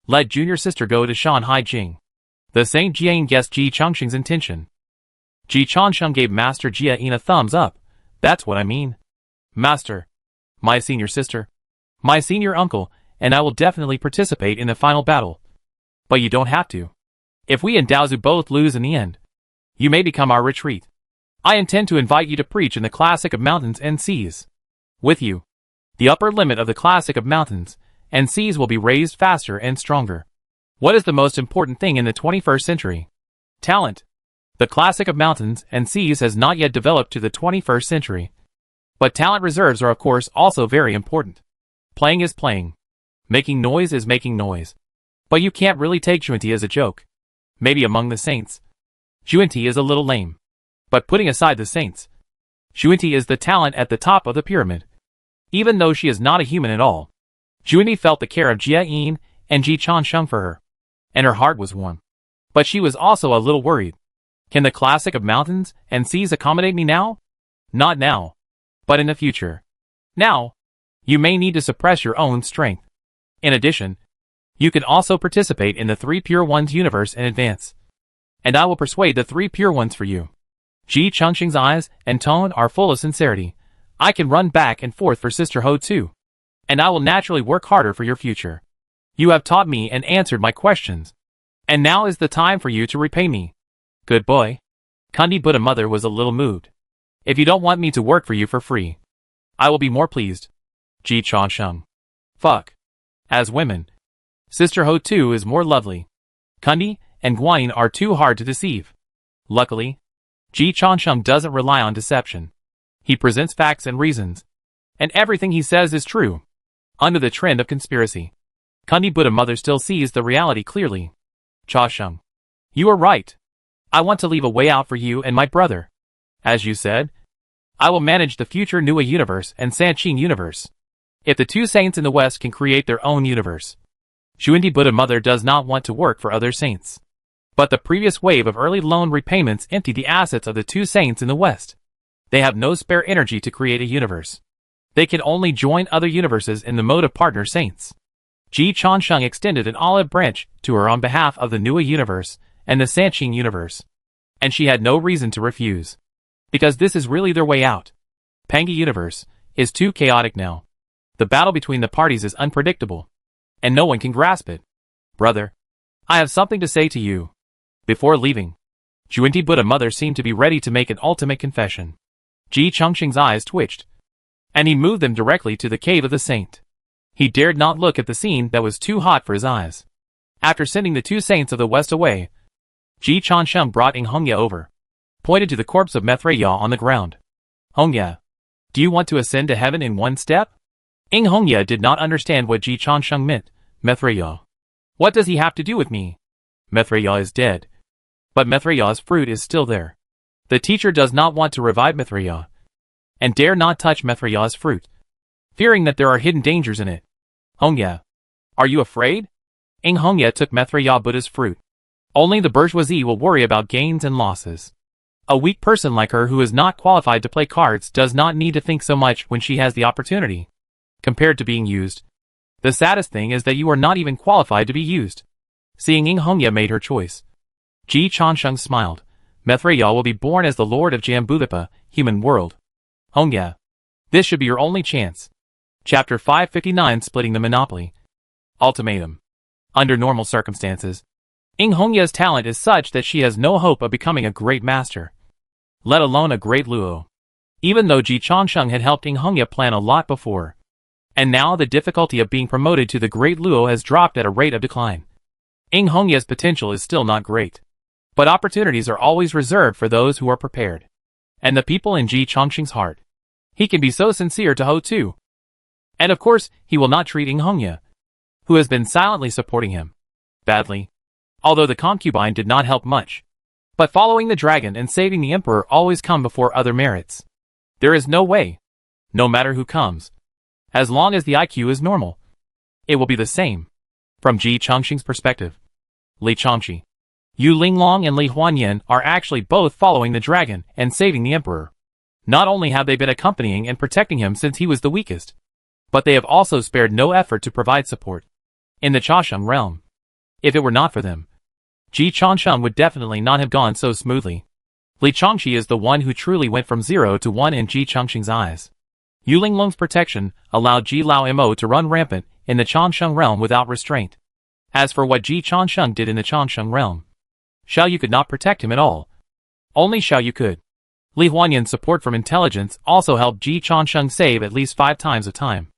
let junior sister go to Shanhai Jing. The Saint Jian guessed Ji Changsheng's intention. Ji Changsheng gave Master Jia Yin a thumbs up. That's what I mean. Master, my senior sister, my senior uncle, and I will definitely participate in the final battle. But you don't have to. If we and Daozu both lose in the end, you may become our retreat. I intend to invite you to preach in the Classic of Mountains and Seas. With you, the upper limit of the Classic of Mountains and Seas will be raised faster and stronger. What is the most important thing in the 21st century? Talent. The Classic of Mountains and Seas has not yet developed to the 21st century. But talent reserves are of course also very important. Playing is playing. Making noise is making noise. But you can't really take Juinti as a joke. Maybe among the saints, Juinti is a little lame. But putting aside the saints, Juinti is the talent at the top of the pyramid. Even though she is not a human at all, Juinti felt the care of Jia Yin and Ji Changsheng for her. And her heart was warm. But she was also a little worried. Can the Classic of Mountains and Seas accommodate me now? Not now. But in the future. Now, you may need to suppress your own strength. In addition, you can also participate in the 3 Pure Ones universe in advance. And I will persuade the 3 Pure Ones for you. Ji Changsheng's eyes and tone are full of sincerity. I can run back and forth for Sister Ho too. And I will naturally work harder for your future. You have taught me and answered my questions. And now is the time for you to repay me. Good boy. Kundi Buddha Mother was a little moved. If you don't want me to work for you for free, I will be more pleased. Ji Changsheng. Fuck. As women, Sister Ho too is more lovely. Kundi and Guanyin are too hard to deceive. Luckily, Ji Changsheng doesn't rely on deception. He presents facts and reasons. And everything he says is true. Under the trend of conspiracy, Kundi Buddha Mother still sees the reality clearly. Cha Sheng. You are right. I want to leave a way out for you and my brother. As you said, I will manage the future Nua universe and Sanqing universe. If the two saints in the West can create their own universe. Xuandi Buddha Mother does not want to work for other saints. But the previous wave of early loan repayments emptied the assets of the two saints in the West. They have no spare energy to create a universe. They can only join other universes in the mode of partner saints. Ji Changsheng extended an olive branch to her on behalf of the Nua universe and the Sanqing universe. And she had no reason to refuse. Because this is really their way out. Pangi universe is too chaotic now. The battle between the parties is unpredictable. And no one can grasp it. Brother, I have something to say to you. Before leaving, Xuandi Buddha Mother seemed to be ready to make an ultimate confession. Ji Changsheng's eyes twitched. And he moved them directly to the cave of the saint. He dared not look at the scene that was too hot for his eyes. After sending the two saints of the West away, Ji Changsheng brought Ing Hongya over. Pointed to the corpse of Methreya on the ground. Hongya, do you want to ascend to heaven in one step? Ing Hongya did not understand what Ji Changsheng meant. Methreya. What does he have to do with me? Methreya is dead. But Methreya's fruit is still there. The teacher does not want to revive Methreya. And dare not touch Methreya's fruit. Fearing that there are hidden dangers in it. Hongya. Are you afraid? Ing Hongya took Methreya Buddha's fruit. Only the bourgeoisie will worry about gains and losses. A weak person like her who is not qualified to play cards does not need to think so much when she has the opportunity. Compared to being used. The saddest thing is that you are not even qualified to be used. Seeing Ing Hongya made her choice. Ji Changsheng smiled. Methreya will be born as the Lord of Jambudvipa, human world. Hongya. This should be your only chance. Chapter 559 Splitting the Monopoly. Ultimatum. Under normal circumstances, Ing Hongya's talent is such that she has no hope of becoming a great master. Let alone a great luo. Even though Ji Changsheng had helped Ing Hongya plan a lot before. And now the difficulty of being promoted to the great luo has dropped at a rate of decline. Ing Hongya's potential is still not great. But opportunities are always reserved for those who are prepared. And the people in Ji Changsheng's heart. He can be so sincere to Ho too. And of course, he will not treat Ing Hongya, who has been silently supporting him, badly. Although the concubine did not help much. But following the dragon and saving the emperor always come before other merits. There is no way. No matter who comes. As long as the IQ is normal. It will be the same. From Ji Changsheng's perspective. Li Changshi. Yu Linglong and Li Huanyan are actually both following the dragon and saving the emperor. Not only have they been accompanying and protecting him since he was the weakest, but they have also spared no effort to provide support. In the Chasheng realm. If it were not for them, Ji Changsheng would definitely not have gone so smoothly. Li Changshi is the one who truly went from 0 to 1 in Ji Changsheng's eyes. Yu Linglong's protection allowed Ji Lao Mo to run rampant in the Changsheng realm without restraint. As for what Ji Changsheng did in the Changsheng realm, Xiao Yu could not protect him at all. Only Xiao Yu could. Li Huanyan's support from intelligence also helped Ji Changsheng save at least 5 times a time.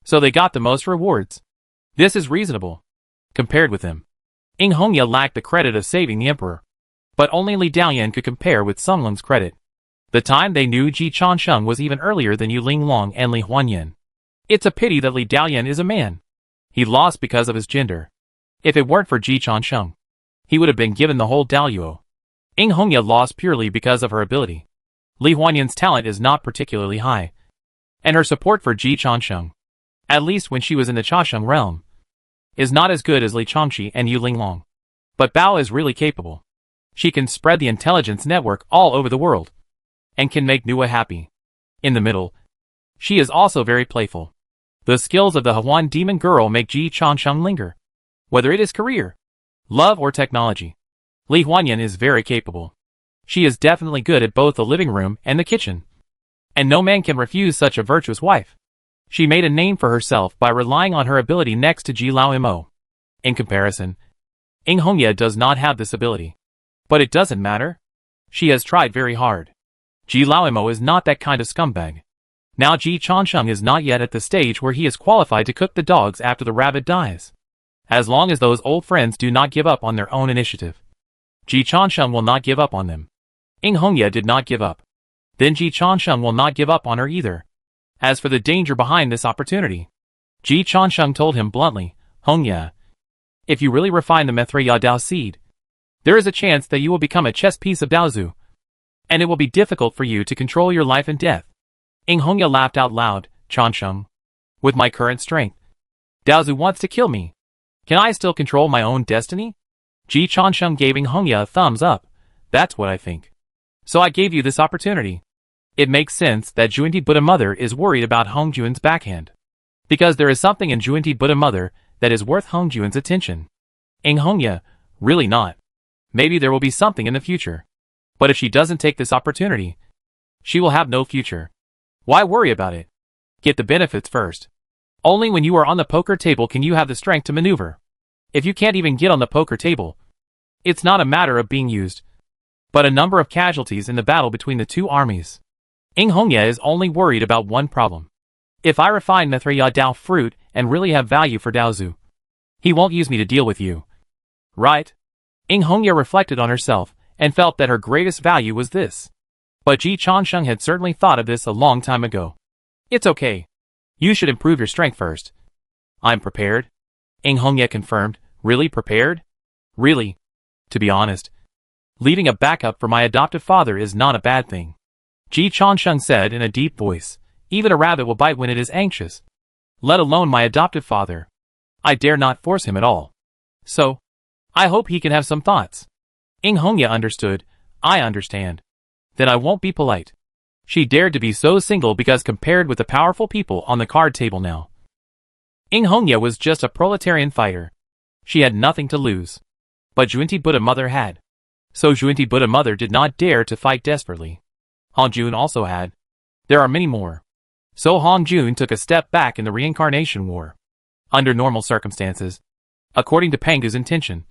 So they got the most rewards. This is reasonable. Compared with him, Ing Hongya lacked the credit of saving the emperor. But only Li Daoyan could compare with Song Lung's credit. The time they knew Ji Changsheng was even earlier than Yu Linglong and Li Huanyan. It's a pity that Li Daoyan is a man. He lost because of his gender. If it weren't for Ji Changsheng, he would have been given the whole Daluo. Ing Hongya lost purely because of her ability. Li Huanyan's talent is not particularly high. And her support for Ji Changsheng, at least when she was in the Chasheng realm, is not as good as Li Changshi and Yu Linglong. But Bao is really capable. She can spread the intelligence network all over the world. And can make Nua happy. In the middle, she is also very playful. The skills of the Hawan demon girl make Ji Changsheng linger. Whether it is career, love or technology, Li Huanyan is very capable. She is definitely good at both the living room and the kitchen. And no man can refuse such a virtuous wife. She made a name for herself by relying on her ability next to Ji Lao Mo. In comparison, Ing Hongya does not have this ability. But it doesn't matter. She has tried very hard. Ji Lao Mo is not that kind of scumbag. Now Ji Changsheng is not yet at the stage where he is qualified to cook the dogs after the rabbit dies. As long as those old friends do not give up on their own initiative, Ji Changsheng will not give up on them. Ing Hongya did not give up. Then Ji Changsheng will not give up on her either. As for the danger behind this opportunity, Ji Changsheng told him bluntly, Hongya, if you really refine the Methreya Dao seed, there is a chance that you will become a chess piece of Daozu. And it will be difficult for you to control your life and death. Ing Hongya laughed out loud. Chansheng. With my current strength, Daozu wants to kill me. Can I still control my own destiny? Ji Chansheng gave Ing Hongya a thumbs up. That's what I think. So I gave you this opportunity. It makes sense that Juinti Buddha Mother is worried about Hongjuan's backhand. Because there is something in Juinti Buddha Mother that is worth Hongjuan's attention. Ing Hongya, really not. Maybe there will be something in the future. But if she doesn't take this opportunity, she will have no future. Why worry about it? Get the benefits first. Only when you are on the poker table can you have the strength to maneuver. If you can't even get on the poker table, it's not a matter of being used, but a number of casualties in the battle between the two armies. Ing Hongya is only worried about one problem. If I refine Mithra Dao fruit and really have value for Daozu, he won't use me to deal with you. Right? Ing Hongya reflected on herself and felt that her greatest value was this. But Ji Chansheng had certainly thought of this a long time ago. It's okay. You should improve your strength first. I'm prepared. Ing Hongya confirmed. Really prepared? Really? To be honest, leaving a backup for my adoptive father is not a bad thing. Ji Chansheng said in a deep voice. Even a rabbit will bite when it is anxious. Let alone my adoptive father. I dare not force him at all. So, I hope he can have some thoughts. Ing Hongya understood. I understand. Then I won't be polite. She dared to be so single because compared with the powerful people on the card table now, Ing Hongya was just a proletarian fighter. She had nothing to lose. But Juinti Buddha Mother had. So Juinti Buddha Mother did not dare to fight desperately. Hongjun also had. There are many more. So Hongjun took a step back in the reincarnation war. Under normal circumstances, according to Pangu's intention,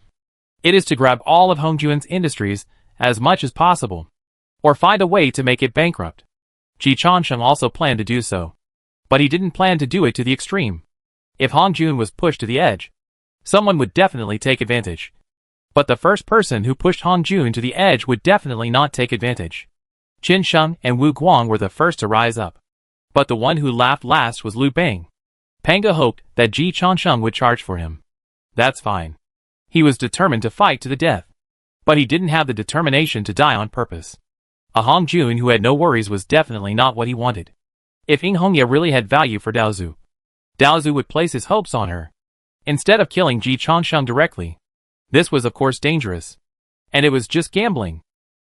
it is to grab all of Hongjuan's industries as much as possible, or find a way to make it bankrupt. Ji Chansheng also planned to do so. But he didn't plan to do it to the extreme. If Hongjun was pushed to the edge, someone would definitely take advantage. But the first person who pushed Hongjun to the edge would definitely not take advantage. Qin Sheng and Wu Guang were the first to rise up. But the one who laughed last was Liu Bang. Panga hoped that Ji Chansheng would charge for him. That's fine. He was determined to fight to the death. But he didn't have the determination to die on purpose. A Hongjun who had no worries was definitely not what he wanted. If Ing Hongya really had value for Daozu, Daozu would place his hopes on her, instead of killing Ji Chansheng directly. This was of course dangerous. And it was just gambling.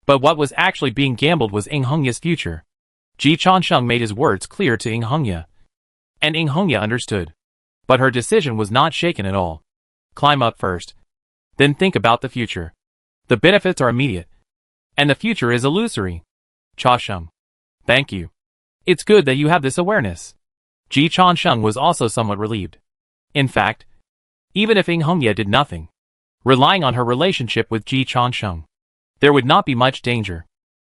But what was actually being gambled was Ing Hongya's future. Ji Chansheng made his words clear to Ing Hongya. And Ing Hongya understood. But her decision was not shaken at all. Climb up first. Then think about the future. The benefits are immediate. And the future is illusory. Chansheng. Thank you. It's good that you have this awareness. Ji Chansheng was also somewhat relieved. In fact, even if Ing Hongya did nothing, relying on her relationship with Ji Chansheng, there would not be much danger.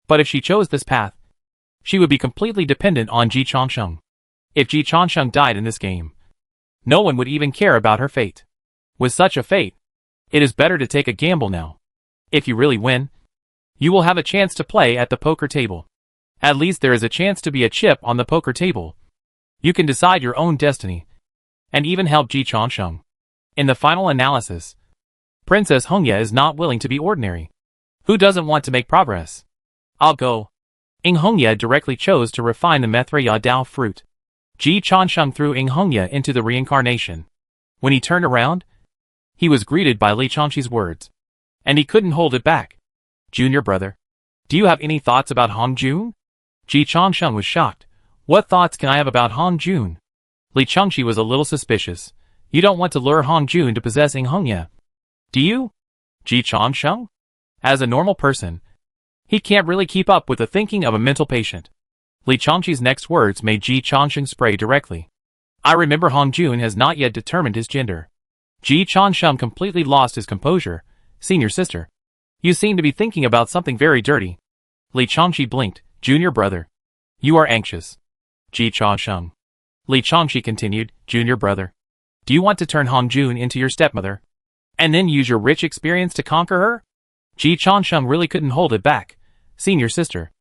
But if she chose this path, she would be completely dependent on Ji Chansheng. If Ji Chansheng died in this game, no one would even care about her fate. With such a fate, it is better to take a gamble now. If you really win, you will have a chance to play at the poker table. At least there is a chance to be a chip on the poker table. You can decide your own destiny, and even help Ji Chansheng. In the final analysis, Princess Hongya is not willing to be ordinary. Who doesn't want to make progress? I'll go. Ing Hongya directly chose to refine the Mithra Dao fruit. Ji Chansheng threw Ing Hongya into the reincarnation. When he turned around, he was greeted by Li Changqi's words. And he couldn't hold it back. Junior brother, do you have any thoughts about Hongjun? Ji Chansheng was shocked. What thoughts can I have about Hongjun? Li Changqi was a little suspicious. You don't want to lure Hongjun to possess Ing Hongya, do you? Ji Chansheng? As a normal person, he can't really keep up with the thinking of a mental patient. Li Changqi's next words made Ji Chansheng spray directly. I remember Hongjun has not yet determined his gender. Ji Chansheng completely lost his composure. Senior sister, you seem to be thinking about something very dirty. Li Changqi blinked. Junior brother, you are anxious. Ji Chansheng. Li Changqi continued. Junior brother, do you want to turn Hongjun into your stepmother, and then use your rich experience to conquer her? Ji Chansheng really couldn't hold it back. Senior sister,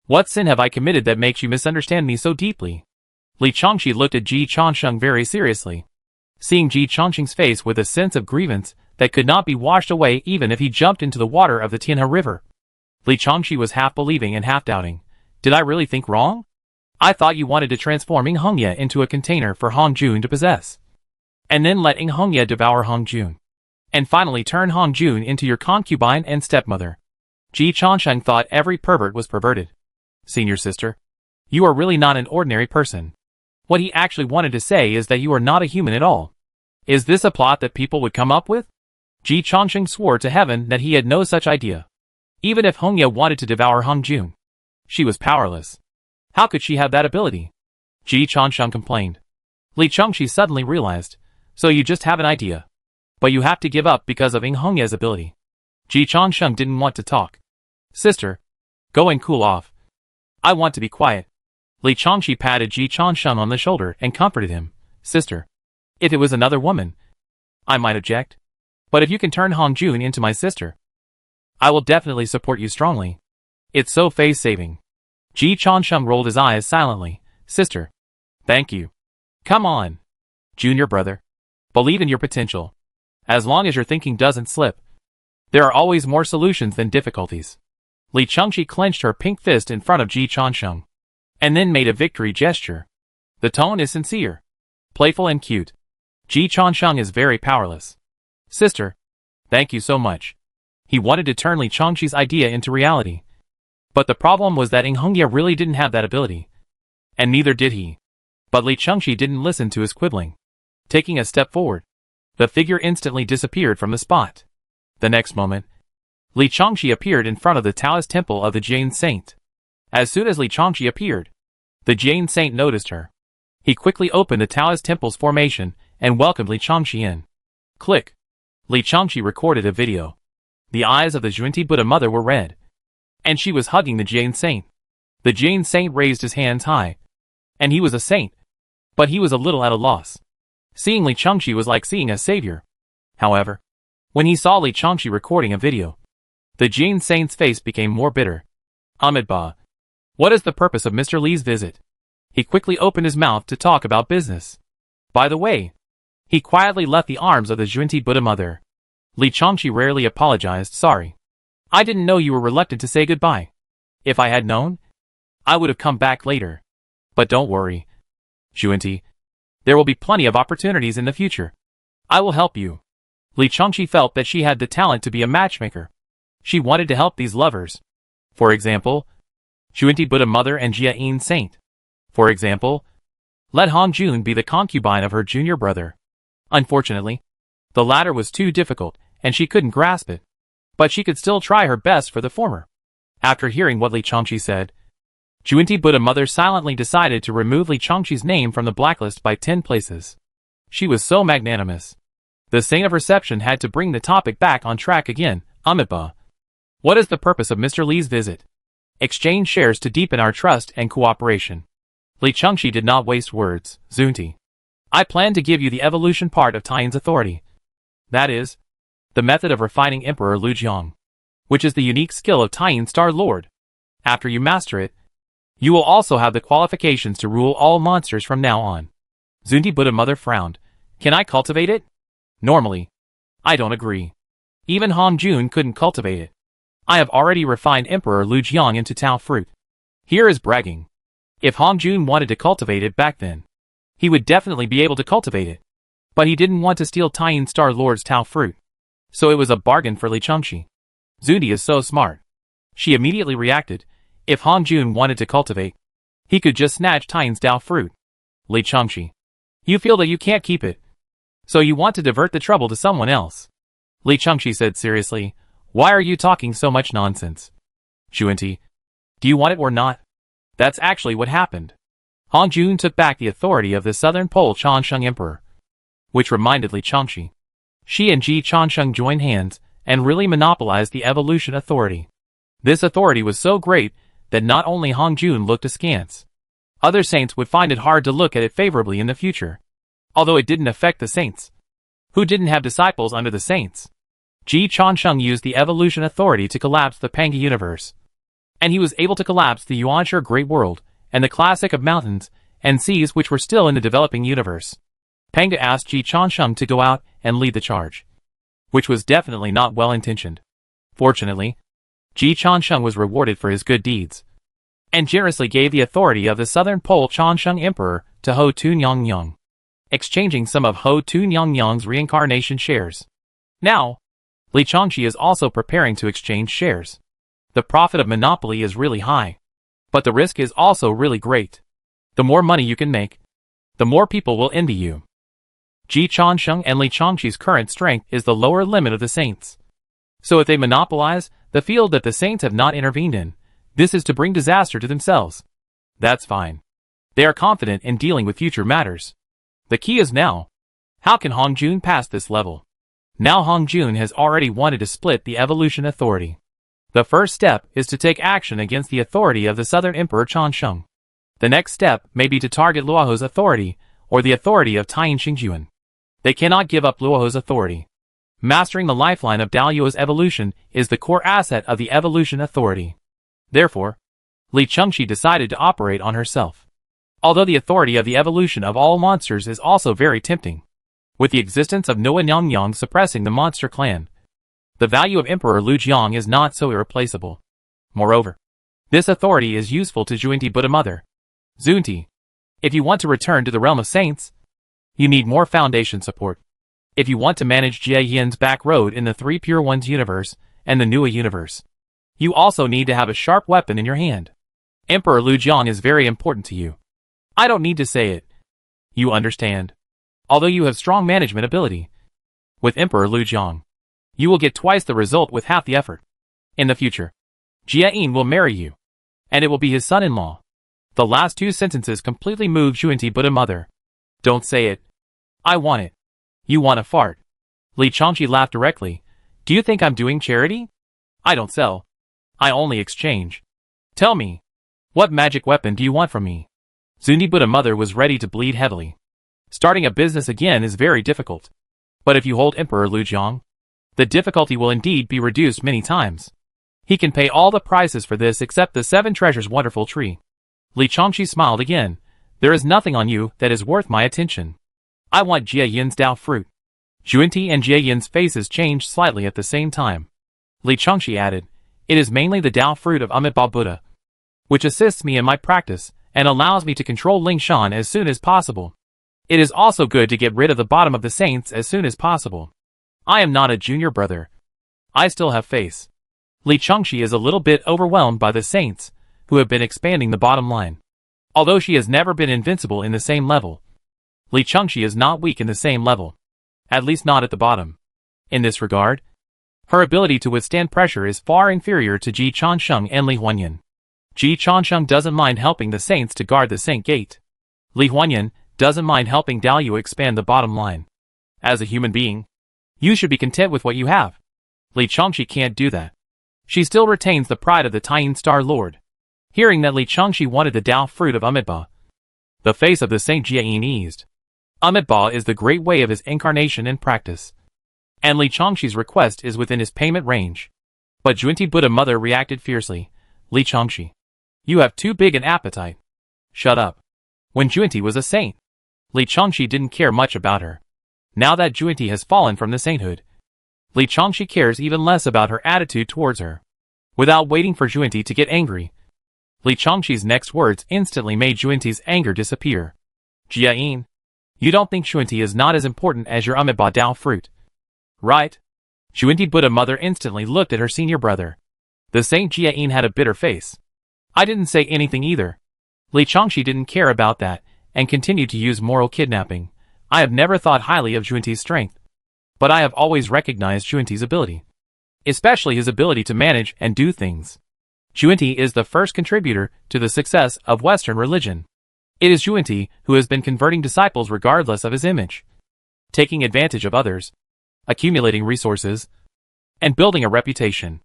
what sin have I committed that makes you misunderstand me so deeply? Li Changqi looked at Ji Chansheng very seriously. Seeing Ji Changqing's face with a sense of grievance that could not be washed away even if he jumped into the water of the Tianhe River, Li Changqi was half believing and half doubting. Did I really think wrong? I thought you wanted to transform Ing Hongye into a container for Hong Jun to possess. And then let Ing Hongye devour Hong Jun. And finally turn Hong Jun into your concubine and stepmother. Ji Changsheng thought every pervert was perverted. Senior sister, you are really not an ordinary person. What he actually wanted to say is that you are not a human at all. Is this a plot that people would come up with? Ji Changsheng swore to heaven that he had no such idea. Even if Hongye wanted to devour Hong Jun, she was powerless. How could she have that ability? Ji Changsheng complained. Li Chengxi suddenly realized, so you just have an idea. But you have to give up because of Ing Hongye's ability. Ji Changsheng didn't want to talk. Sister, go and cool off. I want to be quiet. Li Chengxi patted Ji Changsheng on the shoulder and comforted him. Sister, if it was another woman, I might object. But if you can turn Hong Jun into my sister, I will definitely support you strongly. It's so face-saving. Ji Changsheng rolled his eyes silently. Sister, thank you. Come on. Junior brother. Believe in your potential. As long as your thinking doesn't slip, there are always more solutions than difficulties. Li Chengxi clenched her pink fist in front of Ji Changsheng, and then made a victory gesture. The tone is sincere, playful and cute. Ji Changsheng is very powerless. Sister, thank you so much. He wanted to turn Li Chengxi's idea into reality. But the problem was that Ing Hongye really didn't have that ability. And neither did he. But Li Chengxi didn't listen to his quibbling. Taking a step forward, the figure instantly disappeared from the spot. The next moment, Li Chengxi appeared in front of the Taoist temple of the Jain Saint. As soon as Li Chengxi appeared, the Jain Saint noticed her. He quickly opened the Taoist temple's formation and welcomed Li Chengxi in. Click. Li Chengxi recorded a video. The eyes of the Zhuanti Buddha mother were red, and she was hugging the Jain Saint. The Jain Saint raised his hands high, and he was a saint, but he was a little at a loss. Seeing Li Chengxi was like seeing a savior. However, when he saw Li Chengxi recording a video, the Jain Saint's face became more bitter. Amitabha, what is the purpose of Mr. Li's visit? He quickly opened his mouth to talk about business. By the way, he quietly left the arms of the Zhuanti Buddha mother. Li Chengxi rarely apologized. Sorry. I didn't know you were reluctant to say goodbye. If I had known, I would have come back later. But don't worry, Zhuanti. There will be plenty of opportunities in the future. I will help you. Li Chengxi felt that she had the talent to be a matchmaker. She wanted to help these lovers. For example, Zhuanti Buddha mother and Jia Yin Saint. For example, let Hong Jun be the concubine of her junior brother. Unfortunately, the latter was too difficult, and she couldn't grasp it. But she could still try her best for the former. After hearing what Li Chengxi said, Zhuanti Buddha mother silently decided to remove Li Chengxi's name from the blacklist by 10 places. She was so magnanimous. The saint of reception had to bring the topic back on track again. Amitabha, what is the purpose of Mr. Li's visit? Exchange shares to deepen our trust and cooperation. Li Chengxi did not waste words. Zhuanti, I plan to give you the evolution part of Taiyin's authority. That is, the method of refining Emperor Lu Jiang, which is the unique skill of Taiyin Star Lord. After you master it, you will also have the qualifications to rule all monsters from now on. Zhuanti Buddha mother frowned. Can I cultivate it? Normally, I don't agree. Even Hong Jun couldn't cultivate it. I have already refined Emperor Lu Jiang into Tao fruit. Here is bragging. If Hong Jun wanted to cultivate it back then, he would definitely be able to cultivate it. But he didn't want to steal Taiyin Star Lord's Tao fruit. So it was a bargain for Li Chengxi. Zhuanti is so smart. She immediately reacted. If Hong Jun wanted to cultivate, he could just snatch Taiyin's Tao fruit. Li Chengxi, you feel that you can't keep it, so you want to divert the trouble to someone else. Li Chengxi said seriously, why are you talking so much nonsense? Zhuanti, do you want it or not? That's actually what happened. Hong Jun took back the authority of the southern Pole Changsheng Emperor. Which reminded Li Chengxi. She and Ji Changsheng joined hands and really monopolized the evolution authority. This authority was so great that not only Hong Jun looked askance, other saints would find it hard to look at it favorably in the future. Although it didn't affect the saints, who didn't have disciples under the saints. Ji Changsheng used the evolution authority to collapse the Panga universe. And he was able to collapse the Yuanshi Great World, and the classic of mountains and seas which were still in the developing universe. Panga asked Ji Changsheng to go out and lead the charge, which was definitely not well intentioned. Fortunately, Ji Changsheng was rewarded for his good deeds. and generously gave the authority of the southern Pole Chongsheng Emperor to Ho Tunyongyong, exchanging some of Ho Tunyongyong's reincarnation shares. Now, Li Chongqi is also preparing to exchange shares. The profit of monopoly is really high, but the risk is also really great. The more money you can make, the more people will envy you. Ji Chongsheng and Li Chongqi's current strength is the lower limit of the saints. So if they monopolize the field that the saints have not intervened in, this is to bring disaster to themselves. That's fine. They are confident in dealing with future matters. The key is now. How can Hong Jun pass this level? Now Hong Jun has already wanted to split the evolution authority. The first step is to take action against the authority of the Southern Emperor Chongsheng. The next step may be to target Luoho's authority, or the authority of Taiyin Xingjuan. They cannot give up Luoho's authority. Mastering the lifeline of Daoyuo's evolution is the core asset of the evolution authority. Therefore, Li Chongqi decided to operate on herself. Although the authority of the evolution of all monsters is also very tempting, with the existence of Noa Nyongyong suppressing the monster clan, the value of Emperor Lu Jiang is not so irreplaceable. Moreover, this authority is useful to Zhuinti Buddha Mother. Zunti, if you want to return to the realm of saints, you need more foundation support. If you want to manage Jie Yin's back road in the Three Pure Ones universe and the Nua universe, you also need to have a sharp weapon in your hand. Emperor Lu Jiang is very important to you. I don't need to say it. You understand. Although you have strong management ability, with Emperor Lu Jiang, you will get twice the result with half the effort. In the future, Jie Yin will marry you, and it will be his son-in-law. The last two sentences completely moved Zhuinti Buddha Mother. Don't say it. I want it. You want a fart. Li Chongqi laughed directly. Do you think I'm doing charity? I don't sell. I only exchange. Tell me, what magic weapon do you want from me? Zhuinti Buddha Mother was ready to bleed heavily. Starting a business again is very difficult. But if you hold Emperor Lu Jiang, the difficulty will indeed be reduced many times. He can pay all the prices for this except the 7 treasures wonderful tree. Li Chongqi smiled again. There is nothing on you that is worth my attention. I want Jie Yin's Dao fruit. Zhuinti and Jie Yin's faces changed slightly at the same time. Li Chongqi added, it is mainly the Dao fruit of Amitabha Buddha, which assists me in my practice and allows me to control Lingshan as soon as possible. It is also good to get rid of the bottom of the saints as soon as possible. I am not a junior brother. I still have face. Li Chongqi is a little bit overwhelmed by the saints, who have been expanding the bottom line. Although she has never been invincible in the same level, Li Chongqi is not weak in the same level. At least not at the bottom. In this regard, her ability to withstand pressure is far inferior to Ji Chongsheng and Li Huanyan. Ji Chongsheng doesn't mind helping the saints to guard the Saint Gate. Li Huanyan doesn't mind helping Daoyu expand the bottom line. As a human being, you should be content with what you have. Li Chongqi can't do that. She still retains the pride of the Taiyin Star Lord. Hearing that Li Chongqi wanted the Dao fruit of Amitabha, the face of the Saint Jie Yin eased. Amitabha is the great way of his incarnation and practice, and Li Chongqi's request is within his payment range. But Zhuinti Buddha Mother reacted fiercely. Li Chongqi, you have too big an appetite. Shut up. When Zhuinti was a saint, Li Chongqi didn't care much about her. Now that Zhuinti has fallen from the sainthood, Li Chongqi cares even less about her attitude towards her. Without waiting for Zhuinti to get angry, Li Chongqi's next words instantly made Zhuinti's anger disappear. Jie Yin, you don't think Zhuinti is not as important as your Amitabha Dao fruit, right? Zhuinti Buddha Mother instantly looked at her senior brother. The Saint Jie Yin had a bitter face. I didn't say anything either. Li Chongqi didn't care about that, and continued to use moral kidnapping. I have never thought highly of Zhuinti's strength, but I have always recognized Zhuinti's ability, especially his ability to manage and do things. Zhuinti is the first contributor to the success of Western religion. It is Zhuinti who has been converting disciples regardless of his image, taking advantage of others, accumulating resources, and building a reputation.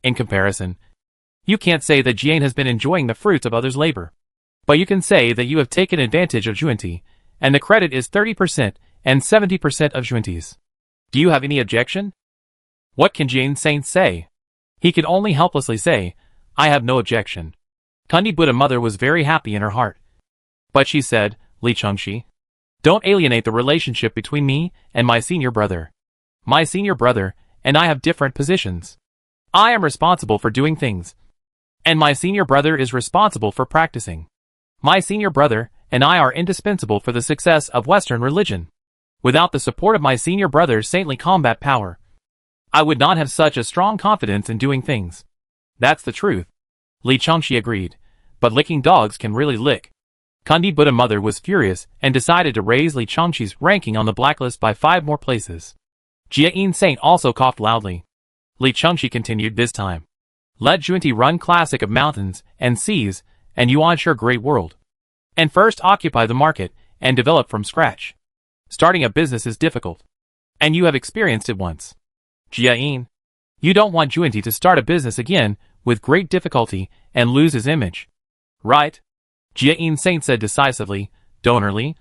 In comparison, you can't say that Jian has been enjoying the fruits of others' labor, but you can say that you have taken advantage of Zhuinti, and the credit is 30% and 70% of Zhuinti's. Do you have any objection? What can Jian Saint say? He could only helplessly say, I have no objection. Kundi Buddha Mother was very happy in her heart. But she said, Li Chongqi, don't alienate the relationship between me and my senior brother. My senior brother and I have different positions. I am responsible for doing things, And my senior brother is responsible for practicing. My senior brother and I are indispensable for the success of Western religion. Without the support of my senior brother's saintly combat power, I would not have such a strong confidence in doing things. That's the truth. Li Changxi agreed. But licking dogs can really lick. Kundi Buddha Mother was furious and decided to raise Li Changxi's ranking on the blacklist by 5 more places. Jia Saint also coughed loudly. Li Changxi continued this time. Let Junti run classic of mountains and seas, and you ensure great world. And first occupy the market and develop from scratch. Starting a business is difficult. And you have experienced it once. Jia, you don't want Junti to start a business again with great difficulty and lose his image. Right? Jia Saint said decisively, Li.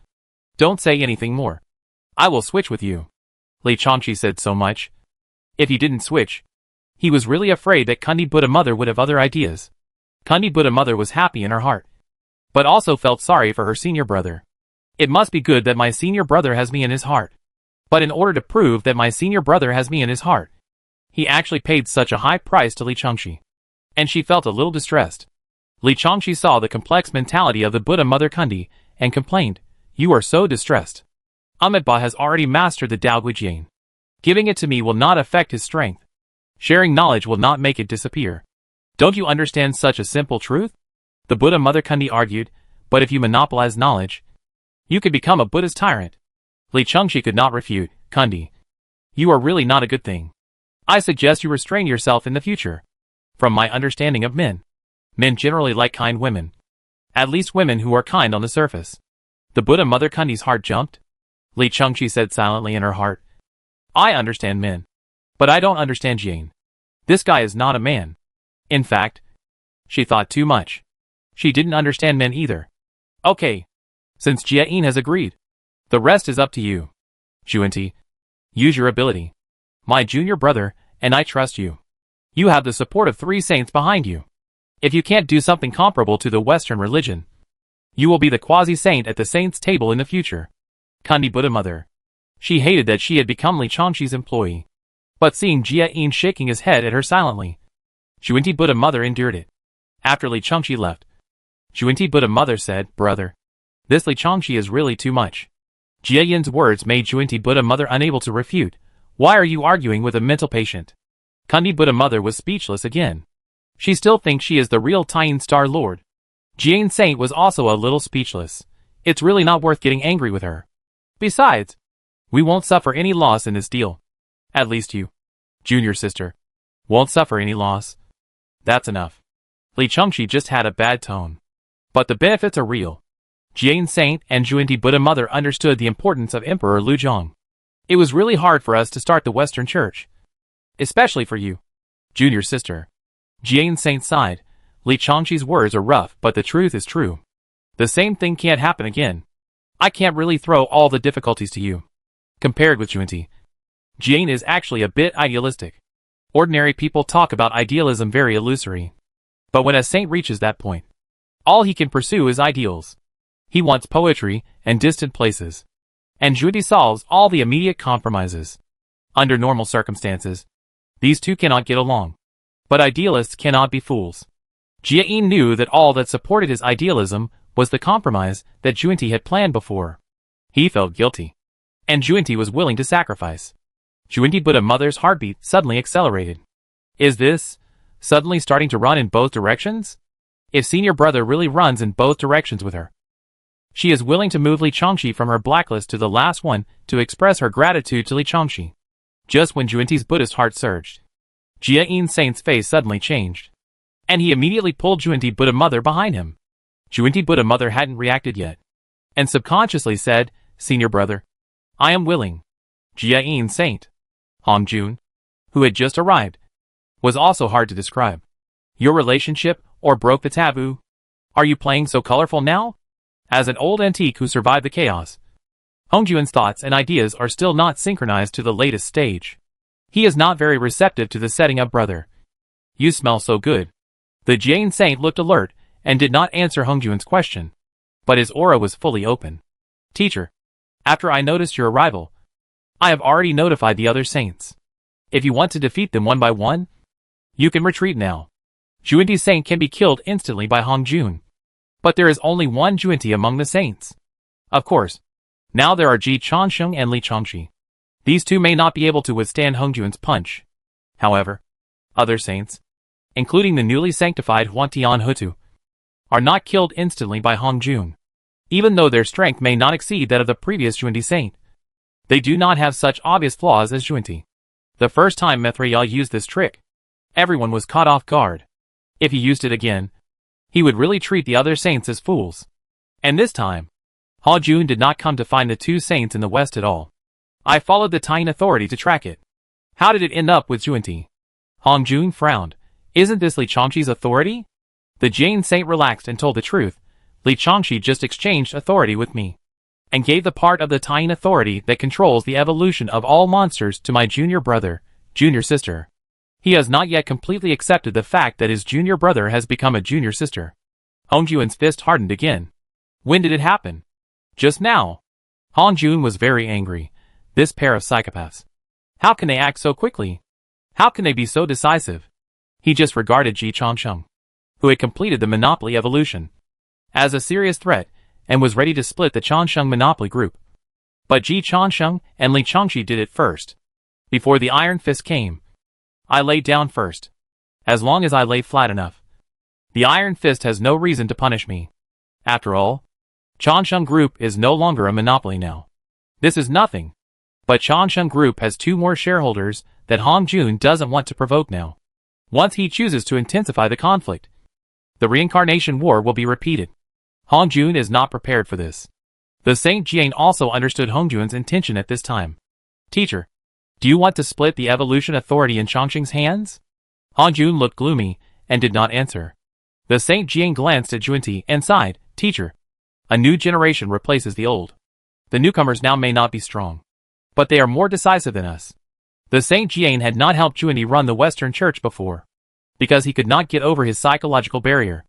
Don't say anything more. I will switch with you. Li Changxi said so much. If he didn't switch, he was really afraid that Kundi Buddha Mother would have other ideas. Kundi Buddha Mother was happy in her heart, but also felt sorry for her senior brother. It must be good that my senior brother has me in his heart. But in order to prove that my senior brother has me in his heart, he actually paid such a high price to Li Changxi. And she felt a little distressed. Li Changxi saw the complex mentality of the Buddha Mother Kundi and complained, You are so distressed. Amitabha has already mastered the Dao Guijian. Giving it to me will not affect his strength. Sharing knowledge will not make it disappear. Don't you understand such a simple truth? The Buddha Mother Kundi argued, but if you monopolize knowledge, you could become a Buddha's tyrant. Li Changxi could not refute, Kundi. You are really not a good thing. I suggest you restrain yourself in the future. From my understanding of men generally like kind women. At least women who are kind on the surface. The Buddha Mother Kundi's heart jumped. Li Changxi said silently in her heart. I understand men. But I don't understand Jane. This guy is not a man. In fact, she thought too much. She didn't understand men either. Okay. Since Jia has agreed, the rest is up to you. Junti, use your ability. My junior brother, and I trust you. You have the support of 3 saints behind you. If you can't do something comparable to the Western religion, you will be the quasi-saint at the saints' table in the future. Kundi Buddha Mother. She hated that she had become Li Changxi's employee. But seeing Jia shaking his head at her silently, Junti Buddha Mother endured it. After Li Changxi left, Junti Buddha Mother said, Brother, this Li Changxi is really too much. Jia Yin's words made Junti Buddha Mother unable to refute. Why are you arguing with a mental patient? Kundi Buddha Mother was speechless again. She still thinks she is the real Tien Star Lord. Jian Saint was also a little speechless. It's really not worth getting angry with her. Besides, we won't suffer any loss in this deal. At least you, junior sister, won't suffer any loss. That's enough. Li Changxi just had a bad tone. But the benefits are real. Jian Saint and Junti Buddha Mother understood the importance of Emperor Lu Zhong. It was really hard for us to start the Western Church. Especially for you, junior sister. Jian Saint sighed. Li Changxi's words are rough, but the truth is true. The same thing can't happen again. I can't really throw all the difficulties to you. Compared with Junti, Jian is actually a bit idealistic. Ordinary people talk about idealism very illusory. But when a saint reaches that point, all he can pursue is ideals. He wants poetry and distant places. And Junti solves all the immediate compromises. Under normal circumstances, these two cannot get along. But idealists cannot be fools. Jia knew that all that supported his idealism was the compromise that Junti had planned before. He felt guilty. And Junti was willing to sacrifice. Junti Buddha Mother's heartbeat suddenly accelerated. Is this suddenly starting to run in both directions? If senior brother really runs in both directions with her, she is willing to move Li Changxi from her blacklist to the last one to express her gratitude to Li Changxi. Just when Junti's Buddhist heart surged, Jia Saint's face suddenly changed. And he immediately pulled Junti Buddha Mother behind him. Junti Buddha Mother hadn't reacted yet. And subconsciously said, Senior brother, I am willing. Jia Saint, Hong Jun, who had just arrived, was also hard to describe. Your relationship, or broke the taboo? Are you playing so colorful now? As an old antique who survived the chaos, Hongjun's thoughts and ideas are still not synchronized to the latest stage. He is not very receptive to the setting up brother. You smell so good. The Jane Saint looked alert and did not answer Hongjun's question. But his aura was fully open. Teacher, after I noticed your arrival, I have already notified the other saints. If you want to defeat them one by one, you can retreat now. Juenti Saint can be killed instantly by Hong Jun. But there is only one Juenti among the saints. Of course. Now there are Ji Changsheng and Li Changxi. These two may not be able to withstand Hong Jun's punch. However, other saints, including the newly sanctified Huantian Hutu, are not killed instantly by Hong Jun. Even though their strength may not exceed that of the previous Juenti Saint, they do not have such obvious flaws as Juenti. The first time Mithriel used this trick, everyone was caught off guard. If he used it again, he would really treat the other saints as fools. And this time, Hong Jun did not come to find the two saints in the west at all. I followed the Taiyin authority to track it. How did it end up with Juenti? Hong Jun frowned. Isn't this Li Changxi's authority? The Jain saint relaxed and told the truth. Li Changxi just exchanged authority with me, and gave the part of the Taiyin authority that controls the evolution of all monsters to my junior brother, junior sister. He has not yet completely accepted the fact that his junior brother has become a junior sister. Hong Jun's fist hardened again. When did it happen? Just now. Hong Jun was very angry. This pair of psychopaths. How can they act so quickly? How can they be so decisive? He just regarded Ji Changsheng, who had completed the monopoly evolution, as a serious threat, and was ready to split the Changsheng monopoly group. But Ji Changsheng and Li Changxi did it first. Before the Iron Fist came, I laid down first. As long as I lay flat enough, the Iron Fist has no reason to punish me. After all, Changsheng Group is no longer a monopoly now. This is nothing. But Changsheng Group has two more shareholders that Hong Jun doesn't want to provoke now. Once he chooses to intensify the conflict, the reincarnation war will be repeated. Hong Jun is not prepared for this. The Saint Jian also understood Hong Jun's intention at this time. Teacher, do you want to split the evolution authority in Changsheng's hands? Hong Jun looked gloomy and did not answer. The Saint Jian glanced at Juenti and sighed. Teacher, a new generation replaces the old. The newcomers now may not be strong, but they are more decisive than us. The Saint Jian had not helped Juenti run the Western Church before, because he could not get over his psychological barrier.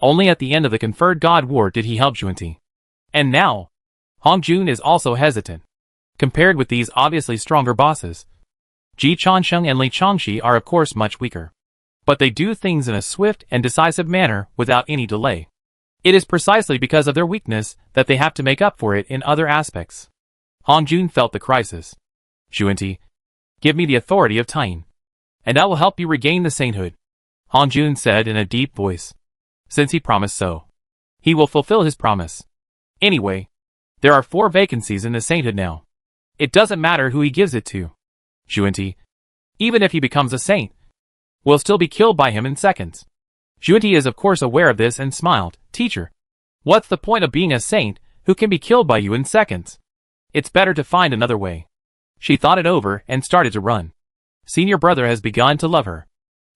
Only at the end of the conferred God War did he help Juenti. And now, Hong Jun is also hesitant. Compared with these obviously stronger bosses, Ji Changsheng and Li Changxi are of course much weaker. But they do things in a swift and decisive manner without any delay. It is precisely because of their weakness that they have to make up for it in other aspects. Hong Jun felt the crisis. Juenti, give me the authority of Taiyin, and I will help you regain the sainthood, Hong Jun said in a deep voice. Since he promised so, he will fulfill his promise. Anyway, there are 4 vacancies in the sainthood now. It doesn't matter who he gives it to. Juenti, even if he becomes a saint, will still be killed by him in seconds. Juenti is of course aware of this and smiled. Teacher, what's the point of being a saint who can be killed by you in seconds? It's better to find another way. She thought it over and started to run. Senior brother has begun to love her.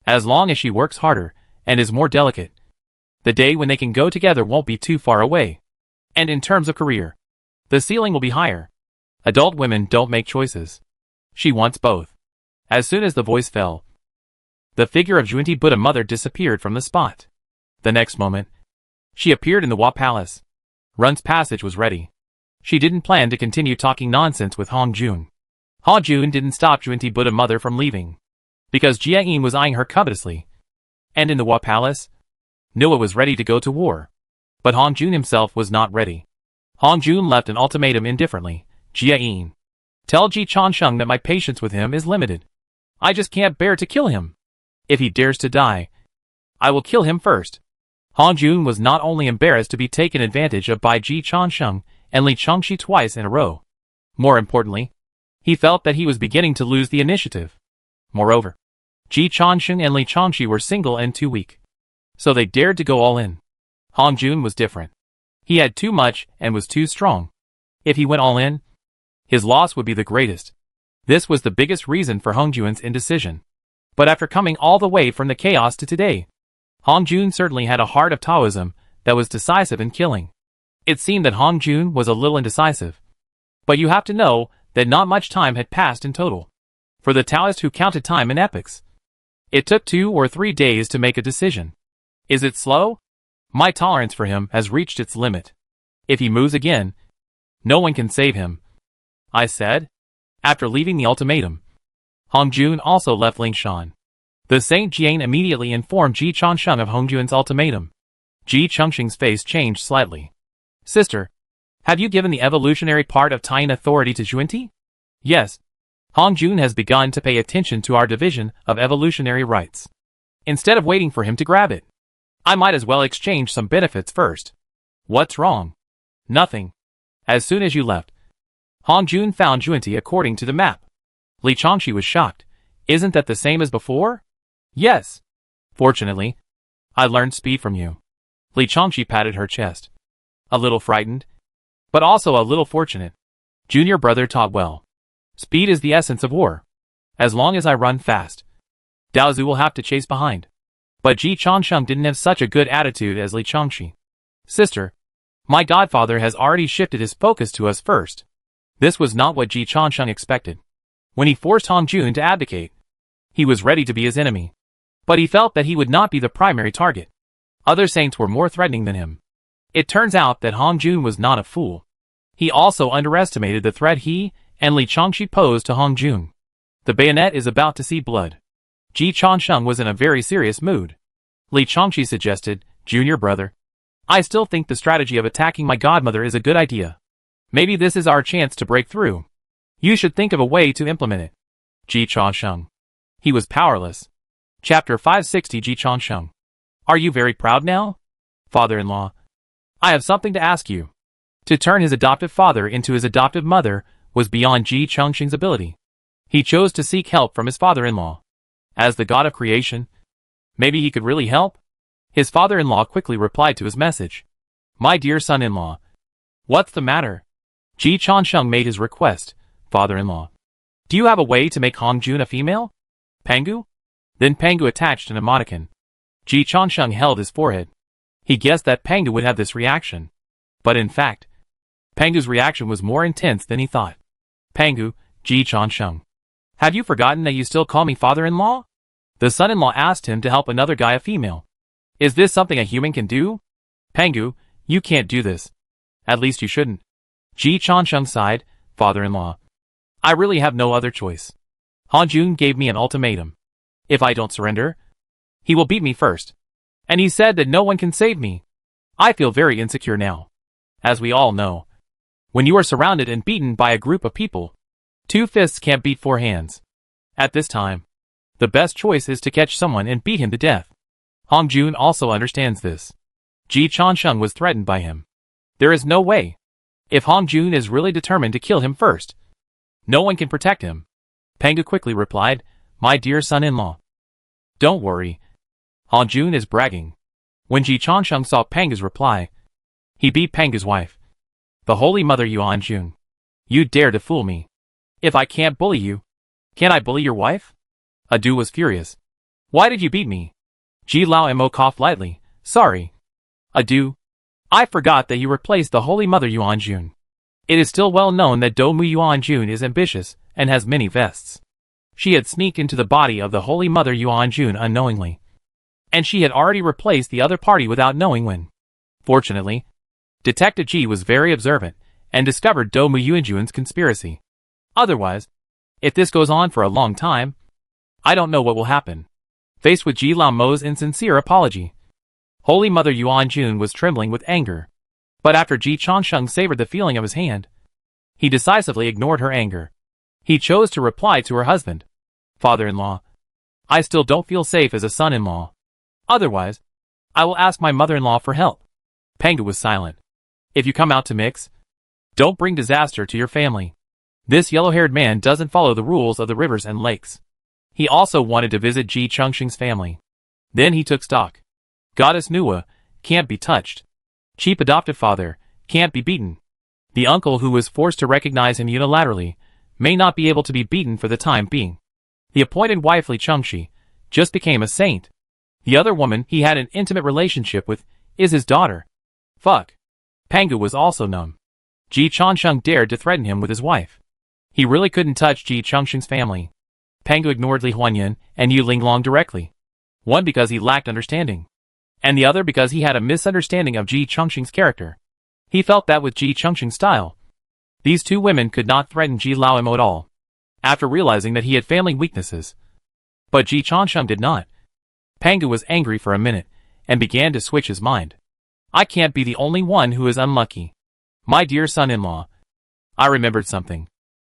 As long as she works harder and is more delicate, the day when they can go together won't be too far away. And in terms of career, the ceiling will be higher. Adult women don't make choices. She wants both. As soon as the voice fell, the figure of Juenti Buddha Mother disappeared from the spot. The next moment, she appeared in the Hua Palace. Run's passage was ready. She didn't plan to continue talking nonsense with Hong Jun. Hong Jun didn't stop Juenti Buddha Mother from leaving, because Jia Yin was eyeing her covetously. And in the Hua Palace, Noah was ready to go to war. But Hong Jun himself was not ready. Hong Jun left an ultimatum indifferently. Jia Yin, tell Ji Changsheng that my patience with him is limited. I just can't bear to kill him. If he dares to die, I will kill him first. Hong Jun was not only embarrassed to be taken advantage of by Ji Changsheng and Li Changxi twice in a row. More importantly, he felt that he was beginning to lose the initiative. Moreover, Ji Changsheng and Li Changxi were single and too weak, so they dared to go all in. Hong Jun was different. He had too much and was too strong. If he went all in, his loss would be the greatest. This was the biggest reason for Hong Jun's indecision. But after coming all the way from the chaos to today, Hong Jun certainly had a heart of Taoism that was decisive in killing. It seemed that Hong Jun was a little indecisive. But you have to know that not much time had passed in total. For the Taoist who counted time in epochs, it took 2 or 3 days to make a decision. Is it slow? My tolerance for him has reached its limit. If he moves again, no one can save him, I said. After leaving the ultimatum, Hong Jun also left Lingshan. The Saint Jian immediately informed Ji Changsheng of Hongjun's ultimatum. Ji Changsheng's face changed slightly. Sister, have you given the evolutionary part of Taiyan authority to Junti? Yes. Hongjun has begun to pay attention to our division of evolutionary rights. Instead of waiting for him to grab it, I might as well exchange some benefits first. What's wrong? Nothing. As soon as you left, Hongjun found Junti according to the map. Li Changxi was shocked. Isn't that the same as before? Yes. Fortunately, I learned speed from you. Li Changxi patted her chest. A little frightened, but also a little fortunate. Junior brother taught well. Speed is the essence of war. As long as I run fast, Daozu will have to chase behind. But Ji Changsheng didn't have such a good attitude as Li Changxi. Sister, my godfather has already shifted his focus to us first. This was not what Ji Changsheng expected. When he forced Hongjun to abdicate, he was ready to be his enemy. But he felt that he would not be the primary target. Other saints were more threatening than him. It turns out that Hongjun was not a fool. He also underestimated the threat he and Li Changxi posed to Hongjun. The bayonet is about to see blood. Ji Changsheng was in a very serious mood. Li Changxi suggested, Junior brother, I still think the strategy of attacking my godmother is a good idea. Maybe this is our chance to break through. You should think of a way to implement it. Ji Changsheng. He was powerless. Chapter 560 Ji Changsheng. Are you very proud now? Father-in-law. I have something to ask you. To turn his adoptive father into his adoptive mother was beyond Ji Changsheng's ability. He chose to seek help from his father-in-law. As the god of creation, maybe he could really help? His father-in-law quickly replied to his message. My dear son-in-law. What's the matter? Ji Changsheng made his request, father-in-law. Do you have a way to make Hongjun a female? Pangu? Then Pangu attached an emoticon. Ji Changsheng held his forehead. He guessed that Pangu would have this reaction. But in fact, Pangu's reaction was more intense than he thought. Pangu, Ji Changsheng. Have you forgotten that you still call me father-in-law? The son-in-law asked him to help another guy a female. Is this something a human can do? Pangu, you can't do this. At least you shouldn't. Ji Changsheng sighed, father-in-law. I really have no other choice. Hongjun gave me an ultimatum. If I don't surrender, he will beat me first. And he said that no one can save me. I feel very insecure now. As we all know, when you are surrounded and beaten by a group of people, 2 fists can't beat 4 hands. At this time, the best choice is to catch someone and beat him to death. Hongjun also understands this. Ji Changsheng was threatened by him. There is no way. If Hongjun is really determined to kill him first, no one can protect him. Pangu quickly replied, My dear son-in-law. Don't worry. Hongjun is bragging. When Ji Changsheng saw Pangu's reply, he beat Pangu's wife. The Holy Mother Yuanjun. You dare to fool me. If I can't bully you, can I bully your wife? Adu was furious. Why did you beat me? Ji Lao Mo coughed lightly. Sorry. Adu. I forgot that you replaced the Holy Mother Yuanjun. It is still well known that Domu Yuanjun is ambitious and has many vests. She had sneaked into the body of the Holy Mother Yuanjun unknowingly. And she had already replaced the other party without knowing when. Fortunately, Detective Ji was very observant and discovered Domu Yuanjun's conspiracy. Otherwise, if this goes on for a long time, I don't know what will happen. Faced with Ji Lao Mo's insincere apology, Holy Mother Yuanjun was trembling with anger. But after Ji Changsheng savored the feeling of his hand, he decisively ignored her anger. He chose to reply to her husband. Father-in-law, I still don't feel safe as a son-in-law. Otherwise, I will ask my mother-in-law for help. Pangu was silent. If you come out to mix, don't bring disaster to your family. This yellow-haired man doesn't follow the rules of the rivers and lakes. He also wanted to visit Ji Changsheng's family. Then he took stock. Goddess Nuwa can't be touched. Cheap adoptive father can't be beaten. The uncle who was forced to recognize him unilaterally may not be able to be beaten for the time being. The appointed wife Li Changxi just became a saint. The other woman he had an intimate relationship with is his daughter. Fuck. Pangu was also numb. Ji Changsheng dared to threaten him with his wife. He really couldn't touch Ji Changsheng's family. Pangu ignored Li Huanyan and Yu Linglong directly. One because he lacked understanding, and the other because he had a misunderstanding of Ji Changsheng's character. He felt that with Ji Changsheng's style, these two women could not threaten Ji Lao Mo at all. After realizing that he had family weaknesses, But Ji Changsheng did not. Pangu was angry for a minute, and began to switch his mind. I can't be the only one who is unlucky. My dear son-in-law. I remembered something.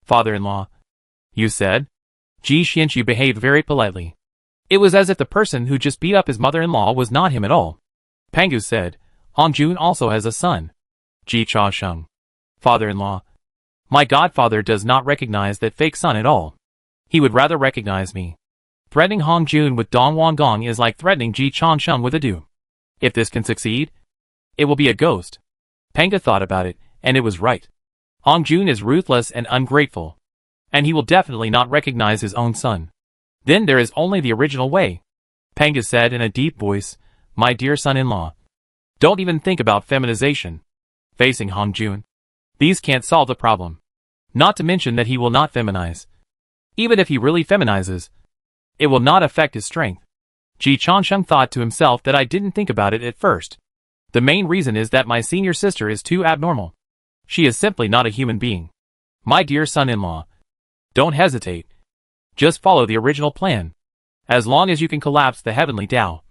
Father-in-law. You said? Ji Xianxu behaved very politely. It was as if the person who just beat up his mother-in-law was not him at all. Pangu said, Hong Jun also has a son. Ji Changsheng. Father-in-law. My godfather does not recognize that fake son at all. He would rather recognize me. Threatening Hong Jun with Dong Wanggong is like threatening Ji Changsheng with a do. If this can succeed, it will be a ghost. Pangu thought about it, and it was right. Hong Jun is ruthless and ungrateful. And he will definitely not recognize his own son. Then there is only the original way. Pangu said in a deep voice, My dear son-in-law. Don't even think about feminization. Facing Hong Jun. These can't solve the problem. Not to mention that he will not feminize. Even if he really feminizes, it will not affect his strength. Ji Changsheng thought to himself that I didn't think about it at first. The main reason is that my senior sister is too abnormal. She is simply not a human being. My dear son-in-law. Don't hesitate. Just follow the original plan. As long as you can collapse the heavenly Tao,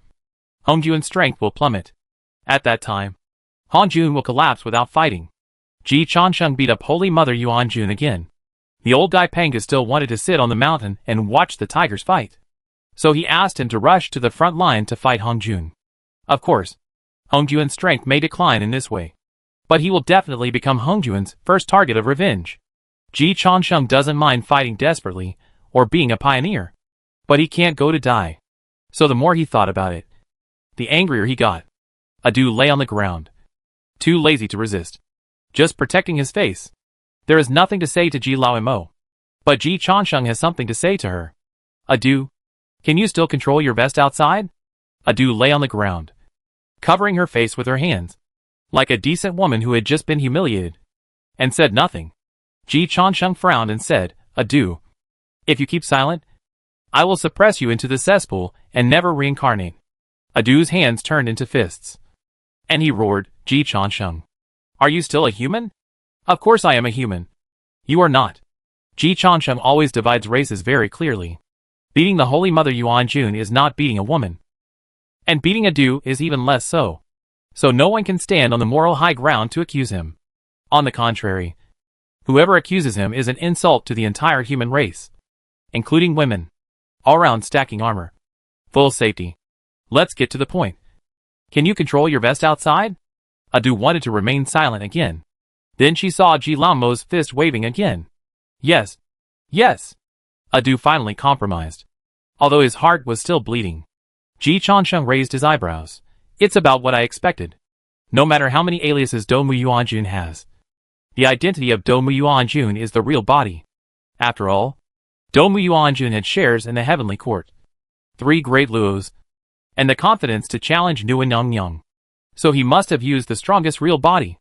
Hong Jun's strength will plummet. At that time, Hong Jun will collapse without fighting. Ji Changsheng beat up Holy Mother Yuan Jun again. The old guy Pangu still wanted to sit on the mountain and watch the tigers fight. So he asked him to rush to the front line to fight Hong Jun. Of course, Hong Jun's strength may decline in this way. But he will definitely become Hong Jun's first target of revenge. Ji Changsheng doesn't mind fighting desperately, or being a pioneer. But he can't go to die. So the more he thought about it, the angrier he got. Adu lay on the ground. Too lazy to resist. Just protecting his face. There is nothing to say to Ji Laomo. But Ji Changsheng has something to say to her. Adu, can you still control your vest outside? Adu lay on the ground, covering her face with her hands, like a decent woman who had just been humiliated, and said nothing. Ji Changsheng frowned and said, Adu, if you keep silent, I will suppress you into the cesspool and never reincarnate. Adu's hands turned into fists. And he roared, Ji Changsheng. Are you still a human? Of course I am a human. You are not. Ji Changsheng always divides races very clearly. Beating the Holy Mother Yuan Jun is not beating a woman. And beating Adu is even less so. So no one can stand on the moral high ground to accuse him. On the contrary, whoever accuses him is an insult to the entire human race, including women. All round stacking armor. Full safety. Let's get to the point. Can you control your vest outside? Adu wanted to remain silent again. Then she saw Ji Laomo's fist waving again. Yes. Yes. Adu finally compromised. Although his heart was still bleeding. Ji Changsheng raised his eyebrows. It's about what I expected. No matter how many aliases Domu Yuanjun has, the identity of Domu Yuanjun is the real body. After all, Domu Yuanjun had shares in the heavenly court, 3 great luos, and the confidence to challenge Nguyen Yang. So he must have used the strongest real body.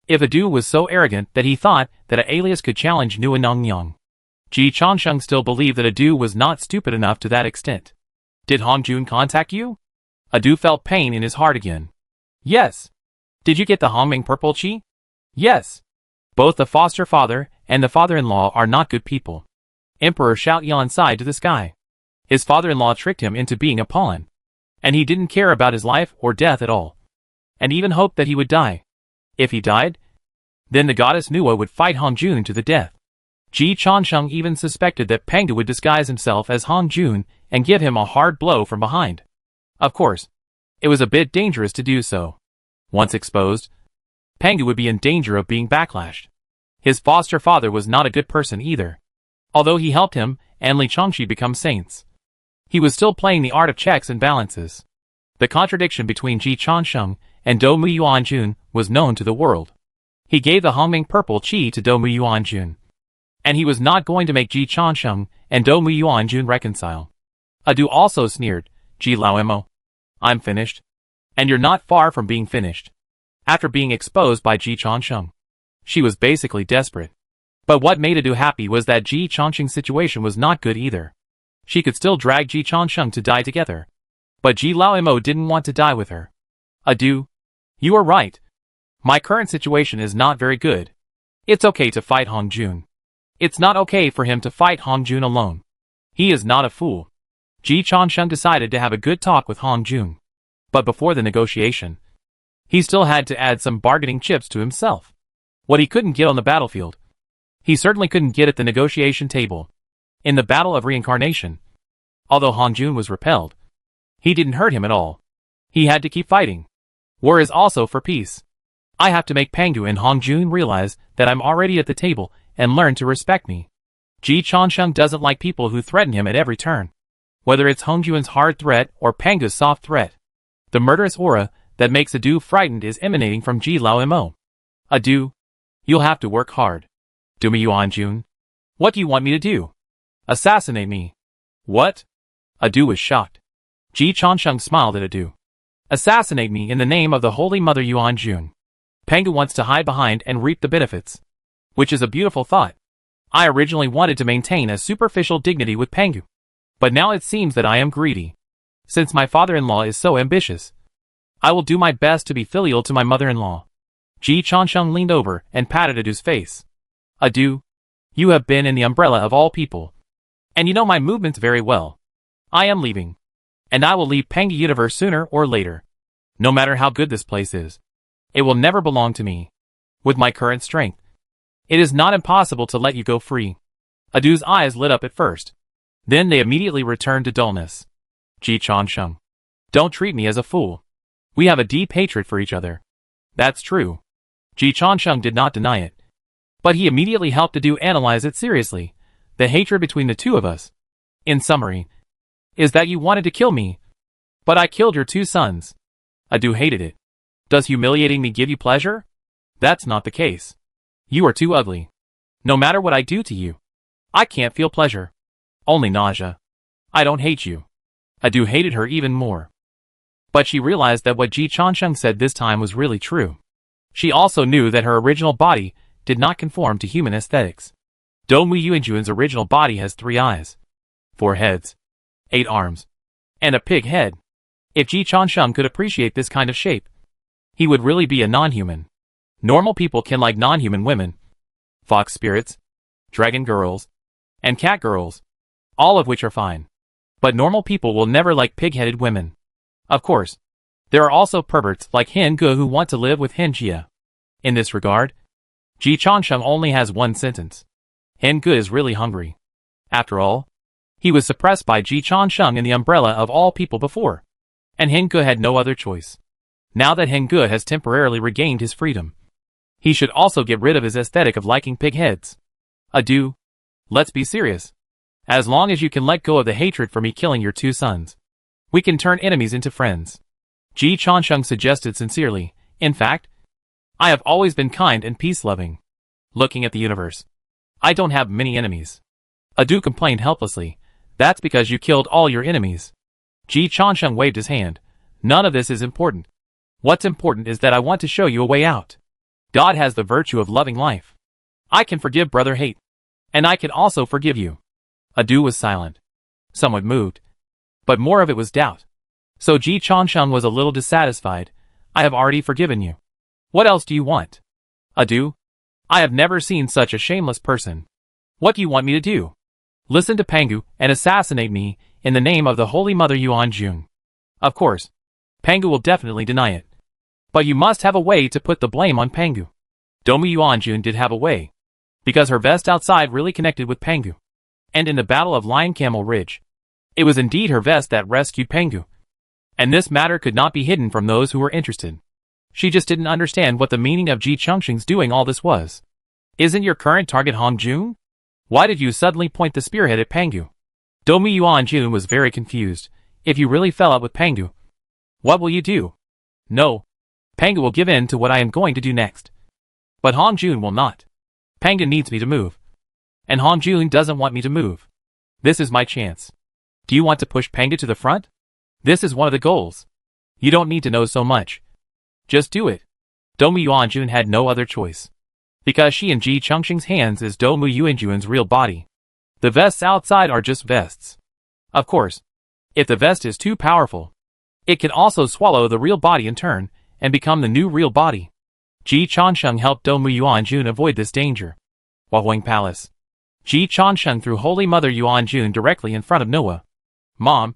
If Adu was so arrogant that he thought that an alias could challenge Nguyen Yang, Ji Changsheng still believed that Adu was not stupid enough to that extent. Did Hong Jun contact you? Adu felt pain in his heart again. Yes. Did you get the Hongming purple chi? Yes. Both the foster father and the father-in-law are not good people. Emperor Shout Yan sighed to the sky. His father-in-law tricked him into being a pawn. And he didn't care about his life or death at all. And even hoped that he would die. If he died, then the goddess Nuwa would fight Hong Jun to the death. Ji Changsheng even suspected that Pangu would disguise himself as Hong Jun and give him a hard blow from behind. Of course, it was a bit dangerous to do so. Once exposed, Pangu would be in danger of being backlashed. His foster father was not a good person either. Although he helped him and Li Chongxi become saints, he was still playing the art of checks and balances. The contradiction between Ji Changsheng and Domu Yuanjun was known to the world. He gave the Hongming purple chi to Domu Yuanjun. And he was not going to make Ji Changsheng and Domu Yuanjun reconcile. Adu also sneered, Ji Laomo. I'm finished. And you're not far from being finished. After being exposed by Ji Changsheng, she was basically desperate. But what made Adu happy was that Ji Changsheng's situation was not good either. She could still drag Ji Changsheng to die together. But Ji Laomo didn't want to die with her. Adu, you are right. My current situation is not very good. It's okay to fight Hong Jun. It's not okay for him to fight Hong Jun alone. He is not a fool. Ji Changsheng decided to have a good talk with Hong Jun. But before the negotiation, he still had to add some bargaining chips to himself. What he couldn't get on the battlefield, he certainly couldn't get at the negotiation table. In the battle of reincarnation, although Hong Jun was repelled, he didn't hurt him at all. He had to keep fighting. War is also for peace. I have to make Pangu and Hong Jun realize that I'm already at the table and learn to respect me. Ji Changsheng doesn't like people who threaten him at every turn. Whether it's Hong Jun's hard threat or Pangu's soft threat, the murderous aura that makes Adu frightened is emanating from Ji Lao Mo. Adu, you'll have to work hard. Do me Yuan Jun. What do you want me to do? Assassinate me. What? Adu was shocked. Ji Changsheng smiled at Adu. Assassinate me in the name of the Holy Mother Yuan Jun. Pangu wants to hide behind and reap the benefits. Which is a beautiful thought. I originally wanted to maintain a superficial dignity with Pangu. But now it seems that I am greedy. Since my father-in-law is so ambitious, I will do my best to be filial to my mother-in-law. Ji Changsheng leaned over and patted Adu's face. Adu, you have been in the umbrella of all people. And you know my movements very well. I am leaving. And I will leave Pangu Universe sooner or later. No matter how good this place is, it will never belong to me. With my current strength, it is not impossible to let you go free. Adu's eyes lit up at first. Then they immediately returned to dullness. Ji Changsheng, don't treat me as a fool. We have a deep hatred for each other. That's true. Ji Changsheng did not deny it. But he immediately helped Adu analyze it seriously. The hatred between the two of us, in summary, is that you wanted to kill me. But I killed your 2 sons. Adu hated it. Does humiliating me give you pleasure? That's not the case. You are too ugly. No matter what I do to you, I can't feel pleasure. Only nausea. I don't hate you. Adu hated her even more. But she realized that what Ji Changsheng said this time was really true. She also knew that her original body did not conform to human aesthetics. Dongmu Yuanjuan's original body has 3 eyes, 4 heads, 8 arms, and a pig head. If Ji Changsheng could appreciate this kind of shape, he would really be a non-human. Normal people can like non-human women, fox spirits, dragon girls, and cat girls, all of which are fine. But normal people will never like pig-headed women. Of course, there are also perverts like Hen Ge who want to live with Hen Jia. In this regard, Ji Changsheng only has one sentence. Hen Ge is really hungry. After all, he was suppressed by Ji Changsheng in the umbrella of all people before, and Hen Ge had no other choice. Now that Hen Ge has temporarily regained his freedom, he should also get rid of his aesthetic of liking pig heads. Adu, let's be serious. As long as you can let go of the hatred for me killing your 2 sons, we can turn enemies into friends. Ji Changsheng suggested sincerely. In fact, I have always been kind and peace-loving. Looking at the universe, I don't have many enemies. Adu complained helplessly. That's because you killed all your enemies. Ji Changsheng waved his hand. None of this is important. What's important is that I want to show you a way out. God has the virtue of loving life. I can forgive brother hate. And I can also forgive you. Adu was silent, somewhat moved, but more of it was doubt. So Ji Changsheng was a little dissatisfied. I have already forgiven you. What else do you want? Adu, I have never seen such a shameless person. What do you want me to do? Listen to Pangu and assassinate me in the name of the Holy Mother Yuan Jun. Of course, Pangu will definitely deny it. But you must have a way to put the blame on Pangu. Dongmu Yuanjun did have a way, because her vest outside really connected with Pangu. And in the Battle of Lion Camel Ridge, it was indeed her vest that rescued Pangu. And this matter could not be hidden from those who were interested. She just didn't understand what the meaning of Ji Changsheng's doing all this was. Isn't your current target Hong Jun? Why did you suddenly point the spearhead at Pangu? Dongmu Yuanjun was very confused. If you really fell out with Pangu, what will you do? No. Pangu will give in to what I am going to do next. But Hong Jun will not. Pangu needs me to move. And Hong Jun doesn't want me to move. This is my chance. Do you want to push Pangu to the front? This is one of the goals. You don't need to know so much. Just do it. Dongmu Yuanjun had no other choice. Because she in Ji Changsheng's hands is Dongmu Yuanjun's real body. The vests outside are just vests. Of course, if the vest is too powerful, it can also swallow the real body in turn, and become the new real body. Ji Changsheng helped Dongmu Yuanjun avoid this danger. Huahuang Palace. Ji Changsheng threw Holy Mother Yuanjun directly in front of Noah. Mom,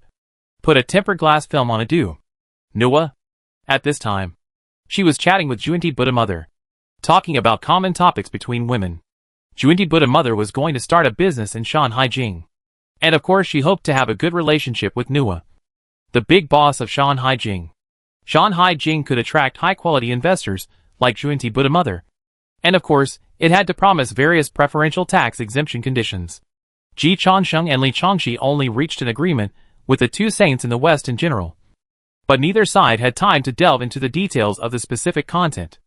put a tempered glass film on Adu. Nua. At this time, she was chatting with Junti Buddha mother, talking about common topics between women. Junti Buddha mother was going to start a business in Shanghai Jing. And of course she hoped to have a good relationship with Nua, the big boss of Shanghai Jing. Shanghai Jing could attract high-quality investors like Junti Buddha mother. And of course, it had to promise various preferential tax exemption conditions. Ji Changsheng and Li Changxi only reached an agreement with the two saints in the West in general. But neither side had time to delve into the details of the specific content.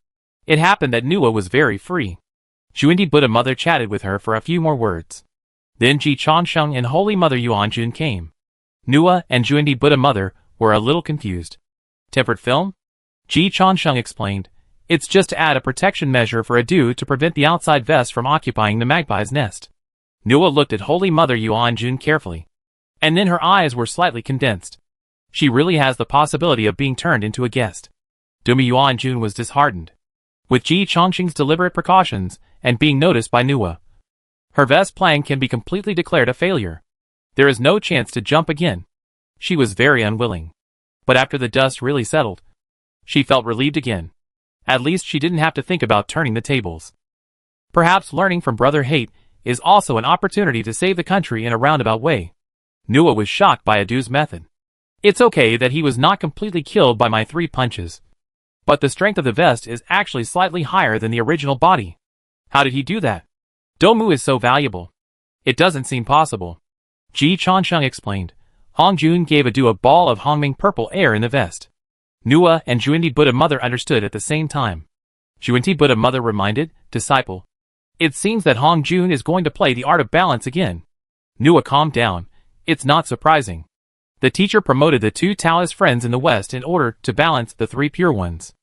It happened that Nua was very free. Junti Buddha mother chatted with her for a few more words. Then Ji Changsheng and Holy Mother Yuanjun came. Nua and Junti Buddha mother were a little confused. Tempered film? Ji Changsheng explained. It's just to add a protection measure for Adu to prevent the outside vest from occupying the magpie's nest. Nua looked at Holy Mother Yuanjun carefully. And then her eyes were slightly condensed. She really has the possibility of being turned into a guest. Dumi Yuanjun was disheartened. With Ji Changsheng's deliberate precautions and being noticed by Nua, her vest plan can be completely declared a failure. There is no chance to jump again. She was very unwilling. But after the dust really settled, she felt relieved again. At least she didn't have to think about turning the tables. Perhaps learning from Brother Hate is also an opportunity to save the country in a roundabout way. Nua was shocked by Adu's method. It's okay that he was not completely killed by my 3 punches. But the strength of the vest is actually slightly higher than the original body. How did he do that? Domu is so valuable. It doesn't seem possible. Ji Changsheng explained. Hongjun gave Adu a ball of Hongming purple air in the vest. Nua and Junti Buddha mother understood at the same time. Junti Buddha mother reminded, disciple. It seems that Hongjun is going to play the art of balance again. Nua calmed down. It's not surprising. The teacher promoted the 2 Taoist friends in the West in order to balance the 3 pure ones.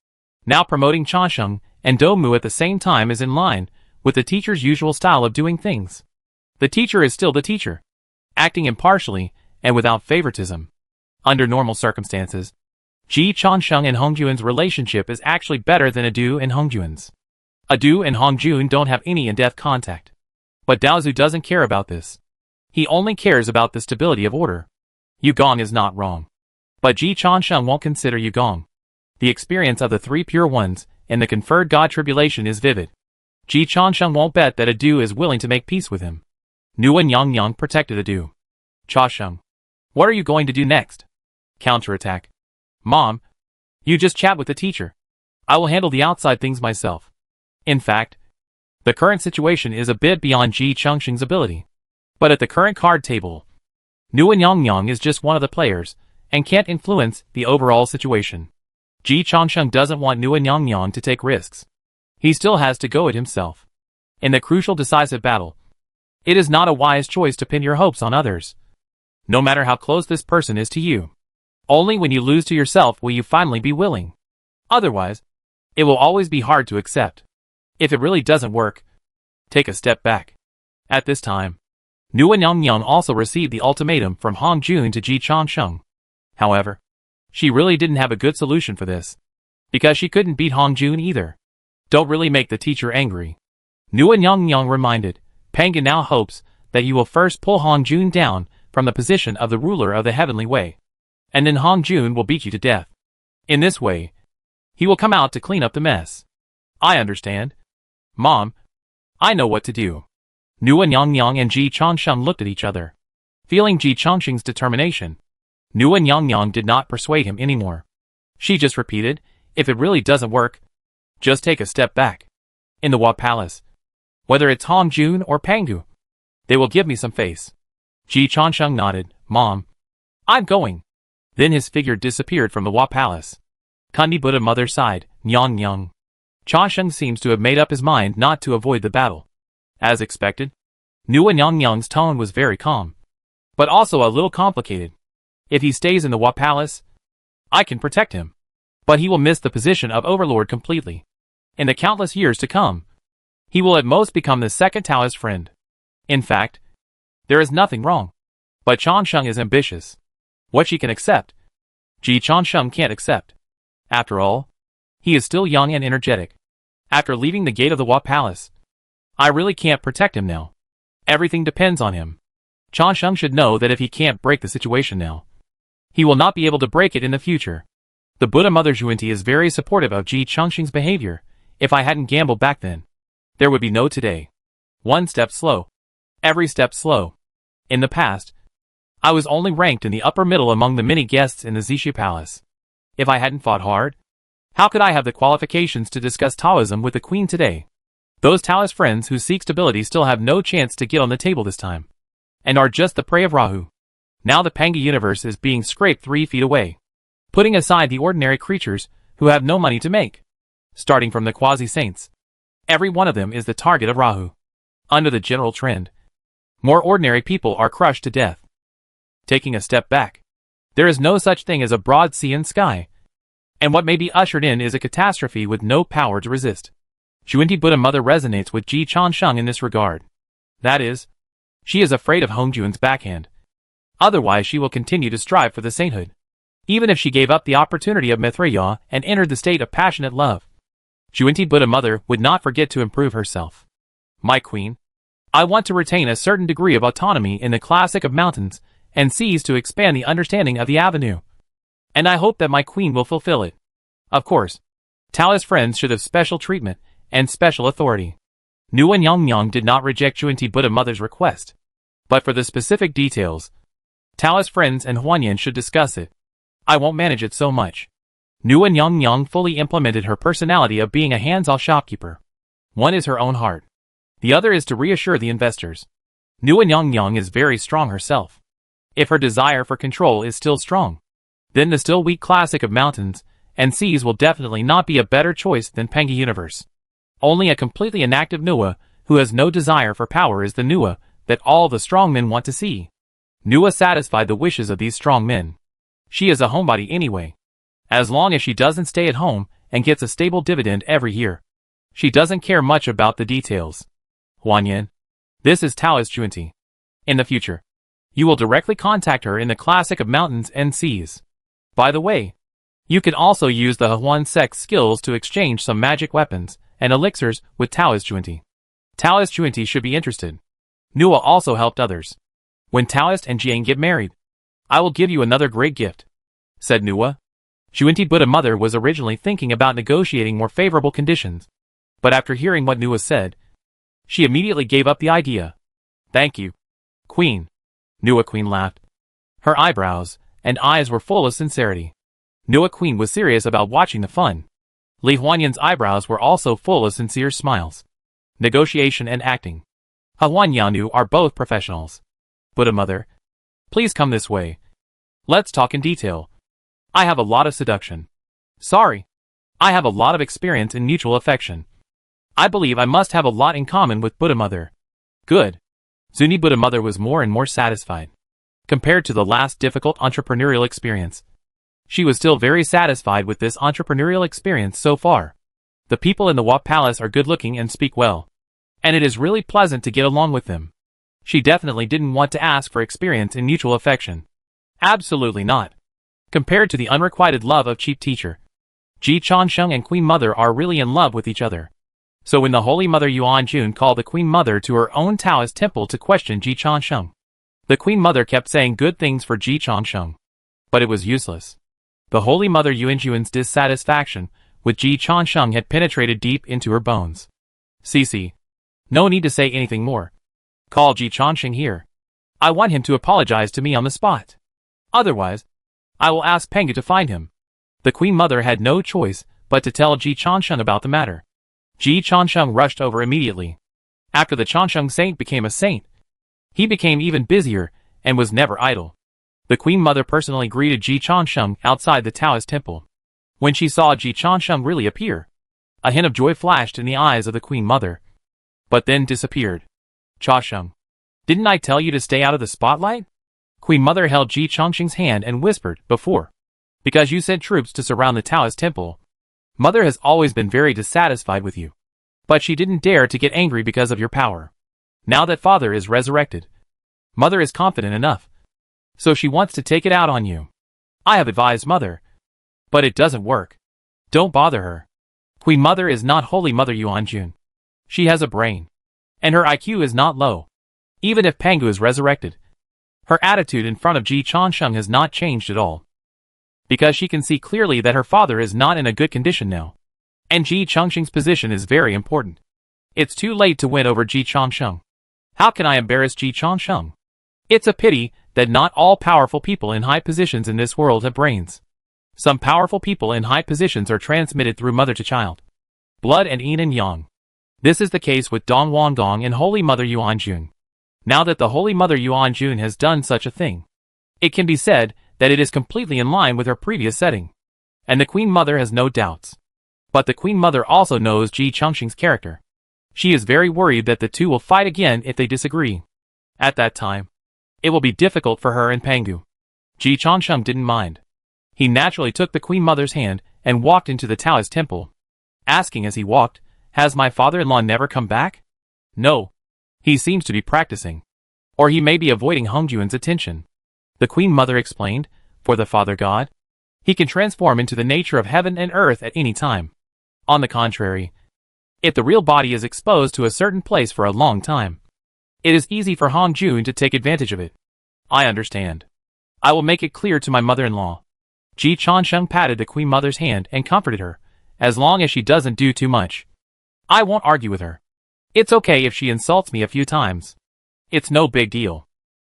Now promoting Changsheng and Domu at the same time is in line with the teacher's usual style of doing things. The teacher is still the teacher, acting impartially and without favoritism. Under normal circumstances, Ji Changsheng and Hongjun's relationship is actually better than Adu and Hongjun's. Adu and Hongjun don't have any in-depth contact. But Daozu doesn't care about this. He only cares about the stability of order. Yugong is not wrong. But Ji Changsheng won't consider Yugong. The experience of the 3 pure ones and the conferred God tribulation is vivid. Ji Changsheng won't bet that Adu is willing to make peace with him. Nu and Yang protected Adu. Changsheng, what are you going to do next? Counterattack. Mom, you just chat with the teacher. I will handle the outside things myself. In fact, the current situation is a bit beyond Ji Changsheng's ability. But at the current card table, Nu and Yang is just one of the players, and can't influence the overall situation. Ji Changsheng doesn't want Nu and Yang to take risks. He still has to go it himself. In the crucial decisive battle, it is not a wise choice to pin your hopes on others. No matter how close this person is to you. Only when you lose to yourself will you finally be willing. Otherwise, it will always be hard to accept. If it really doesn't work, take a step back. At this time, Nu and Yang also received the ultimatum from Hongjun to Ji Changsheng. However, she really didn't have a good solution for this. Because she couldn't beat Hongjun either. Don't really make the teacher angry. Nu and Yang reminded, Pangan now hopes that you will first pull Hongjun down from the position of the ruler of the heavenly way. And then Hongjun will beat you to death. In this way, he will come out to clean up the mess. I understand. Mom, I know what to do. Nu and Yang and Ji Changsheng looked at each other. Feeling Ji Changsheng's determination, Nu and Yang did not persuade him anymore. She just repeated, if it really doesn't work, just take a step back. In the Hua Palace, whether it's Hongjun or Pangu, they will give me some face. Ji Changsheng nodded, Mom, I'm going. Then his figure disappeared from the Hua Palace. Kundi Buddha mother sighed, Yang. Changsheng seems to have made up his mind not to avoid the battle. As expected, Nu and Yang's tone was very calm, but also a little complicated. If he stays in the Hua Palace, I can protect him. But he will miss the position of overlord completely. In the countless years to come, he will at most become the second Taoist friend. In fact, there is nothing wrong. But Changsheng is ambitious. What she can accept, Ji Changsheng can't accept. After all, he is still young and energetic. After leaving the gate of the Hua Palace, I really can't protect him now. Everything depends on him. Changsheng should know that if he can't break the situation now, he will not be able to break it in the future. The Buddha Mother Zhuanti is very supportive of Ji Changxing's behavior. If I hadn't gambled back then, there would be no today. One step slow. Every step slow. In the past, I was only ranked in the upper middle among the many guests in the Zixi Palace. If I hadn't fought hard, how could I have the qualifications to discuss Taoism with the Queen today? Those Taoist friends who seek stability still have no chance to get on the table this time, and are just the prey of Rahu. Now the Panga universe is being scraped 3 feet away. Putting aside the ordinary creatures who have no money to make, starting from the quasi-saints, every one of them is the target of Rahu. Under the general trend, more ordinary people are crushed to death. Taking a step back, there is no such thing as a broad sea and sky, and what may be ushered in is a catastrophe with no power to resist. Zhuanti Buddha Mother resonates with Ji Changsheng in this regard. That is, she is afraid of Hongjuan's backhand. Otherwise she will continue to strive for the sainthood, even if she gave up the opportunity of Mithriya and entered the state of passionate love. Zhuanti Buddha Mother would not forget to improve herself. My queen, I want to retain a certain degree of autonomy in the classic of mountains and seas to expand the understanding of the avenue. And I hope that my queen will fulfill it. Of course, Taoist friends should have special treatment and special authority. Nuan Yongyang did not reject Zhuanti Buddha Mother's request, but for the specific details, Taoist friends and Huanyan should discuss it. I won't manage it so much. Nuan Yongyang fully implemented her personality of being a hands-off shopkeeper. One is her own heart. The other is to reassure the investors. Nuan Yongyang is very strong herself. If her desire for control is still strong, then the still weak classic of mountains and seas will definitely not be a better choice than Panga Universe. Only a completely inactive Nua who has no desire for power is the Nua that all the strong men want to see. Nua satisfied the wishes of these strong men. She is a homebody anyway. As long as she doesn't stay at home and gets a stable dividend every year, she doesn't care much about the details. Huanyan, this is Taoist Zhuanti. In the future, you will directly contact her in the classic of mountains and seas. By the way, you can also use the Huan sect's skills to exchange some magic weapons and elixirs with Taoist Zhuanti. Taoist Zhuanti should be interested. Nua also helped others. When Taoist and Jiang get married, I will give you another great gift, said Nua. Zhuanti Buddha Mother was originally thinking about negotiating more favorable conditions, but after hearing what Nua said, she immediately gave up the idea. Thank you, Queen. Nua Queen laughed. Her eyebrows and eyes were full of sincerity. Nua Queen was serious about watching the fun. Li Huanyan's eyebrows were also full of sincere smiles. Negotiation and acting. Huan Yanu are both professionals. Buddha Mother, please come this way. Let's talk in detail. I have a lot of seduction. Sorry. I have a lot of experience in mutual affection. I believe I must have a lot in common with Buddha Mother. Good. Zuni Buddha Mother was more and more satisfied. Compared to the last difficult entrepreneurial experience, she was still very satisfied with this entrepreneurial experience so far. The people in the Wat Palace are good-looking and speak well, and it is really pleasant to get along with them. She definitely didn't want to ask for experience in mutual affection. Absolutely not. Compared to the unrequited love of cheap teacher, Ji Changsheng and Queen Mother are really in love with each other. So when the Holy Mother Yuan Jun called the Queen Mother to her own Taoist temple to question Ji Changsheng, the Queen Mother kept saying good things for Ji Changsheng, but it was useless. The Holy Mother Yuan Jun's dissatisfaction with Ji Changsheng had penetrated deep into her bones. Cece, no need to say anything more. Call Ji Changsheng here. I want him to apologize to me on the spot. Otherwise, I will ask Panga to find him. The Queen Mother had no choice but to tell Ji Changsheng about the matter. Ji Changsheng rushed over immediately. After the Changsheng saint became a saint, he became even busier and was never idle. The Queen Mother personally greeted Ji Changsheng outside the Taoist temple. When she saw Ji Changsheng really appear, a hint of joy flashed in the eyes of the Queen Mother, but then disappeared. Changsheng, didn't I tell you to stay out of the spotlight? Queen Mother held Ji Changsheng's hand and whispered, before, because you sent troops to surround the Taoist temple, Mother has always been very dissatisfied with you. But she didn't dare to get angry because of your power. Now that Father is resurrected, Mother is confident enough, so she wants to take it out on you. I have advised Mother, but it doesn't work. Don't bother her. Queen Mother is not Holy Mother Yuan Jun. She has a brain, and her IQ is not low. Even if Pangu is resurrected, Her attitude in front of Ji Changsheng has not changed at all. Because she can see clearly that her father is not in a good condition now. And Ji Changsheng's position is very important. It's too late to win over Ji Changsheng. How can I embarrass Ji Changsheng? It's a pity that not all powerful people in high positions in this world have brains. Some powerful people in high positions are transmitted through mother to child. Blood and yin and yang. This is the case with Dong Wangdong and Holy Mother Yuanjun. Now that the Holy Mother Yuanjun has done such a thing, it can be said that it is completely in line with her previous setting. And the Queen Mother has no doubts. But the Queen Mother also knows Ji Changsheng's character. She is very worried that the two will fight again if they disagree. At that time, it will be difficult for her and Pangu. Ji Changsheng didn't mind. He naturally took the Queen Mother's hand and walked into the Taoist temple, asking as he walked, "Has my father-in-law never come back?" No. He seems to be practicing. Or he may be avoiding Hongjuan's attention. The Queen Mother explained, "For the Father God, he can transform into the nature of heaven and earth at any time. On the contrary, if the real body is exposed to a certain place for a long time, it is easy for Hongjun to take advantage of it. I understand. I will make it clear to my mother-in-law." Ji Changsheng patted the Queen Mother's hand and comforted her, "As long as she doesn't do too much, I won't argue with her. It's okay if she insults me a few times. It's no big deal."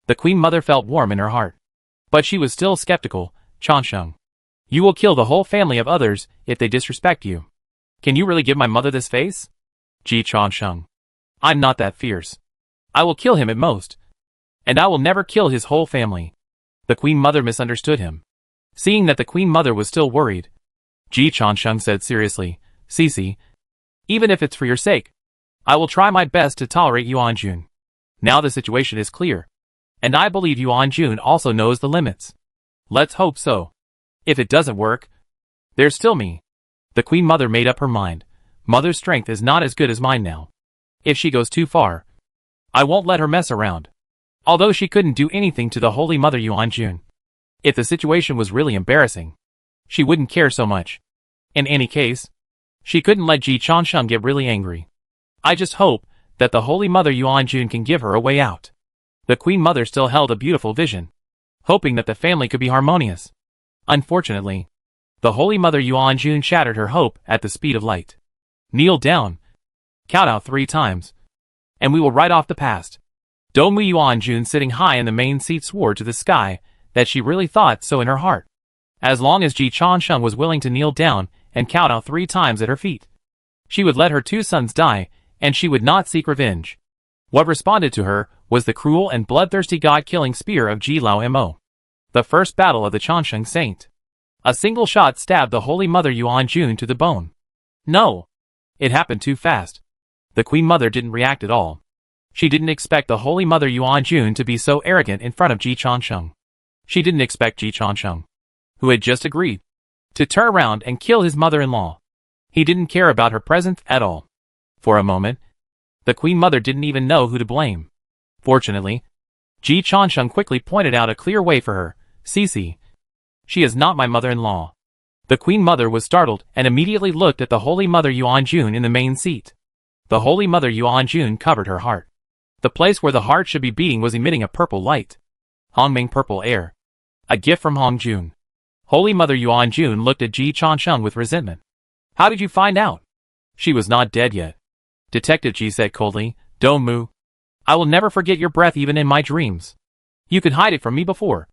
The Queen Mother felt warm in her heart. But she was still skeptical. "Changsheng, you will kill the whole family of others if they disrespect you. Can you really give my mother this face?" Ji Changsheng, "I'm not that fierce. I will kill him at most. And I will never kill his whole family." The Queen Mother misunderstood him. Seeing that the Queen Mother was still worried, Ji Changsheng said seriously, "Cici, even if it's for your sake, I will try my best to tolerate Yuanjun. Now the situation is clear. And I believe Yuanjun also knows the limits. Let's hope so. If it doesn't work, there's still me." The Queen Mother made up her mind. Mother's strength is not as good as mine now. If she goes too far, I won't let her mess around. Although she couldn't do anything to the Holy Mother Yuanjun. If the situation was really embarrassing, she wouldn't care so much. In any case, she couldn't let Ji Changsheng get really angry. I just hope that the Holy Mother Yuanjun can give her a way out. The Queen Mother still held a beautiful vision, hoping that the family could be harmonious. Unfortunately, the Holy Mother Yuanjun shattered her hope at the speed of light. "Kneel down. Count out 3 times. And we will write off the past." Dongmu Yuanjun sitting high in the main seat swore to the sky that she really thought so in her heart. As long as Ji Changsheng was willing to kneel down and count out 3 times at her feet, she would let her 2 sons die, and she would not seek revenge. What responded to her was the cruel and bloodthirsty god-killing spear of Ji Lao Mo. The first battle of the Changsheng Saint. A single shot stabbed the Holy Mother Yuanjun to the bone. No! It happened too fast. The Queen Mother didn't react at all. She didn't expect the Holy Mother Yuanjun to be so arrogant in front of Ji Changsheng. She didn't expect Ji Changsheng, who had just agreed, to turn around and kill his mother-in-law. He didn't care about her presence at all. For a moment, the Queen Mother didn't even know who to blame. Fortunately, Ji Changsheng quickly pointed out a clear way for her. "Cici, she is not my mother-in-law." The Queen Mother was startled and immediately looked at the Holy Mother Yuanjun in the main seat. The Holy Mother Yuanjun covered her heart. The place where the heart should be beating was emitting a purple light. Hongming purple air. A gift from Hongjun. Holy Mother Yuanjun looked at Ji Changsheng with resentment. "How did you find out?" She was not dead yet. Detective Ji said coldly, "Dongmu, I will never forget your breath even in my dreams. You could hide it from me before.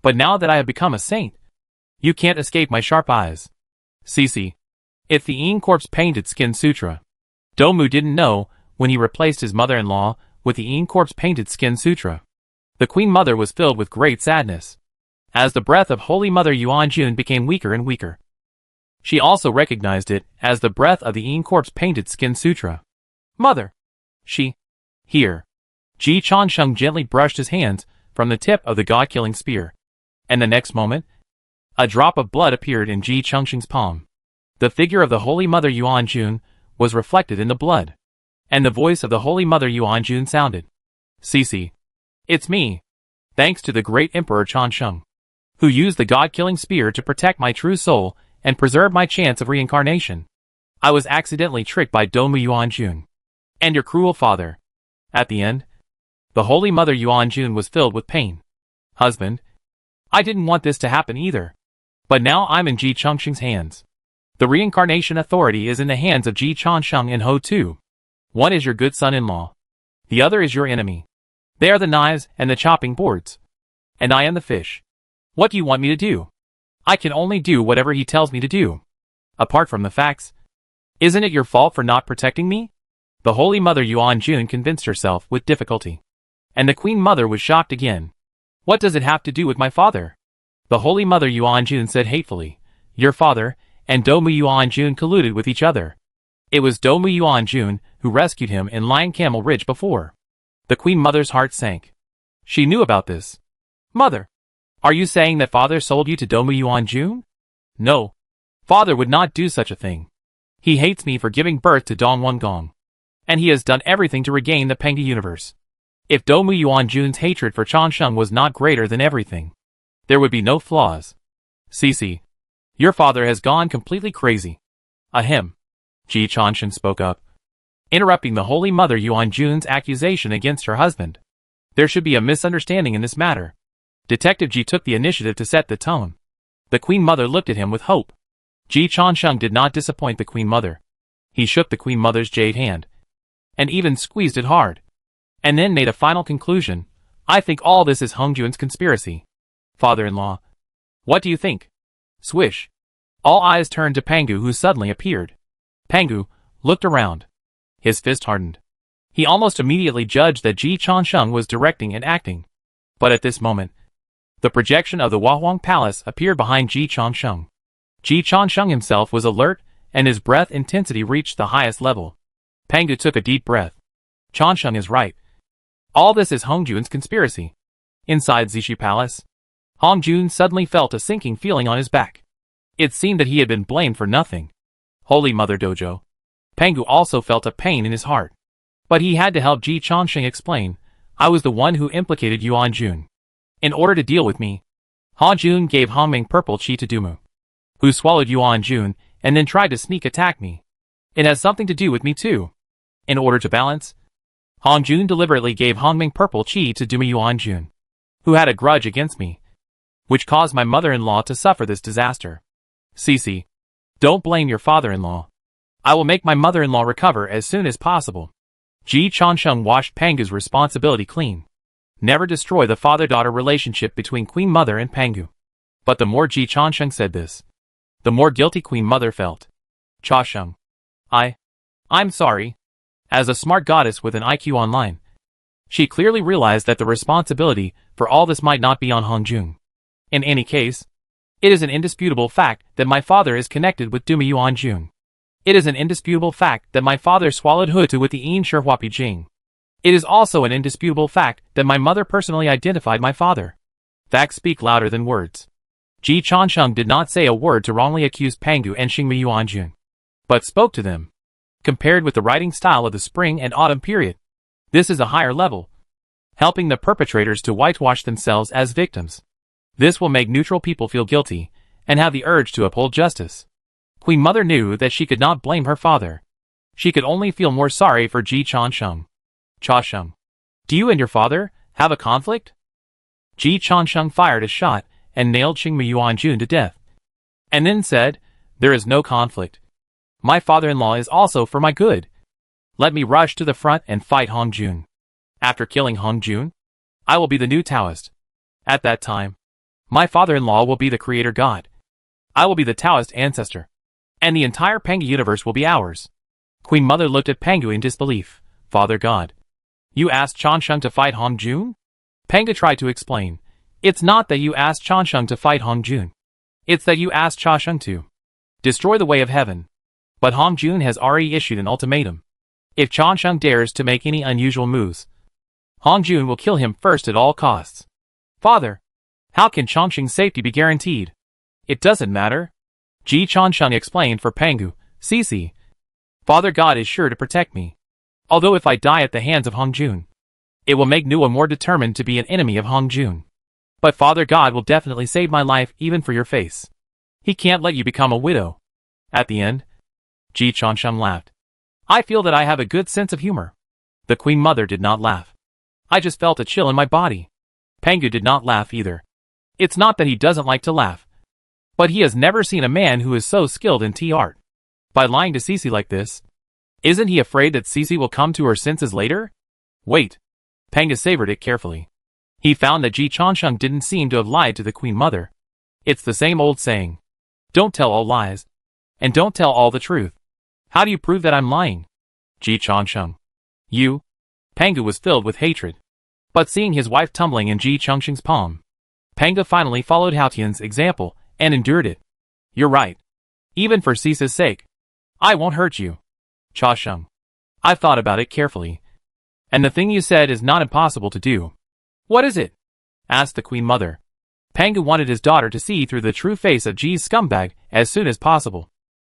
But now that I have become a saint, you can't escape my sharp eyes." Cici. It's the Yin Corpse Painted Skin Sutra. Dongmu didn't know when he replaced his mother-in-law with the Yin Corpse Painted Skin Sutra. The Queen Mother was filled with great sadness, as the breath of Holy Mother Yuanjun became weaker and weaker. She also recognized it as the breath of the Yin Corpse Painted Skin Sutra. "Mother!" She. Here. Ji Changsheng gently brushed his hands from the tip of the god-killing spear. And the next moment, a drop of blood appeared in Ji Changsheng's palm. The figure of the Holy Mother Yuanjun was reflected in the blood. And the voice of the Holy Mother Yuanjun sounded. "Cici. It's me. Thanks to the great Emperor Changsheng, who used the god-killing spear to protect my true soul and preserve my chance of reincarnation. I was accidentally tricked by Dongmu Yuanjun and your cruel father." At the end, the Holy Mother Yuanjun was filled with pain. Husband, I didn't want this to happen either. But now I'm in Ji Chongsheng's hands. The reincarnation authority is in the hands of Ji Chongsheng and Ho Tu. One is your good son-in-law. The other is your enemy. They are the knives and the chopping boards. And I am the fish. What do you want me to do? I can only do whatever he tells me to do. Apart from the facts, isn't it your fault for not protecting me? The Holy Mother Yuan Jun convinced herself with difficulty. And the Queen Mother was shocked again. What does it have to do with my father? The Holy Mother Yuan Jun said hatefully, your father and Domu Yuan Jun colluded with each other. It was Domu Yuan Jun who rescued him in Lion Camel Ridge before. The Queen Mother's heart sank. She knew about this. Mother, are you saying that father sold you to Domu Yuan Jun? No. Father would not do such a thing. He hates me for giving birth to Dong Wengong. And he has done everything to regain the Penghu universe. If Domu Yuan Jun's hatred for Chongsheng was not greater than everything, there would be no flaws. Cici, your father has gone completely crazy. Ahem. Ji Chongsheng spoke up, interrupting the Holy Mother Yuan Jun's accusation against her husband. There should be a misunderstanding in this matter. Detective Ji took the initiative to set the tone. The Queen Mother looked at him with hope. Ji Chongsheng did not disappoint the Queen Mother. He shook the Queen Mother's jade hand, and even squeezed it hard, and then made a final conclusion. I think all this is Hongjun's conspiracy. Father-in-law, what do you think? Swish. All eyes turned to Penghu, who suddenly appeared. Penghu looked around. His fist hardened. He almost immediately judged that Ji Chongsheng was directing and acting. But at this moment, the projection of the Huahuang Palace appeared behind Ji Chongsheng. Ji Chongsheng himself was alert, and his breath intensity reached the highest level. Penghu took a deep breath. Chongsheng is right. All this is Hongjun's conspiracy. Inside Zixi Palace, Hongjun suddenly felt a sinking feeling on his back. It seemed that he had been blamed for nothing. Holy Mother Dojo. Penghu also felt a pain in his heart. But he had to help Ji Chongsheng explain, I was the one who implicated Yuan Jun. In order to deal with me, Hongjun gave Hongming purple chi to Dumu, who swallowed Yuan Jun and then tried to sneak attack me. It has something to do with me too. In order to balance, Hongjun deliberately gave Hongming purple chi to Dumu Yuan Jun, who had a grudge against me, which caused my mother-in-law to suffer this disaster. Cici, don't blame your father-in-law. I will make my mother-in-law recover as soon as possible. Ji Chongsheng washed Penghu's responsibility clean. Never destroy the father-daughter relationship between Queen Mother and Penghu. But the more Ji Chongsheng said this, the more guilty Queen Mother felt. Chongsheng, I'm sorry. As a smart goddess with an IQ online, she clearly realized that the responsibility for all this might not be on Hongjun. In any case, it is an indisputable fact that my father is connected with Dumu Yuan Jun. It is an indisputable fact that my father swallowed Hutu with the Yin Shihua Jing. It is also an indisputable fact that my mother personally identified my father. Facts speak louder than words. Ji Chongsheng did not say a word to wrongly accuse Penghu and Xingmu Yuan Jun, but spoke to them. Compared with the writing style of the spring and autumn period, this is a higher level, helping the perpetrators to whitewash themselves as victims. This will make neutral people feel guilty and have the urge to uphold justice. Queen Mother knew that she could not blame her father. She could only feel more sorry for Ji Chongsheng. Chongsheng, do you and your father have a conflict? Ji Chongsheng fired a shot and nailed Xingmu Yuan Jun to death, and then said, there is no conflict. My father-in-law is also for my good. Let me rush to the front and fight Hongjun. After killing Hongjun, I will be the new Taoist. At that time, my father-in-law will be the creator god. I will be the Taoist ancestor. And the entire Penghu universe will be ours. Queen Mother looked at Penghu in disbelief. Father God, you asked Chongsheng to fight Hongjun? Penghu tried to explain. It's not that you asked Chongsheng to fight Hongjun. It's that you asked Chongsheng to destroy the way of heaven. But Hongjun has already issued an ultimatum. If Chongsheng dares to make any unusual moves, Hongjun will kill him first at all costs. Father, how can Chongsheng's safety be guaranteed? It doesn't matter. Ji Chongsheng explained for Penghu. Cici, Father God is sure to protect me. Although if I die at the hands of Hongjun, it will make Nua more determined to be an enemy of Hongjun. But Father God will definitely save my life even for your face. He can't let you become a widow. At the end, Ji Chongsheng laughed. I feel that I have a good sense of humor. The Queen Mother did not laugh. I just felt a chill in my body. Pangu did not laugh either. It's not that he doesn't like to laugh, but he has never seen a man who is so skilled in tea art. By lying to Cece like this, isn't he afraid that Cece will come to her senses later? Wait. Pangu savored it carefully. He found that Ji Changsheng didn't seem to have lied to the Queen Mother. It's the same old saying. Don't tell all lies. And don't tell all the truth. How do you prove that I'm lying? Ji Changsheng. You? Pangu was filled with hatred. But seeing his wife tumbling in Ji Changsheng's palm, Pangu finally followed Hao Tian's example and endured it. You're right. Even for Cece's sake. I won't hurt you. Cha Sheng. I've thought about it carefully. And the thing you said is not impossible to do. What is it? Asked the Queen Mother. Pangu wanted his daughter to see through the true face of Ji's scumbag as soon as possible.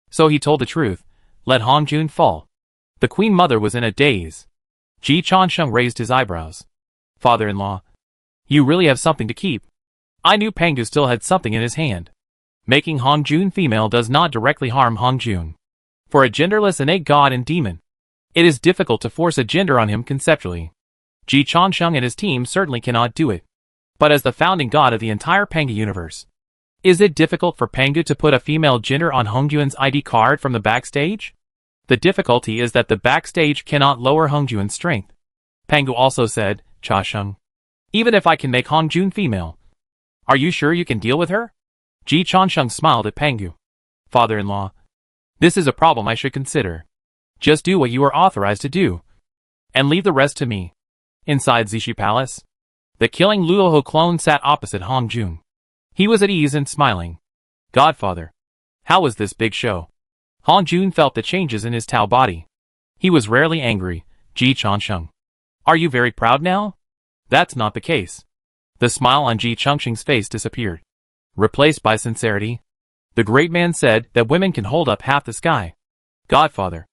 So he told the truth. Let Hongjun fall. The Queen Mother was in a daze. Ji Changsheng raised his eyebrows. Father-in-law. You really have something to keep. I knew Pangu still had something in his hand. Making Hongjun female does not directly harm Hongjun. For a genderless innate god and demon, it is difficult to force a gender on him conceptually. Ji Changsheng and his team certainly cannot do it. But as the founding god of the entire Pangu universe, is it difficult for Pangu to put a female gender on Hongjun's ID card from the backstage? The difficulty is that the backstage cannot lower Hongjun's strength. Pangu also said, Cha Sheng. Even if I can make Hongjun female, are you sure you can deal with her? Ji Changsheng smiled at Pangu. Father-in-law. This is a problem I should consider. Just do what you are authorized to do. And leave the rest to me. Inside Zixi Palace, the killing Luoho clone sat opposite Hongjun. He was at ease and smiling. Godfather. How was this big show? Hongjun felt the changes in his Tao body. He was rarely angry. Ji Changsheng. Are you very proud now? That's not the case. The smile on Ji Changsheng's face disappeared, replaced by sincerity. The great man said that women can hold up half the sky. Godfather.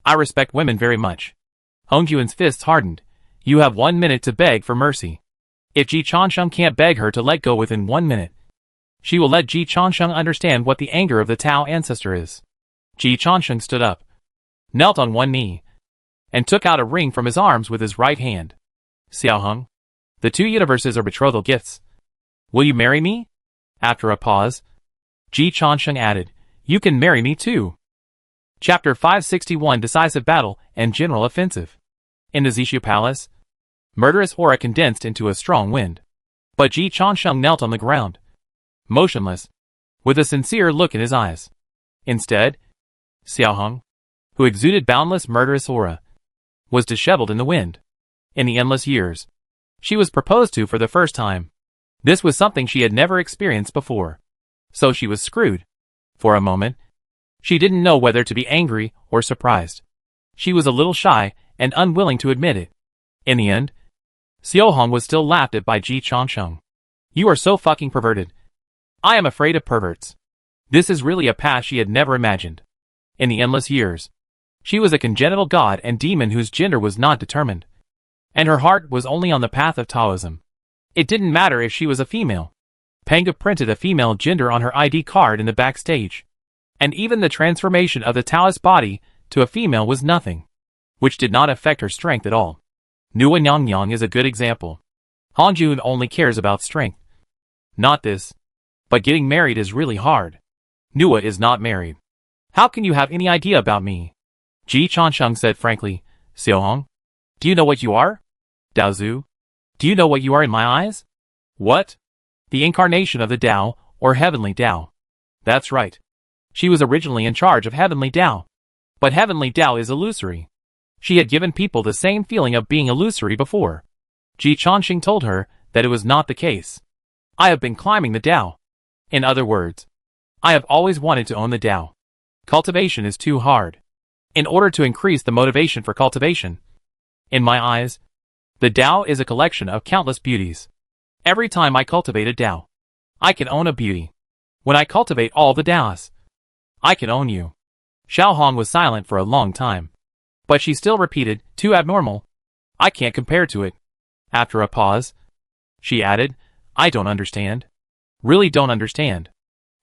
I respect women very much. Hongjun's fists hardened. You have 1 minute to beg for mercy. If Ji Changsheng can't beg her to let go within 1 minute, she will let Ji Changsheng understand what the anger of the Tao ancestor is. Ji Changsheng stood up, knelt on one knee, and took out a ring from his arms with his right hand. Xiaoheng, the 2 universes are betrothal gifts. Will you marry me? After a pause, Ji Changsheng added, You can marry me too. Chapter 561 Decisive Battle and General Offensive. In the Zixu Palace, murderous aura condensed into a strong wind. But Ji Changsheng knelt on the ground, motionless, with a sincere look in his eyes. Instead, Xiaoheng, who exuded boundless murderous aura, was disheveled in the wind. In the endless years, she was proposed to for the first time. This was something she had never experienced before. So she was screwed. For a moment, she didn't know whether to be angry or surprised. She was a little shy and unwilling to admit it. In the end, Xiaoheng was still laughed at by Ji Changsheng. You are so fucking perverted. I am afraid of perverts. This is really a path she had never imagined. In the endless years, she was a congenital god and demon whose gender was not determined. And her heart was only on the path of Taoism. It didn't matter if she was a female. Pangu printed a female gender on her ID card in the backstage. And even the transformation of the Taoist body to a female was nothing, which did not affect her strength at all. Nua Nyang is a good example. Hongjun only cares about strength. Not this. But getting married is really hard. Nua is not married. How can you have any idea about me? Ji Changsheng said frankly. Xiaoheng, do you know what you are? Daozu, do you know what you are in my eyes? What? The incarnation of the Tao, or Heavenly Tao. That's right. She was originally in charge of Heavenly Tao. But Heavenly Tao is illusory. She had given people the same feeling of being illusory before. Ji Changsheng told her that it was not the case. I have been climbing the Tao. In other words, I have always wanted to own the Tao. Cultivation is too hard. In order to increase the motivation for cultivation, in my eyes, the Tao is a collection of countless beauties. Every time I cultivate a Tao, I can own a beauty. When I cultivate all the Taos, I can own you. Xiaoheng was silent for a long time. But she still repeated, too abnormal. I can't compare to it. After a pause, she added, I don't understand. Really don't understand.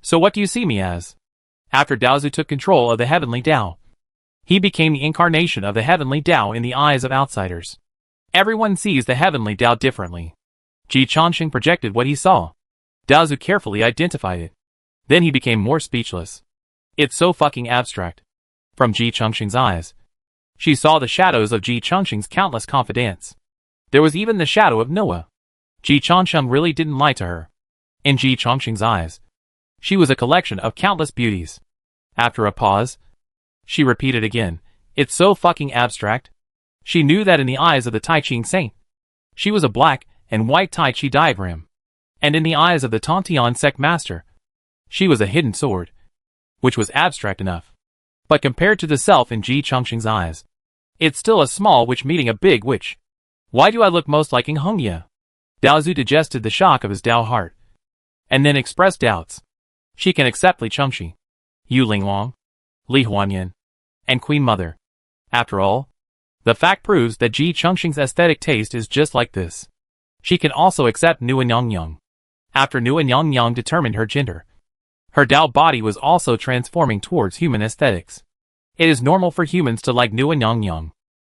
So what do you see me as? After Daozu took control of the Heavenly Tao, he became the incarnation of the Heavenly Tao in the eyes of outsiders. Everyone sees the Heavenly Tao differently. Ji Changxing projected what he saw. Daozu carefully identified it. Then he became more speechless. It's so fucking abstract. From Ji Changxing's eyes, she saw the shadows of Ji Changxing's countless confidants. There was even the shadow of Noah. Ji Changxing really didn't lie to her. In Ji Changxing's eyes, she was a collection of countless beauties. After a pause, she repeated again, it's so fucking abstract. She knew that in the eyes of the Tai Ching saint, she was a black and white Tai Chi diagram. And in the eyes of the Tantian sect master, she was a hidden sword, which was abstract enough. But compared to the self in Ji Changxing's eyes, it's still a small witch meeting a big witch. Why do I look most like Ing Hongya? Daozu digested the shock of his Dao heart, and then expressed doubts. She can accept Li Chengxi, Yu Linglong, Li Huanyan, and Queen Mother. After all, the fact proves that Ji Chengxing's aesthetic taste is just like this. She can also accept Nuan Yang. After Nuan Yang determined her gender, her Dao body was also transforming towards human aesthetics. It is normal for humans to like Nuan Yang.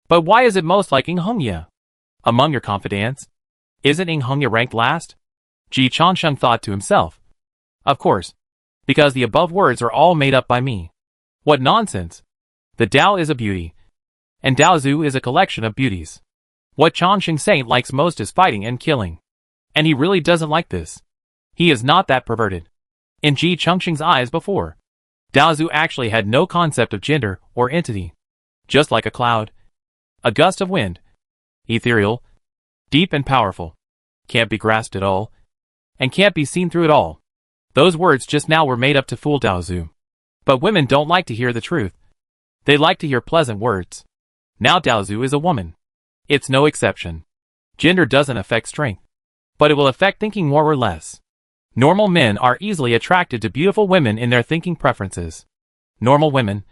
But why is it most like Ing Hongya? Among your confidants, isn't Ing Hongya ranked last? Ji Changxing thought to himself. Of course, because the above words are all made up by me. What nonsense! The Dao is a beauty, and Daozu is a collection of beauties. What Changxing Saint likes most is fighting and killing. And he really doesn't like this. He is not that perverted. In Ji Chengxing's eyes before, Daozu actually had no concept of gender or entity. Just like a cloud, a gust of wind, ethereal, deep and powerful, can't be grasped at all, and can't be seen through at all. Those words just now were made up to fool Daozu. But women don't like to hear the truth. They like to hear pleasant words. Now Daozu is a woman. It's no exception. Gender doesn't affect strength, but it will affect thinking more or less. Normal men are easily attracted to beautiful women in their thinking preferences. Normal women,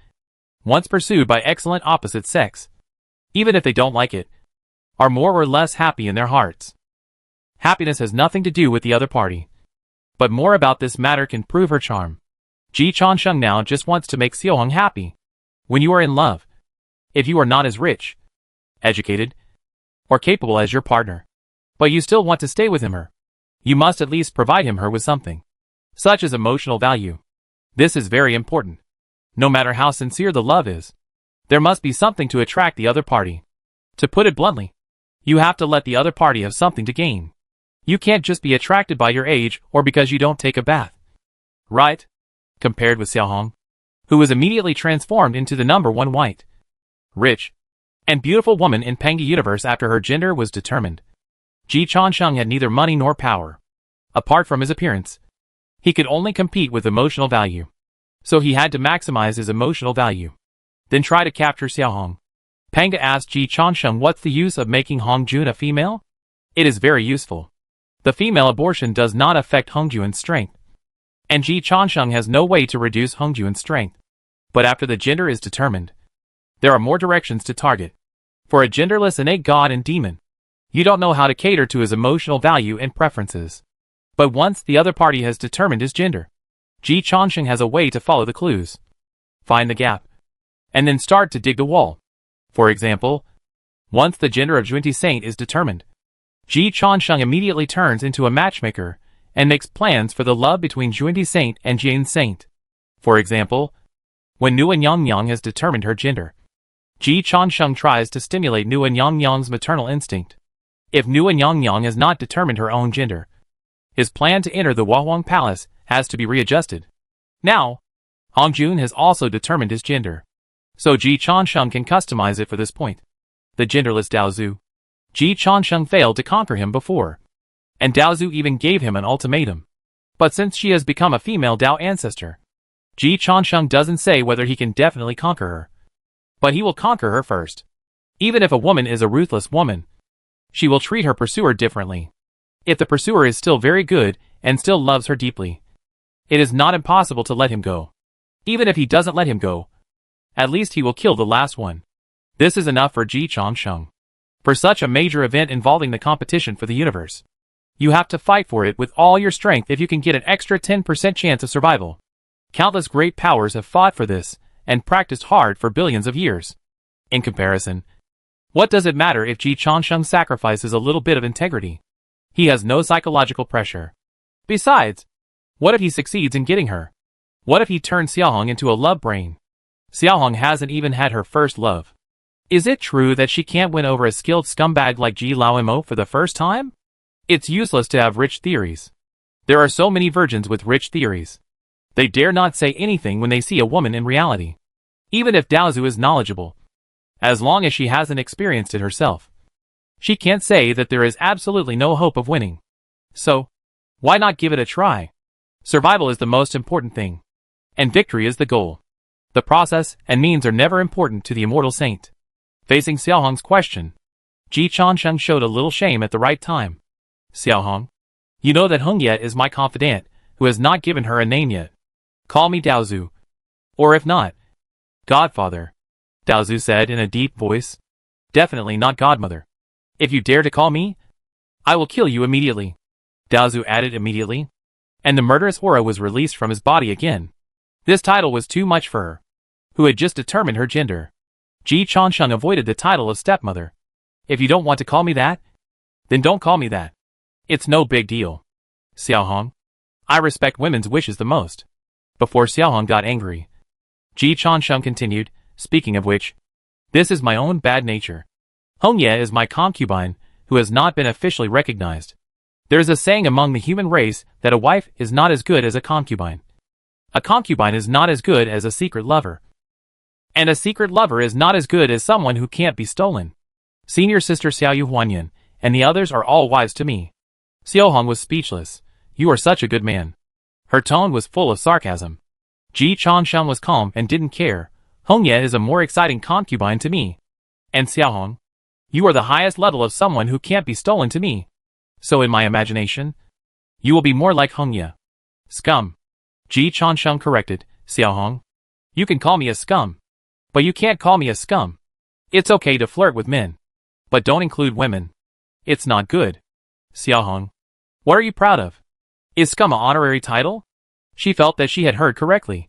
once pursued by excellent opposite sex, even if they don't like it, are more or less happy in their hearts. Happiness has nothing to do with the other party. But more about this matter can prove her charm. Ji Changxing now just wants to make Xiaohong happy. When you are in love, if you are not as rich, educated, or capable as your partner, but you still want to stay with him or her, you must at least provide him or her with something, such as emotional value. This is very important. No matter how sincere the love is, there must be something to attract the other party. To put it bluntly, you have to let the other party have something to gain. You can't just be attracted by your age or because you don't take a bath. Right? Compared with Xiaohong, who was immediately transformed into the number one white, rich, and beautiful woman in Pengge universe after her gender was determined. Ji Changxing had neither money nor power. Apart from his appearance, he could only compete with emotional value. So he had to maximize his emotional value. Then try to capture Xiaohong. Pengge asked Ji Changxing what's the use of making Hongjun a female? It is very useful. The female abortion does not affect Hongjun's strength. And Ji Changxing has no way to reduce Hongjun's strength. But after the gender is determined, there are more directions to target. For a genderless innate god and demon, you don't know how to cater to his emotional value and preferences. But once the other party has determined his gender, Ji Changxing has a way to follow the clues, find the gap, and then start to dig the wall. For example, once the gender of Junti Saint is determined, Ji Changxing immediately turns into a matchmaker and makes plans for the love between Junti Saint and Jian Saint. For example, when Nuan Yang has determined her gender, Ji Changxing tries to stimulate Nuan Yang's maternal instinct. If Nuan Yang has not determined her own gender, his plan to enter the Huahuang Palace has to be readjusted. Now, Hongjun has also determined his gender, so Ji Changxing can customize it for this point. The genderless Daozu. Ji Changxing failed to conquer him before, and Daozu even gave him an ultimatum. But since she has become a female Dao ancestor, Ji Changxing doesn't say whether he can definitely conquer her. But he will conquer her first. Even if a woman is a ruthless woman, she will treat her pursuer differently. If the pursuer is still very good and still loves her deeply, it is not impossible to let him go. Even if he doesn't let him go, at least he will kill the last one. This is enough for Ji Changxing. For such a major event involving the competition for the universe, you have to fight for it with all your strength if you can get an extra 10% chance of survival. Countless great powers have fought for this and practiced hard for billions of years. In comparison, what does it matter if Ji Changxing sacrifices a little bit of integrity? He has no psychological pressure. Besides, what if he succeeds in getting her? What if he turns Xiaohong into a love brain? Xiaohong hasn't even had her first love. Is it true that she can't win over a skilled scumbag like Ji Laoimo for the first time? It's useless to have rich theories. There are so many virgins with rich theories. They dare not say anything when they see a woman in reality. Even if Daozu is knowledgeable. As long as she hasn't experienced it herself. She can't say that there is absolutely no hope of winning. So, why not give it a try? Survival is the most important thing. And victory is the goal. The process and means are never important to the immortal saint. Facing Xiaohong's question, Ji Changsheng showed a little shame at the right time. Xiaohong, you know that Heng Ye is my confidant, who has not given her a name yet. Call me Daozu. Or if not, Godfather. Daozu said in a deep voice. Definitely not Godmother. If you dare to call me, I will kill you immediately. Daozu added immediately. And the murderous aura was released from his body again. This title was too much for her, who had just determined her gender. Ji Changsheng avoided the title of stepmother. If you don't want to call me that, then don't call me that. It's no big deal. Xiaohong, I respect women's wishes the most. Before Xiaohong got angry, Ji Changsheng continued, speaking of which, this is my own bad nature. Heng Ye is my concubine, who has not been officially recognized. There is a saying among the human race that a wife is not as good as a concubine. A concubine is not as good as a secret lover. And a secret lover is not as good as someone who can't be stolen. Senior sister Xiaoyu Huanyan, and the others are all wives to me. Xiaohong was speechless. You are such a good man. Her tone was full of sarcasm. Ji Changsheng was calm and didn't care. Heng Ye is a more exciting concubine to me. And Xiaohong, you are the highest level of someone who can't be stolen to me. So in my imagination, you will be more like Heng Ye. Scum. Ji Changsheng corrected, Xiaohong. You can call me a scum. But you can't call me a scum. It's okay to flirt with men. But don't include women. It's not good. Xiaohong, what are you proud of? Is scum an honorary title? She felt that she had heard correctly.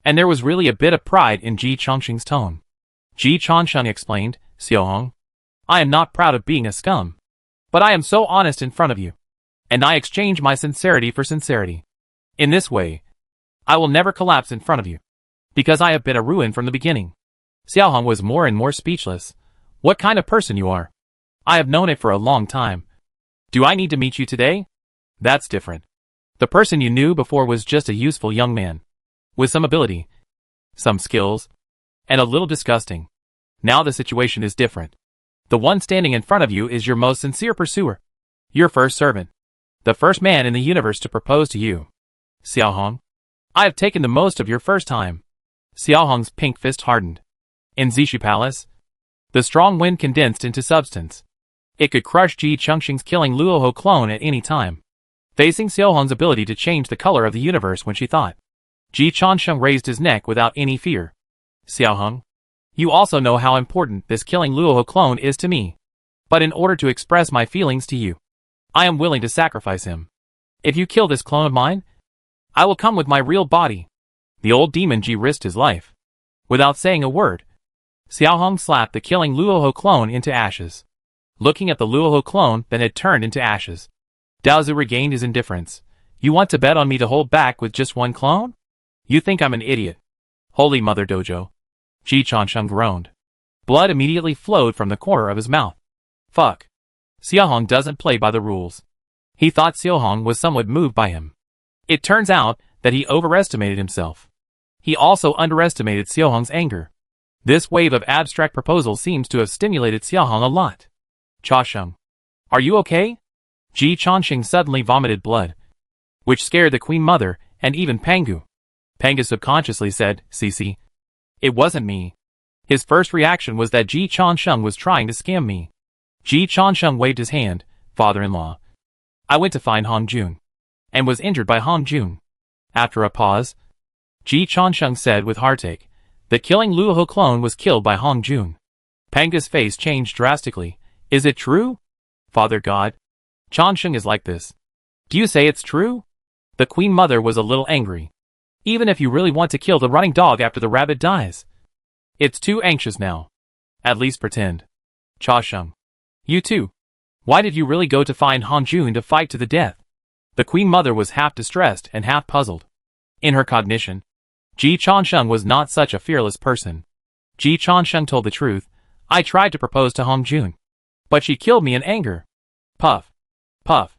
And there was really a bit of pride in Ji Changsheng's tone. Ji Changsheng explained, Xiaohong, I am not proud of being a scum. But I am so honest in front of you. And I exchange my sincerity for sincerity. In this way, I will never collapse in front of you. Because I have been a ruin from the beginning. Xiaohong was more and more speechless. What kind of person you are? I have known it for a long time. Do I need to meet you today? That's different. The person you knew before was just a useful young man. With some ability. Some skills. And a little disgusting. Now the situation is different. The one standing in front of you is your most sincere pursuer. Your first servant. The first man in the universe to propose to you. Xiaohong, I have taken the most of your first time. Xiaohong's pink fist hardened. In Zishu Palace, the strong wind condensed into substance. It could crush Ji Changsheng's killing Luoho clone at any time. Facing Xiaohong's ability to change the color of the universe when she thought. Ji Changsheng raised his neck without any fear. Xiaohong, you also know how important this killing Luoho clone is to me. But in order to express my feelings to you, I am willing to sacrifice him. If you kill this clone of mine, I will come with my real body. The old demon Ji risked his life. Without saying a word, Xiaohong slapped the killing Luoho clone into ashes. Looking at the Luoho clone that had turned into ashes, Daozu regained his indifference. You want to bet on me to hold back with just one clone? You think I'm an idiot. Holy Mother Dojo. Ji Changsheng groaned. Blood immediately flowed from the corner of his mouth. Fuck. Xiaohong doesn't play by the rules. He thought Xiaohong was somewhat moved by him. It turns out that he overestimated himself. He also underestimated Xiaohong's anger. This wave of abstract proposals seems to have stimulated Xiaohong a lot. Chasheng, are you okay? Ji Changsheng suddenly vomited blood, which scared the Queen Mother and even Pangu. Pangu subconsciously said, Cici. It wasn't me. His first reaction was that Ji Changsheng was trying to scam me. Ji Changsheng waved his hand, father-in-law. I went to find Hong Jun, and was injured by Hong Jun. After a pause, Ji Changsheng said with heartache, the killing Luoho clone was killed by Hong Jun. Pangu's face changed drastically. Is it true? Father God, Changsheng is like this. Do you say it's true? The Queen Mother was a little angry. Even if you really want to kill the running dog after the rabbit dies. It's too anxious now. At least pretend. Chasheng. You too. Why did you really go to find Han Jun to fight to the death? The Queen Mother was half distressed and half puzzled. In her cognition, Ji Changsheng was not such a fearless person. Ji Changsheng told the truth. I tried to propose to Han Jun, but she killed me in anger. Puff. Puff.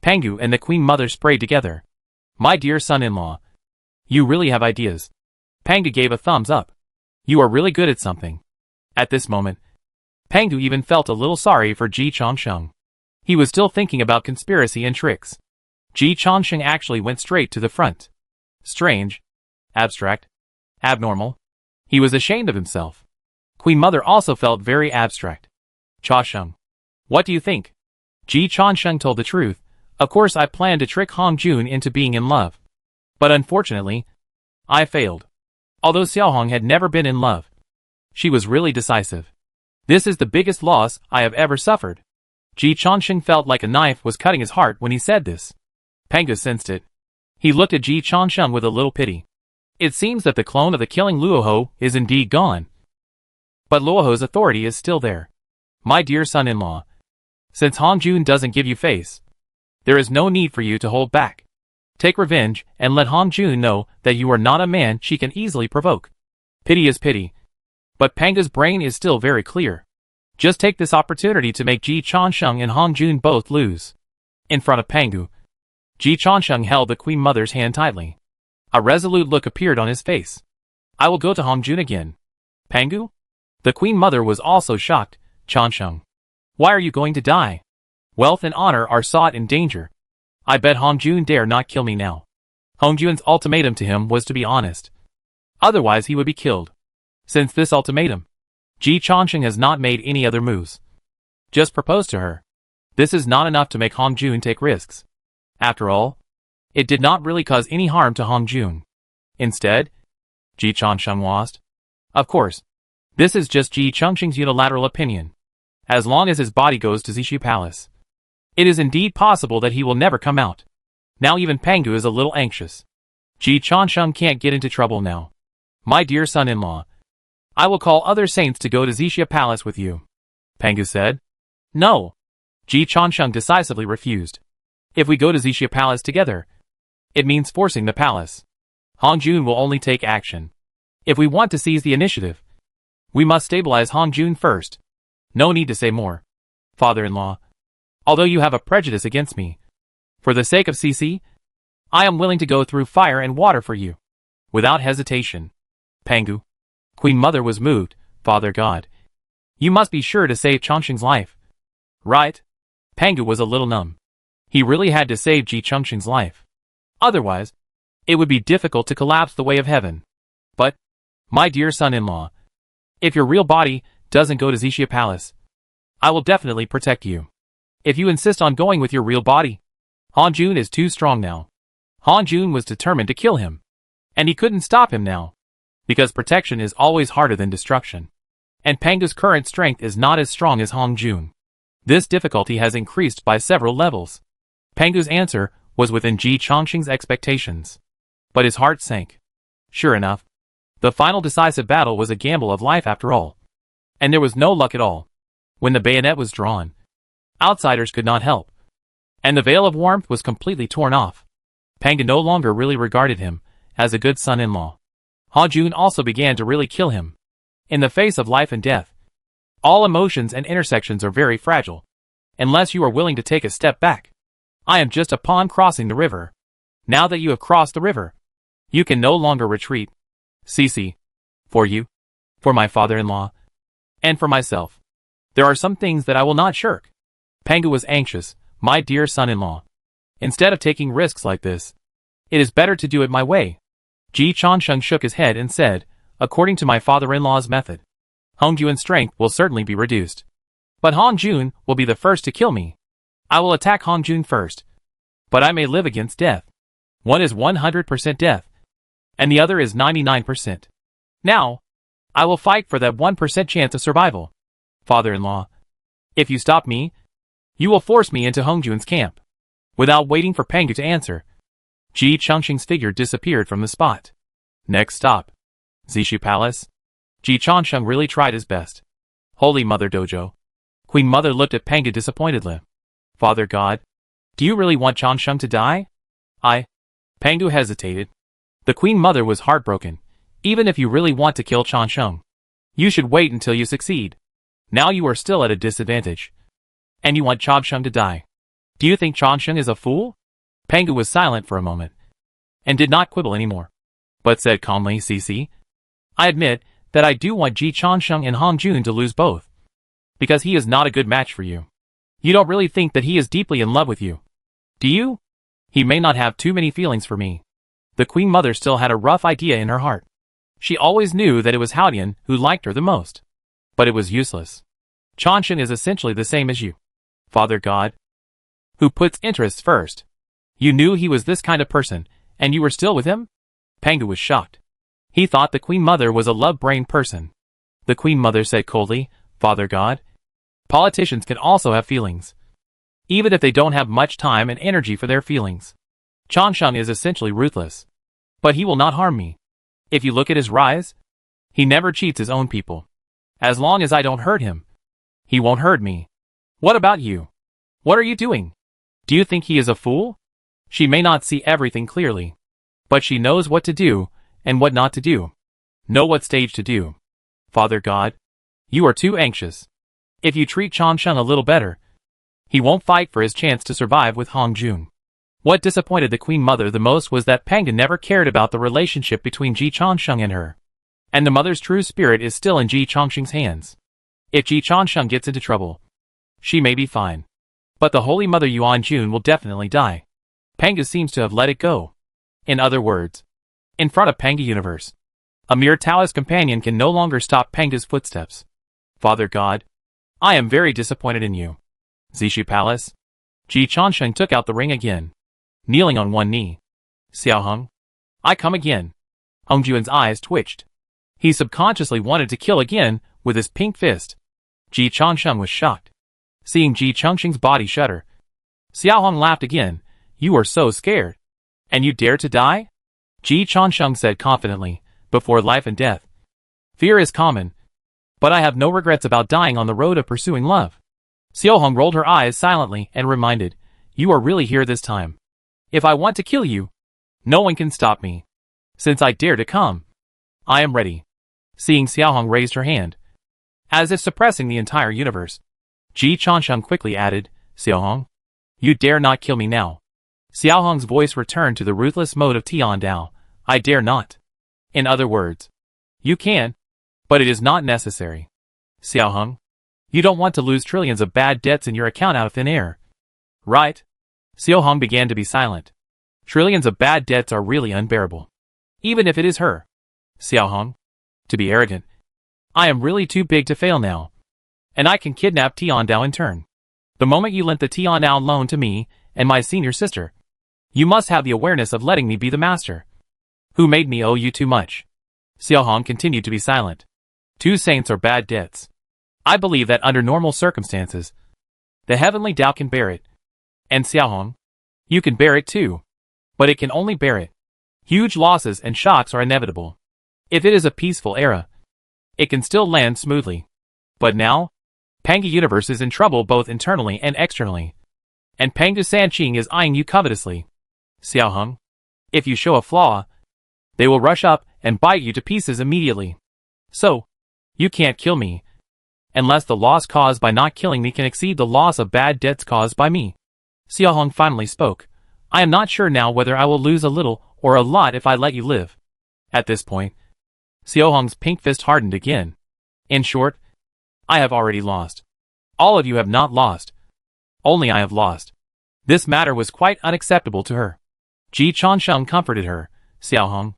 Pangu and the Queen Mother sprayed together. My dear son-in-law, you really have ideas. Pangu gave a thumbs up. You are really good at something. At this moment, Pangu even felt a little sorry for Ji Changsheng. He was still thinking about conspiracy and tricks. Ji Changsheng actually went straight to the front. Strange. Abstract. Abnormal. He was ashamed of himself. Queen Mother also felt very abstract. Changsheng. What do you think? Ji Changsheng told the truth. Of course I planned to trick Han Jun into being in love. But unfortunately, I failed. Although Xiaohong had never been in love, she was really decisive. This is the biggest loss I have ever suffered. Ji Changsheng felt like a knife was cutting his heart when he said this. Pangu sensed it. He looked at Ji Changsheng with a little pity. It seems that the clone of the killing Luoho is indeed gone. But Luoho's authority is still there. My dear son-in-law, since Han Jun doesn't give you face, there is no need for you to hold back. Take revenge and let Han Jun know that you are not a man she can easily provoke. Pity is pity. But Pangu's brain is still very clear. Just take this opportunity to make Ji Changsheng and Han Jun both lose. In front of Pangu, Ji Changsheng held the Queen Mother's hand tightly. A resolute look appeared on his face. I will go to Han Jun again. Pangu? The Queen Mother was also shocked. Changsheng. Why are you going to die? Wealth and honor are sought in danger. I bet Han Jun dare not kill me now. Han Jun's ultimatum to him was to be honest. Otherwise he would be killed. Since this ultimatum, Ji Changsheng has not made any other moves. Just propose to her. This is not enough to make Han Jun take risks. After all, it did not really cause any harm to Han Jun. Instead, Ji Changsheng lost. Of course, this is just Ji Changsheng's unilateral opinion. As long as his body goes to Zixu Palace, it is indeed possible that he will never come out. Now even Pangu is a little anxious. Ji Changsheng can't get into trouble now. My dear son-in-law, I will call other saints to go to Zixia Palace with you. Pangu said. No. Ji Changsheng decisively refused. If we go to Zixia Palace together, it means forcing the palace. Han Jun will only take action. If we want to seize the initiative, we must stabilize Han Jun first. No need to say more. Father-in-law, although you have a prejudice against me, for the sake of CC, I am willing to go through fire and water for you. Without hesitation. Pangu. Queen Mother was moved. Father God, you must be sure to save Changsheng's life. Right? Pangu was a little numb. He really had to save Ji Changsheng's life. Otherwise, it would be difficult to collapse the way of heaven. But, my dear son-in-law, if your real body doesn't go to Zixia Palace, I will definitely protect you. If you insist on going with your real body, Han Jun is too strong now. Han Jun was determined to kill him. And he couldn't stop him now. Because protection is always harder than destruction. And Pangu's current strength is not as strong as Han Jun. This difficulty has increased by several levels. Pangu's answer was within Ji Changsheng's expectations. But his heart sank. Sure enough, the final decisive battle was a gamble of life after all. And there was no luck at all. When the bayonet was drawn, outsiders could not help. And the veil of warmth was completely torn off. Pangu no longer really regarded him as a good son-in-law. Han Jun also began to really kill him. In the face of life and death, all emotions and intersections are very fragile. Unless you are willing to take a step back. I am just a pawn crossing the river. Now that you have crossed the river, you can no longer retreat. Cici. For you, for my father-in-law, and for myself, there are some things that I will not shirk. Pangu was anxious. My dear son-in-law, instead of taking risks like this, it is better to do it my way. Ji Changsheng shook his head and said, according to my father-in-law's method, Han Jun's strength will certainly be reduced. But Han Jun will be the first to kill me. I will attack Han Jun first. But I may live against death. One is 100% death, and the other is 99%. Now, I will fight for that 1% chance of survival. Father-in-law, if you stop me, you will force me into Han Jun's camp. Without waiting for Pangu to answer, Ji Changsheng's figure disappeared from the spot. Next stop, Zixu Palace. Ji Changsheng really tried his best. Holy Mother Dojo. Queen Mother looked at Pangu disappointedly. Father God, do you really want Changsheng to die? Pangu hesitated. The Queen Mother was heartbroken. Even if you really want to kill Changsheng, you should wait until you succeed. Now you are still at a disadvantage. And you want Changsheng to die. Do you think Changsheng is a fool? Pangu was silent for a moment, and did not quibble anymore, but said calmly, Cici, I admit that I do want Ji Changsheng and Hong Jun to lose both, because he is not a good match for you. You don't really think that he is deeply in love with you, do you? He may not have too many feelings for me. The Queen Mother still had a rough idea in her heart. She always knew that it was Haodian who liked her the most. But it was useless. Changsheng is essentially the same as you, Father God, who puts interests first. You knew he was this kind of person, and you were still with him? Pangu was shocked. He thought the Queen Mother was a love-brained person. The Queen Mother said coldly, Father God, politicians can also have feelings, even if they don't have much time and energy for their feelings. Changsheng is essentially ruthless, but he will not harm me. If you look at his rise, he never cheats his own people. As long as I don't hurt him, he won't hurt me. What about you? What are you doing? Do you think he is a fool? She may not see everything clearly, but she knows what to do and what not to do. Know what stage to do. Father God, you are too anxious. If you treat Changsheng a little better, he won't fight for his chance to survive with Hong Jun. What disappointed the Queen Mother the most was that Pangu never cared about the relationship between Ji Changsheng and her. And the mother's true spirit is still in Ji Changsheng's hands. If Ji Changsheng gets into trouble, she may be fine, but the Holy Mother Yuan Jun will definitely die. Pangu seems to have let it go. In other words, in front of Pangu Universe, a mere Taoist companion can no longer stop Pangu's footsteps. Father God, I am very disappointed in you. Zishu Palace. Ji Changsheng took out the ring again, kneeling on one knee. Xiaoheng, I come again. Hong Jun's eyes twitched. He subconsciously wanted to kill again with his pink fist. Ji Changsheng was shocked, seeing Ji Changsheng's body shudder. Xiaoheng laughed again. You are so scared. And you dare to die? Ji Changsheng said confidently, before life and death. Fear is common, but I have no regrets about dying on the road of pursuing love. Xiaoheng rolled her eyes silently and reminded, You are really here this time. If I want to kill you, no one can stop me. Since I dare to come, I am ready. Seeing Xiaoheng raised her hand, as if suppressing the entire universe, Ji Changsheng quickly added, Xiaoheng, you dare not kill me now. Xiaoheng's voice returned to the ruthless mode of Tiandao. I dare not. In other words, you can, but it is not necessary. Xiaoheng, you don't want to lose trillions of bad debts in your account out of thin air, right? Xiaoheng began to be silent. Trillions of bad debts are really unbearable, even if it is her. Xiaoheng, to be arrogant. I am really too big to fail now, and I can kidnap Tiandao in turn. The moment you lent the Tiandao loan to me and my senior sister, you must have the awareness of letting me be the master, who made me owe you too much. Xiaoheng continued to be silent. Two saints are bad debts. I believe that under normal circumstances, the heavenly Tao can bear it. And Xiaoheng, you can bear it too, but it can only bear it. Huge losses and shocks are inevitable. If it is a peaceful era, it can still land smoothly. But now, Pangu Universe is in trouble both internally and externally. And Pangu Sanqing is eyeing you covetously. Xiaoheng, if you show a flaw, they will rush up and bite you to pieces immediately. So, you can't kill me, unless the loss caused by not killing me can exceed the loss of bad debts caused by me. Xiaoheng finally spoke. I am not sure now whether I will lose a little or a lot if I let you live. At this point, Xiaoheng's pink fist hardened again. In short, I have already lost. All of you have not lost. Only I have lost. This matter was quite unacceptable to her. Ji Changsheng comforted her. Xiaoheng,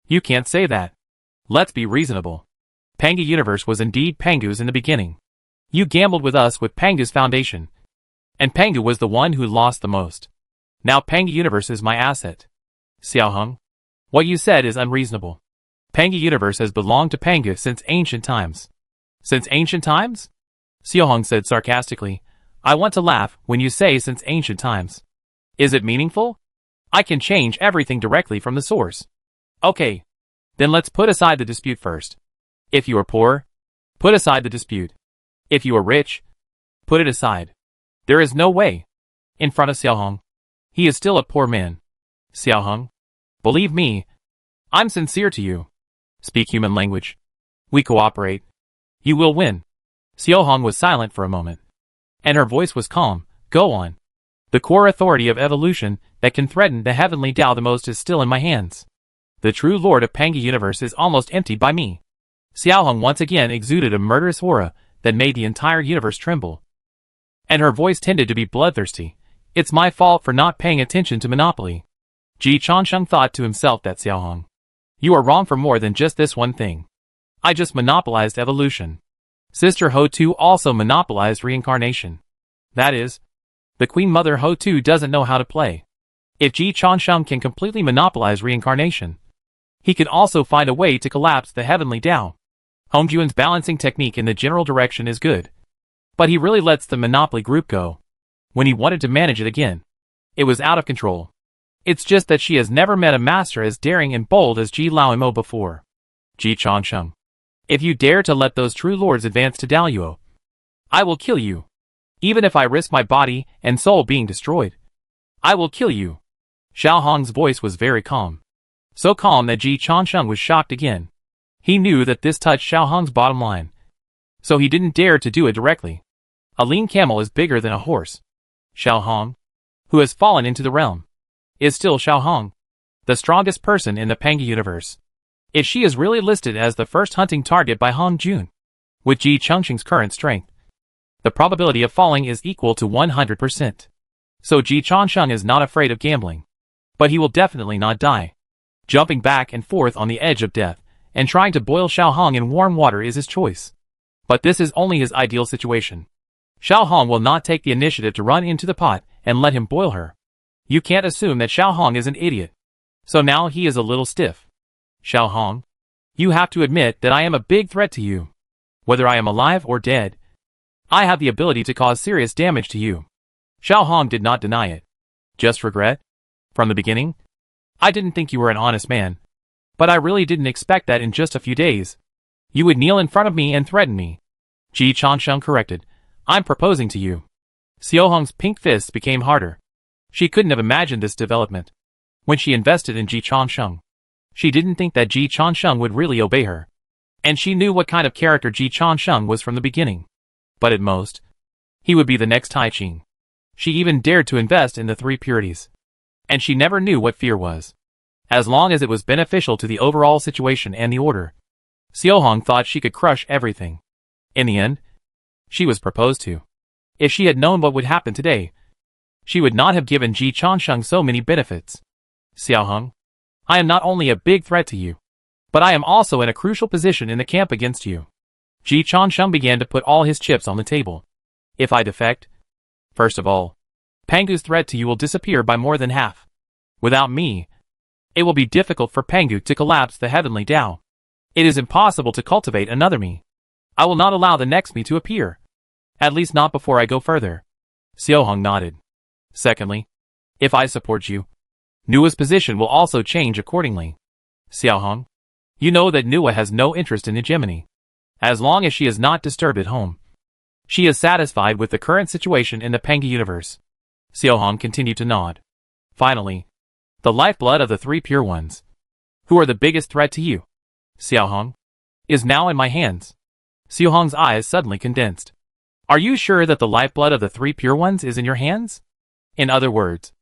you can't say that. Let's be reasonable. Pangu Universe was indeed Pangu's in the beginning. You gambled with us with Pangu's foundation. And Pangu was the one who lost the most. Now Pangu Universe is my asset. Xiaoheng, what you said is unreasonable. Pangu Universe has belonged to Pangu since ancient times. Since ancient times? Xiaoheng said sarcastically. I want to laugh when you say since ancient times. Is it meaningful? I can change everything directly from the source. Okay. Then let's put aside the dispute first. If you are poor, put aside the dispute. If you are rich, Put it aside. There is no way. In front of Xiaohong. He is still a poor man. Xiaohong. Believe me. I'm sincere to you. Speak human language. We cooperate. You will win. Xiaohong was silent for a moment. And her voice was calm. Go on. The core authority of evolution that can threaten the heavenly Tao the most is still in my hands. The true lord of Pangu universe is almost emptied by me. Xiaohong once again exuded a murderous aura that made the entire universe tremble. And her voice tended to be bloodthirsty. It's my fault for not paying attention to monopoly. Ji Changsheng thought to himself that Xiaohong. You are wrong for more than just this one thing. I just monopolized evolution. Sister Ho-Tu also monopolized reincarnation. That is, the Queen Mother Ho-Tu doesn't know how to play. If Ji Changsheng can completely monopolize reincarnation, he can also find a way to collapse the heavenly Tao. Hongjuan's balancing technique in the general direction is good. But he really lets the monopoly group go. When he wanted to manage it again, it was out of control. It's just that she has never met a master as daring and bold as Ji Laomo before. Ji Changsheng. If you dare to let those true lords advance to Daluo, I will kill you. Even if I risk my body and soul being destroyed, I will kill you. Xiaohong's voice was very calm. So calm that Ji Changsheng was shocked again. He knew that this touched Xiaohong's bottom line. So he didn't dare to do it directly. A lean camel is bigger than a horse. Xiaohong, who has fallen into the realm, is still Xiaohong, the strongest person in the Pangu universe. If she is really listed as the first hunting target by Hong Jun, with Ji Changsheng's current strength, the probability of falling is equal to 100%. So Ji Changsheng is not afraid of gambling. But he will definitely not die. Jumping back and forth on the edge of death, and trying to boil Xiaohong in warm water is his choice. But this is only his ideal situation. Xiaohong will not take the initiative to run into the pot and let him boil her. You can't assume that Xiaohong is an idiot. So now he is a little stiff. Xiaohong, you have to admit that I am a big threat to you. Whether I am alive or dead, I have the ability to cause serious damage to you. Xiaohong did not deny it. Just regret? From the beginning? I didn't think you were an honest man. But I really didn't expect that in just a few days. You would kneel in front of me and threaten me. Ji Changsheng corrected. I'm proposing to you. Xiaohong's pink fists became harder. She couldn't have imagined this development. When she invested in Ji Changsheng, she didn't think that Ji Changsheng would really obey her. And she knew what kind of character Ji Changsheng was from the beginning. But at most, he would be the next Tai Ching. She even dared to invest in the three purities. And she never knew what fear was. As long as it was beneficial to the overall situation and the order, Xiaohong thought she could crush everything. In the end, she was proposed to. If she had known what would happen today, she would not have given Ji Changsheng so many benefits. Xiaohong, I am not only a big threat to you, but I am also in a crucial position in the camp against you. Ji Changsheng began to put all his chips on the table. If I defect, first of all, Pangu's threat to you will disappear by more than half. Without me, it will be difficult for Pangu to collapse the heavenly Tao. It is impossible to cultivate another me. I will not allow the next me to appear. At least not before I go further. Xiaohong nodded. Secondly, if I support you, Nua's position will also change accordingly. Xiaohong, you know that Nua has no interest in hegemony. As long as she is not disturbed at home, she is satisfied with the current situation in the Pangu universe. Xiaohong continued to nod. Finally, the lifeblood of the three pure ones, who are the biggest threat to you, Xiaohong, is now in my hands. Xiaohong's eyes suddenly condensed. Are you sure that the lifeblood of the three pure ones is in your hands? In other words,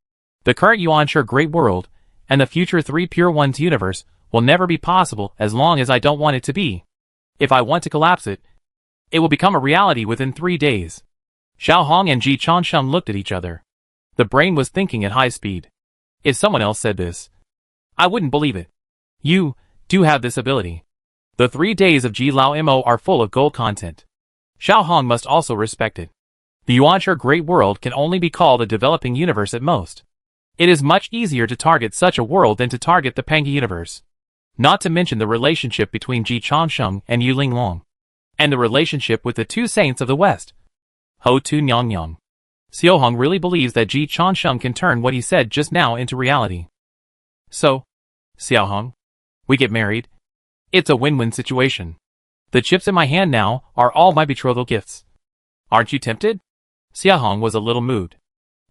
the current Yuanshi Great World and the future three pure ones universe will never be possible as long as I don't want it to be. If I want to collapse it, it will become a reality within 3 days. Xiaohong and Ji Changsheng looked at each other. The brain was thinking at high speed. If someone else said this, I wouldn't believe it. You do have this ability. The 3 days of Ji Lao Mo are full of gold content. Xiaohong must also respect it. The Yuanshi Great World can only be called a developing universe at most. It is much easier to target such a world than to target the Pangu universe. Not to mention the relationship between Ji Changsheng and Yu Linglong, and the relationship with the two saints of the West, Ho-Tu Nyang. Xiaohong really believes that Ji Changsheng can turn what he said just now into reality. So, Xiaohong, we get married. It's a win-win situation. The chips in my hand now are all my betrothal gifts. Aren't you tempted? Xiaohong was a little moved.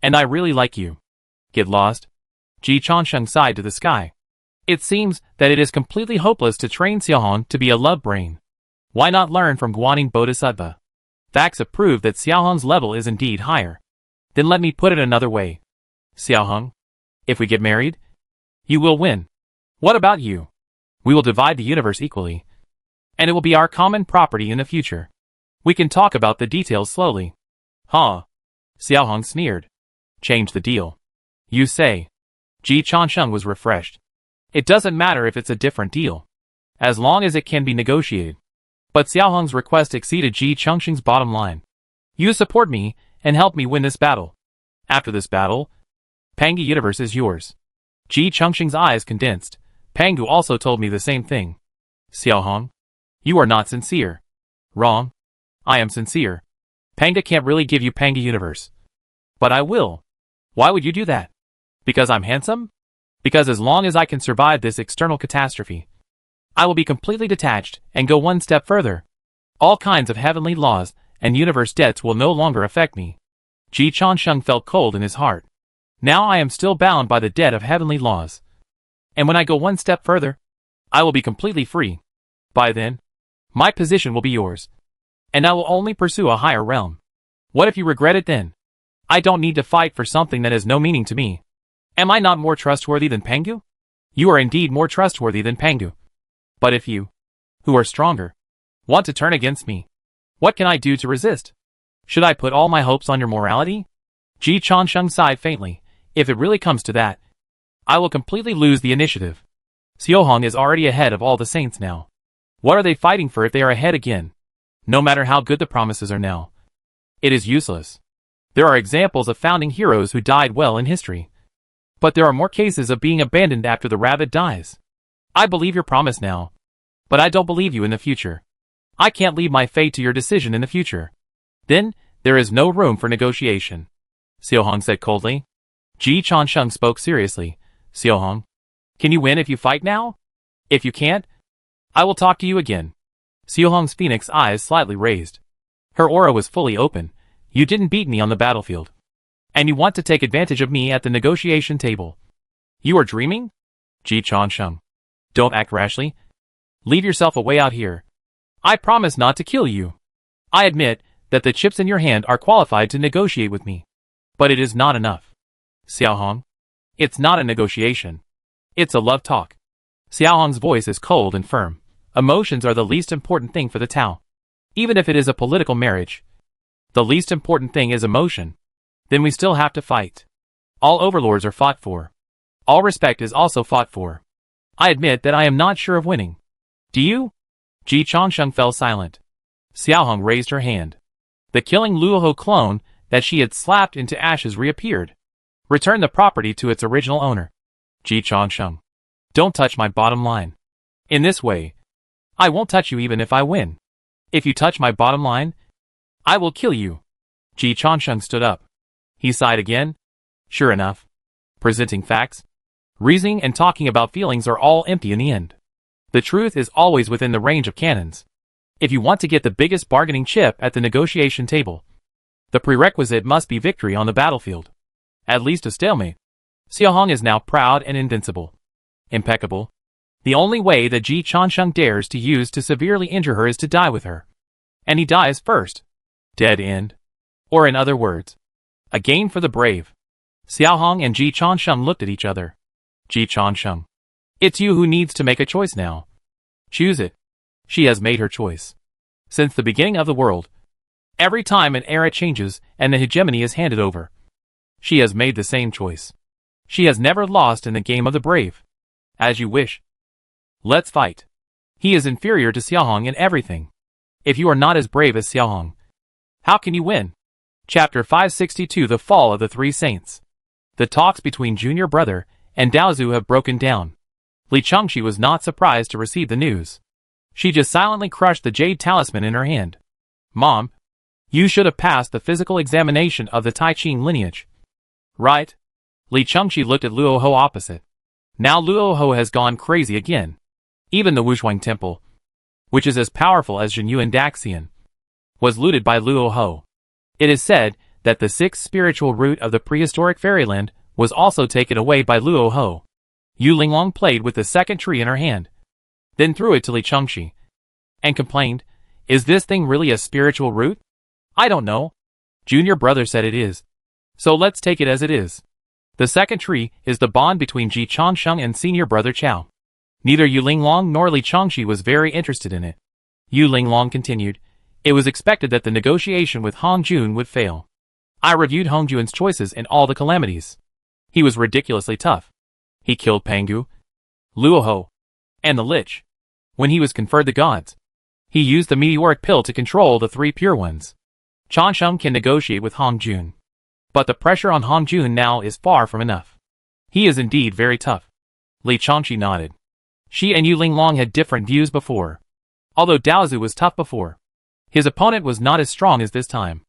And I really like you. Get lost? Ji Changsheng sighed to the sky. It seems that it is completely hopeless to train Xiaohong to be a love brain. Why not learn from Guanyin Bodhisattva? Facts have proved that Xiaohong's level is indeed higher. Then let me put it another way. Xiaohong, if we get married, you will win. What about you? We will divide the universe equally. And it will be our common property in the future. We can talk about the details slowly. Huh? Xiaohong sneered. Change the deal. You say. Ji Changsheng was refreshed. It doesn't matter if it's a different deal. As long as it can be negotiated. But Xiaohong's request exceeded Ji Changsheng's bottom line. You support me, and help me win this battle. After this battle, Pangu universe is yours. Ji Changsheng's eyes condensed. Pangu also told me the same thing. Xiaohong, you are not sincere. Wrong. I am sincere. Pangu can't really give you Pangu universe. But I will. Why would you do that? Because I'm handsome? Because as long as I can survive this external catastrophe, I will be completely detached and go one step further. All kinds of heavenly laws and universe debts will no longer affect me. Ji Changsheng felt cold in his heart. Now I am still bound by the debt of heavenly laws. And when I go one step further, I will be completely free. By then, my position will be yours. And I will only pursue a higher realm. What if you regret it then? I don't need to fight for something that has no meaning to me. Am I not more trustworthy than Pangu? You are indeed more trustworthy than Pangu. But if you, who are stronger, want to turn against me, what can I do to resist? Should I put all my hopes on your morality? Ji Changsheng sighed faintly. If it really comes to that, I will completely lose the initiative. Xiaohong is already ahead of all the saints now. What are they fighting for if they are ahead again? No matter how good the promises are now, it is useless. There are examples of founding heroes who died well in history. But there are more cases of being abandoned after the rabbit dies. I believe your promise now. But I don't believe you in the future. I can't leave my fate to your decision in the future. Then, there is no room for negotiation. Xiaohong said coldly. Ji Changsheng spoke seriously. Xiaohong, can you win if you fight now? If you can't, I will talk to you again. Xiaohong's phoenix eyes slightly raised. Her aura was fully open. You didn't beat me on the battlefield. And you want to take advantage of me at the negotiation table. You are dreaming? Ji Changsheng. Don't act rashly. Leave yourself a way out here. I promise not to kill you. I admit that the chips in your hand are qualified to negotiate with me. But it is not enough. Xiaohong, it's not a negotiation. It's a love talk. Xiaohong's voice is cold and firm. Emotions are the least important thing for the Tao. Even if it is a political marriage, the least important thing is emotion. Then we still have to fight. All overlords are fought for. All respect is also fought for. I admit that I am not sure of winning. Do you? Ji Changsheng fell silent. Xiaohong raised her hand. The killing Luoho clone that she had slapped into ashes reappeared. Return the property to its original owner. Ji Changsheng. Don't touch my bottom line. In this way, I won't touch you even if I win. If you touch my bottom line, I will kill you. Ji Changsheng stood up. He sighed again. Sure enough. Presenting facts, reasoning and talking about feelings are all empty in the end. The truth is always within the range of cannons. If you want to get the biggest bargaining chip at the negotiation table, the prerequisite must be victory on the battlefield. At least a stalemate. Xiaohong is now proud and invincible. Impeccable. The only way that Ji Changsheng dares to use to severely injure her is to die with her. And he dies first. Dead end. Or in other words, a gain for the brave. Xiaohong and Ji Changsheng looked at each other. Ji Changsheng. It's you who needs to make a choice now. Choose it. She has made her choice. Since the beginning of the world, every time an era changes and the hegemony is handed over, she has made the same choice. She has never lost in the game of the brave. As you wish. Let's fight. He is inferior to Xiaohong in everything. If you are not as brave as Xiaohong, how can you win? Chapter 562 The Fall of the Three Saints. The talks between Junior Brother and Daozu have broken down. Li Chengxi was not surprised to receive the news. She just silently crushed the jade talisman in her hand. Mom, you should have passed the physical examination of the Tai Ching lineage. Right? Li Chengxi looked at Luoho opposite. Now Luoho has gone crazy again. Even the Wushuang Temple, which is as powerful as Jinyuan Daxian, was looted by Luoho. It is said that the sixth spiritual root of the prehistoric fairyland was also taken away by Luo Ho. Yu Linglong played with the second tree in her hand, then threw it to Li Changxi, and complained, "Is this thing really a spiritual root? I don't know. Junior brother said it is. So let's take it as it is." The second tree is the bond between Ji Changsheng and senior brother Chao. Neither Yu Linglong nor Li Changxi was very interested in it. Yu Linglong continued, "It was expected that the negotiation with Hong Jun would fail. I reviewed Hong Jun's choices in all the calamities. He was ridiculously tough. He killed Pangu, Luoho, and the Lich. When he was conferred the gods, he used the meteoric pill to control the three pure ones. Changsheng can negotiate with Hong Jun, but the pressure on Hong Jun now is far from enough. He is indeed very tough." Li Changxi nodded. She and Yu Linglong had different views before. Although Daozu was tough before, his opponent was not as strong as this time.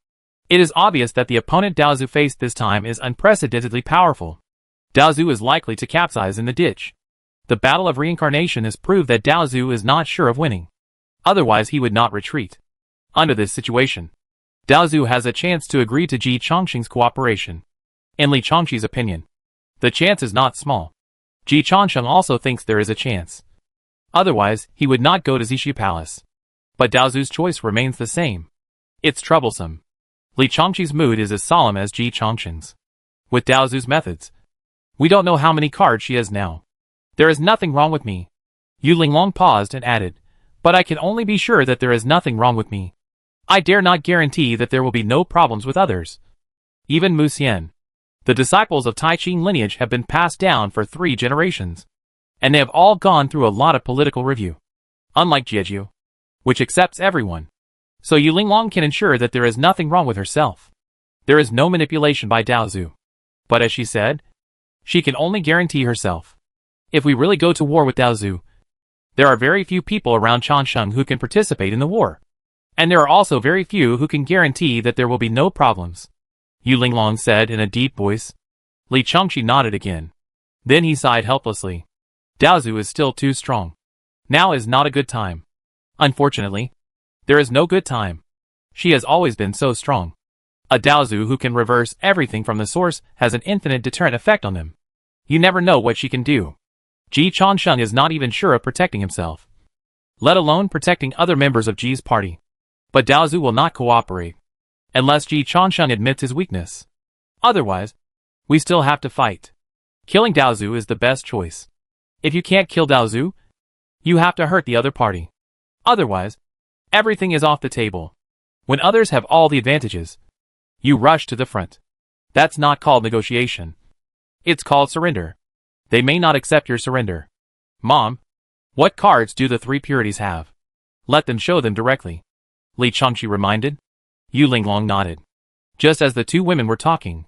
It is obvious that the opponent Daozu faced this time is unprecedentedly powerful. Daozu is likely to capsize in the ditch. The battle of reincarnation has proved that Daozu is not sure of winning. Otherwise he would not retreat. Under this situation, Daozu has a chance to agree to Ji Changxing's cooperation. In Li Changxi's opinion, the chance is not small. Ji Changsheng also thinks there is a chance. Otherwise, he would not go to Zixi Palace. But Daozu's choice remains the same. It's troublesome. Li Changxi's mood is as solemn as Ji Changsheng's. With Daozu's methods, we don't know how many cards she has now. There is nothing wrong with me. Yu Linglong paused and added, "But I can only be sure that there is nothing wrong with me. I dare not guarantee that there will be no problems with others." Even Mu Xian, the disciples of Tai Ching lineage, have been passed down for 3 generations, and they have all gone through a lot of political review. Unlike Jeju, which accepts everyone. So Yu Linglong can ensure that there is nothing wrong with herself. There is no manipulation by Daozu. But as she said, she can only guarantee herself. If we really go to war with Daozu, there are very few people around Changsheng who can participate in the war. And there are also very few who can guarantee that there will be no problems. Yu Linglong said in a deep voice. Li Changxi nodded again. Then he sighed helplessly. Daozu is still too strong. Now is not a good time. Unfortunately, there is no good time. She has always been so strong. A Daozu who can reverse everything from the source has an infinite deterrent effect on them. You never know what she can do. Ji Changsheng is not even sure of protecting himself, let alone protecting other members of Ji's party. But Daozu will not cooperate, unless Ji Changsheng admits his weakness. Otherwise, we still have to fight. Killing Daozu is the best choice. If you can't kill Daozu, you have to hurt the other party. Otherwise, everything is off the table. When others have all the advantages, you rush to the front. That's not called negotiation. It's called surrender. They may not accept your surrender. Mom, what cards do the 3 purities have? Let them show them directly. Li Changxi reminded. Yu Linglong nodded. Just as the 2 women were talking,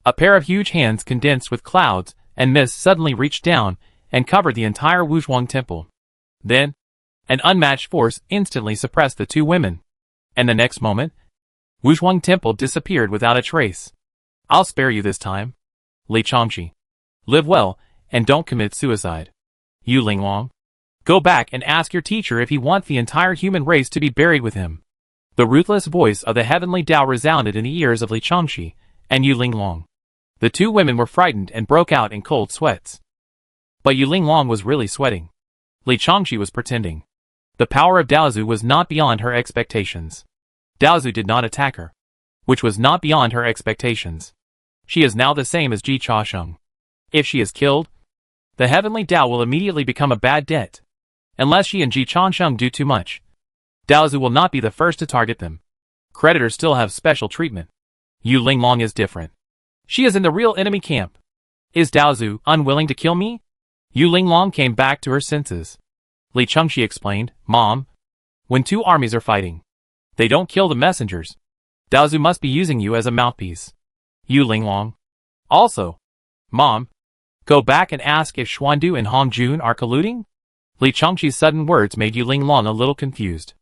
a pair of huge hands condensed with clouds and mist suddenly reached down and covered the entire Wuzhuang temple. Then, an unmatched force instantly suppressed the 2 women. And the next moment, Wuzhuang temple disappeared without a trace. I'll spare you this time. Li Changxi. Live well, and don't commit suicide. Yu Linglong. Go back and ask your teacher if he wants the entire human race to be buried with him. The ruthless voice of the heavenly Tao resounded in the ears of Li Changxi and Yu Linglong. The 2 women were frightened and broke out in cold sweats. But Yu Linglong was really sweating. Li Changxi was pretending. The power of Daozu was not beyond her expectations. Daozu did not attack her, which was not beyond her expectations. She is now the same as Ji Changsheng. If she is killed, the heavenly Tao will immediately become a bad debt. Unless she and Ji Changsheng do too much, Daozu will not be the first to target them. Creditors still have special treatment. Yu Linglong is different. She is in the real enemy camp. Is Daozu unwilling to kill me? Yu Linglong came back to her senses. Li Changxi explained, Mom, when 2 armies are fighting, they don't kill the messengers. Daozu must be using you as a mouthpiece. Yu Linglong. Also, Mom, go back and ask if Xuandu and Hong Jun are colluding? Li Changxi's sudden words made Yu Linglong a little confused.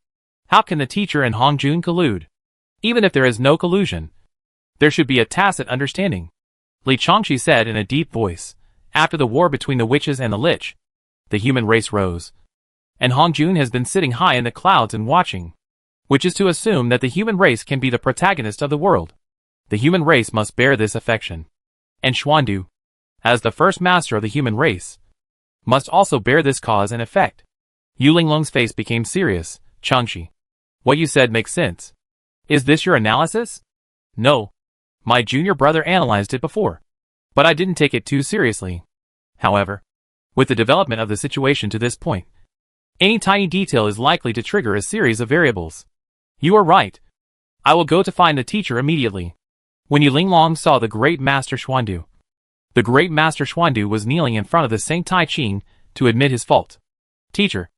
How can the teacher and Hong Jun collude? Even if there is no collusion, there should be a tacit understanding. Li Changxi said in a deep voice. After the war between the witches and the Lich, the human race rose. And Hong Jun has been sitting high in the clouds and watching, which is to assume that the human race can be the protagonist of the world. The human race must bear this affection. And Xuandu, as the first master of the human race, must also bear this cause and effect. Yu Linglong's face became serious. Changxi, what you said makes sense. Is this your analysis? No. My junior brother analyzed it before. But I didn't take it too seriously. However, with the development of the situation to this point, any tiny detail is likely to trigger a series of variables. You are right. I will go to find the teacher immediately. When Yu Linglong saw the great master Xuandu, the great master Xuandu was kneeling in front of the Saint Tai Ching to admit his fault. Teacher,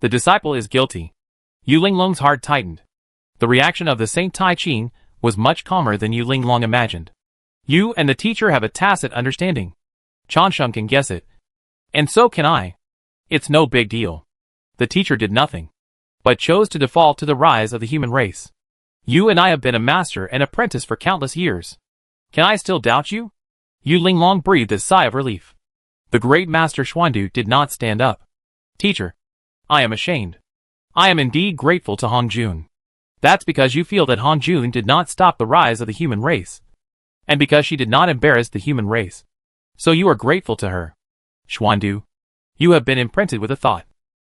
the disciple is guilty. Yu Linglong's heart tightened. The reaction of the Saint Tai Ching was much calmer than Yu Linglong imagined. You and the teacher have a tacit understanding. Chansheng can guess it. And so can I. It's no big deal. The teacher did nothing, but chose to default to the rise of the human race. You and I have been a master and apprentice for countless years. Can I still doubt you? Yu Linglong breathed a sigh of relief. The great master Xuandu did not stand up. Teacher, I am ashamed. I am indeed grateful to Hong Jun. That's because you feel that Hong Jun did not stop the rise of the human race, and because she did not embarrass the human race. So you are grateful to her. Xuandu, you have been imprinted with a thought,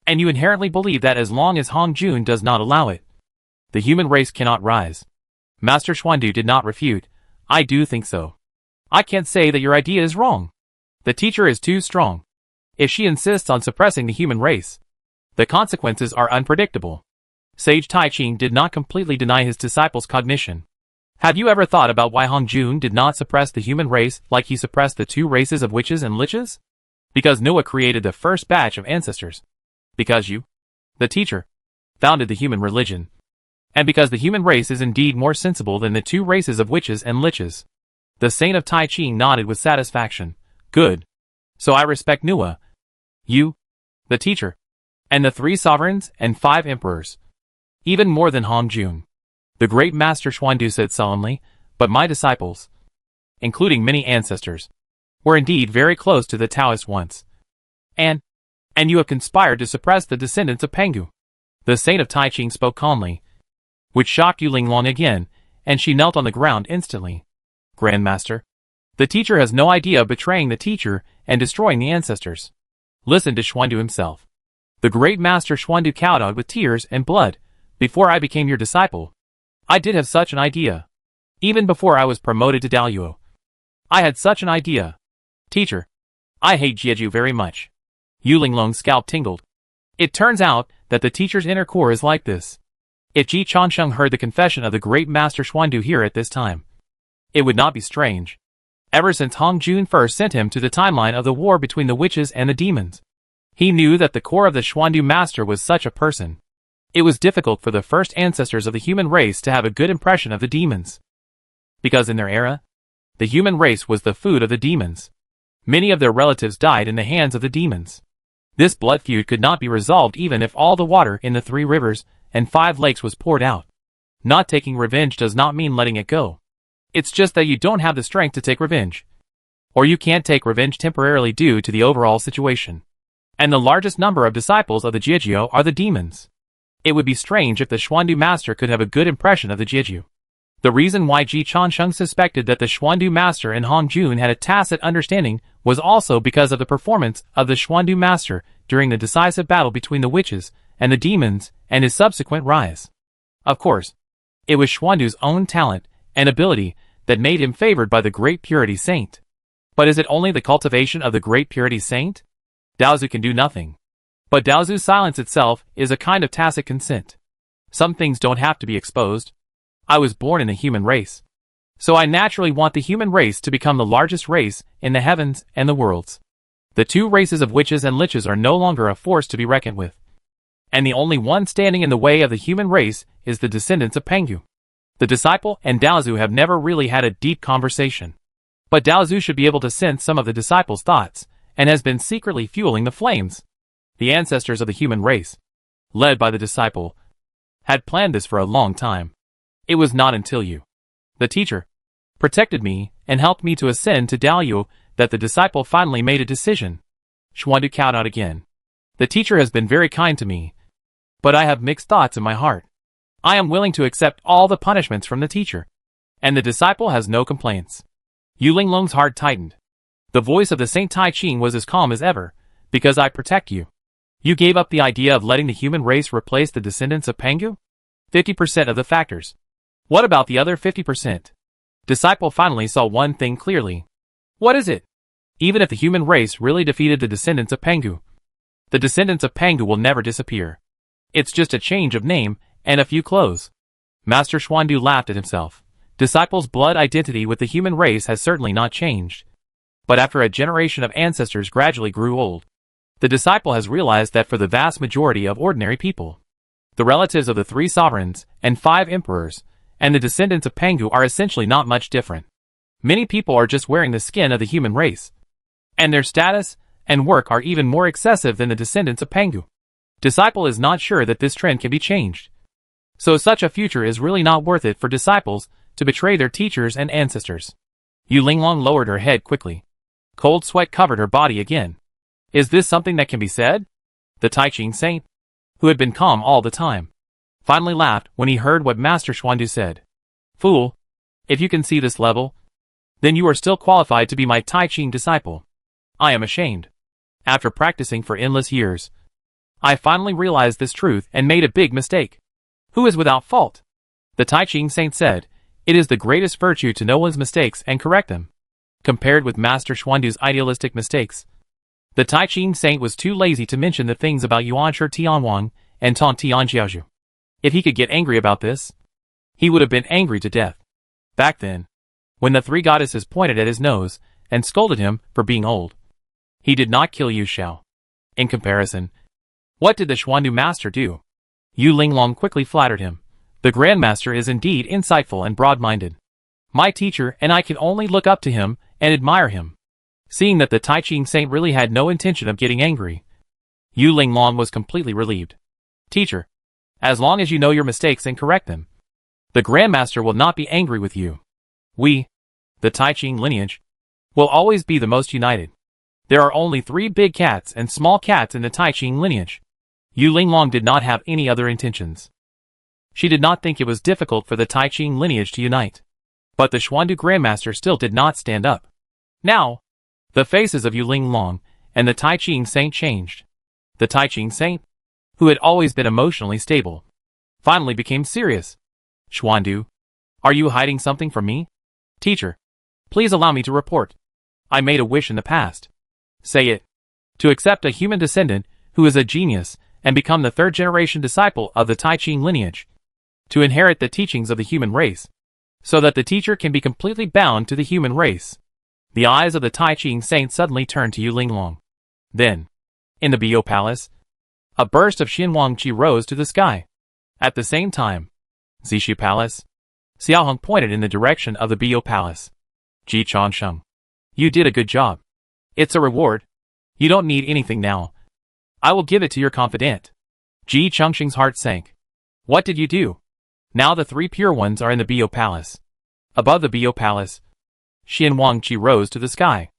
and you inherently believe that as long as Hong Jun does not allow it, the human race cannot rise. Master Xuandu did not refute. I do think so. I can't say that your idea is wrong. The teacher is too strong. If she insists on suppressing the human race, the consequences are unpredictable. Sage Tai Ching did not completely deny his disciple's cognition. Have you ever thought about why Hong Jun did not suppress the human race like he suppressed the two races of witches and liches? Because Noah created the first batch of ancestors. Because you, the teacher, founded the human religion. And because the human race is indeed more sensible than the two races of witches and liches. The saint of Tai Ching nodded with satisfaction. Good. So I respect Noah, you, the teacher, and the 3 sovereigns and 5 emperors. Even more than Hong Jun. The great master Xuandu said solemnly, but my disciples, including many ancestors, were indeed very close to the Taoists once. And you have conspired to suppress the descendants of Pengu. The saint of Tai Ching spoke calmly, which shocked Yu Linglong again, and she knelt on the ground instantly. Grandmaster, the teacher has no idea of betraying the teacher and destroying the ancestors. Listen to Xuandu himself. The great master Xuandu kowtowed with tears and blood. Before I became your disciple, I did have such an idea. Even before I was promoted to Daluo, I had such an idea. Teacher, I hate Jeju very much. Yu Linglong's scalp tingled. It turns out that the teacher's inner core is like this. If Ji Chansheng heard the confession of the great master Xuandu here at this time, it would not be strange. Ever since Hong Jun first sent him to the timeline of the war between the witches and the demons, he knew that the core of the Xuandu master was such a person. It was difficult for the first ancestors of the human race to have a good impression of the demons. Because in their era, the human race was the food of the demons. Many of their relatives died in the hands of the demons. This blood feud could not be resolved even if all the water in the 3 rivers and 5 lakes was poured out. Not taking revenge does not mean letting it go. It's just that you don't have the strength to take revenge. Or you can't take revenge temporarily due to the overall situation. And the largest number of disciples of the Jeju are the demons. It would be strange if the Xuandu master could have a good impression of the Jeju. The reason why Ji Chansheng suspected that the Xuandu master and Hong Jun had a tacit understanding was also because of the performance of the Xuandu master during the decisive battle between the witches and the demons and his subsequent rise. Of course, it was Xuandu's own talent and ability that made him favored by the Great Purity Saint. But is it only the cultivation of the Great Purity Saint? Daozu can do nothing. But Daozu's silence itself is a kind of tacit consent. Some things don't have to be exposed. I was born in the human race. So I naturally want the human race to become the largest race in the heavens and the worlds. The 2 races of witches and liches are no longer a force to be reckoned with. And the only one standing in the way of the human race is the descendants of Pengu. The disciple and Daozu have never really had a deep conversation. But Daozu should be able to sense some of the disciple's thoughts, and has been secretly fueling the flames. The ancestors of the human race, led by the disciple, had planned this for a long time. It was not until you, the teacher, protected me and helped me to ascend to Daluo that the disciple finally made a decision. Xuandu kowtowed again. The teacher has been very kind to me, but I have mixed thoughts in my heart. I am willing to accept all the punishments from the teacher, And the disciple has no complaints. Yu Linglong's heart tightened. The voice of the Saint Tai Ching was as calm as ever. Because I protect you. You gave up the idea of letting the human race replace the descendants of Pangu? 50% of the factors. What about the other 50%? Disciple finally saw one thing clearly. What is it? Even if the human race really defeated the descendants of Pangu, the descendants of Pangu will never disappear. It's just a change of name and a few clothes. Master Xuandu laughed at himself. Disciple's blood identity with the human race has certainly not changed. But after a generation of ancestors gradually grew old, the disciple has realized that for the vast majority of ordinary people, the relatives of the 3 sovereigns and 5 emperors, and the descendants of Pangu are essentially not much different. Many people are just wearing the skin of the human race, and their status and work are even more excessive than the descendants of Pangu. Disciple is not sure that this trend can be changed. So such a future is really not worth it for disciples to betray their teachers and ancestors. Yu Linglong lowered her head quickly. Cold sweat covered her body again. Is this something that can be said? The Tai Ching saint, who had been calm all the time, finally laughed when he heard what Master Xuandu said. Fool! If you can see this level, then you are still qualified to be my Tai Ching disciple. I am ashamed. After practicing for endless years, I finally realized this truth and made a big mistake. Who is without fault? The Tai Ching saint said, it is the greatest virtue to know one's mistakes and correct them. Compared with Master Xuandu's idealistic mistakes, the Tai Ching saint was too lazy to mention the things about Yuan Shi Tianwang and Tong Tianjiaozhu. If he could get angry about this, he would have been angry to death. Back then, when the 3 goddesses pointed at his nose and scolded him for being old, he did not kill Yu Xiao. In comparison, what did the Xuandu master do? Yu Linglong quickly flattered him. The Grandmaster is indeed insightful and broad-minded. My teacher and I can only look up to him and admire him. Seeing that the Tai Ching saint really had no intention of getting angry, Yu Linglong was completely relieved. Teacher, as long as you know your mistakes and correct them, the Grandmaster will not be angry with you. We, the Tai Ching lineage, will always be the most united. There are only 3 big cats and small cats in the Tai Ching lineage. Yu Linglong did not have any other intentions. She did not think it was difficult for the Tai Ching lineage to unite. But the Xuandu Grandmaster still did not stand up. Now, the faces of Yu Linglong and the Tai Ching saint changed. The Tai Ching saint, who had always been emotionally stable, finally became serious. Xuandu, are you hiding something from me? Teacher, please allow me to report. I made a wish in the past. Say it. To accept a human descendant who is a genius and become the 3rd generation disciple of the Tai Ching lineage. To inherit the teachings of the human race, so that the teacher can be completely bound to the human race. The eyes of the Tai Ching saint suddenly turned to Yu Linglong. Then, in the Bio Palace, a burst of Xianwang Qi rose to the sky. At the same time, Zishu Palace, Xiaoheng pointed in the direction of the Bio Palace. Ji Changsheng, you did a good job. It's a reward. You don't need anything now. I will give it to your confidant. Ji Changsheng's heart sank. What did you do? Now the 3 pure ones are in the Bio Palace. Above the Bio Palace, Xianwang Qi rose to the sky.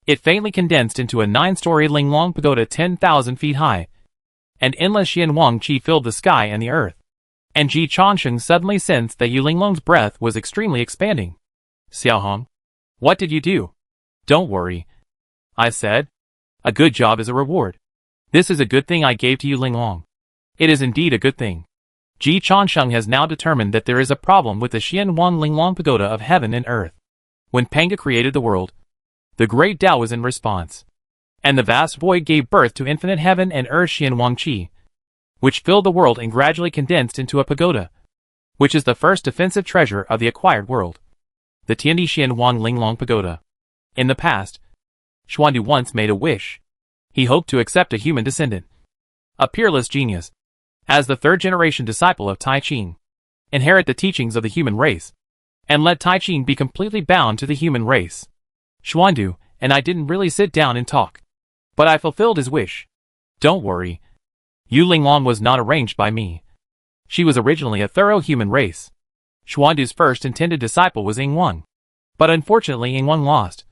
It faintly condensed into a 9-story Linglong pagoda 10,000 feet high. And endless Xianwang Qi filled the sky and the earth. And Ji Changsheng suddenly sensed that Yu Linglong's breath was extremely expanding. Xiaoheng, what did you do? Don't worry. I said, a good job is a reward. This is a good thing I gave to Yu Linglong. It is indeed a good thing. Ji Changsheng has now determined that there is a problem with the Xianwang Linglong pagoda of heaven and earth. When Panga created the world, the great Tao was in response. And the vast void gave birth to infinite heaven and earth Xianwang Qi, which filled the world and gradually condensed into a pagoda, which is the first defensive treasure of the acquired world. The Tiandi Xianwang Linglong pagoda. In the past, Xuandu once made a wish. He hoped to accept a human descendant, a peerless genius, as the 3rd generation disciple of Tai Ching, inherit the teachings of the human race, and let Tai Ching be completely bound to the human race. Xuandu and I didn't really sit down and talk, but I fulfilled his wish. Don't worry. Yu Linglong was not arranged by me. She was originally a thorough human race. Xuandu's first intended disciple was Yingwang, but unfortunately Yingwang lost,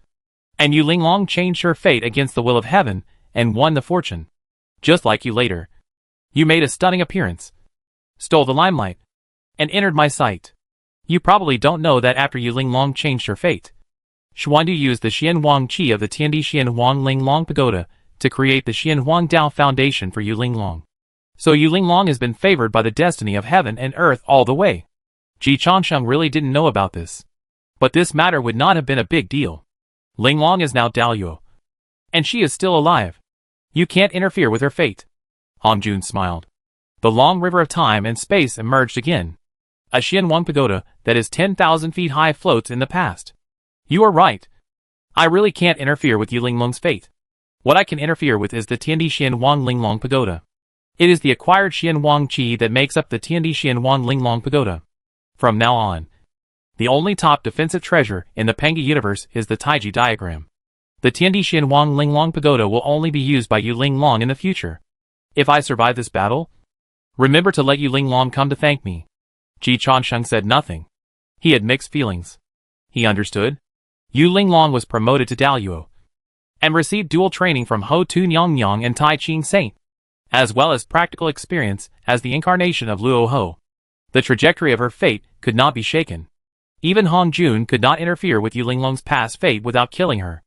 and Yu Linglong changed her fate against the will of heaven and won the fortune. Just like you later. You made a stunning appearance, stole the limelight, and entered my sight. You probably don't know that after Yu Linglong changed her fate, Xuandu used the Xian Huang Qi of the Tiandi Xian Huang Linglong Pagoda to create the Xian Huang Dao Foundation for Yu Linglong. So Yu Linglong has been favored by the destiny of heaven and earth all the way. Ji Chansheng really didn't know about this. But this matter would not have been a big deal. Linglong is now Daoyuo. And she is still alive. You can't interfere with her fate. Hong Jun smiled. The long river of time and space emerged again. A Xian Huang Pagoda that is 10,000 feet high floats in the past. You are right. I really can't interfere with Yu Linglong's fate. What I can interfere with is the Tiandi Xian Huang Linglong Pagoda. It is the acquired Xian Huang Qi that makes up the Tiandi Xian Huang Linglong Pagoda. From now on, the only top defensive treasure in the Panga universe is the Taiji diagram. The Tiandi Xian Huang Linglong Pagoda will only be used by Yu Linglong in the future. If I survive this battle, remember to let Yu Linglong come to thank me. Ji Chansheng said nothing. He had mixed feelings. He understood. Yu Linglong was promoted to Daoyuo and received dual training from Ho Tu Nyang and Tai Ching Saint, as well as practical experience as the incarnation of Luo Ho. The trajectory of her fate could not be shaken. Even Hong Jun could not interfere with Yu Linglong's past fate without killing her.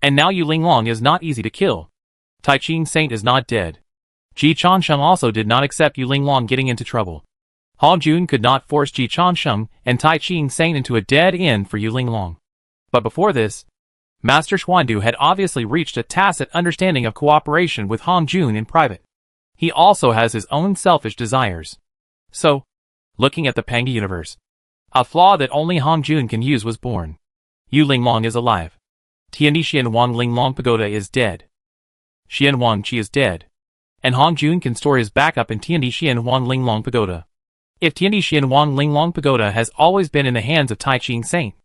And now Yu Linglong is not easy to kill. Tai Ching Saint is not dead. Ji Chansheng also did not accept Yu Linglong getting into trouble. Hong Jun could not force Ji Chansheng and Tai Ching Saint into a dead end for Yu Linglong. But before this, Master Xuandu had obviously reached a tacit understanding of cooperation with Hong Jun in private. He also has his own selfish desires. So, looking at the Panga universe, a flaw that only Hong Jun can use was born. Yu Linglong is alive. Tiandi Xian Huang Linglong Pagoda is dead. Xian Huang Qi is dead. And Hong Jun can store his backup in Tiandi Xian Huang Linglong Pagoda. If Tiandi Xian Huang Linglong Pagoda has always been in the hands of Tai Ching Saint,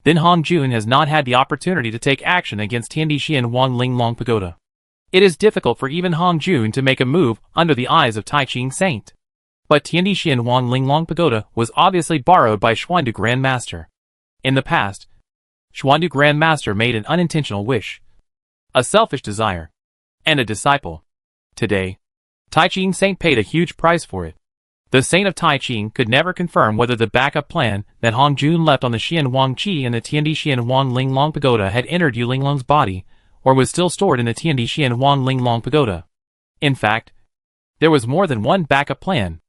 then Hong Jun has not had the opportunity to take action against Tiandi Xian Huang Linglong Pagoda. It is difficult for even Hong Jun to make a move under the eyes of Tai Ching Saint. But Tiandi Xian Huang Linglong Pagoda was obviously borrowed by Xuandu Grand Master. In the past, Xuandu Grand Master made an unintentional wish, a selfish desire, and a disciple. Today, Tai Ching Saint paid a huge price for it. The Saint of Tai Ching could never confirm whether the backup plan that Hong Jun left on the Xian Huang Qi and the Tiandi Xian Huang Linglong Pagoda had entered Yu Linglong's body, or was still stored in the Tiandi Xian Huang Linglong Pagoda. In fact, there was more than one backup plan.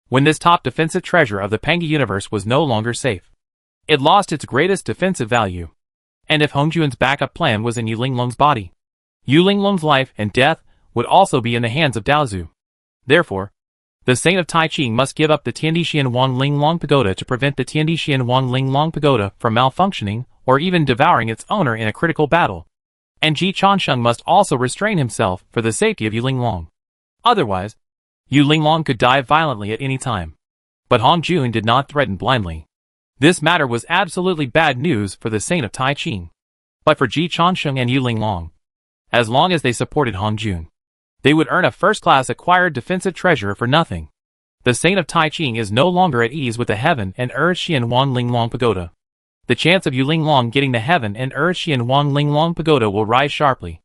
When this top defensive treasure of the Panga universe was no longer safe, it lost its greatest defensive value. And if Hong Jun's backup plan was in Yu Linglong's body, Yu Linglong's life and death would also be in the hands of Daozu. Therefore, the Saint of Tai Ching must give up the Tiandi Xian Huang Linglong Pagoda to prevent the Tiandi Xian Huang Linglong Pagoda from malfunctioning or even devouring its owner in a critical battle. And Ji Chansheng must also restrain himself for the safety of Yu Linglong. Otherwise, Yu Linglong could die violently at any time. But Hong Jun did not threaten blindly. This matter was absolutely bad news for the Saint of Tai Ching. But for Ji Chansheng and Yu Linglong, as long as they supported Hong Jun, they would earn a first-class acquired defensive treasure for nothing. The Saint of Tai Ching is no longer at ease with the Heaven and Earth Xian Huang Linglong Pagoda. The chance of Yu Linglong getting the Heaven and Earth Xian Huang Linglong Pagoda will rise sharply.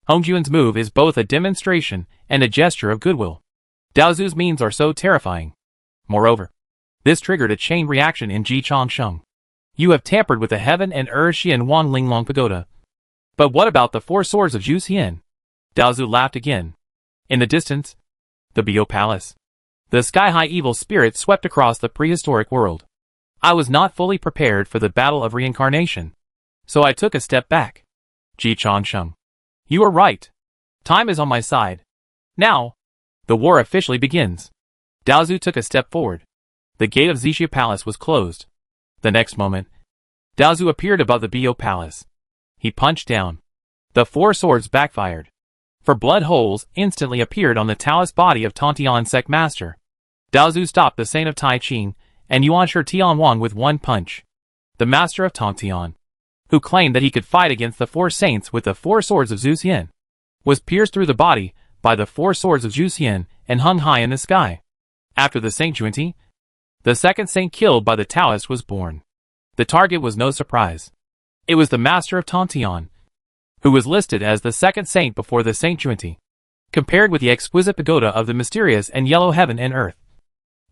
Hong Jun's move is both a demonstration and a gesture of goodwill. Daozu's means are so terrifying. Moreover, this triggered a chain reaction in Ji Chansheng. You have tampered with the Heaven and Earth Xian Huang Linglong Pagoda. But what about the four swords of Zhu Xian? Daozu laughed again. In the distance, the Bio Palace. The sky-high evil spirit swept across the prehistoric world. I was not fully prepared for the battle of reincarnation, so I took a step back. Ji Chansheng. You are right. Time is on my side. Now, the war officially begins. Daozu took a step forward. The gate of Zixia Palace was closed. The next moment, Daozu appeared above the Bio Palace. He punched down. The four swords backfired. For blood holes instantly appeared on the Taoist body of Tontian Sect Master. Daozu stopped the Saint of Tai Ching and Yuan Shi Tianwang with one punch. The Master of Tontian, who claimed that he could fight against the four saints with the four swords of Zhu Xian, was pierced through the body by the four swords of Zhu Xian and hung high in the sky. After the Saint Juanti, the second saint killed by the Taoist was born. The target was no surprise. It was the Master of Tontian, who was listed as the second saint before the Saint Juanti, compared with the exquisite pagoda of the mysterious and yellow heaven and earth.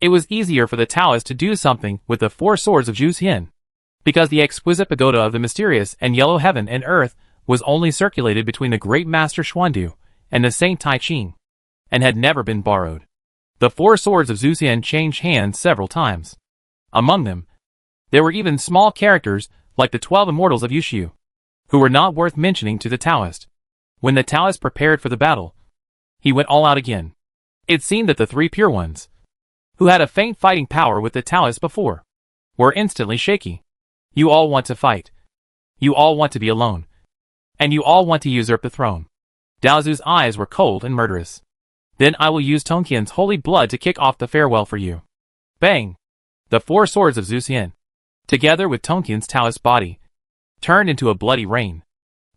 It was easier for the Taoist to do something with the four swords of Zhu Xian, because the exquisite pagoda of the mysterious and yellow heaven and earth was only circulated between the great master Xuandu and the Saint Tai Ching, and had never been borrowed. The four swords of Zhu Xian changed hands several times. Among them, there were even small characters like the 12 immortals of Yushu, who were not worth mentioning to the Taoist. When the Taoist prepared for the battle, he went all out again. It seemed that the three pure ones, who had a faint fighting power with the Taoist before, were instantly shaky. You all want to fight. You all want to be alone. And you all want to usurp the throne. Daozu's eyes were cold and murderous. Then I will use Tongqian's holy blood to kick off the farewell for you. Bang! The four swords of Zhu Xian, together with Tongqian's Taoist body, turned into a bloody rain.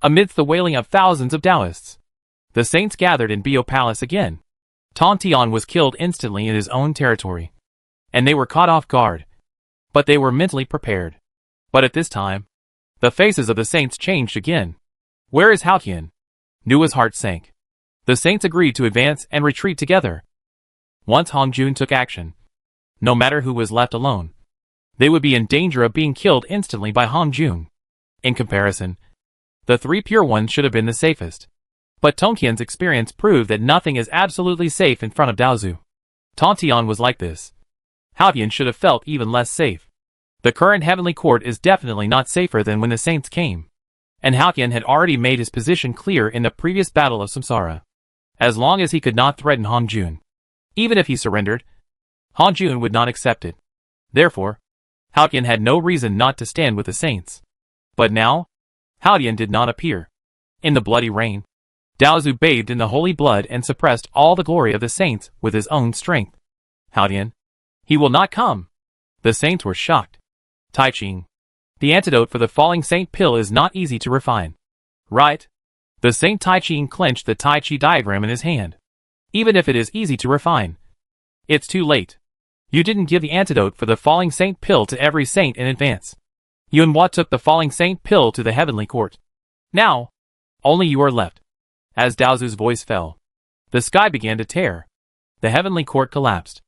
Amidst the wailing of thousands of Taoists, the saints gathered in Bio Palace again. Tongqian was killed instantly in his own territory, and they were caught off guard. But they were mentally prepared. But at this time, the faces of the saints changed again. Where is Haotian? Nua's heart sank. The saints agreed to advance and retreat together. Once Hong Jun took action, no matter who was left alone, they would be in danger of being killed instantly by Hong Jun. In comparison, the three pure ones should have been the safest. But Tongqian's experience proved that nothing is absolutely safe in front of Daozu. Tongqian was like this. Haotian should have felt even less safe. The current heavenly court is definitely not safer than when the saints came. And Haotian had already made his position clear in the previous battle of Samsara. As long as he could not threaten Hong Jun, even if he surrendered, Hong Jun would not accept it. Therefore, Haotian had no reason not to stand with the saints. But now, Haotian did not appear. In the bloody rain, Daozu bathed in the holy blood and suppressed all the glory of the saints with his own strength. Haotian, he will not come. The saints were shocked. Tai Ching, the antidote for the falling saint pill is not easy to refine. Right? The Saint Tai Ching clenched the Tai Chi diagram in his hand. Even if it is easy to refine, it's too late. You didn't give the antidote for the falling saint pill to every saint in advance. Yunhua took the falling saint pill to the heavenly court. Now, only you are left. As Daozu's voice fell, the sky began to tear. The heavenly court collapsed.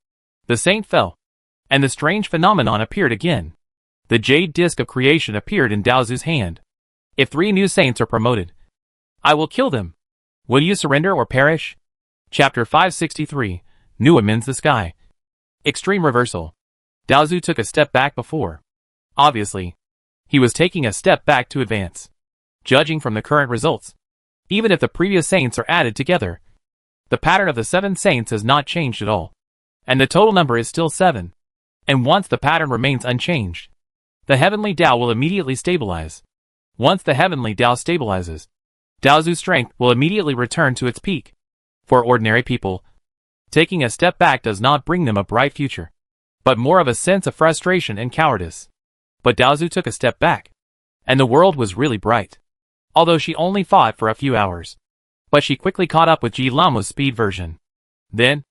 The saint fell, and the strange phenomenon appeared again. The jade disc of creation appeared in Daozu's hand. If 3 new saints are promoted, I will kill them. Will you surrender or perish? Chapter 563, Nua Mends the Sky. Extreme reversal. Daozu took a step back before. Obviously, he was taking a step back to advance. Judging from the current results, even if the previous saints are added together, the pattern of the 7 saints has not changed at all. And the total number is still 7. And once the pattern remains unchanged, the heavenly Tao will immediately stabilize. Once the heavenly Tao stabilizes, Daozu's strength will immediately return to its peak. For ordinary people, taking a step back does not bring them a bright future, but more of a sense of frustration and cowardice. But Daozu took a step back, and the world was really bright. Although she only fought for a few hours, but she quickly caught up with Ji Lamo's speed version. Then,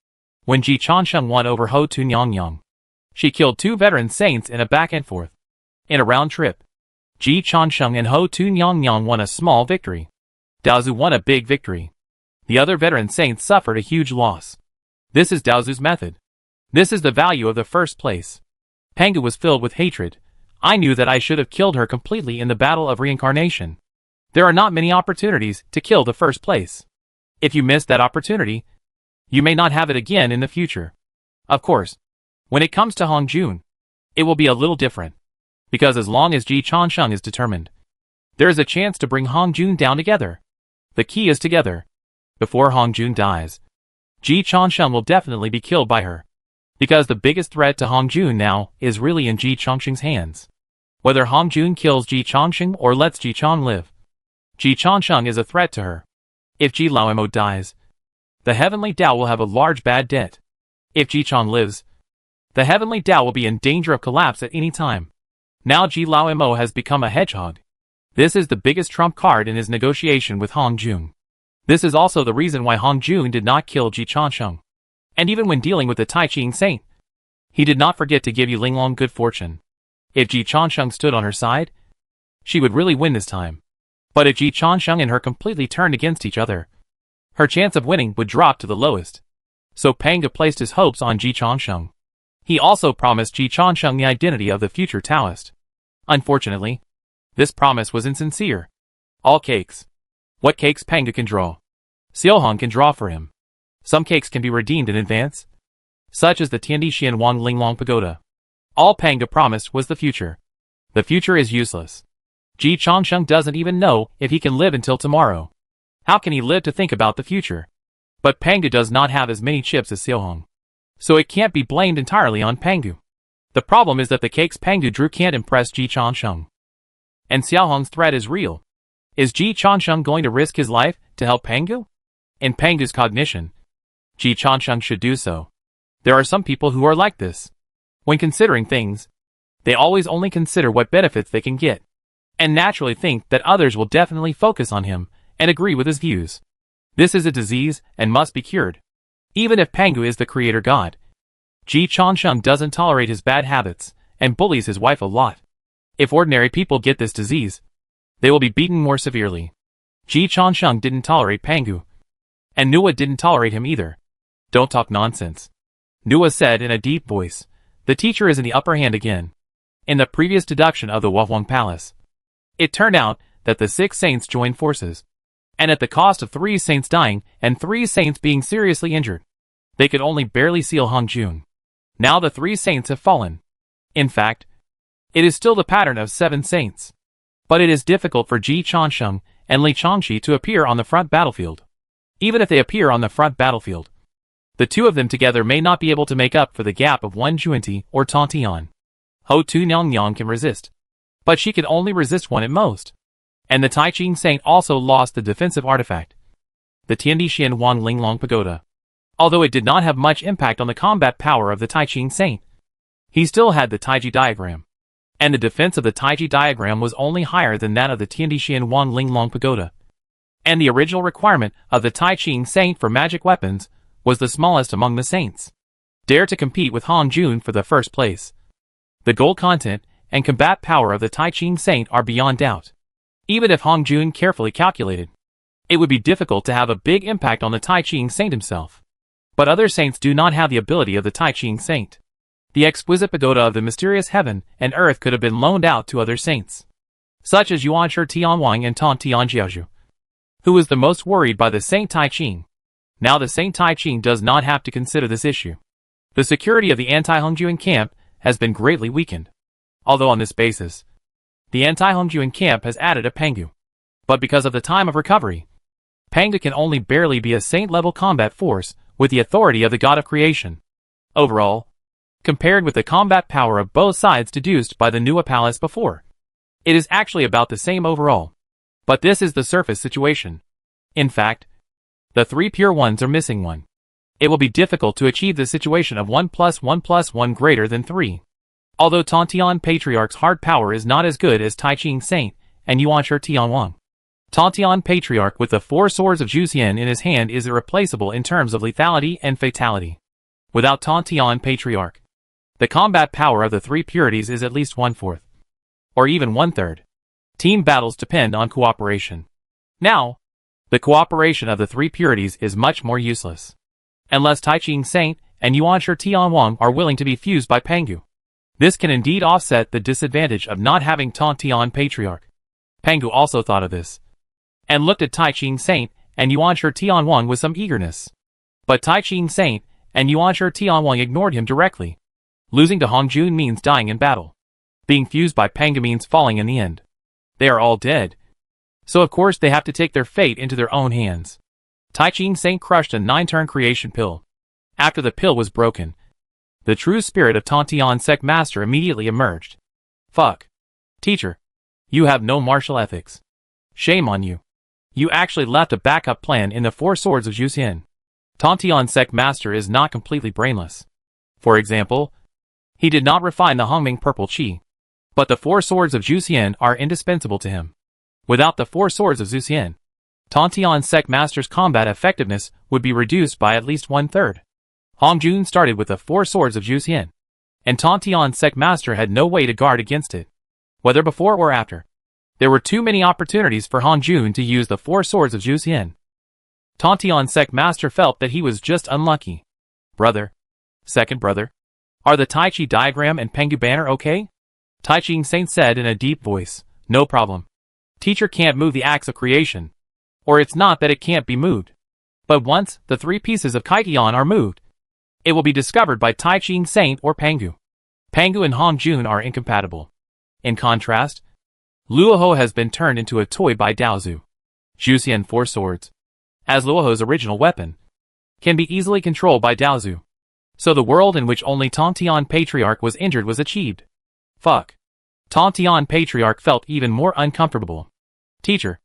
when Ji Chansheng won over Ho Tu Nyang, she killed 2 veteran saints in a back and forth. In a round trip, Ji Chansheng and Ho Tu Nyang won a small victory. Daozu won a big victory. The other veteran saints suffered a huge loss. This is Daozu's method. This is the value of the first place. Panga was filled with hatred. I knew that I should have killed her completely in the battle of reincarnation. There are not many opportunities to kill the first place. If you miss that opportunity, you may not have it again in the future. Of course, when it comes to Hong Jun, it will be a little different. Because as long as Ji Chansheng is determined, there is a chance to bring Hong Jun down together. The key is together. Before Hong Jun dies, Ji Chansheng will definitely be killed by her. Because the biggest threat to Hong Jun now is really in Ji Changsheng's hands. Whether Hong Jun kills Ji Changsheng or lets Ji Chang live, Ji Changsheng is a threat to her. If Ji Laomo dies, the heavenly Tao will have a large bad debt. If Ji Chang lives, the heavenly Tao will be in danger of collapse at any time. Now Ji Laomo has become a hedgehog. This is the biggest trump card in his negotiation with Hong Jun. This is also the reason why Hong Jun did not kill Ji Chansheng. And even when dealing with the Tai Ching Saint, he did not forget to give Yi Linglong good fortune. If Ji Chansheng stood on her side, she would really win this time. But if Ji Chansheng and her completely turned against each other, her chance of winning would drop to the lowest. So Panga placed his hopes on Ji Chansheng. He also promised Ji Changsheng the identity of the future Taoist. Unfortunately, this promise was insincere. All cakes. What cakes Pangdu can draw? Xiaohong can draw for him. Some cakes can be redeemed in advance, such as the Tiandixian Wang Linglong Pagoda. All Pangdu promised was the future. The future is useless. Ji Changsheng doesn't even know if he can live until tomorrow. How can he live to think about the future? But Pangdu does not have as many chips as Xiaohong, so it can't be blamed entirely on Pangdu. The problem is that the cakes Pangdu drew can't impress Ji Changsheng. And Xiaohong's threat is real. Is Ji Changsheng going to risk his life to help Pangdu? In Pangdu's cognition, Ji Changsheng should do so. There are some people who are like this. When considering things, they always only consider what benefits they can get, and naturally think that others will definitely focus on him and agree with his views. This is a disease and must be cured. Even if Pangdu is the creator god, Ji Changsheng doesn't tolerate his bad habits and bullies his wife a lot. If ordinary people get this disease, they will be beaten more severely. Ji Changsheng didn't tolerate Pangdu, and Nuwa didn't tolerate him either. Don't talk nonsense, Nuwa said in a deep voice. The teacher is in the upper hand again. In the previous deduction of the Wuhuang Palace, it turned out that the 6 saints joined forces, and at the cost of 3 saints dying and 3 saints being seriously injured, they could only barely seal Hong Jun. Now the 3 saints have fallen. In fact, it is still the pattern of 7 saints. But it is difficult for Ji Changsheng and Li Changxi to appear on the front battlefield. Even if they appear on the front battlefield, the two of them together may not be able to make up for the gap of one Juanti or Tantian. Ho Tu Nyang can resist, but she can only resist one at most. And the Tai Ching Saint also lost the defensive artifact, the Tiandixian Wang Linglong Pagoda. Although it did not have much impact on the combat power of the Tai Ching Saint, he still had the Taiji diagram. And the defense of the Taiji diagram was only higher than that of the Tiandixian Wang Linglong Pagoda. And the original requirement of the Tai Ching Saint for magic weapons was the smallest among the saints. Dare to compete with Hong Jun for the first place. The gold content and combat power of the Tai Ching Saint are beyond doubt. Even if Hong Jun carefully calculated, it would be difficult to have a big impact on the Tai Ching Saint himself. But other saints do not have the ability of the Tai Ching Saint. The exquisite pagoda of the mysterious heaven and earth could have been loaned out to other saints, such as Yuanshi Tianwang and Tan Tianjiaozhu, who was the most worried by the Saint Tai Ching. Now the Saint Tai Ching does not have to consider this issue. The security of the anti-Hongjuan camp has been greatly weakened. Although on this basis, the anti-Hongjuan camp has added a Pangdu. But because of the time of recovery, Pangdu can only barely be a saint-level combat force with the authority of the god of creation. Overall, compared with the combat power of both sides deduced by the Nuwa Palace before, it is actually about the same overall. But this is the surface situation. In fact, the 3 pure ones are missing one. It will be difficult to achieve the situation of 1 + 1 + 1 greater than 3. Although Tantian Patriarch's hard power is not as good as Tai Ching Saint and Yuanshi Tianwang, Tantian Patriarch with the 4 swords of Zhuxian in his hand is irreplaceable in terms of lethality and fatality. Without Tantian Patriarch, the combat power of the 3 purities is at least 1/4, or even 1/3. Team battles depend on cooperation. Now, the cooperation of the 3 purities is much more useless, unless Tai Ching Saint and Yuanshi Tianwang are willing to be fused by Pangdu. This can indeed offset the disadvantage of not having Tantian Patriarch. Pangdu also thought of this, and looked at Tai Ching Saint and Yuanshi Tianwang with some eagerness. But Tai Ching Saint and Yuanshi Tianwang ignored him directly. Losing to Hong Jun means dying in battle. Being fused by Pangdu means falling in the end. They are all dead. So of course they have to take their fate into their own hands. Tai Ching Saint crushed a 9-turn creation pill. After the pill was broken, the true spirit of Tantian Sect Master immediately emerged. Fuck. Teacher. You have no martial ethics. Shame on you. You actually left a backup plan in the 4 swords of Zhuxian. Tantian Sect Master is not completely brainless. For example, he did not refine the Hongming Purple Qi, but the 4 swords of Zhuxian are indispensable to him. Without the 4 swords of Zhuxian, Tantian Sect Master's combat effectiveness would be reduced by at least 1/3. Hong Jun started with the 4 swords of Zhuxian, and Tantian Sect Master had no way to guard against it, whether before or after. There were too many opportunities for Hong Jun to use the 4 swords of Zhuxian. Tantian Sect Master felt that he was just unlucky. Brother. Second brother. Are the Tai Chi diagram and Pengu banner okay? Tai Chi Saint said in a deep voice. No problem. Teacher can't move the axe of creation. Or it's not that it can't be moved. But once the 3 pieces of Kaikion are moved, it will be discovered by Tai Chi Saint or Pengu. Pengu and Hongjun are incompatible. In contrast, Luoho has been turned into a toy by Daozu. Juxian 4 swords, as Luoho's original weapon, can be easily controlled by Daozu. So the world in which only Tontian Patriarch was injured was achieved. Fuck. Tontian Patriarch felt even more uncomfortable. Teacher,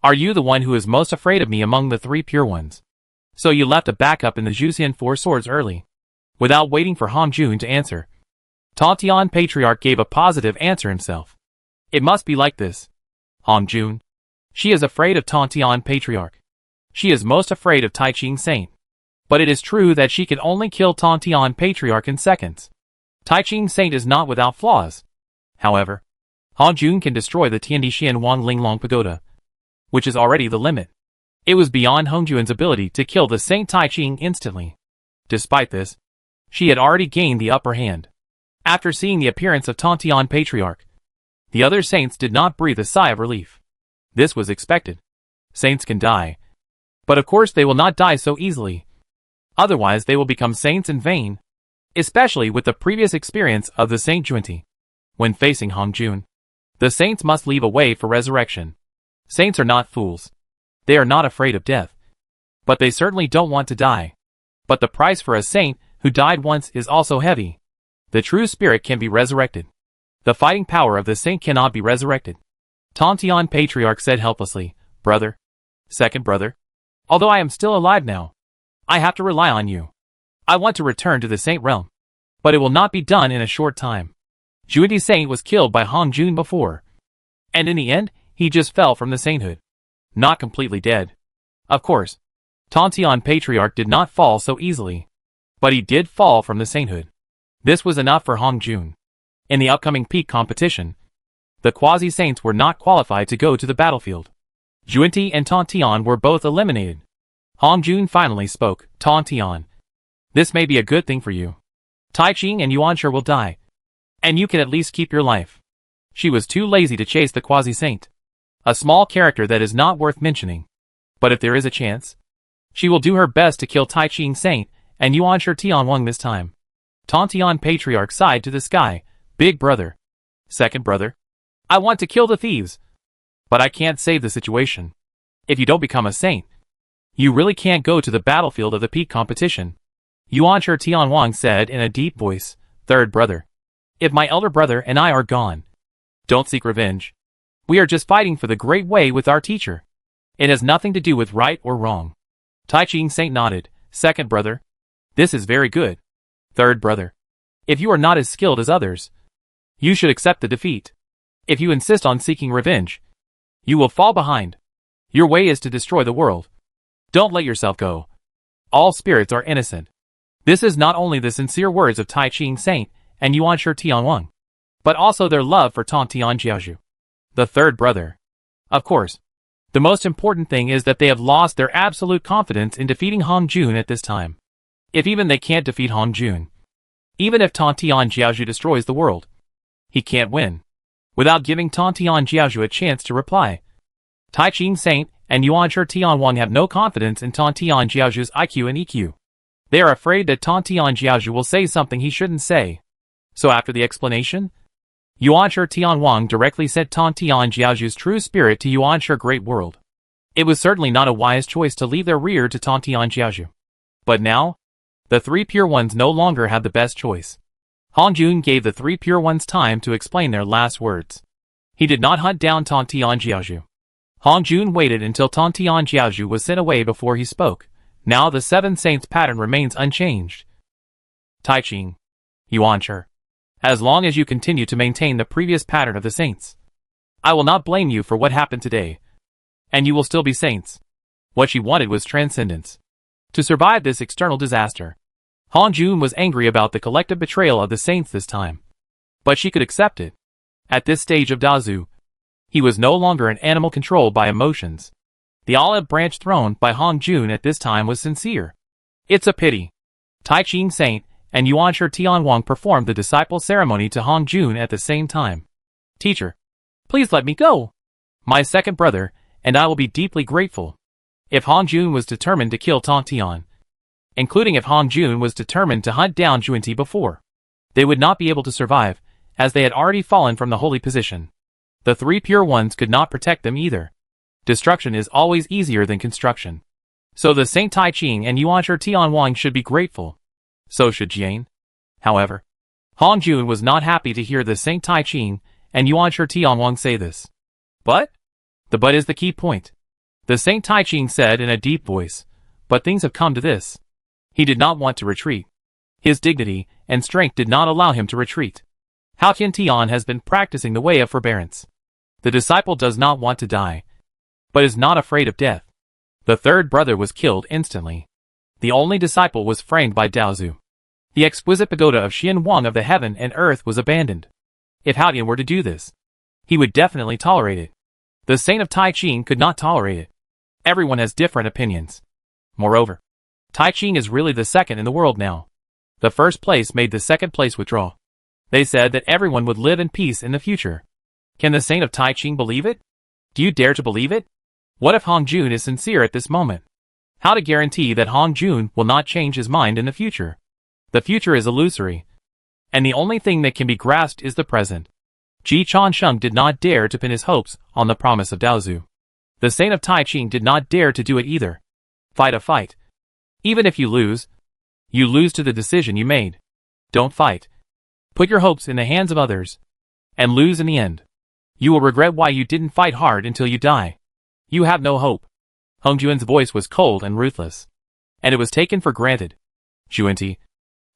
are you the one who is most afraid of me among the 3 pure ones? So you left a backup in the Juxian 4 swords early. Without waiting for Hongjun to answer, Tontian Patriarch gave a positive answer himself. It must be like this. Hongjun. She is afraid of Tontian Patriarch. She is most afraid of Tai Chi Saint. But it is true that she can only kill Tontian Patriarch in seconds. Tai Chi Saint is not without flaws. However, Hongjun can destroy the Tiandixian Wang Linglong Pagoda, which is already the limit. It was beyond Hongjun's ability to kill the Saint Tai Chi instantly. Despite this, she had already gained the upper hand. After seeing the appearance of Tontian Patriarch, the other saints did not breathe a sigh of relief. This was expected. Saints can die. But of course they will not die so easily. Otherwise they will become saints in vain. Especially with the previous experience of the Saint Junti. When facing Hongjun, the saints must leave a way for resurrection. Saints are not fools. They are not afraid of death. But they certainly don't want to die. But the price for a saint who died once is also heavy. The true spirit can be resurrected. The fighting power of the saint cannot be resurrected. Tontian Patriarch said helplessly, Brother. Second brother. Although I am still alive now, I have to rely on you. I want to return to the saint realm. But it will not be done in a short time. Junti Saint was killed by Hongjun before. And in the end, he just fell from the sainthood. Not completely dead. Of course, Tontian Patriarch did not fall so easily. But he did fall from the sainthood. This was enough for Hongjun. In the upcoming peak competition, the quasi-saints were not qualified to go to the battlefield. Junti and Tontian were both eliminated. Hongjun finally spoke. Tontian. This may be a good thing for you. Taiching and Yuanshi will die. And you can at least keep your life. She was too lazy to chase the quasi-saint. A small character that is not worth mentioning. But if there is a chance, she will do her best to kill Tai Chi Saint and Yuanshi Tianwang this time. Tontian Patriarch sighed to the sky. Big brother. Second brother. I want to kill the thieves. But I can't save the situation. If you don't become a saint, you really can't go to the battlefield of the peak competition. Yuanshi Tianwang said in a deep voice. Third brother. If my elder brother and I are gone, don't seek revenge. We are just fighting for the great way with our teacher. It has nothing to do with right or wrong. Tai Chi Saint nodded. Second brother. This is very good. Third brother. If you are not as skilled as others, you should accept the defeat. If you insist on seeking revenge, you will fall behind. Your way is to destroy the world. Don't let yourself go. All spirits are innocent. This is not only the sincere words of Tai Chi Saint and Yuanshi Tianwang, but also their love for Tontian Jiaozhu, the third brother. Of course, the most important thing is that they have lost their absolute confidence in defeating Hongjun at this time. If even they can't defeat Hongjun, even if Tontian Jiaozhu destroys the world, he can't win. Without giving Tontian Jiaozhu a chance to reply, Tai Chi Saint and Yuanshi Tianwang have no confidence in Tontian Jiaozhu's IQ and EQ. They are afraid that Tontian Jiaozhu will say something he shouldn't say. So after the explanation, Yuanshi Tianwang directly said Tontian Jiaozhu's true spirit to Yuanshi Great World. It was certainly not a wise choice to leave their rear to Tontian Jiaozhu. But now, the 3 pure ones no longer had the best choice. Hongjun gave the 3 pure ones time to explain their last words. He did not hunt down Tontian Jiaozhu. Hongjun waited until Tontian Jiaozhu was sent away before he spoke. Now the 7 saints pattern remains unchanged. Taiching. Yuanshi. As long as you continue to maintain the previous pattern of the saints, I will not blame you for what happened today. And you will still be saints. What she wanted was transcendence. To survive this external disaster, Hongjun was angry about the collective betrayal of the saints this time. But she could accept it. At this stage of Dazu, he was no longer an animal controlled by emotions. The olive branch thrown by Hongjun at this time was sincere. It's a pity. Tai Chi Saint and Yuanshi Tianwang performed the disciple ceremony to Hong Jun at the same time. Teacher, please let me go. My second brother, and I will be deeply grateful. If Hong Jun was determined to kill Tong Tian, including if Hong Jun was determined to hunt down Juanti before, they would not be able to survive, as they had already fallen from the holy position. The three pure ones could not protect them either. Destruction is always easier than construction. So the Saint Tai Ching and Yuanshi Tianwang should be grateful. So should Jian. However, Hong Jun was not happy to hear the Saint Tai Ching and Yuanshi Tianwang say this. But? The but is the key point. The Saint Tai Ching said in a deep voice, but things have come to this. He did not want to retreat. His dignity and strength did not allow him to retreat. Hao Tian Tian has been practicing the way of forbearance. The disciple does not want to die, but is not afraid of death. The third brother was killed instantly. The only disciple was framed by Daozu. The exquisite pagoda of Xian Wang of the heaven and earth was abandoned. If Hao Tian were to do this, he would definitely tolerate it. The saint of Tai Ching could not tolerate it. Everyone has different opinions. Moreover, Tai Ching is really the second in the world now. The first place made the second place withdraw. They said that everyone would live in peace in the future. Can the saint of Tai Ching believe it? Do you dare to believe it? What if Hong Jun is sincere at this moment? How to guarantee that Hong Jun will not change his mind in the future? The future is illusory, and the only thing that can be grasped is the present. Ji Changsheng did not dare to pin his hopes on the promise of Daozu. The saint of Tai Ching did not dare to do it either. Fight a fight. Even if you lose to the decision you made. Don't fight. Put your hopes in the hands of others, and lose in the end. You will regret why you didn't fight hard until you die. You have no hope. Hong Jun's voice was cold and ruthless, and it was taken for granted. Juanti,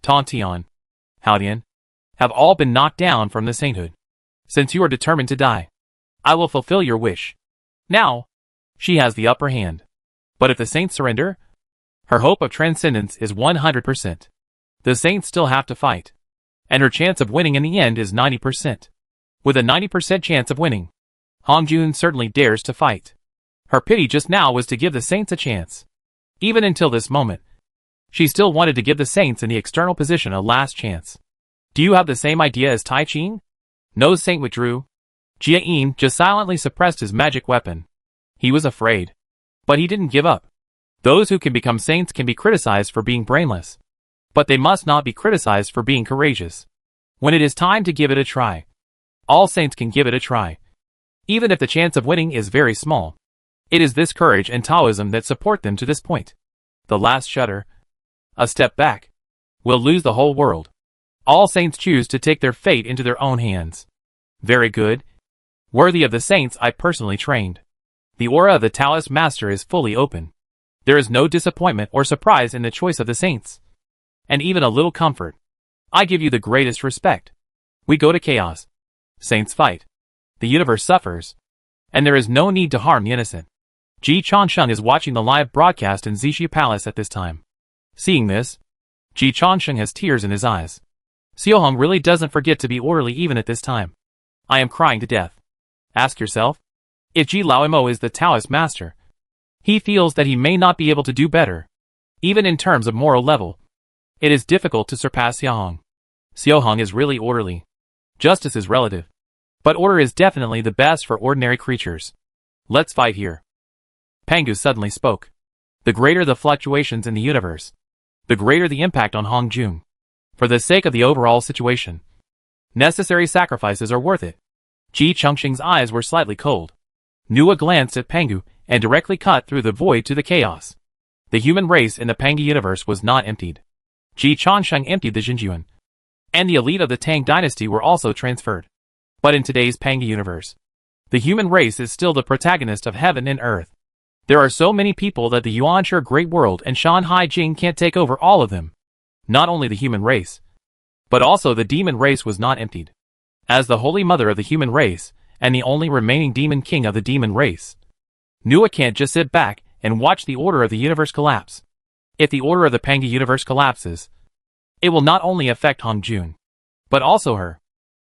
Tong Tian, Hao Tian, have all been knocked down from the sainthood. Since you are determined to die, I will fulfill your wish. Now, she has the upper hand. But if the saints surrender, her hope of transcendence is 100%. The saints still have to fight, and her chance of winning in the end is 90%. With a 90% chance of winning, Hong Jun certainly dares to fight. Her pity just now was to give the saints a chance. Even until this moment, she still wanted to give the saints in the external position a last chance. Do you have the same idea as Tai Ching? No saint withdrew. Jia Yin just silently suppressed his magic weapon. He was afraid. But he didn't give up. Those who can become saints can be criticized for being brainless. But they must not be criticized for being courageous. When it is time to give it a try, all saints can give it a try. Even if the chance of winning is very small. It is this courage and Taoism that support them to this point. The last shudder, a step back, will lose the whole world. All saints choose to take their fate into their own hands. Very good. Worthy of the saints I personally trained. The aura of the Taoist master is fully open. There is no disappointment or surprise in the choice of the saints. And even a little comfort. I give you the greatest respect. We go to chaos. Saints fight. The universe suffers. And there is no need to harm the innocent. Ji Changsheng is watching the live broadcast in Zixi Palace at this time. Seeing this, Ji Changsheng has tears in his eyes. Xiaohong really doesn't forget to be orderly even at this time. I am crying to death. Ask yourself, if Ji Laoimo is the Taoist master, he feels that he may not be able to do better. Even in terms of moral level, it is difficult to surpass Xiaohong. Xiaohong is really orderly. Justice is relative. But order is definitely the best for ordinary creatures. Let's fight here. Pangu suddenly spoke. The greater the fluctuations in the universe, the greater the impact on Hong Jun. For the sake of the overall situation, necessary sacrifices are worth it. Ji Changsheng's eyes were slightly cold. Nua glanced at Pangu and directly cut through the void to the chaos. The human race in the Pangu universe was not emptied. Ji Changsheng emptied the Jinjuan, and the elite of the Tang dynasty were also transferred. But in today's Pangu universe, the human race is still the protagonist of heaven and earth. There are so many people that the Yuanshi Great World and Shanhai Jing can't take over all of them. Not only the human race, but also the demon race was not emptied. As the holy mother of the human race, and the only remaining demon king of the demon race, Nua can't just sit back and watch the order of the universe collapse. If the order of the Pangu universe collapses, it will not only affect Hong Jun, but also her.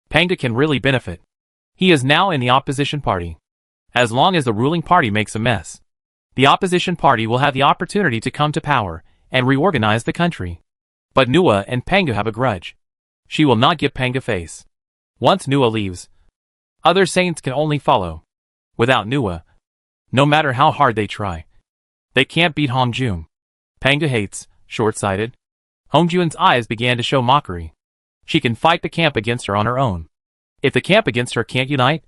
Panga can really benefit. He is now in the opposition party. As long as the ruling party makes a mess, the opposition party will have the opportunity to come to power and reorganize the country. But Nua and Pangu have a grudge. She will not give Pangu face. Once Nua leaves, other saints can only follow. Without Nua, no matter how hard they try, they can't beat Hongjun. Pangu hates, short-sighted. Hongjun's eyes began to show mockery. She can fight the camp against her on her own. If the camp against her can't unite,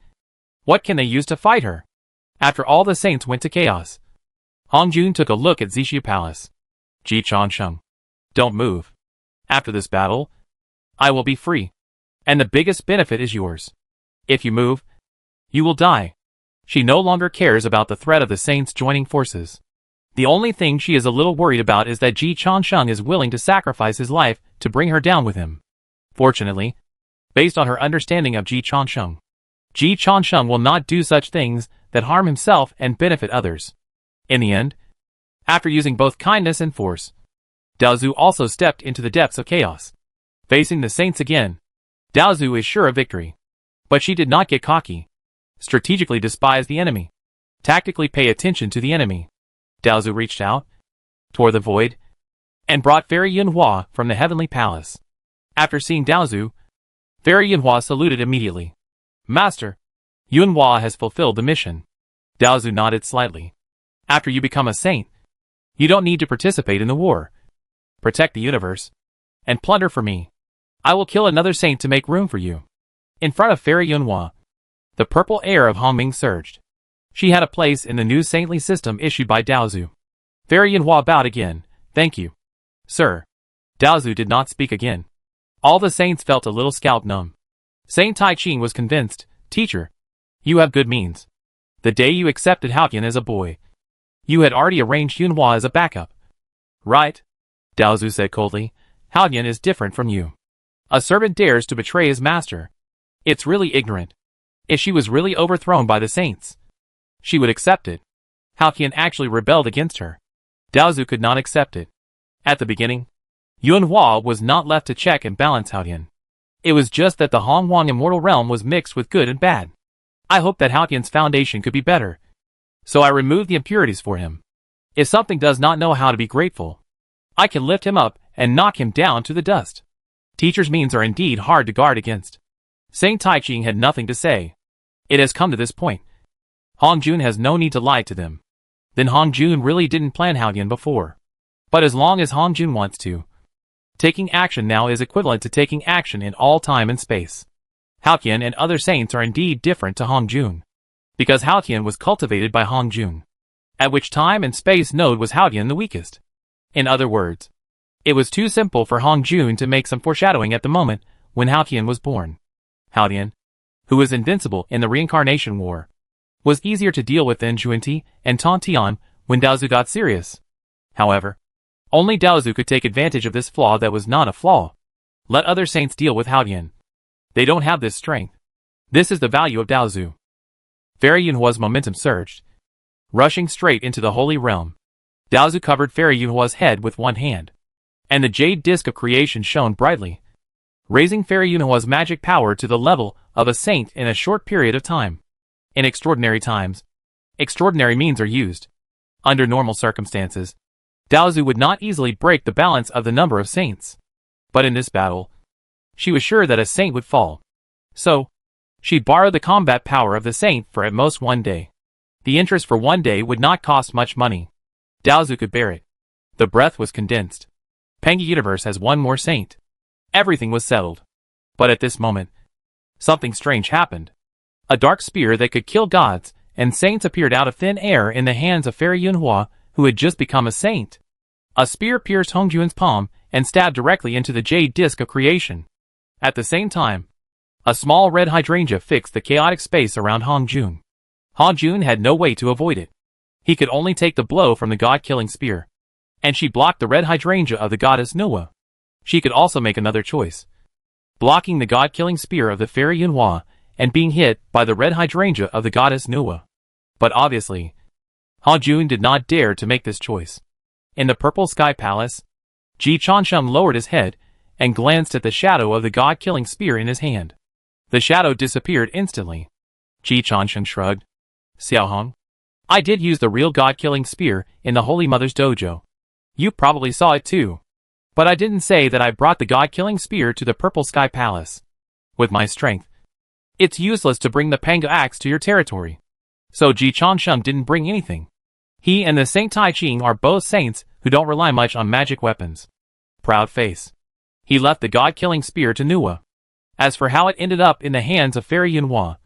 what can they use to fight her? After all the saints went to chaos, Hongjun took a look at Zishu Palace. Ji Chansheng, don't move. After this battle, I will be free. And the biggest benefit is yours. If you move, you will die. She no longer cares about the threat of the saints joining forces. The only thing she is a little worried about is that Ji Chansheng is willing to sacrifice his life to bring her down with him. Fortunately, based on her understanding of Ji Chansheng will not do such things that harm himself and benefit others. In the end, after using both kindness and force, Daozu also stepped into the depths of chaos. Facing the saints again, Daozu is sure of victory. But she did not get cocky. Strategically despise the enemy. Tactically pay attention to the enemy. Daozu reached out, toward the void, and brought Fairy Yunhua from the heavenly palace. After seeing Daozu, Fairy Yunhua saluted immediately. Master, Yunhua has fulfilled the mission. Daozu nodded slightly. After you become a saint, you don't need to participate in the war. Protect the universe, and plunder for me. I will kill another saint to make room for you. In front of Fairy Yunhua, the purple air of Hongming surged. She had a place in the new saintly system issued by Daozu. Fairy Yunhua bowed again. Thank you, sir. Daozu did not speak again. All the saints felt a little scalp numb. Saint Taiching was convinced. Teacher, you have good means. The day you accepted Haoyan as a boy, you had already arranged Yunhua as a backup. Right? Daozu said coldly. Haoyan is different from you. A servant dares to betray his master. It's really ignorant. If she was really overthrown by the saints, she would accept it. Haoyan actually rebelled against her. Daozu could not accept it. At the beginning, Yunhua was not left to check and balance Haoyan. It was just that the Hongwang immortal realm was mixed with good and bad. I hoped that Haoyan's foundation could be better, so I removed the impurities for him. If something does not know how to be grateful, I can lift him up and knock him down to the dust. Teacher's means are indeed hard to guard against. Saint Taiching had nothing to say. It has come to this point. Hongjun has no need to lie to them. Then Hongjun really didn't plan Haoyan before. But as long as Hongjun wants to, taking action now is equivalent to taking action in all time and space. Haoyan and other saints are indeed different to Hongjun, because Haoyan was cultivated by Hongjun, at which time and space node was Haoyan the weakest. In other words, it was too simple for Hongjun to make some foreshadowing at the moment when Haoyan was born. Haoyan, who was invincible in the reincarnation war, was easier to deal with than Juanti and Tontian when Daozu got serious. However, only Daozu could take advantage of this flaw that was not a flaw. Let other saints deal with Haoyan. They don't have this strength. This is the value of Daozu. Fairy Yunhua's momentum surged, rushing straight into the holy realm. Daozu covered Fairy Yunhua's head with one hand, and the jade disc of creation shone brightly, raising Fairy Yunhua's magic power to the level of a saint in a short period of time. In extraordinary times, extraordinary means are used. Under normal circumstances, Daozu would not easily break the balance of the number of saints. But in this battle, she was sure that a saint would fall. So, she borrowed the combat power of the saint for at most 1 day. The interest for 1 day would not cost much money. Daozu could bear it. The breath was condensed. Pangu Universe has one more saint. Everything was settled. But at this moment, something strange happened. A dark spear that could kill gods and saints appeared out of thin air in the hands of Fairy Yunhua, who had just become a saint. A spear pierced Hongjun's palm and stabbed directly into the jade disc of creation. At the same time, a small red hydrangea fixed the chaotic space around Hongjun. Hongjun had no way to avoid it. He could only take the blow from the god-killing spear. And she blocked the red hydrangea of the goddess Nua. She could also make another choice, blocking the god-killing spear of the Fairy Yunhua and being hit by the red hydrangea of the goddess Nua. But obviously, Hongjun did not dare to make this choice. In the purple sky palace, Ji Chansheng lowered his head and glanced at the shadow of the god-killing spear in his hand. The shadow disappeared instantly. Ji Chansheng shrugged. Xiaohong, I did use the real god-killing spear in the Holy Mother's dojo. You probably saw it too. But I didn't say that I brought the god-killing spear to the Purple Sky Palace. With my strength, it's useless to bring the Panga axe to your territory. So Ji Changsheng didn't bring anything. He and the Saint Tai Ching are both saints who don't rely much on magic weapons. Proud face. He left the god-killing spear to Nuwa. As for how it ended up in the hands of Fairy Yunhua,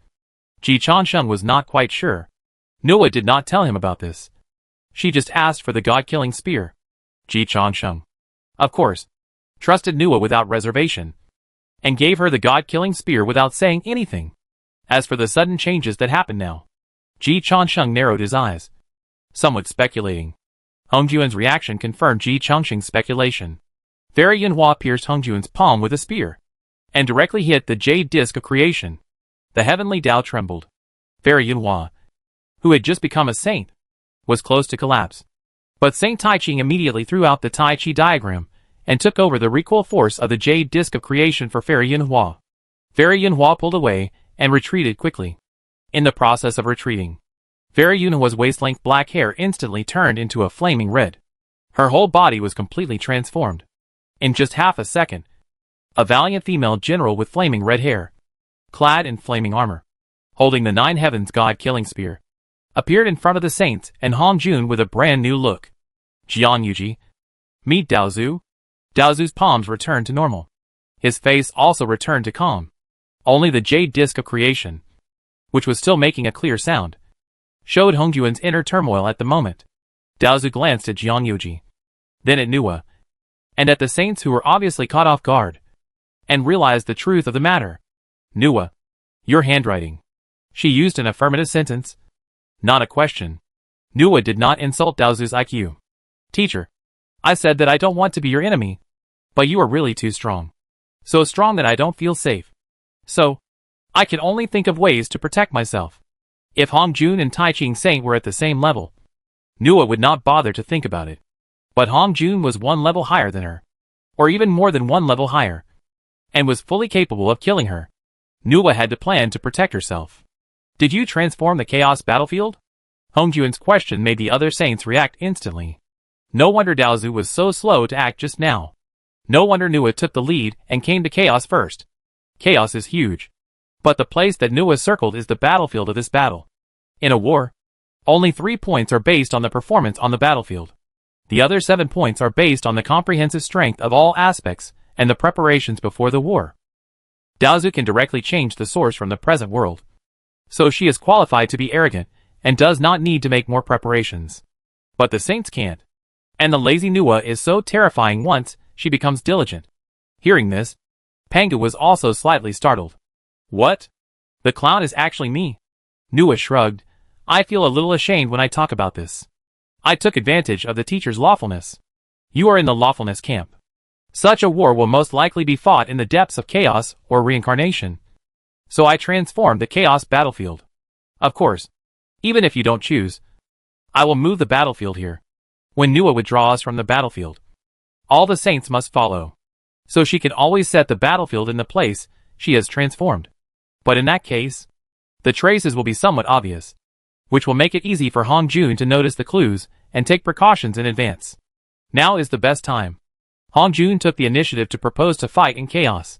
Ji Changsheng was not quite sure. Nuwa did not tell him about this. She just asked for the god-killing spear. Ji Changsheng, of course, trusted Nuwa without reservation, and gave her the god-killing spear without saying anything. As for the sudden changes that happened now, Ji Changsheng narrowed his eyes, somewhat speculating. Hong Juan's reaction confirmed Ji Changsheng's speculation. Fairy Yunhua pierced Hong Juan's palm with a spear, and directly hit the jade disc of creation. The heavenly Tao trembled. Fairy Yunhua, who had just become a saint, was close to collapse. But Saint Tai Ching immediately threw out the Tai Chi diagram, and took over the recoil force of the jade disc of creation for Fairy Yunhua. Fairy Yunhua pulled away, and retreated quickly. In the process of retreating, Fairy Yunhua's waist-length black hair instantly turned into a flaming red. Her whole body was completely transformed. In just half a second, a valiant female general with flaming red hair, clad in flaming armor, holding the Nine Heavens God-killing spear, appeared in front of the saints and Hong Jun with a brand new look. Jian Yuji, meet Daozu. Daozu's palms returned to normal. His face also returned to calm. Only the jade disc of creation, which was still making a clear sound, showed Hong Juan's inner turmoil at the moment. Daozu glanced at Jian Yuji, then at Nuwa, and at the saints who were obviously caught off guard, and realized the truth of the matter. Nuwa, your handwriting. She used an affirmative sentence, not a question. Nuwa did not insult Daozu's IQ. Teacher, I said that I don't want to be your enemy, but you are really too strong. So strong that I don't feel safe. So, I can only think of ways to protect myself. If Hong Jun and Tai Ching Saint were at the same level, Nuwa would not bother to think about it. But Hong Jun was one level higher than her, or even more than one level higher, and was fully capable of killing her. Nuwa had to plan to protect herself. Did you transform the chaos battlefield? Hong Juan's question made the other saints react instantly. No wonder Daozu was so slow to act just now. No wonder Nuwa took the lead and came to chaos first. Chaos is huge. But the place that Nuwa circled is the battlefield of this battle. In a war, only 3 points are based on the performance on the battlefield. The other 7 points are based on the comprehensive strength of all aspects and the preparations before the war. Daozu can directly change the source from the present world. So she is qualified to be arrogant and does not need to make more preparations. But the saints can't. And the lazy Nuwa is so terrifying once she becomes diligent. Hearing this, Panga was also slightly startled. What? The clown is actually me? Nuwa shrugged. I feel a little ashamed when I talk about this. I took advantage of the teacher's lawfulness. You are in the lawfulness camp. Such a war will most likely be fought in the depths of chaos or reincarnation. So I transformed the chaos battlefield. Of course, even if you don't choose, I will move the battlefield here. When Nuwa withdraws from the battlefield, all the saints must follow. So she can always set the battlefield in the place she has transformed. But in that case, the traces will be somewhat obvious, which will make it easy for Hong Jun to notice the clues and take precautions in advance. Now is the best time. Hong Jun took the initiative to propose to fight in chaos.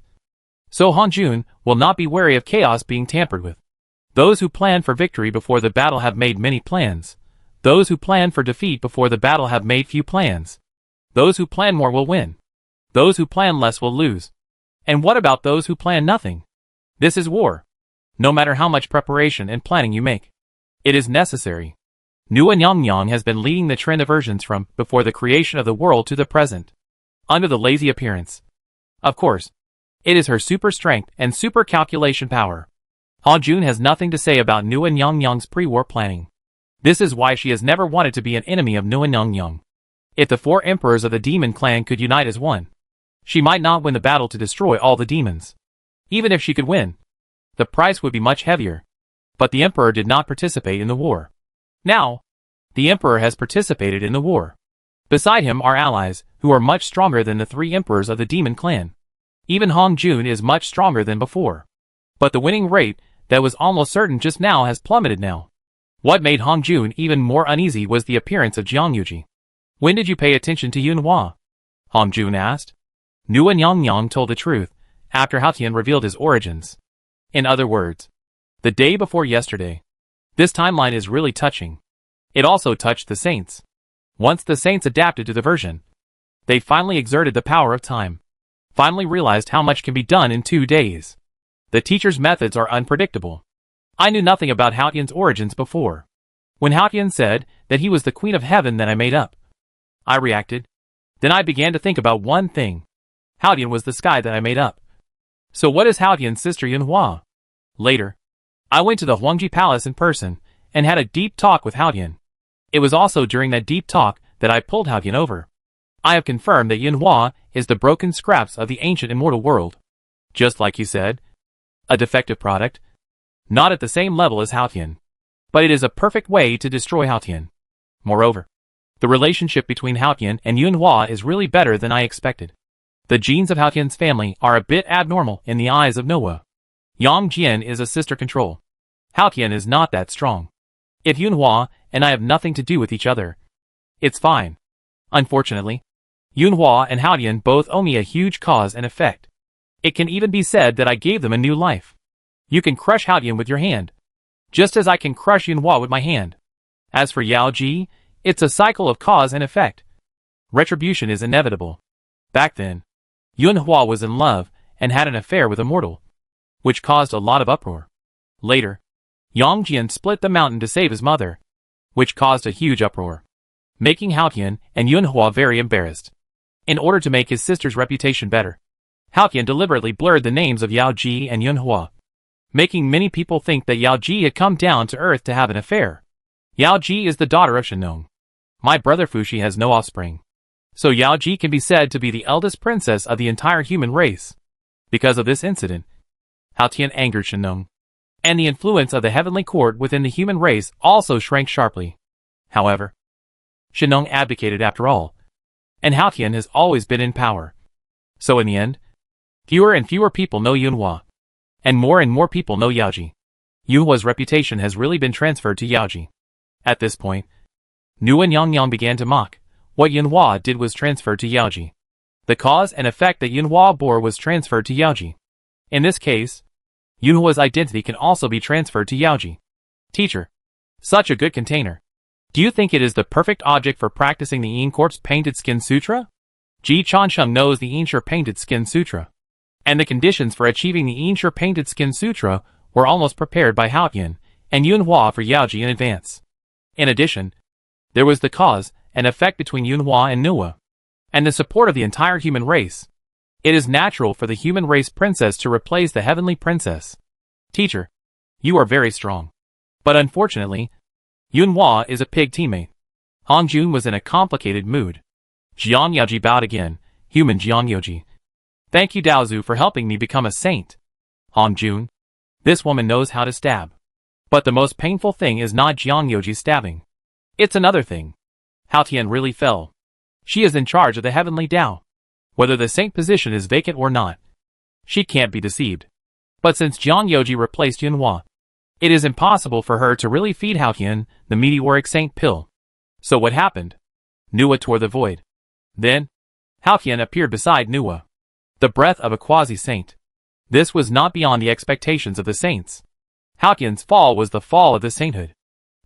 So Hong Jun will not be wary of chaos being tampered with. Those who plan for victory before the battle have made many plans. Those who plan for defeat before the battle have made few plans. Those who plan more will win. Those who plan less will lose. And what about those who plan nothing? This is war. No matter how much preparation and planning you make, it is necessary. Nuwa Nyang has been leading the trend of versions from before the creation of the world to the present, under the lazy appearance. Of course, it is her super strength and super calculation power. Hong Jun has nothing to say about Nuwa Nyang's pre-war planning. This is why she has never wanted to be an enemy of Nuwa Nyang. If the 4 emperors of the demon clan could unite as one, she might not win the battle to destroy all the demons. Even if she could win, the price would be much heavier. But the emperor did not participate in the war. Now, the emperor has participated in the war. Beside him are allies, who are much stronger than the 3 emperors of the demon clan. Even Hong Jun is much stronger than before. But the winning rate that was almost certain just now has plummeted now. What made Hong Jun even more uneasy was the appearance of Jiang Yuji. When did you pay attention to Yunhua? Hong Jun asked. Nua Nyang told the truth, after Hao Tian revealed his origins. In other words, the day before yesterday. This timeline is really touching. It also touched the saints. Once the saints adapted to the version, they finally exerted the power of time. Finally realized how much can be done in 2 days. The teacher's methods are unpredictable. I knew nothing about Hao Tian's origins before. When Hao Tian said that he was the queen of heaven, then I made up. I reacted. Then I began to think about one thing. Hao Tian was the sky that I made up. So what is Hao Tian's sister Yunhua? Later, I went to the Huangji Palace in person and had a deep talk with Hao Tian. It was also during that deep talk that I pulled Hao Tian over. I have confirmed that Yunhua is the broken scraps of the ancient immortal world. Just like you said, a defective product. Not at the same level as Hao Tian, but it is a perfect way to destroy Hao Tian. Moreover, the relationship between Hao Tian and Yunhua is really better than I expected. The genes of Hao Tian's family are a bit abnormal in the eyes of Noah. Yang Jian is a sister control. Hao Tian is not that strong. If Yunhua and I have nothing to do with each other, it's fine. Unfortunately, Yunhua and Hao Tian both owe me a huge cause and effect. It can even be said that I gave them a new life. You can crush Hao Tian with your hand, just as I can crush Yunhua with my hand. As for Yao Ji, it's a cycle of cause and effect. Retribution is inevitable. Back then, Yunhua was in love and had an affair with a mortal, which caused a lot of uproar. Later, Yang Jian split the mountain to save his mother, which caused a huge uproar, making Hao Tian and Yunhua very embarrassed. In order to make his sister's reputation better, Hao Tian deliberately blurred the names of Yao Ji and Yunhua, making many people think that Yao Ji had come down to earth to have an affair. Yao Ji is the daughter of Shenong. My brother Fushi has no offspring. So Yao Ji can be said to be the eldest princess of the entire human race. Because of this incident, Hao Tian angered Shenong, and the influence of the heavenly court within the human race also shrank sharply. However, Shenong abdicated after all, and Hao Tian has always been in power. So in the end, fewer and fewer people know Yunhua, and more people know Yao Ji. Yunhua's reputation has really been transferred to Yao Ji. At this point, Nu and Yang began to mock. What Yunhua did was transferred to Yao Ji. The cause and effect that Yunhua bore was transferred to Yao Ji. In this case, Yunhua's identity can also be transferred to Yao Ji. Teacher, such a good container. Do you think it is the perfect object for practicing the Yin Court's Painted Skin Sutra? Ji Chansheng knows the Yin Sure Painted Skin Sutra, and the conditions for achieving the Yin Sure Painted Skin Sutra were almost prepared by Hao Tian and Yunhua for Yao Ji in advance. In addition, there was the cause and effect between Yunhua and Nua, and the support of the entire human race. It is natural for the human race princess to replace the heavenly princess. Teacher, you are very strong. But unfortunately, Yunhua is a pig teammate. Hong Jun was in a complicated mood. Jiang Yaoji bowed again. Human Jiang Yaoji. Thank you Daozu for helping me become a saint. Hong Jun. This woman knows how to stab. But the most painful thing is not Jiang Yaoji's stabbing. It's another thing. Hao Tian really fell. She is in charge of the heavenly Tao. Whether the saint position is vacant or not, she can't be deceived. But since Jiang Yaoji replaced Yunhua, it is impossible for her to really feed Hao Tian the meteoric saint pill. So what happened? Nua tore the void. Then, Hao Tian appeared beside Nua, the breath of a quasi-saint. This was not beyond the expectations of the saints. Hao Tian's fall was the fall of the sainthood.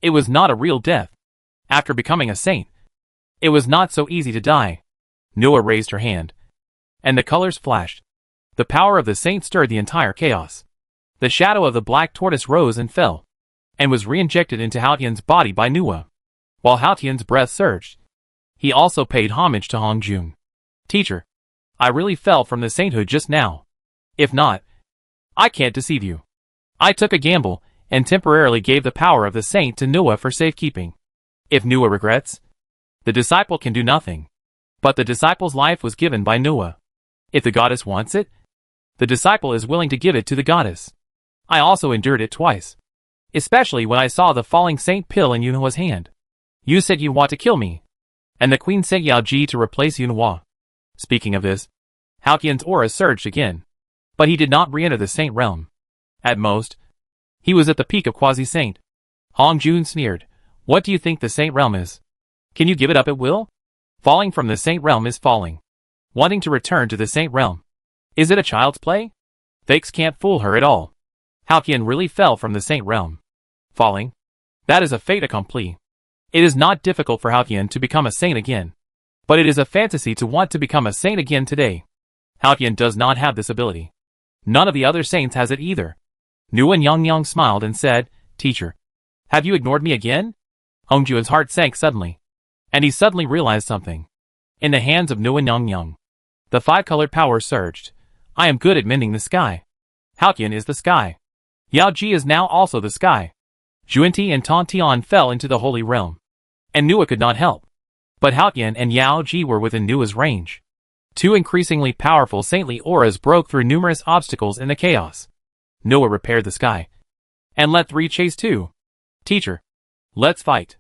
It was not a real death. After becoming a saint, it was not so easy to die. Nua raised her hand, and the colors flashed. The power of the saint stirred the entire chaos. The shadow of the black tortoise rose and fell, and was re-injected into Hao Tian's body by Nua. While Hao Tian's breath surged, he also paid homage to Hong Jun. Teacher, I really fell from the sainthood just now. If not, I can't deceive you. I took a gamble, and temporarily gave the power of the saint to Nua for safekeeping. If Nua regrets, the disciple can do nothing. But the disciple's life was given by Nua. If the goddess wants it, the disciple is willing to give it to the goddess. I also endured it twice. Especially when I saw the falling saint pill in Yunhua's hand. You said you want to kill me. And the queen sent Yao Ji to replace Yunhua. Speaking of this, Hao Tian's aura surged again. But he did not re-enter the saint realm. At most, he was at the peak of quasi-saint. Hong Jun sneered. What do you think the saint realm is? Can you give it up at will? Falling from the saint realm is falling. wanting to return to the Saint realm. Is it a child's play? Fakes can't fool her at all. Halcyon really fell from the Saint realm. Falling? That is a fait accompli. It is not difficult for Halcyon to become a saint again. But it is a fantasy to want to become a saint again today. Halcyon does not have this ability. None of the other saints has it either. Nuan Yongyang smiled and said, "Teacher, have you ignored me again?" Hongjuan's heart sank suddenly. And he suddenly realized something. In the hands of Nuan Yongyang, the five-colored power surged. I am good at mending the sky. Halcyon is the sky. Yao Ji is now also the sky. Juanti and Tontian fell into the holy realm. And Nua could not help. But Halcyon and Yao Ji were within Nua's range. Two increasingly powerful saintly auras broke through numerous obstacles in the chaos. Nua repaired the sky. And let 3 chase 2. Teacher, let's fight.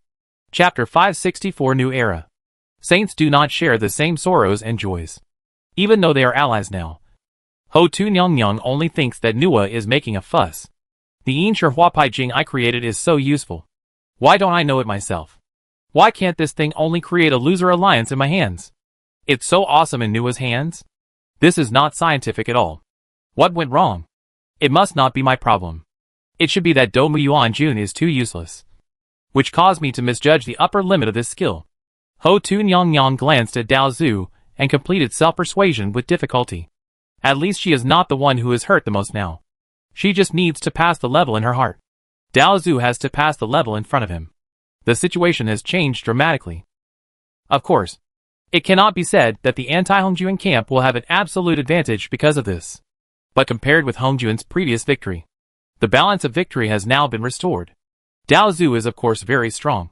Chapter 564 New Era. Saints do not share the same sorrows and joys. Even though they are allies now. Ho Tu Nyang only thinks that Nua is making a fuss. The Yinshi Huapai Jing I created is so useful. Why don't I know it myself? Why can't this thing only create a loser alliance in my hands? It's so awesome in Nua's hands. This is not scientific at all. What went wrong? It must not be my problem. It should be that Do Muyuan Jun is too useless. Which caused me to misjudge the upper limit of this skill. Ho Tu Nyang glanced at Dao Zhu and completed self-persuasion with difficulty. At least she is not the one who is hurt the most now. She just needs to pass the level in her heart. Dao Zhu has to pass the level in front of him. The situation has changed dramatically. Of course, it cannot be said that the anti-Hongjuan camp will have an absolute advantage because of this. But compared with Hongjuan's previous victory, the balance of victory has now been restored. Dao Zhu is of course very strong.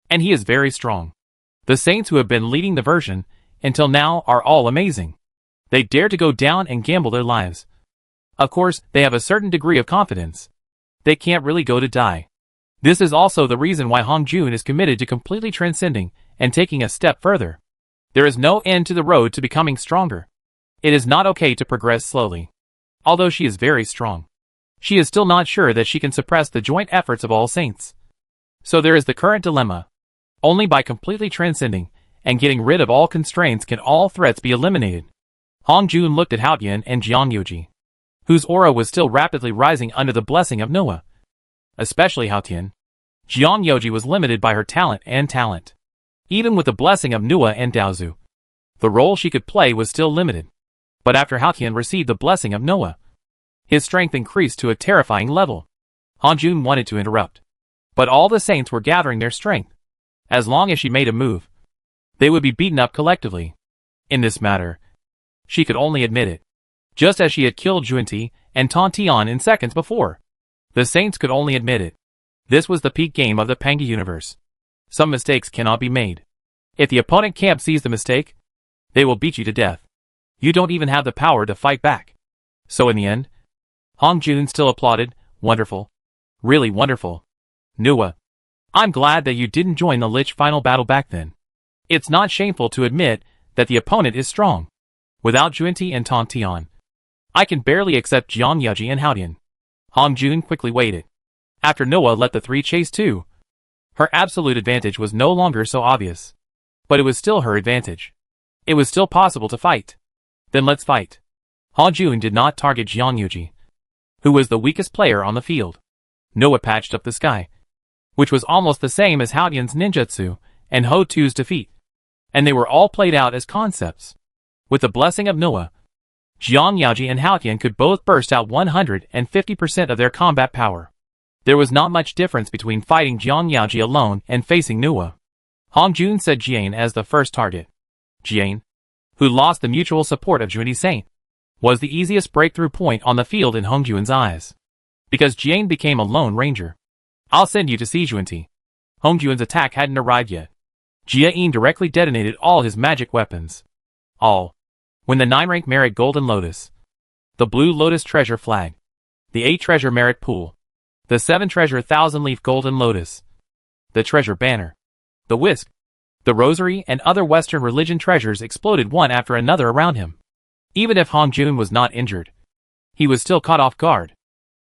And he is very strong. The saints who have been leading the version until now are all amazing. They dare to go down and gamble their lives. Of course, they have a certain degree of confidence. They can't really go to die. This is also the reason why Hongjun is committed to completely transcending and taking a step further. There is no end to the road to becoming stronger. It is not okay to progress slowly. Although she is very strong, she is still not sure that she can suppress the joint efforts of all saints. So there is the current dilemma. Only by completely transcending and getting rid of all constraints can all threats be eliminated. Hongjun looked at Haotian and Jiangyoji, whose aura was still rapidly rising under the blessing of Noah. Especially Haotian. Jiangyoji was limited by her talent and talent. Even with the blessing of Nua and Daozu, the role she could play was still limited. But after Haotian received the blessing of Noah, his strength increased to a terrifying level. Hongjun wanted to interrupt. But all the saints were gathering their strength. As long as she made a move, they would be beaten up collectively. In this matter, she could only admit it. Just as she had killed Juanti and Tontian in seconds before. The saints could only admit it. This was the peak game of the Panga universe. Some mistakes cannot be made. If the opponent camp sees the mistake, they will beat you to death. You don't even have the power to fight back. So in the end, Hongjun still applauded, "Wonderful. Really wonderful. Nua, I'm glad that you didn't join the Lich final battle back then. It's not shameful to admit that the opponent is strong. Without Juanti and Tontian, I can barely accept Jiangyoji and Haotian." Hongjun quickly waited. After Noah let the 3 chase 2, her absolute advantage was no longer so obvious. But it was still her advantage. It was still possible to fight. Then let's fight. Hongjun did not target Jiangyoji, who was the weakest player on the field. Noah patched up the sky, which was almost the same as Haotian's ninjutsu and Ho Tu's defeat. And they were all played out as concepts. With the blessing of Noah, Jiangyoji and Haotian could both burst out 150% of their combat power. There was not much difference between fighting Jiangyoji alone and facing Nua. Hongjun said Jian as the first target. Jian, who lost the mutual support of Juanti Saint, was the easiest breakthrough point on the field in Hongjun's eyes. Because Jian became a lone ranger. "I'll send you to see Juanti." Hongjun's attack hadn't arrived yet. Jian directly detonated all his magic weapons. All. When the 9-rank merit Golden Lotus, the Blue Lotus Treasure Flag, the 8 Treasure Merit Pool, the 7 Treasure 1000-Leaf Golden Lotus, the Treasure Banner, the Whisk, the Rosary and other Western religion treasures exploded one after another around him. Even if Hongjun was not injured, he was still caught off guard.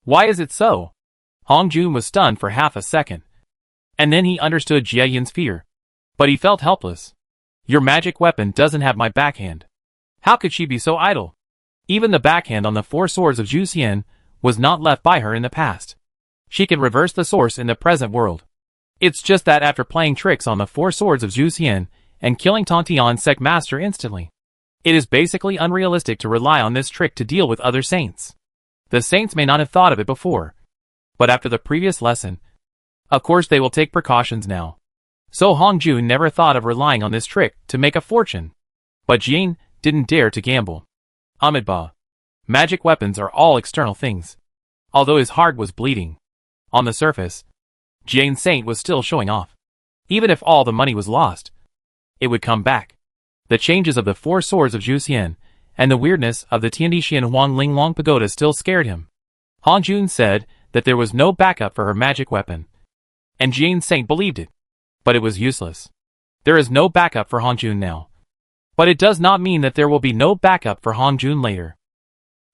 Why is it so? Hongjun was stunned for half a second. And then he understood Jiayan's fear. But he felt helpless. "Your magic weapon doesn't have my backhand." How could she be so idle? Even the backhand on the four swords of Zhu Xian was not left by her in the past. She could reverse the source in the present world. It's just that after playing tricks on the four swords of Zhu Xian and killing Tantian Sect Master instantly, it is basically unrealistic to rely on this trick to deal with other saints. The saints may not have thought of it before, but after the previous lesson, of course they will take precautions now. So Hongjun never thought of relying on this trick to make a fortune. But Jin didn't dare to gamble. Amitabha. Magic weapons are all external things. Although his heart was bleeding, on the surface, Jane Saint was still showing off. Even if all the money was lost, it would come back. The changes of the four swords of Zhu Xian and the weirdness of the Tiandixian Huangling Long Pagoda still scared him. Hongjun said that there was no backup for her magic weapon, and Jane Saint believed it. But it was useless. There is no backup for Hongjun now. But it does not mean that there will be no backup for Hongjun later.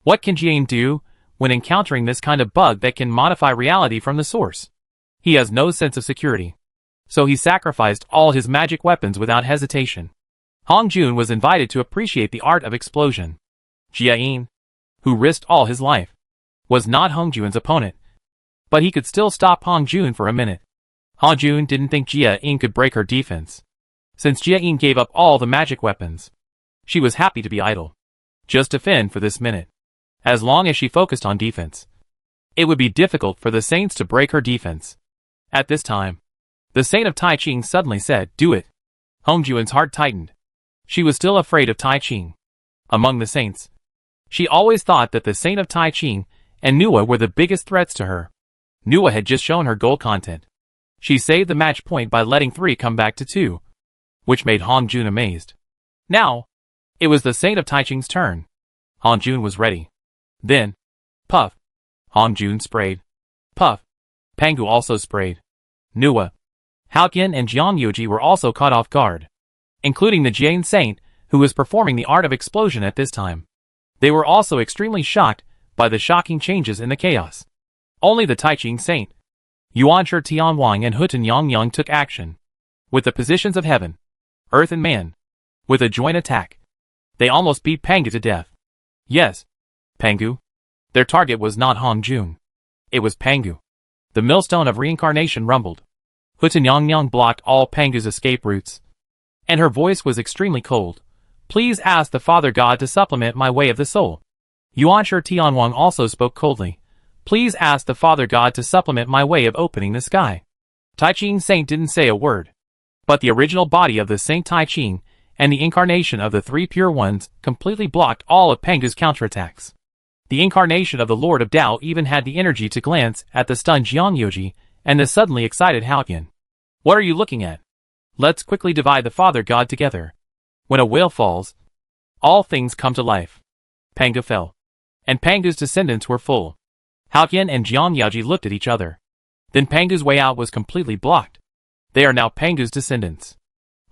What can Jane do when encountering this kind of bug that can modify reality from the source? He has no sense of security. So he sacrificed all his magic weapons without hesitation. Hongjun was invited to appreciate the art of explosion. Jia Yin, who risked all his life, was not Hongjun's opponent. But he could still stop Hongjun for a minute. Hongjun didn't think Jia Yin could break her defense. Since Jia Yin gave up all the magic weapons, she was happy to be idle. Just to fend for this minute. As long as she focused on defense, it would be difficult for the saints to break her defense. At this time, the saint of Tai Ching suddenly said, "Do it." Hongjun's heart tightened. She was still afraid of Tai Ching. Among the saints, she always thought that the saint of Tai Ching and Nua were the biggest threats to her. Nua had just shown her gold content. She saved the match point by letting 3 come back to 2, which made Hongjun amazed. Now, it was the saint of Tai Ching's turn. Hongjun was ready. Then, puff. Hongjun sprayed. Puff. Pangu also sprayed. Nua, Haoqian and Jiang Yuji were also caught off guard, including the Jane Saint, who was performing the art of explosion at this time. They were also extremely shocked by the shocking changes in the chaos. Only the Tai Ching Saint, Yuanshi Tianwang and Hutun Yangyang took action. With the positions of heaven, earth and man, with a joint attack, they almost beat Pangu to death. Yes, Pangu. Their target was not Hongjun. It was Pangu. The millstone of reincarnation rumbled. Hutun Yangyang blocked all Pangu's escape routes, and her voice was extremely cold. Please ask the Father God to supplement my way of the soul. Yuanshi Tianwang also spoke coldly. Please ask the Father God to supplement my way of opening the sky. Tai Ching Saint didn't say a word. But the original body of the Saint Tai Ching and the incarnation of the 3 pure ones completely blocked all of Pangu's counterattacks. The incarnation of the Lord of Tao even had the energy to glance at the stunned Jiang Yuji and the suddenly excited Haoqian. What are you looking at? Let's quickly divide the Father God together. When a whale falls, all things come to life. Pangu fell, and Pangu's descendants were full. Haoqian and Jiang Yuji looked at each other. Then Pangu's way out was completely blocked. They are now Pangu's descendants.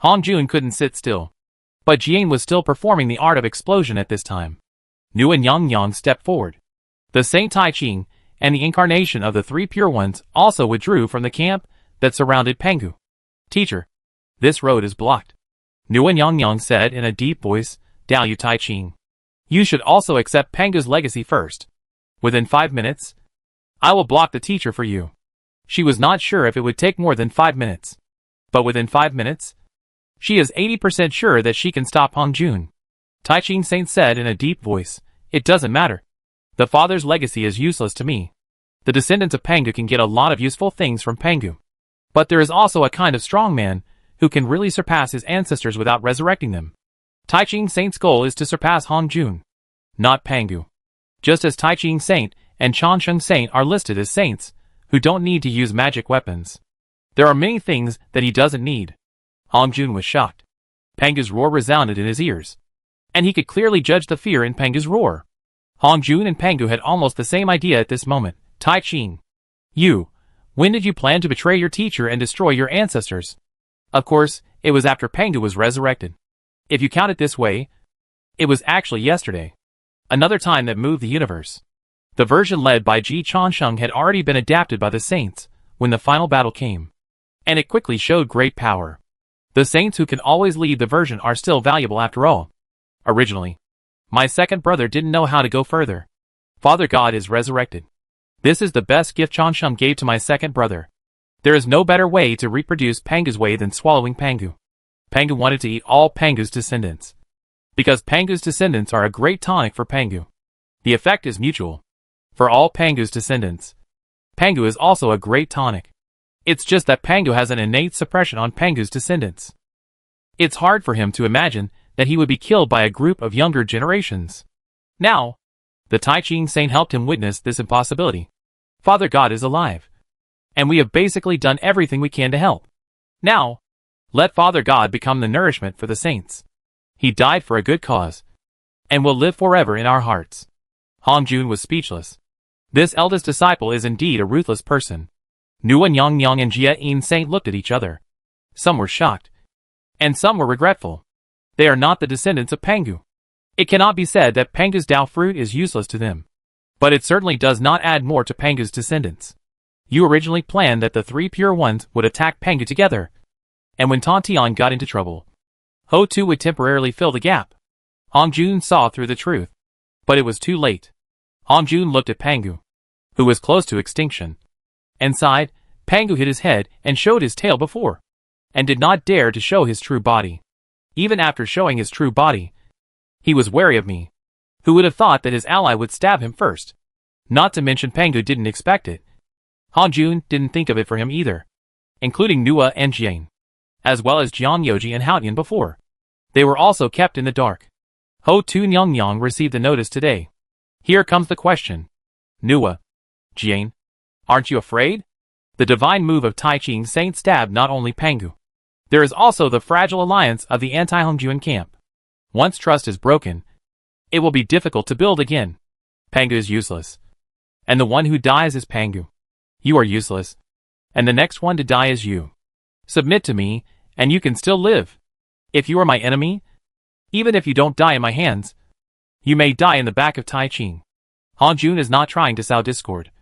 Hongjun couldn't sit still. But Jian was still performing the art of explosion at this time. Nu and Yangyang stepped forward. The Saint Tai Ching and the incarnation of the 3 pure ones also withdrew from the camp that surrounded Pangu. Teacher, this road is blocked. Nu and Yangyang said in a deep voice, Dao Yu Tai Ching. You should also accept Pangu's legacy first. Within 5 minutes, I will block the teacher for you. She was not sure if it would take more than 5 minutes. But within 5 minutes, she is 80% sure that she can stop Hongjun. Tai Ching Saint said in a deep voice, It doesn't matter. The father's legacy is useless to me. The descendants of Pangu can get a lot of useful things from Pangu. But there is also a kind of strong man who can really surpass his ancestors without resurrecting them. Tai Ching Saint's goal is to surpass Hongjun, not Pangu. Just as Tai Ching Saint and Chansheng Saint are listed as saints who don't need to use magic weapons. There are many things that he doesn't need. Hongjun was shocked. Pangu's roar resounded in his ears, and he could clearly judge the fear in Pangu's roar. Hongjun and Pangu had almost the same idea at this moment. Tai Ching, when did you plan to betray your teacher and destroy your ancestors? Of course, it was after Pangu was resurrected. If you count it this way, it was actually yesterday. Another time that moved the universe. The version led by Ji Chansheng had already been adapted by the saints when the final battle came, and it quickly showed great power. The saints who can always lead the version are still valuable after all. Originally, My second brother didn't know how to go further. Father God is resurrected. This is the best gift Chansheng gave to my second brother. There is no better way to reproduce Pangu's way than swallowing Pangu. Pangu wanted to eat all Pangu's descendants. Because Pangu's descendants are a great tonic for Pangu. The effect is mutual. For all Pangu's descendants. Pangu is also a great tonic. It's just that Pangu has an innate suppression on Pangu's descendants. It's hard for him to imagine that he would be killed by a group of younger generations. Now, the Tai Ching Saint helped him witness this impossibility. Father God is alive. And we have basically done everything we can to help. Now, let Father God become the nourishment for the saints. He died for a good cause. And will live forever in our hearts. Hong Jun was speechless. This eldest disciple is indeed a ruthless person. Nuan Yang and Jia In Saint looked at each other. Some were shocked. And some were regretful. They are not the descendants of Pangu. It cannot be said that Pangu's Dao fruit is useless to them. But it certainly does not add more to Pangu's descendants. You originally planned that the three pure ones would attack Pangu together. And when Tontian got into trouble, Ho Tu would temporarily fill the gap. Hong Jun saw through the truth. But it was too late. Hong Jun looked at Pangu, who was close to extinction, and sighed. Pangu hit his head and showed his tail before, and did not dare to show his true body. Even after showing his true body, he was wary of me. Who would have thought that his ally would stab him first? Not to mention Pangu didn't expect it. Han Jun didn't think of it for him either, including Nua and Jian, as well as Jiang Yoji and Haotian before. They were also kept in the dark. Ho Tu Nyang received the notice today. Here comes the question. Nua, Jian, aren't you afraid? The divine move of Tai Ching Saint stabbed not only Pangu. There is also the fragile alliance of the anti-Hongjuan camp. Once trust is broken, it will be difficult to build again. Pangu is useless. And the one who dies is Pangu. You are useless. And the next one to die is you. Submit to me, and you can still live. If you are my enemy, even if you don't die in my hands, you may die in the back of Tai Ching. Han Jun is not trying to sow discord.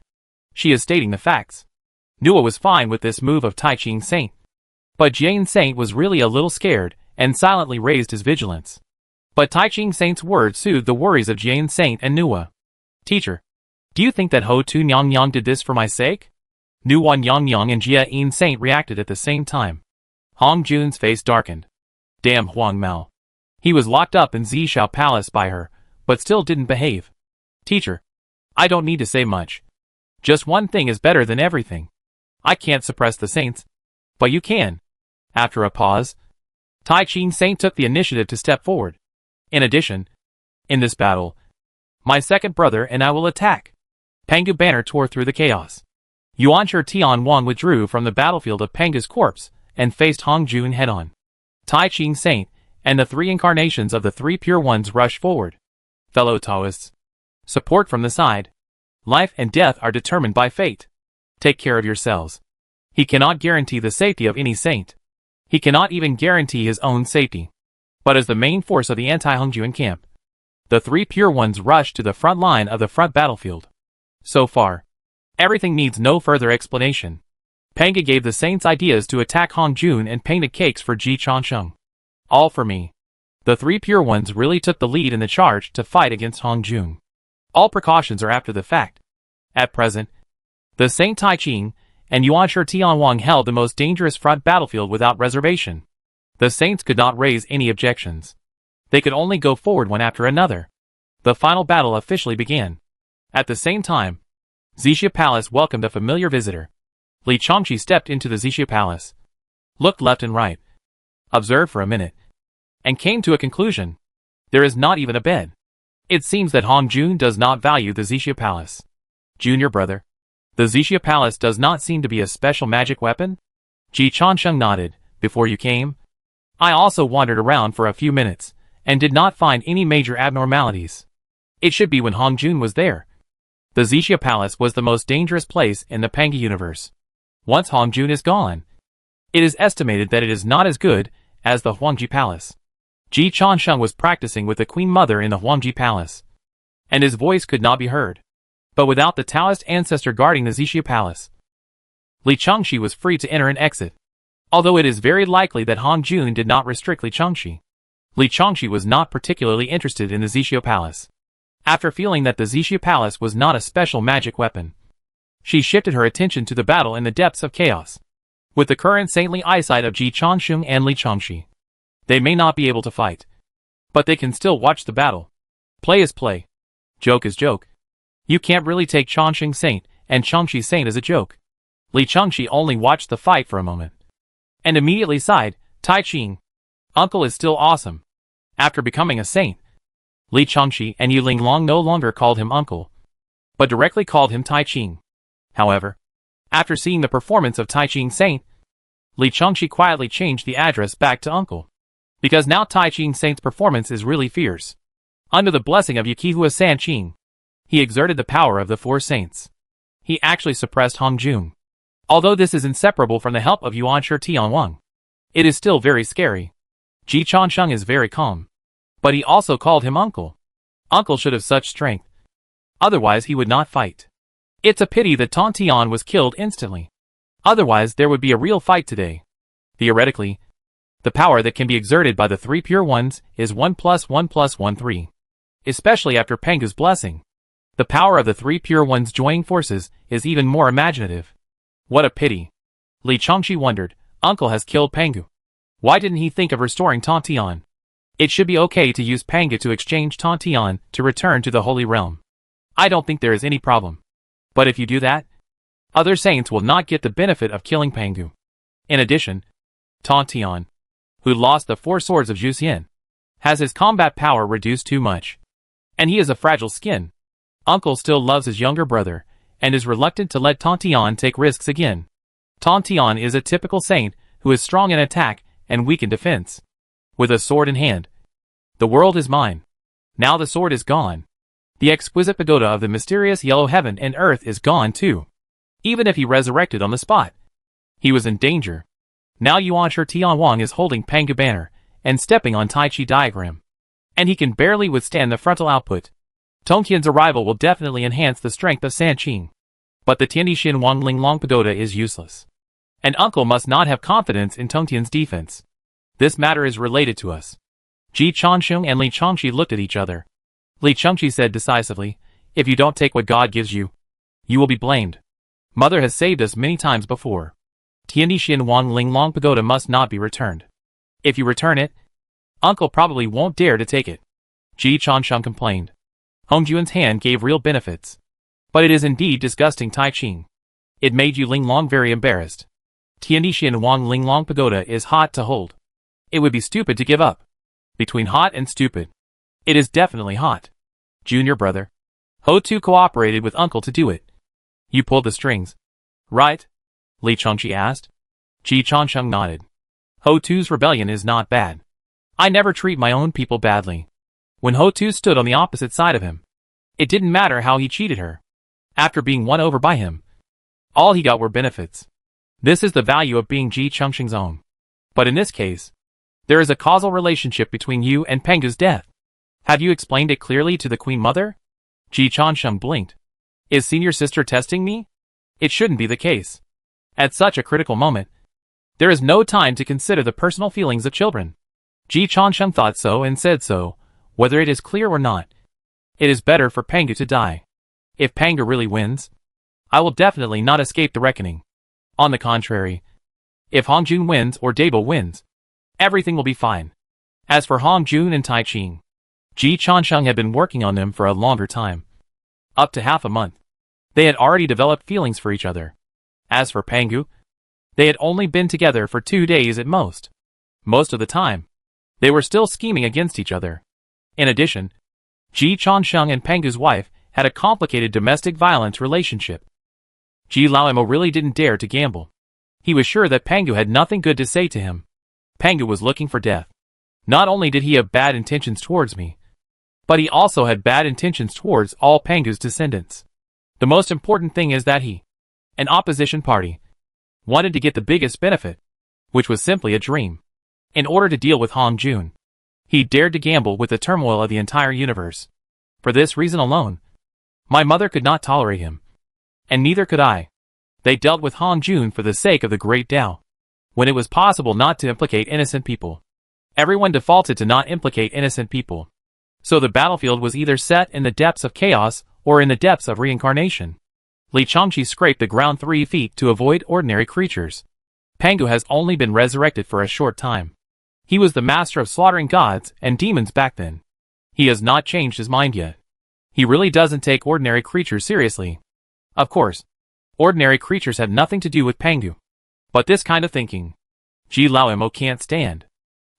She is stating the facts. Nua was fine with this move of Tai Ching Saint. But Jian Saint was really a little scared, and silently raised his vigilance. But Tai Ching Saint's words soothed the worries of Jian Saint and Nua. Teacher, do you think that Ho Tu Nyang did this for my sake? Nuan Yang and Jia In Saint reacted at the same time. Hong Jun's face darkened. Damn Huang Mao. He was locked up in Zishao Palace by her, but still didn't behave. Teacher, I don't need to say much. Just one thing is better than everything. I can't suppress the saints. But you can. After a pause, Tai Ching Saint took the initiative to step forward. In addition, in this battle, my second brother and I will attack. Pangu banner tore through the chaos. Yuanshi Tian Wang withdrew from the battlefield of Pangu's corpse and faced Hong Jun head-on. Tai Ching Saint and the three incarnations of the three pure ones rushed forward. Fellow Taoists, support from the side. Life and death are determined by fate. Take care of yourselves. He cannot guarantee the safety of any saint. He cannot even guarantee his own safety. But as the main force of the anti-Hongjuan camp, the three pure ones rushed to the front line of the front battlefield. So far, everything needs no further explanation. Pangu gave the saints ideas to attack Hong Jun and painted cakes for Ji Chansheng. All for me. The three pure ones really took the lead in the charge to fight against Hong Jun. All precautions are after the fact. At present, the Saint Tai Ching and Yuanshi Tianwang held the most dangerous front battlefield without reservation. The saints could not raise any objections. They could only go forward one after another. The final battle officially began. At the same time, Zixia Palace welcomed a familiar visitor. Li Chongqi stepped into the Zixia Palace, looked left and right, observed for a minute, and came to a conclusion. There is not even a bed. It seems that Hong Jun does not value the Zixia Palace. Junior brother, the Zixia Palace does not seem to be a special magic weapon? Ji Chansheng nodded. Before you came, I also wandered around for a few minutes, and did not find any major abnormalities. It should be when Hong Jun was there. The Zixia Palace was the most dangerous place in the Pangu universe. Once Hong Jun is gone, it is estimated that it is not as good as the Huangji Palace. Ji Chansheng was practicing with the Queen Mother in the Huangji Palace, and his voice could not be heard. But without the Taoist ancestor guarding the Zixia Palace, Li Chongqi was free to enter and exit. Although it is very likely that Hong Jun did not restrict Li Chongqi. Li Changxi was not particularly interested in the Zixia Palace. After feeling that the Zixia Palace was not a special magic weapon, she shifted her attention to the battle in the depths of chaos. With the current saintly eyesight of Ji Changsheng and Li Changxi, they may not be able to fight, but they can still watch the battle. Play is play. Joke is joke. You can't really take Changsheng Saint and Changxi Saint as a joke. Li Changxi only watched the fight for a moment, and immediately sighed, Tai Ching. Uncle is still awesome. After becoming a saint, Li Changxi and Yu Linglong no longer called him uncle, but directly called him Tai Ching. However, after seeing the performance of Tai Ching Saint, Li Changxi quietly changed the address back to uncle, because now Tai Ching Saint's performance is really fierce. Under the blessing of Yakihua San Qing, he exerted the power of the four saints. He actually suppressed Hong Jun. Although this is inseparable from the help of Yuan Shi Tianwang, it is still very scary. Ji Changsheng is very calm, but he also called him uncle. Uncle should have such strength. Otherwise he would not fight. It's a pity that Tong Tian was killed instantly. Otherwise there would be a real fight today. Theoretically, the power that can be exerted by the three pure ones is 1 + 1 + 1 3. Especially after Pengu's blessing. The power of the three pure ones joining forces is even more imaginative. What a pity. Li Changxi wondered, uncle has killed Pengu. Why didn't he think of restoring Tong Tian? It should be okay to use Pengu to exchange Tong Tian to return to the Holy Realm. I don't think there is any problem. But if you do that, other saints will not get the benefit of killing Pengu. In addition, Tong Tian, who lost the 4 swords of Zhu Xian, has his combat power reduced too much. And he has a fragile skin. Uncle still loves his younger brother, and is reluctant to let Tong Tian take risks again. Tong Tian is a typical saint who is strong in attack and weak in defense. With a sword in hand. The world is mine. Now the sword is gone. The exquisite pagoda of the mysterious yellow heaven and earth is gone too. Even if he resurrected on the spot, he was in danger. Now Yuan Shi Tianwang is holding Pengu banner and stepping on Tai Chi diagram. And he can barely withstand the frontal output. Tongqian's arrival will definitely enhance the strength of San Qing. But the Tianixin Wang Linglong pagoda is useless. And uncle must not have confidence in Tongqian's defense. This matter is related to us. Ji Changsheng and Li Changxi looked at each other. Li Changxi said decisively, if you don't take what God gives you, you will be blamed. Mother has saved us many times before. Tianixin Wang Linglong pagoda must not be returned. If you return it, uncle probably won't dare to take it. Ji Changsheng complained. Hongjuan's hand gave real benefits. But it is indeed disgusting Tai Ching. It made Yu Linglong very embarrassed. Tianixin Wang Linglong pagoda is hot to hold. It would be stupid to give up. Between hot and stupid, it is definitely hot. Junior brother. Ho Tu cooperated with uncle to do it. You pulled the strings, right? Li Changxi asked. Ji Changsheng nodded. Ho Tu's rebellion is not bad. I never treat my own people badly. When Ho Tu stood on the opposite side of him, it didn't matter how he cheated her. After being won over by him, all he got were benefits. This is the value of being Ji Changsheng's own. But in this case, there is a causal relationship between you and Pengu's death. Have you explained it clearly to the Queen Mother? Ji Changsheng blinked. Is senior sister testing me? It shouldn't be the case. At such a critical moment, there is no time to consider the personal feelings of children. Ji Changsheng thought so and said so, whether it is clear or not. It is better for Pengu to die. If Pengu really wins, I will definitely not escape the reckoning. On the contrary, if Hongjun wins or Dabo wins, everything will be fine. As for Hongjun and Tai Ching, Ji Changsheng had been working on them for a longer time. Up to half a month. They had already developed feelings for each other. As for Pengu, they had only been together for 2 days at most. Most of the time, they were still scheming against each other. In addition, Ji Changsheng and Pengu's wife had a complicated domestic violence relationship. Ji Laoimo really didn't dare to gamble. He was sure that Pengu had nothing good to say to him. Pengu was looking for death. Not only did he have bad intentions towards me, but he also had bad intentions towards all Pengu's descendants. The most important thing is that he, an opposition party, wanted to get the biggest benefit, which was simply a dream. In order to deal with Hong Jun, he dared to gamble with the turmoil of the entire universe. For this reason alone, my mother could not tolerate him. And neither could I. They dealt with Hong Jun for the sake of the great Tao, when it was possible not to implicate innocent people. Everyone defaulted to not implicate innocent people. So the battlefield was either set in the depths of chaos or in the depths of reincarnation. Li Changqi scraped the ground 3 feet to avoid ordinary creatures. Pangu has only been resurrected for a short time. He was the master of slaughtering gods and demons back then. He has not changed his mind yet. He really doesn't take ordinary creatures seriously. Of course, ordinary creatures have nothing to do with Pangu. But this kind of thinking, Ji Lao Mo can't stand.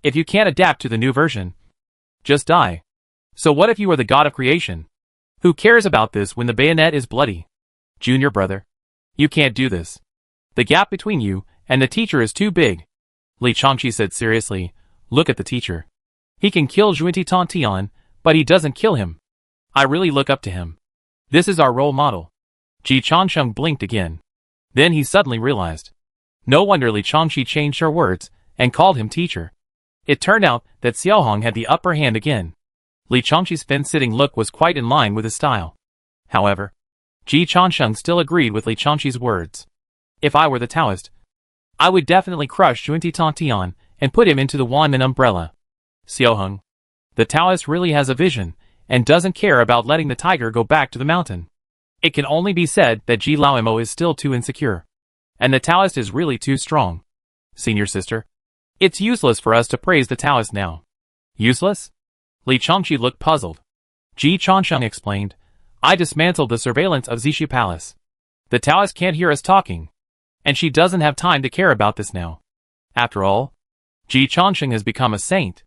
If you can't adapt to the new version, just die. So what if you are the god of creation? Who cares about this when the bayonet is bloody? Junior brother, you can't do this. The gap between you and the teacher is too big. Li Changqi said seriously, look at the teacher. He can kill Junti Tontian, but he doesn't kill him. I really look up to him. This is our role model. Ji Changsheng blinked again. Then he suddenly realized. No wonder Li Changqi changed her words and called him teacher. It turned out that Xiaohong had the upper hand again. Li Changqi's fence-sitting look was quite in line with his style. However, Ji Changsheng still agreed with Li Changqi's words. If I were the Taoist, I would definitely crush Junti Tontian and put him into the wand and umbrella. Xiaohong, the Taoist really has a vision and doesn't care about letting the tiger go back to the mountain. It can only be said that Ji Lao Mo is still too insecure. And the Taoist is really too strong. Senior sister, it's useless for us to praise the Taoist now. Useless? Li Changqi looked puzzled. Ji Changsheng explained, I dismantled the surveillance of Zishu Palace. The Taoist can't hear us talking. And she doesn't have time to care about this now. After all, Ji Changsheng has become a saint.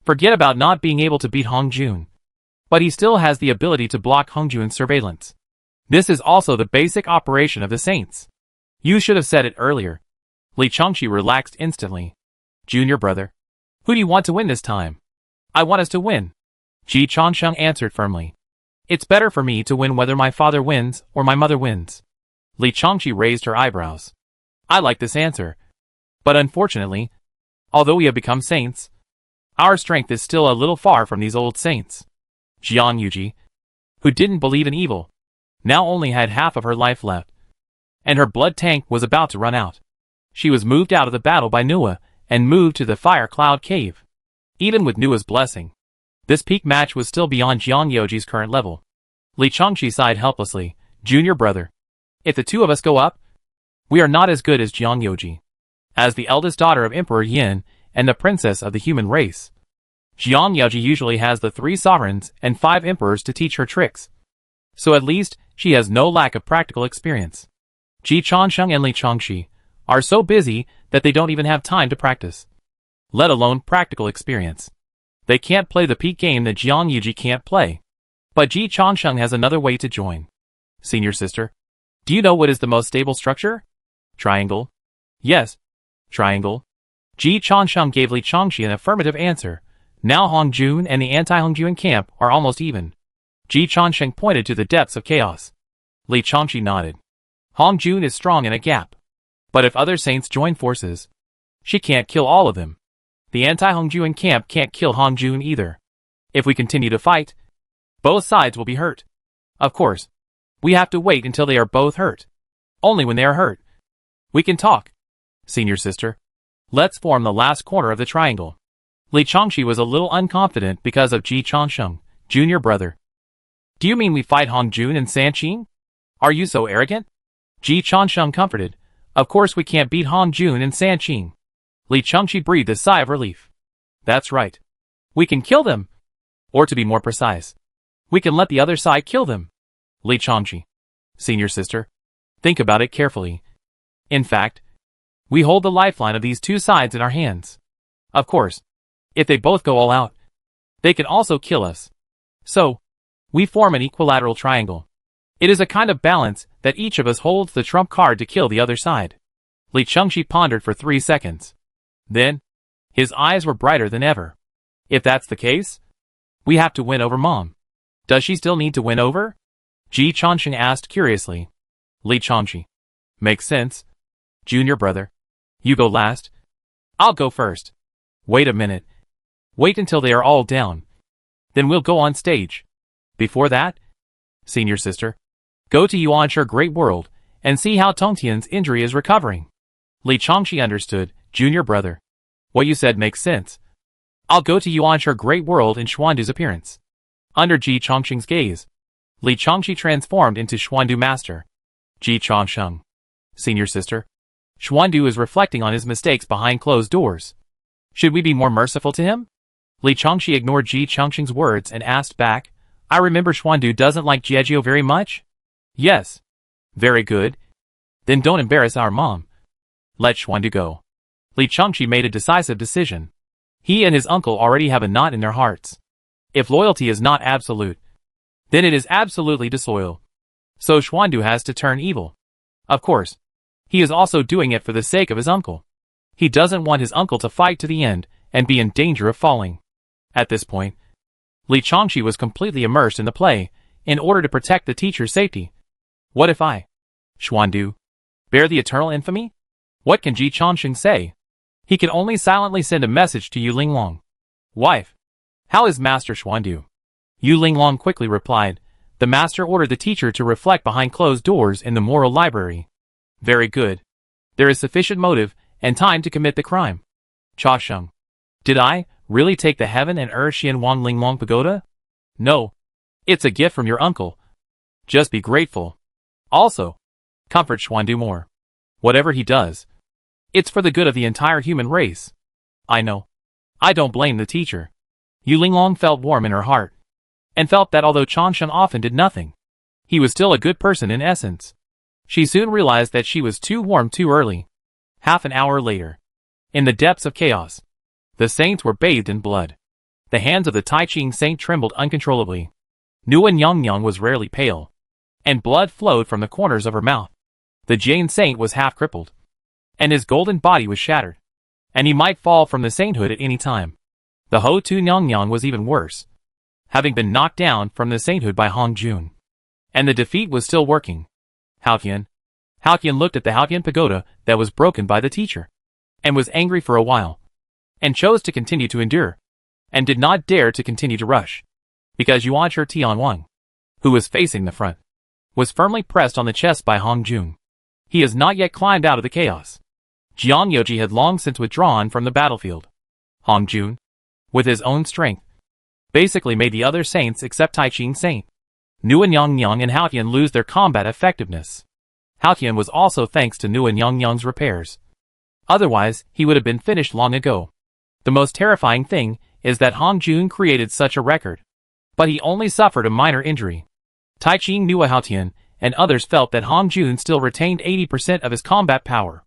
Forget about not being able to beat Hong Jun. But he still has the ability to block Hong Jun's surveillance. This is also the basic operation of the saints. You should have said it earlier. Li Changqi relaxed instantly. Junior brother, who do you want to win this time? I want us to win. Ji Changsheng answered firmly. It's better for me to win whether my father wins or my mother wins. Li Changqi raised her eyebrows. I like this answer. But unfortunately, although we have become saints, our strength is still a little far from these old saints. Jiang Yuji, who didn't believe in evil, now only had half of her life left. And her blood tank was about to run out. She was moved out of the battle by Nua and moved to the Fire Cloud Cave. Even with Nua's blessing, this peak match was still beyond Jiang Yuji's current level. Li Changqi sighed helplessly. Junior brother, if the two of us go up, we are not as good as Jiang Yuji. As the eldest daughter of Emperor Yin and the princess of the human race, Jiang Yuji usually has the 3 sovereigns and 5 emperors to teach her tricks. So at least, she has no lack of practical experience. Ji Changsheng and Li Changqi are so busy that they don't even have time to practice, let alone practical experience. They can't play the peak game that Jiang Yuji can't play. But Ji Changsheng has another way to join. Senior sister, do you know what is the most stable structure? Triangle. Yes, triangle. Ji Changsheng gave Li Changqi an affirmative answer. Now Hong Jun and the anti-Hong Jun camp are almost even. Ji Changsheng pointed to the depths of chaos. Li Changqi nodded. Hong Jun is strong in a gap. But if other saints join forces, she can't kill all of them. The anti-Hong Jun camp can't kill Hong Jun either. If we continue to fight, both sides will be hurt. Of course, we have to wait until they are both hurt. Only when they are hurt, we can talk. Senior sister, let's form the last corner of the triangle. Li Changqi was a little unconfident because of Ji Changsheng. Junior brother, do you mean we fight Hong Jun and Sanqing? Are you so arrogant? Ji Changsheng comforted. Of course we can't beat Hong Jun and Sanqing. Li Changqi breathed a sigh of relief. That's right. We can kill them. Or to be more precise, we can let the other side kill them. Li Changqi, senior sister, think about it carefully. In fact, we hold the lifeline of these two sides in our hands. Of course, if they both go all out, they can also kill us. So, we form an equilateral triangle. It is a kind of balance that each of us holds the trump card to kill the other side. Li Changqi pondered for 3 seconds. Then, his eyes were brighter than ever. If that's the case, we have to win over Mom. Does she still need to win over? Ji Changsheng asked curiously. Li Changqi. Makes sense. Junior brother, you go last. I'll go first. Wait a minute. Wait until they are all down. Then we'll go on stage. Before that, senior sister, go to Yuanshi Great World and see how Tongtian's injury is recovering. Li Changqi understood. Junior brother, what you said makes sense. I'll go to Yuanshe Great World in Xuandu's appearance. Under Ji Chongqing's gaze, Li Chongqi transformed into Xuandu Master. Ji Chongqing. Senior sister. Xuandu is reflecting on his mistakes behind closed doors. Should we be more merciful to him? Li Chongqi ignored Ji Chongqing's words and asked back, I remember Xuandu doesn't like Jiejio very much? Yes. Very good. Then don't embarrass our mom. Let Xuandu go. Li Chongqi made a decisive decision. He and his uncle already have a knot in their hearts. If loyalty is not absolute, then it is absolutely disloyal. So Xuandu has to turn evil. Of course, he is also doing it for the sake of his uncle. He doesn't want his uncle to fight to the end and be in danger of falling. At this point, Li Chongqi was completely immersed in the play in order to protect the teacher's safety. What if I, Xuandu, bear the eternal infamy? What can Ji Chongqing say? He can only silently send a message to Yu Linglong. Wife, how is Master Xuandu? Yu Linglong quickly replied. The master ordered the teacher to reflect behind closed doors in the moral library. Very good. There is sufficient motive and time to commit the crime. Cha Sheng. Did I really take the heaven and earth Xian Wang Linglong pagoda? No. It's a gift from your uncle. Just be grateful. Also, comfort Xuandu more. Whatever he does, it's for the good of the entire human race. I know. I don't blame the teacher. Yu Linglong felt warm in her heart, and felt that although Chongsheng often did nothing, he was still a good person in essence. She soon realized that she was too warm too early. Half an hour later, in the depths of chaos, the saints were bathed in blood. The hands of the Tai Ching saint trembled uncontrollably. Nguyen Yang was rarely pale, and blood flowed from the corners of her mouth. The Jain saint was half crippled, and his golden body was shattered, and he might fall from the sainthood at any time. The Ho Tu Nyang was even worse, having been knocked down from the sainthood by Hong Jun. And the defeat was still working. Haotian looked at the Haotian pagoda that was broken by the teacher, and was angry for a while, and chose to continue to endure, and did not dare to continue to rush, because Yuanshe Tianwang, who was facing the front, was firmly pressed on the chest by Hong Jun. He has not yet climbed out of the chaos. Jiang Yoji had long since withdrawn from the battlefield. Hong Jun, with his own strength, basically made the other saints except Tai Ching Saint, Nguyen Yang and Haotian lose their combat effectiveness. Haotian was also thanks to Nguyen Yang's repairs. Otherwise, he would have been finished long ago. The most terrifying thing is that Hong Jun created such a record, but he only suffered a minor injury. Tai Ching Nua Haotian and others felt that Hong Jun still retained 80% of his combat power.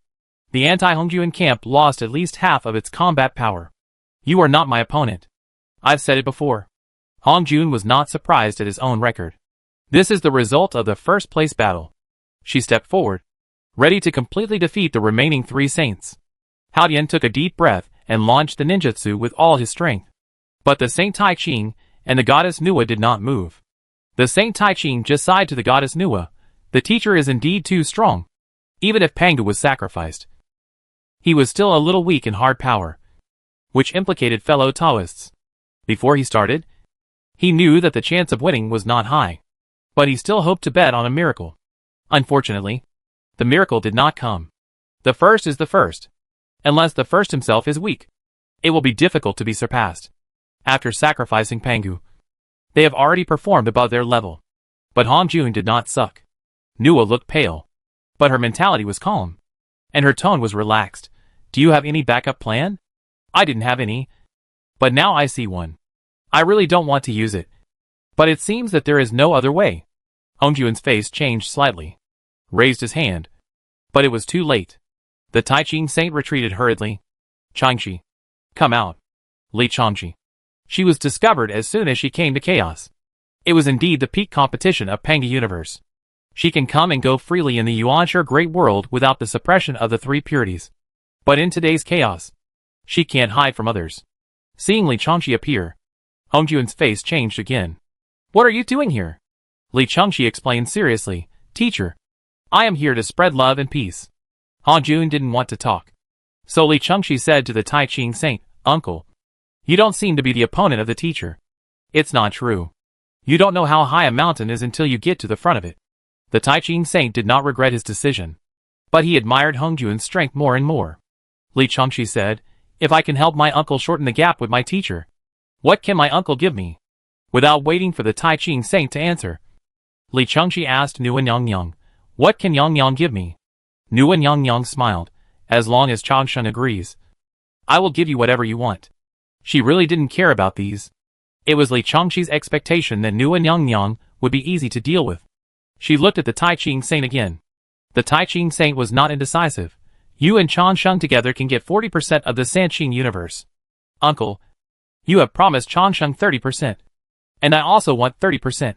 The anti-Hong Jun camp lost at least half of its combat power. You are not my opponent. I've said it before. Hong Jun was not surprised at his own record. This is the result of the first place battle. She stepped forward, ready to completely defeat the remaining three saints. Haotian took a deep breath and launched the ninjutsu with all his strength. But the Saint Tai Ching and the goddess Nua did not move. The Saint Tai Ching just sighed to the goddess Nua. The teacher is indeed too strong. Even if Pangu was sacrificed, he was still a little weak in hard power, which implicated fellow Taoists. Before he started, he knew that the chance of winning was not high, but he still hoped to bet on a miracle. Unfortunately, the miracle did not come. The first is the first. Unless the first himself is weak, it will be difficult to be surpassed. After sacrificing Pangu, they have already performed above their level. But Hong Jun did not suck. Nua looked pale, but her mentality was calm, and her tone was relaxed. Do you have any backup plan? I didn't have any, but now I see one. I really don't want to use it, but it seems that there is no other way. Hong Jun's face changed slightly, raised his hand, but it was too late. The Tai Ching saint retreated hurriedly. Changxi, come out. Li Changxi. She was discovered as soon as she came to chaos. It was indeed the peak competition of Panga Universe. She can come and go freely in the Yuanshe Great World without the suppression of the three purities. But in today's chaos, she can't hide from others. Seeing Li Changxi appear, Hong Jun's face changed again. What are you doing here? Li Changxi explained seriously. Teacher, I am here to spread love and peace. Hong Jun didn't want to talk. So Li Changxi said to the Tai Ching saint, Uncle, you don't seem to be the opponent of the teacher. It's not true. You don't know how high a mountain is until you get to the front of it. The Tai Ching saint did not regret his decision, but he admired Hong Jun's strength more and more. Li Changxi said, If I can help my uncle shorten the gap with my teacher, what can my uncle give me? Without waiting for the Tai Ching Saint to answer, Li Chengxi asked Nuan Yang, what can Yang give me? Nuan Yang smiled, as long as Changsheng agrees. I will give you whatever you want. She really didn't care about these. It was Li Chengxi's expectation that Nuan Yang would be easy to deal with. She looked at the Tai Ching Saint again. The Tai Ching Saint was not indecisive. You and Changsheng together can get 40% of the Sanqing universe. Uncle, you have promised Changsheng 30%. And I also want 30%.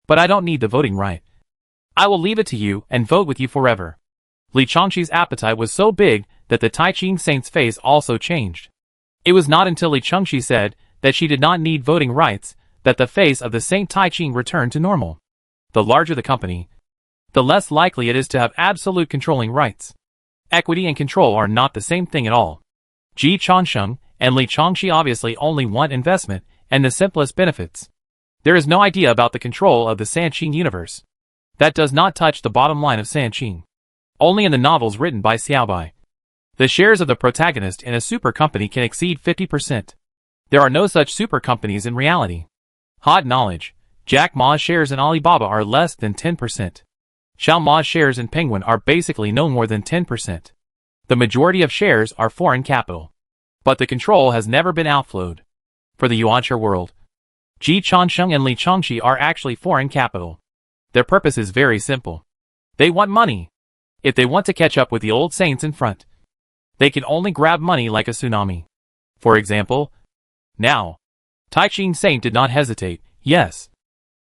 But I don't need the voting right. I will leave it to you and vote with you forever. Li Chengxi's appetite was so big that the Tai Ching Saint's face also changed. It was not until Li Chengxi said that she did not need voting rights that the face of the Saint Tai Ching returned to normal. The larger the company, the less likely it is to have absolute controlling rights. Equity and control are not the same thing at all. Ji Changsheng and Li Chengxi obviously only want investment and the simplest benefits. There is no idea about the control of the Sanqing universe. That does not touch the bottom line of Sanqing. Only in the novels written by Xiaobai. The shares of the protagonist in a super company can exceed 50%. There are no such super companies in reality. Hot knowledge. Jack Ma's shares in Alibaba are less than 10%. Xiao Ma's shares in Penguin are basically no more than 10%. The majority of shares are foreign capital. But the control has never been outflowed. For the Yuanshare world, Ji Changsheng and Li Chengxi are actually foreign capital. Their purpose is very simple. They want money. If they want to catch up with the old saints in front, they can only grab money like a tsunami. For example, now, Tai Ching Saint did not hesitate. Yes.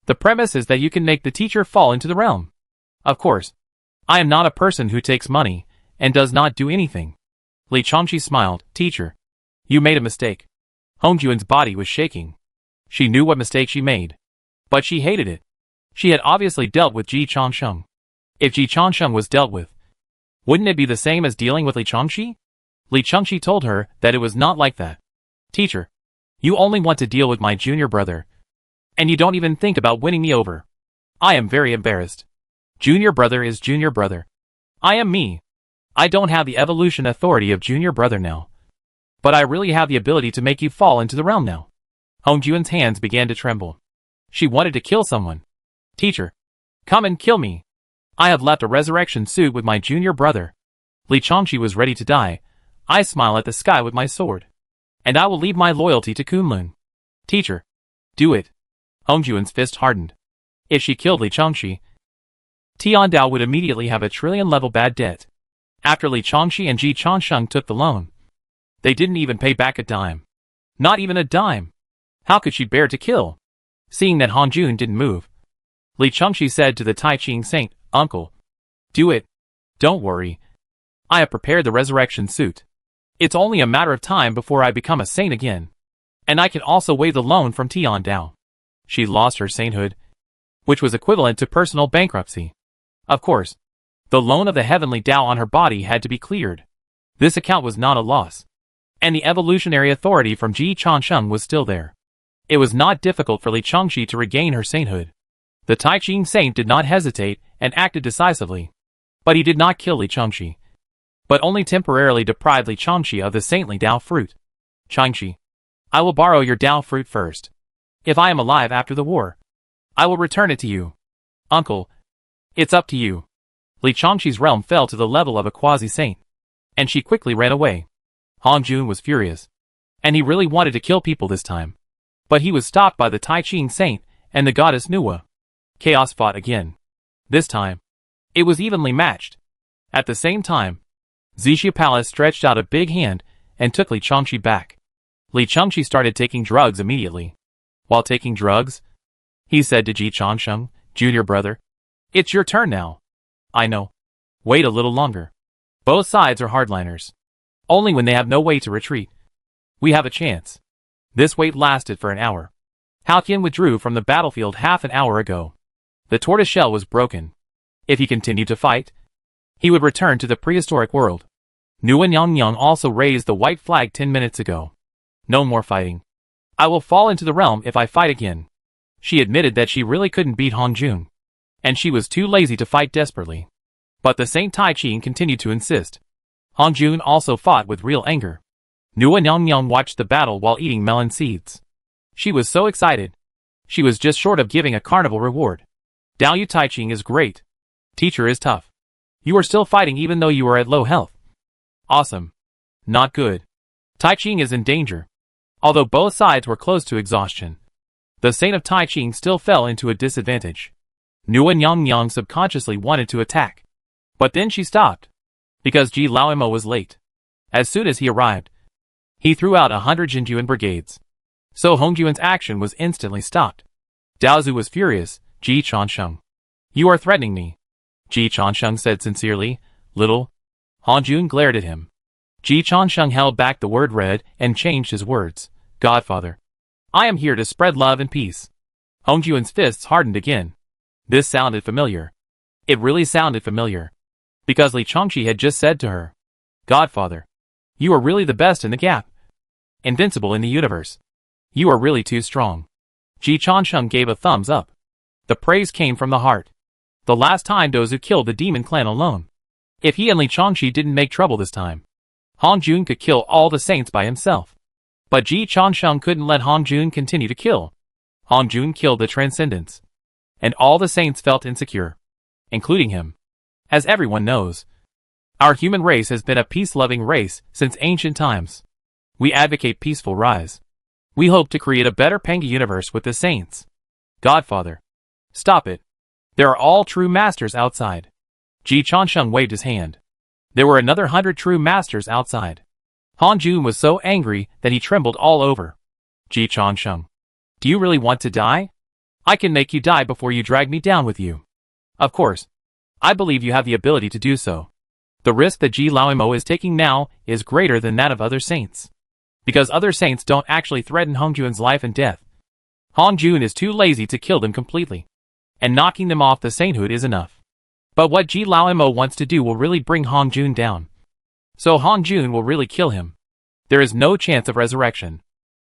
The premise is that you can make the teacher fall into the realm. Of course, I am not a person who takes money and does not do anything. Li Chengxi smiled. Teacher, you made a mistake. Hongjuan's body was shaking. She knew what mistake she made. But she hated it. She had obviously dealt with Ji Changsheng. If Ji Changsheng was dealt with, wouldn't it be the same as dealing with Li Chengxi? Li Chengxi told her that it was not like that. Teacher, you only want to deal with my junior brother. And you don't even think about winning me over. I am very embarrassed. Junior brother is junior brother. I am me. I don't have the evolution authority of junior brother now. But I really have the ability to make you fall into the realm now. Hongjuan's hands began to tremble. She wanted to kill someone. Teacher, come and kill me. I have left a resurrection suit with my junior brother. Li Chengxi was ready to die. I smile at the sky with my sword. And I will leave my loyalty to Kunlun. Teacher, do it. Hongjuan's fist hardened. If she killed Li Chengxi, Tiandao would immediately have a trillion-level bad debt. After Li Chengxi and Ji Changsheng took the loan, they didn't even pay back a dime. Not even a dime. How could she bear to kill? Seeing that Hongjun didn't move, Li Chengxi said to the Tai Ching Saint, Uncle, do it. Don't worry. I have prepared the resurrection suit. It's only a matter of time before I become a saint again. And I can also waive the loan from Tiandao. She lost her sainthood, which was equivalent to personal bankruptcy. Of course, the loan of the heavenly Tao on her body had to be cleared. This account was not a loss. And the evolutionary authority from Ji Changsheng was still there. It was not difficult for Li Chengxi to regain her sainthood. The Tai Ching Saint did not hesitate and acted decisively. But he did not kill Li Chengxi, but only temporarily deprived Li Chengxi of the saintly Tao fruit. Chengxi, I will borrow your Tao fruit first. If I am alive after the war, I will return it to you. Uncle, it's up to you. Li Chengxi's realm fell to the level of a quasi-saint, and she quickly ran away. Hongjun was furious, and he really wanted to kill people this time. But he was stopped by the Tai Ching Saint and the goddess Nuwa. Chaos fought again. This time, it was evenly matched. At the same time, Zixia Palace stretched out a big hand and took Li Chengxi back. Li Chengxi started taking drugs immediately. While taking drugs, he said to Ji Changsheng, junior brother, it's your turn now. I know. Wait a little longer. Both sides are hardliners. Only when they have no way to retreat, we have a chance. This wait lasted for an hour. Halcyon withdrew from the battlefield half an hour ago. The tortoise shell was broken. If he continued to fight, he would return to the prehistoric world. Nuan Yang also raised the white flag 10 minutes ago. No more fighting. I will fall into the realm if I fight again. She admitted that she really couldn't beat Hongjun, and she was too lazy to fight desperately. But the Saint Tai Ching continued to insist. Hongjun also fought with real anger. Nua Nyang watched the battle while eating melon seeds. She was so excited. She was just short of giving a carnival reward. Dao Taiching is great. Teacher is tough. You are still fighting even though you are at low health. Awesome. Not good. Taiching is in danger. Although both sides were close to exhaustion, the Saint of Taiching still fell into a disadvantage. Nua Nyang subconsciously wanted to attack. But then she stopped. Because Ji Laoimo was late. As soon as he arrived, he threw out 100 Jinjuan brigades. So Hongjuan's action was instantly stopped. Daozu was furious. Ji Chansheng. You are threatening me. Ji Chansheng said sincerely. Little. Hongjun glared at him. Ji Chansheng held back the word red and changed his words. Godfather. I am here to spread love and peace. Hongjuan's fists hardened again. This sounded familiar. It really sounded familiar. Because Li Chongqi had just said to her, Godfather. You are really the best in the gap. Invincible in the universe. You are really too strong. Ji Chansheng gave a thumbs up. The praise came from the heart. The last time Dozu killed the demon clan alone. If he and Li Chongqi didn't make trouble this time, Hongjun could kill all the saints by himself. But Ji Chansheng couldn't let Hongjun continue to kill. Hongjun killed the Transcendence. And all the saints felt insecure. Including him. As everyone knows, our human race has been a peace-loving race since ancient times. We advocate peaceful rise. We hope to create a better Panga universe with the saints. Godfather. Stop it. There are all true masters outside. Ji Chansheng waved his hand. There were another 100 true masters outside. Hongjun was so angry that he trembled all over. Ji Chansheng. Do you really want to die? I can make you die before you drag me down with you. Of course. I believe you have the ability to do so. The risk that Ji Laoimo is taking now is greater than that of other saints. Because other saints don't actually threaten Hongjuan's life and death. Hongjun is too lazy to kill them completely. And knocking them off the sainthood is enough. But what Ji Laoimo wants to do will really bring Hongjun down. So Hongjun will really kill him. There is no chance of resurrection.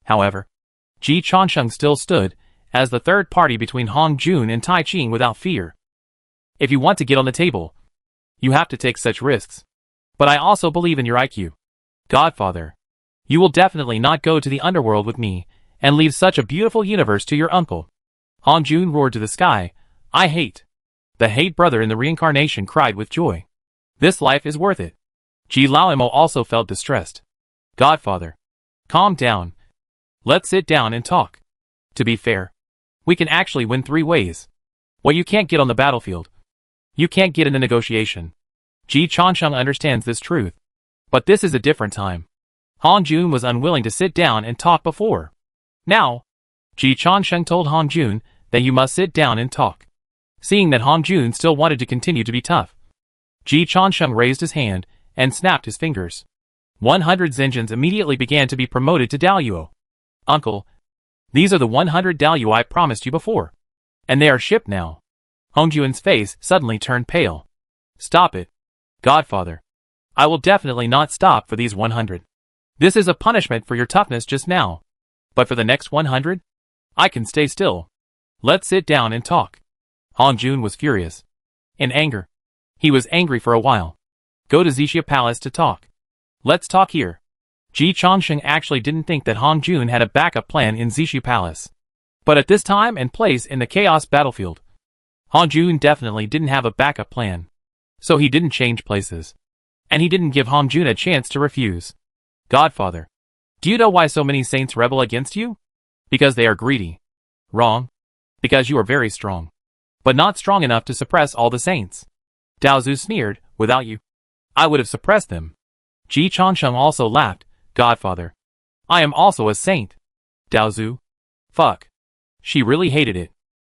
However, Ji Chansheng still stood as the third party between Hongjun and Taiching without fear. If you want to get on the table, you have to take such risks. But I also believe in your IQ. Godfather. You will definitely not go to the underworld with me and leave such a beautiful universe to your uncle. Hongjun roared to the sky. I hate. The hate brother in the reincarnation cried with joy. This life is worth it. Ji Laoimo also felt distressed. Godfather. Calm down. Let's sit down and talk. To be fair, we can actually win 3 ways. Well, you can't get on the battlefield. You can't get in the negotiation. Ji Chansheng understands this truth. But this is a different time. Hongjun was unwilling to sit down and talk before. Now, Ji Chansheng told Hongjun that you must sit down and talk. Seeing that Hongjun still wanted to continue to be tough, Ji Chansheng raised his hand and snapped his fingers. 100 Zenjins immediately began to be promoted to Daoyuo. Uncle, these are the 100 Daoyuo I promised you before. And they are shipped now. Hongjuan's face suddenly turned pale. Stop it. Godfather. I will definitely not stop for these 100. This is a punishment for your toughness just now. But for the next 100? I can stay still. Let's sit down and talk. Hongjun was furious. In anger. He was angry for a while. Go to Zixia Palace to talk. Let's talk here. Ji Chansheng actually didn't think that Hongjun had a backup plan in Zixia Palace. But at this time and place in the Chaos Battlefield, Hongjun definitely didn't have a backup plan. So he didn't change places. And he didn't give Hongjun a chance to refuse. Godfather. Do you know why so many saints rebel against you? Because they are greedy. Wrong. Because you are very strong. But not strong enough to suppress all the saints. Daozu sneered, without you, I would have suppressed them. Ji Chansheng also laughed, Godfather. I am also a saint. Daozu. Fuck. She really hated it.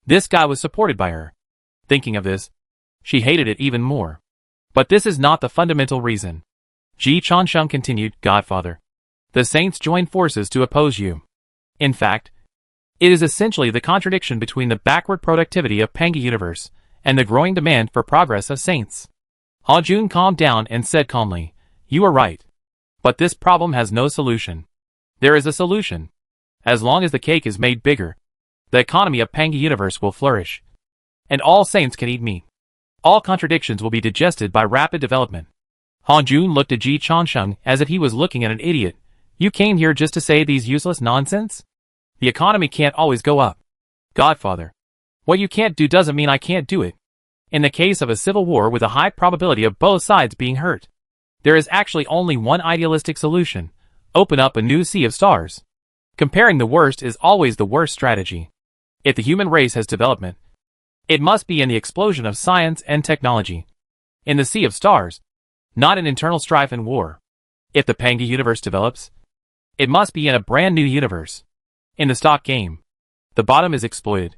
This guy was supported by her. Thinking of this, she hated it even more. But this is not the fundamental reason. Ji Chansheng continued, Godfather. The saints joined forces to oppose you. In fact, it is essentially the contradiction between the backward productivity of Panga universe and the growing demand for progress of saints. Hongjun calmed down and said calmly, You are right. But this problem has no solution. There is a solution. As long as the cake is made bigger, the economy of Panga universe will flourish. And all saints can eat meat. All contradictions will be digested by rapid development. Hongjun looked at Ji Chansheng as if he was looking at an idiot. You came here just to say these useless nonsense? The economy can't always go up. Godfather. What you can't do doesn't mean I can't do it. In the case of a civil war with a high probability of both sides being hurt, there is actually only one idealistic solution: open up a new sea of stars. Comparing the worst is always the worst strategy. If the human race has development, it must be in the explosion of science and technology. In the sea of stars, not in internal strife and war. If the Panga universe develops, it must be in a brand new universe. In the stock game, the bottom is exploited.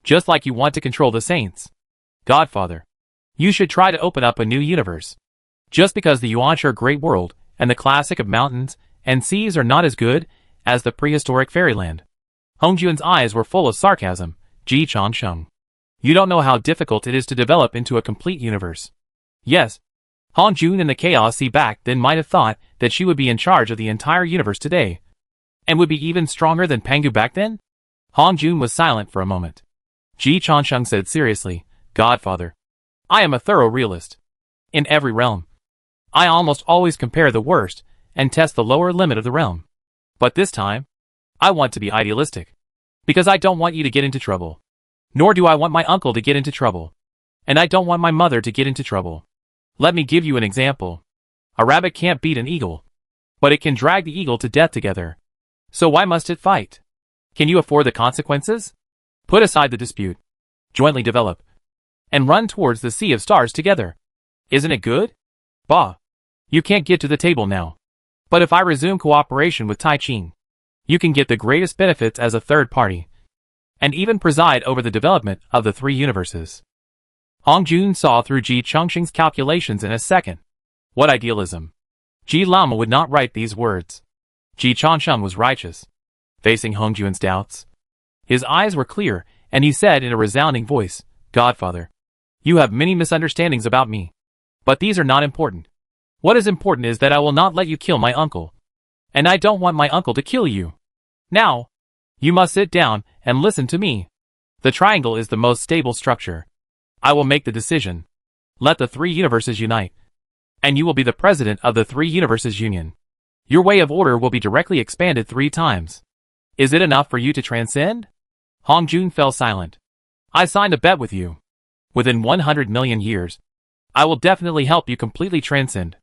Just like you want to control the saints. Godfather. You should try to open up a new universe. Just because the Yuanshi great world and the classic of mountains and seas are not as good as the prehistoric fairyland. Hongjun's eyes were full of sarcasm. Ji Changsheng. You don't know how difficult it is to develop into a complete universe. Yes. Hongjun and the Chaos Sea back then might have thought that she would be in charge of the entire universe today. And would be even stronger than Pangu back then? Hongjun was silent for a moment. Ji Changsheng said seriously, Godfather. I am a thorough realist. In every realm, I almost always compare the worst and test the lower limit of the realm. But this time, I want to be idealistic. Because I don't want you to get into trouble. Nor do I want my uncle to get into trouble. And I don't want my mother to get into trouble. Let me give you an example. A rabbit can't beat an eagle. But it can drag the eagle to death together. So why must it fight? Can you afford the consequences? Put aside the dispute. Jointly develop. And run towards the sea of stars together. Isn't it good? Bah. You can't get to the table now. But if I resume cooperation with Tai Ching, you can get the greatest benefits as a third party. And even preside over the development of the three universes. Hongjun saw through Ji Changsheng's calculations in a second. What idealism. Ji Lama would not write these words. Ji Changsheng was righteous. Facing Hongjun's doubts, his eyes were clear, and he said in a resounding voice, Godfather, you have many misunderstandings about me. But these are not important. What is important is that I will not let you kill my uncle. And I don't want my uncle to kill you. Now, you must sit down and listen to me. The triangle is the most stable structure. I will make the decision. Let the three universes unite. And you will be the president of the three universes union. Your way of order will be directly expanded 3 times. Is it enough for you to transcend? Hongjun fell silent. I signed a bet with you. Within 100 million years, I will definitely help you completely transcend.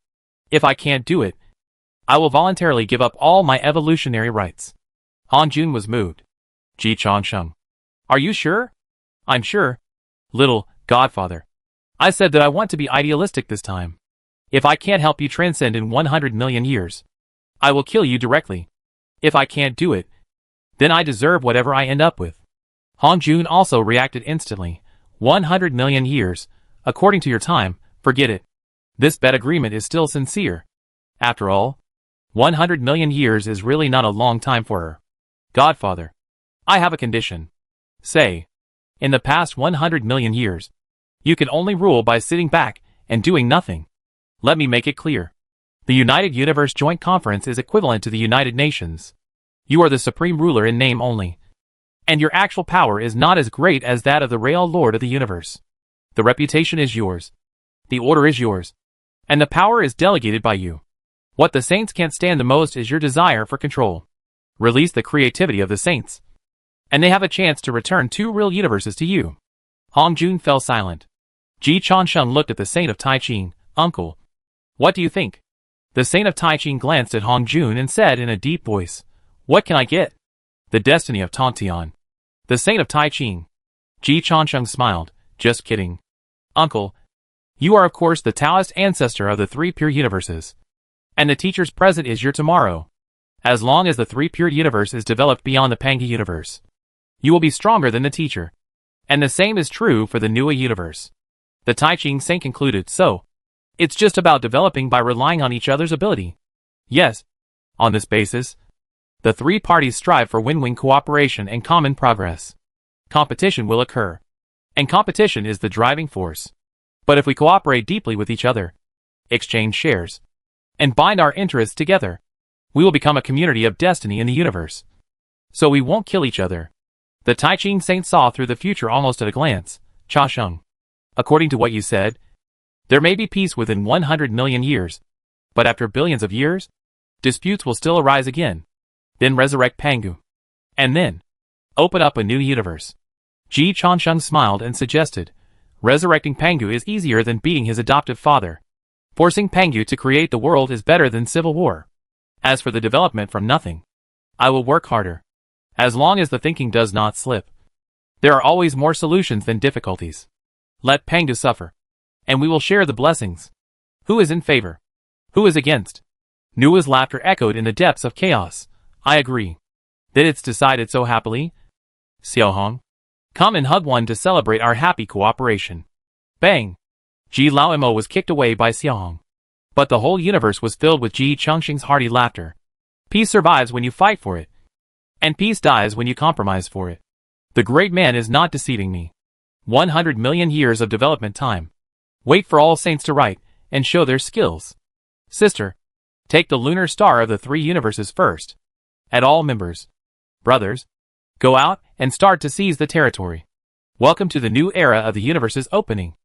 If I can't do it, I will voluntarily give up all my evolutionary rights. Hongjun was moved. Ji Changsheng. Are you sure? I'm sure. Little Godfather. I said that I want to be idealistic this time. If I can't help you transcend in 100 million years, I will kill you directly. If I can't do it, then I deserve whatever I end up with. Hongjun also reacted instantly. 100 million years, according to your time, forget it. This bet agreement is still sincere. After all, 100 million years is really not a long time for her. Godfather. I have a condition. Say, in the past 100 million years, you can only rule by sitting back and doing nothing. Let me make it clear. The United Universe Joint Conference is equivalent to the United Nations. You are the supreme ruler in name only. And your actual power is not as great as that of the Real Lord of the Universe. The reputation is yours. The order is yours. And the power is delegated by you. What the saints can't stand the most is your desire for control. Release the creativity of the saints. And they have a chance to return 2 real universes to you. Hongjun fell silent. Ji Changsheng looked at the saint of Tai Ching. Uncle. What do you think? The saint of Tai Ching glanced at Hongjun and said in a deep voice, What can I get? The destiny of Tontian. The saint of Tai Ching. Ji Changsheng smiled. Just kidding. Uncle. You are of course the Taoist ancestor of the 3 pure universes. And the teacher's present is your tomorrow. As long as the 3 pure universe is developed beyond the Panga universe, you will be stronger than the teacher. And the same is true for the Nua universe. The Tai Ching saint concluded, so, it's just about developing by relying on each other's ability. Yes. On this basis, the 3 parties strive for win-win cooperation and common progress. Competition will occur. And competition is the driving force. But if we cooperate deeply with each other, exchange shares, and bind our interests together, we will become a community of destiny in the universe. So we won't kill each other. The Tai Ching saint saw through the future almost at a glance. Cha Sheng. According to what you said, there may be peace within 100 million years. But after billions of years, Disputes will still arise again. Then resurrect Pangu. And then open up a new universe. Ji Changsheng smiled and suggested, resurrecting Pangu is easier than beating his adoptive father. Forcing Pangu to create the world is better than civil war. As for the development from nothing, I will work harder. As long as the thinking does not slip. There are always more solutions than difficulties. Let Pangu suffer. And we will share the blessings. Who is in favor? Who is against? Nua's laughter echoed in the depths of chaos. I agree. Then it's decided so happily. Xiaohong, come and hug one to celebrate our happy cooperation. Bang! Ji Laoimo was kicked away by Xiaohong. But the whole universe was filled with Ji Changsheng's hearty laughter. Peace survives when you fight for it. And peace dies when you compromise for it. The great man is not deceiving me. 100 million years of development time. Wait for all saints to write and show their skills. Sister, take the lunar star of the 3 universes first. At all members. Brothers, go out and start to seize the territory. Welcome to the new era of the universe's opening.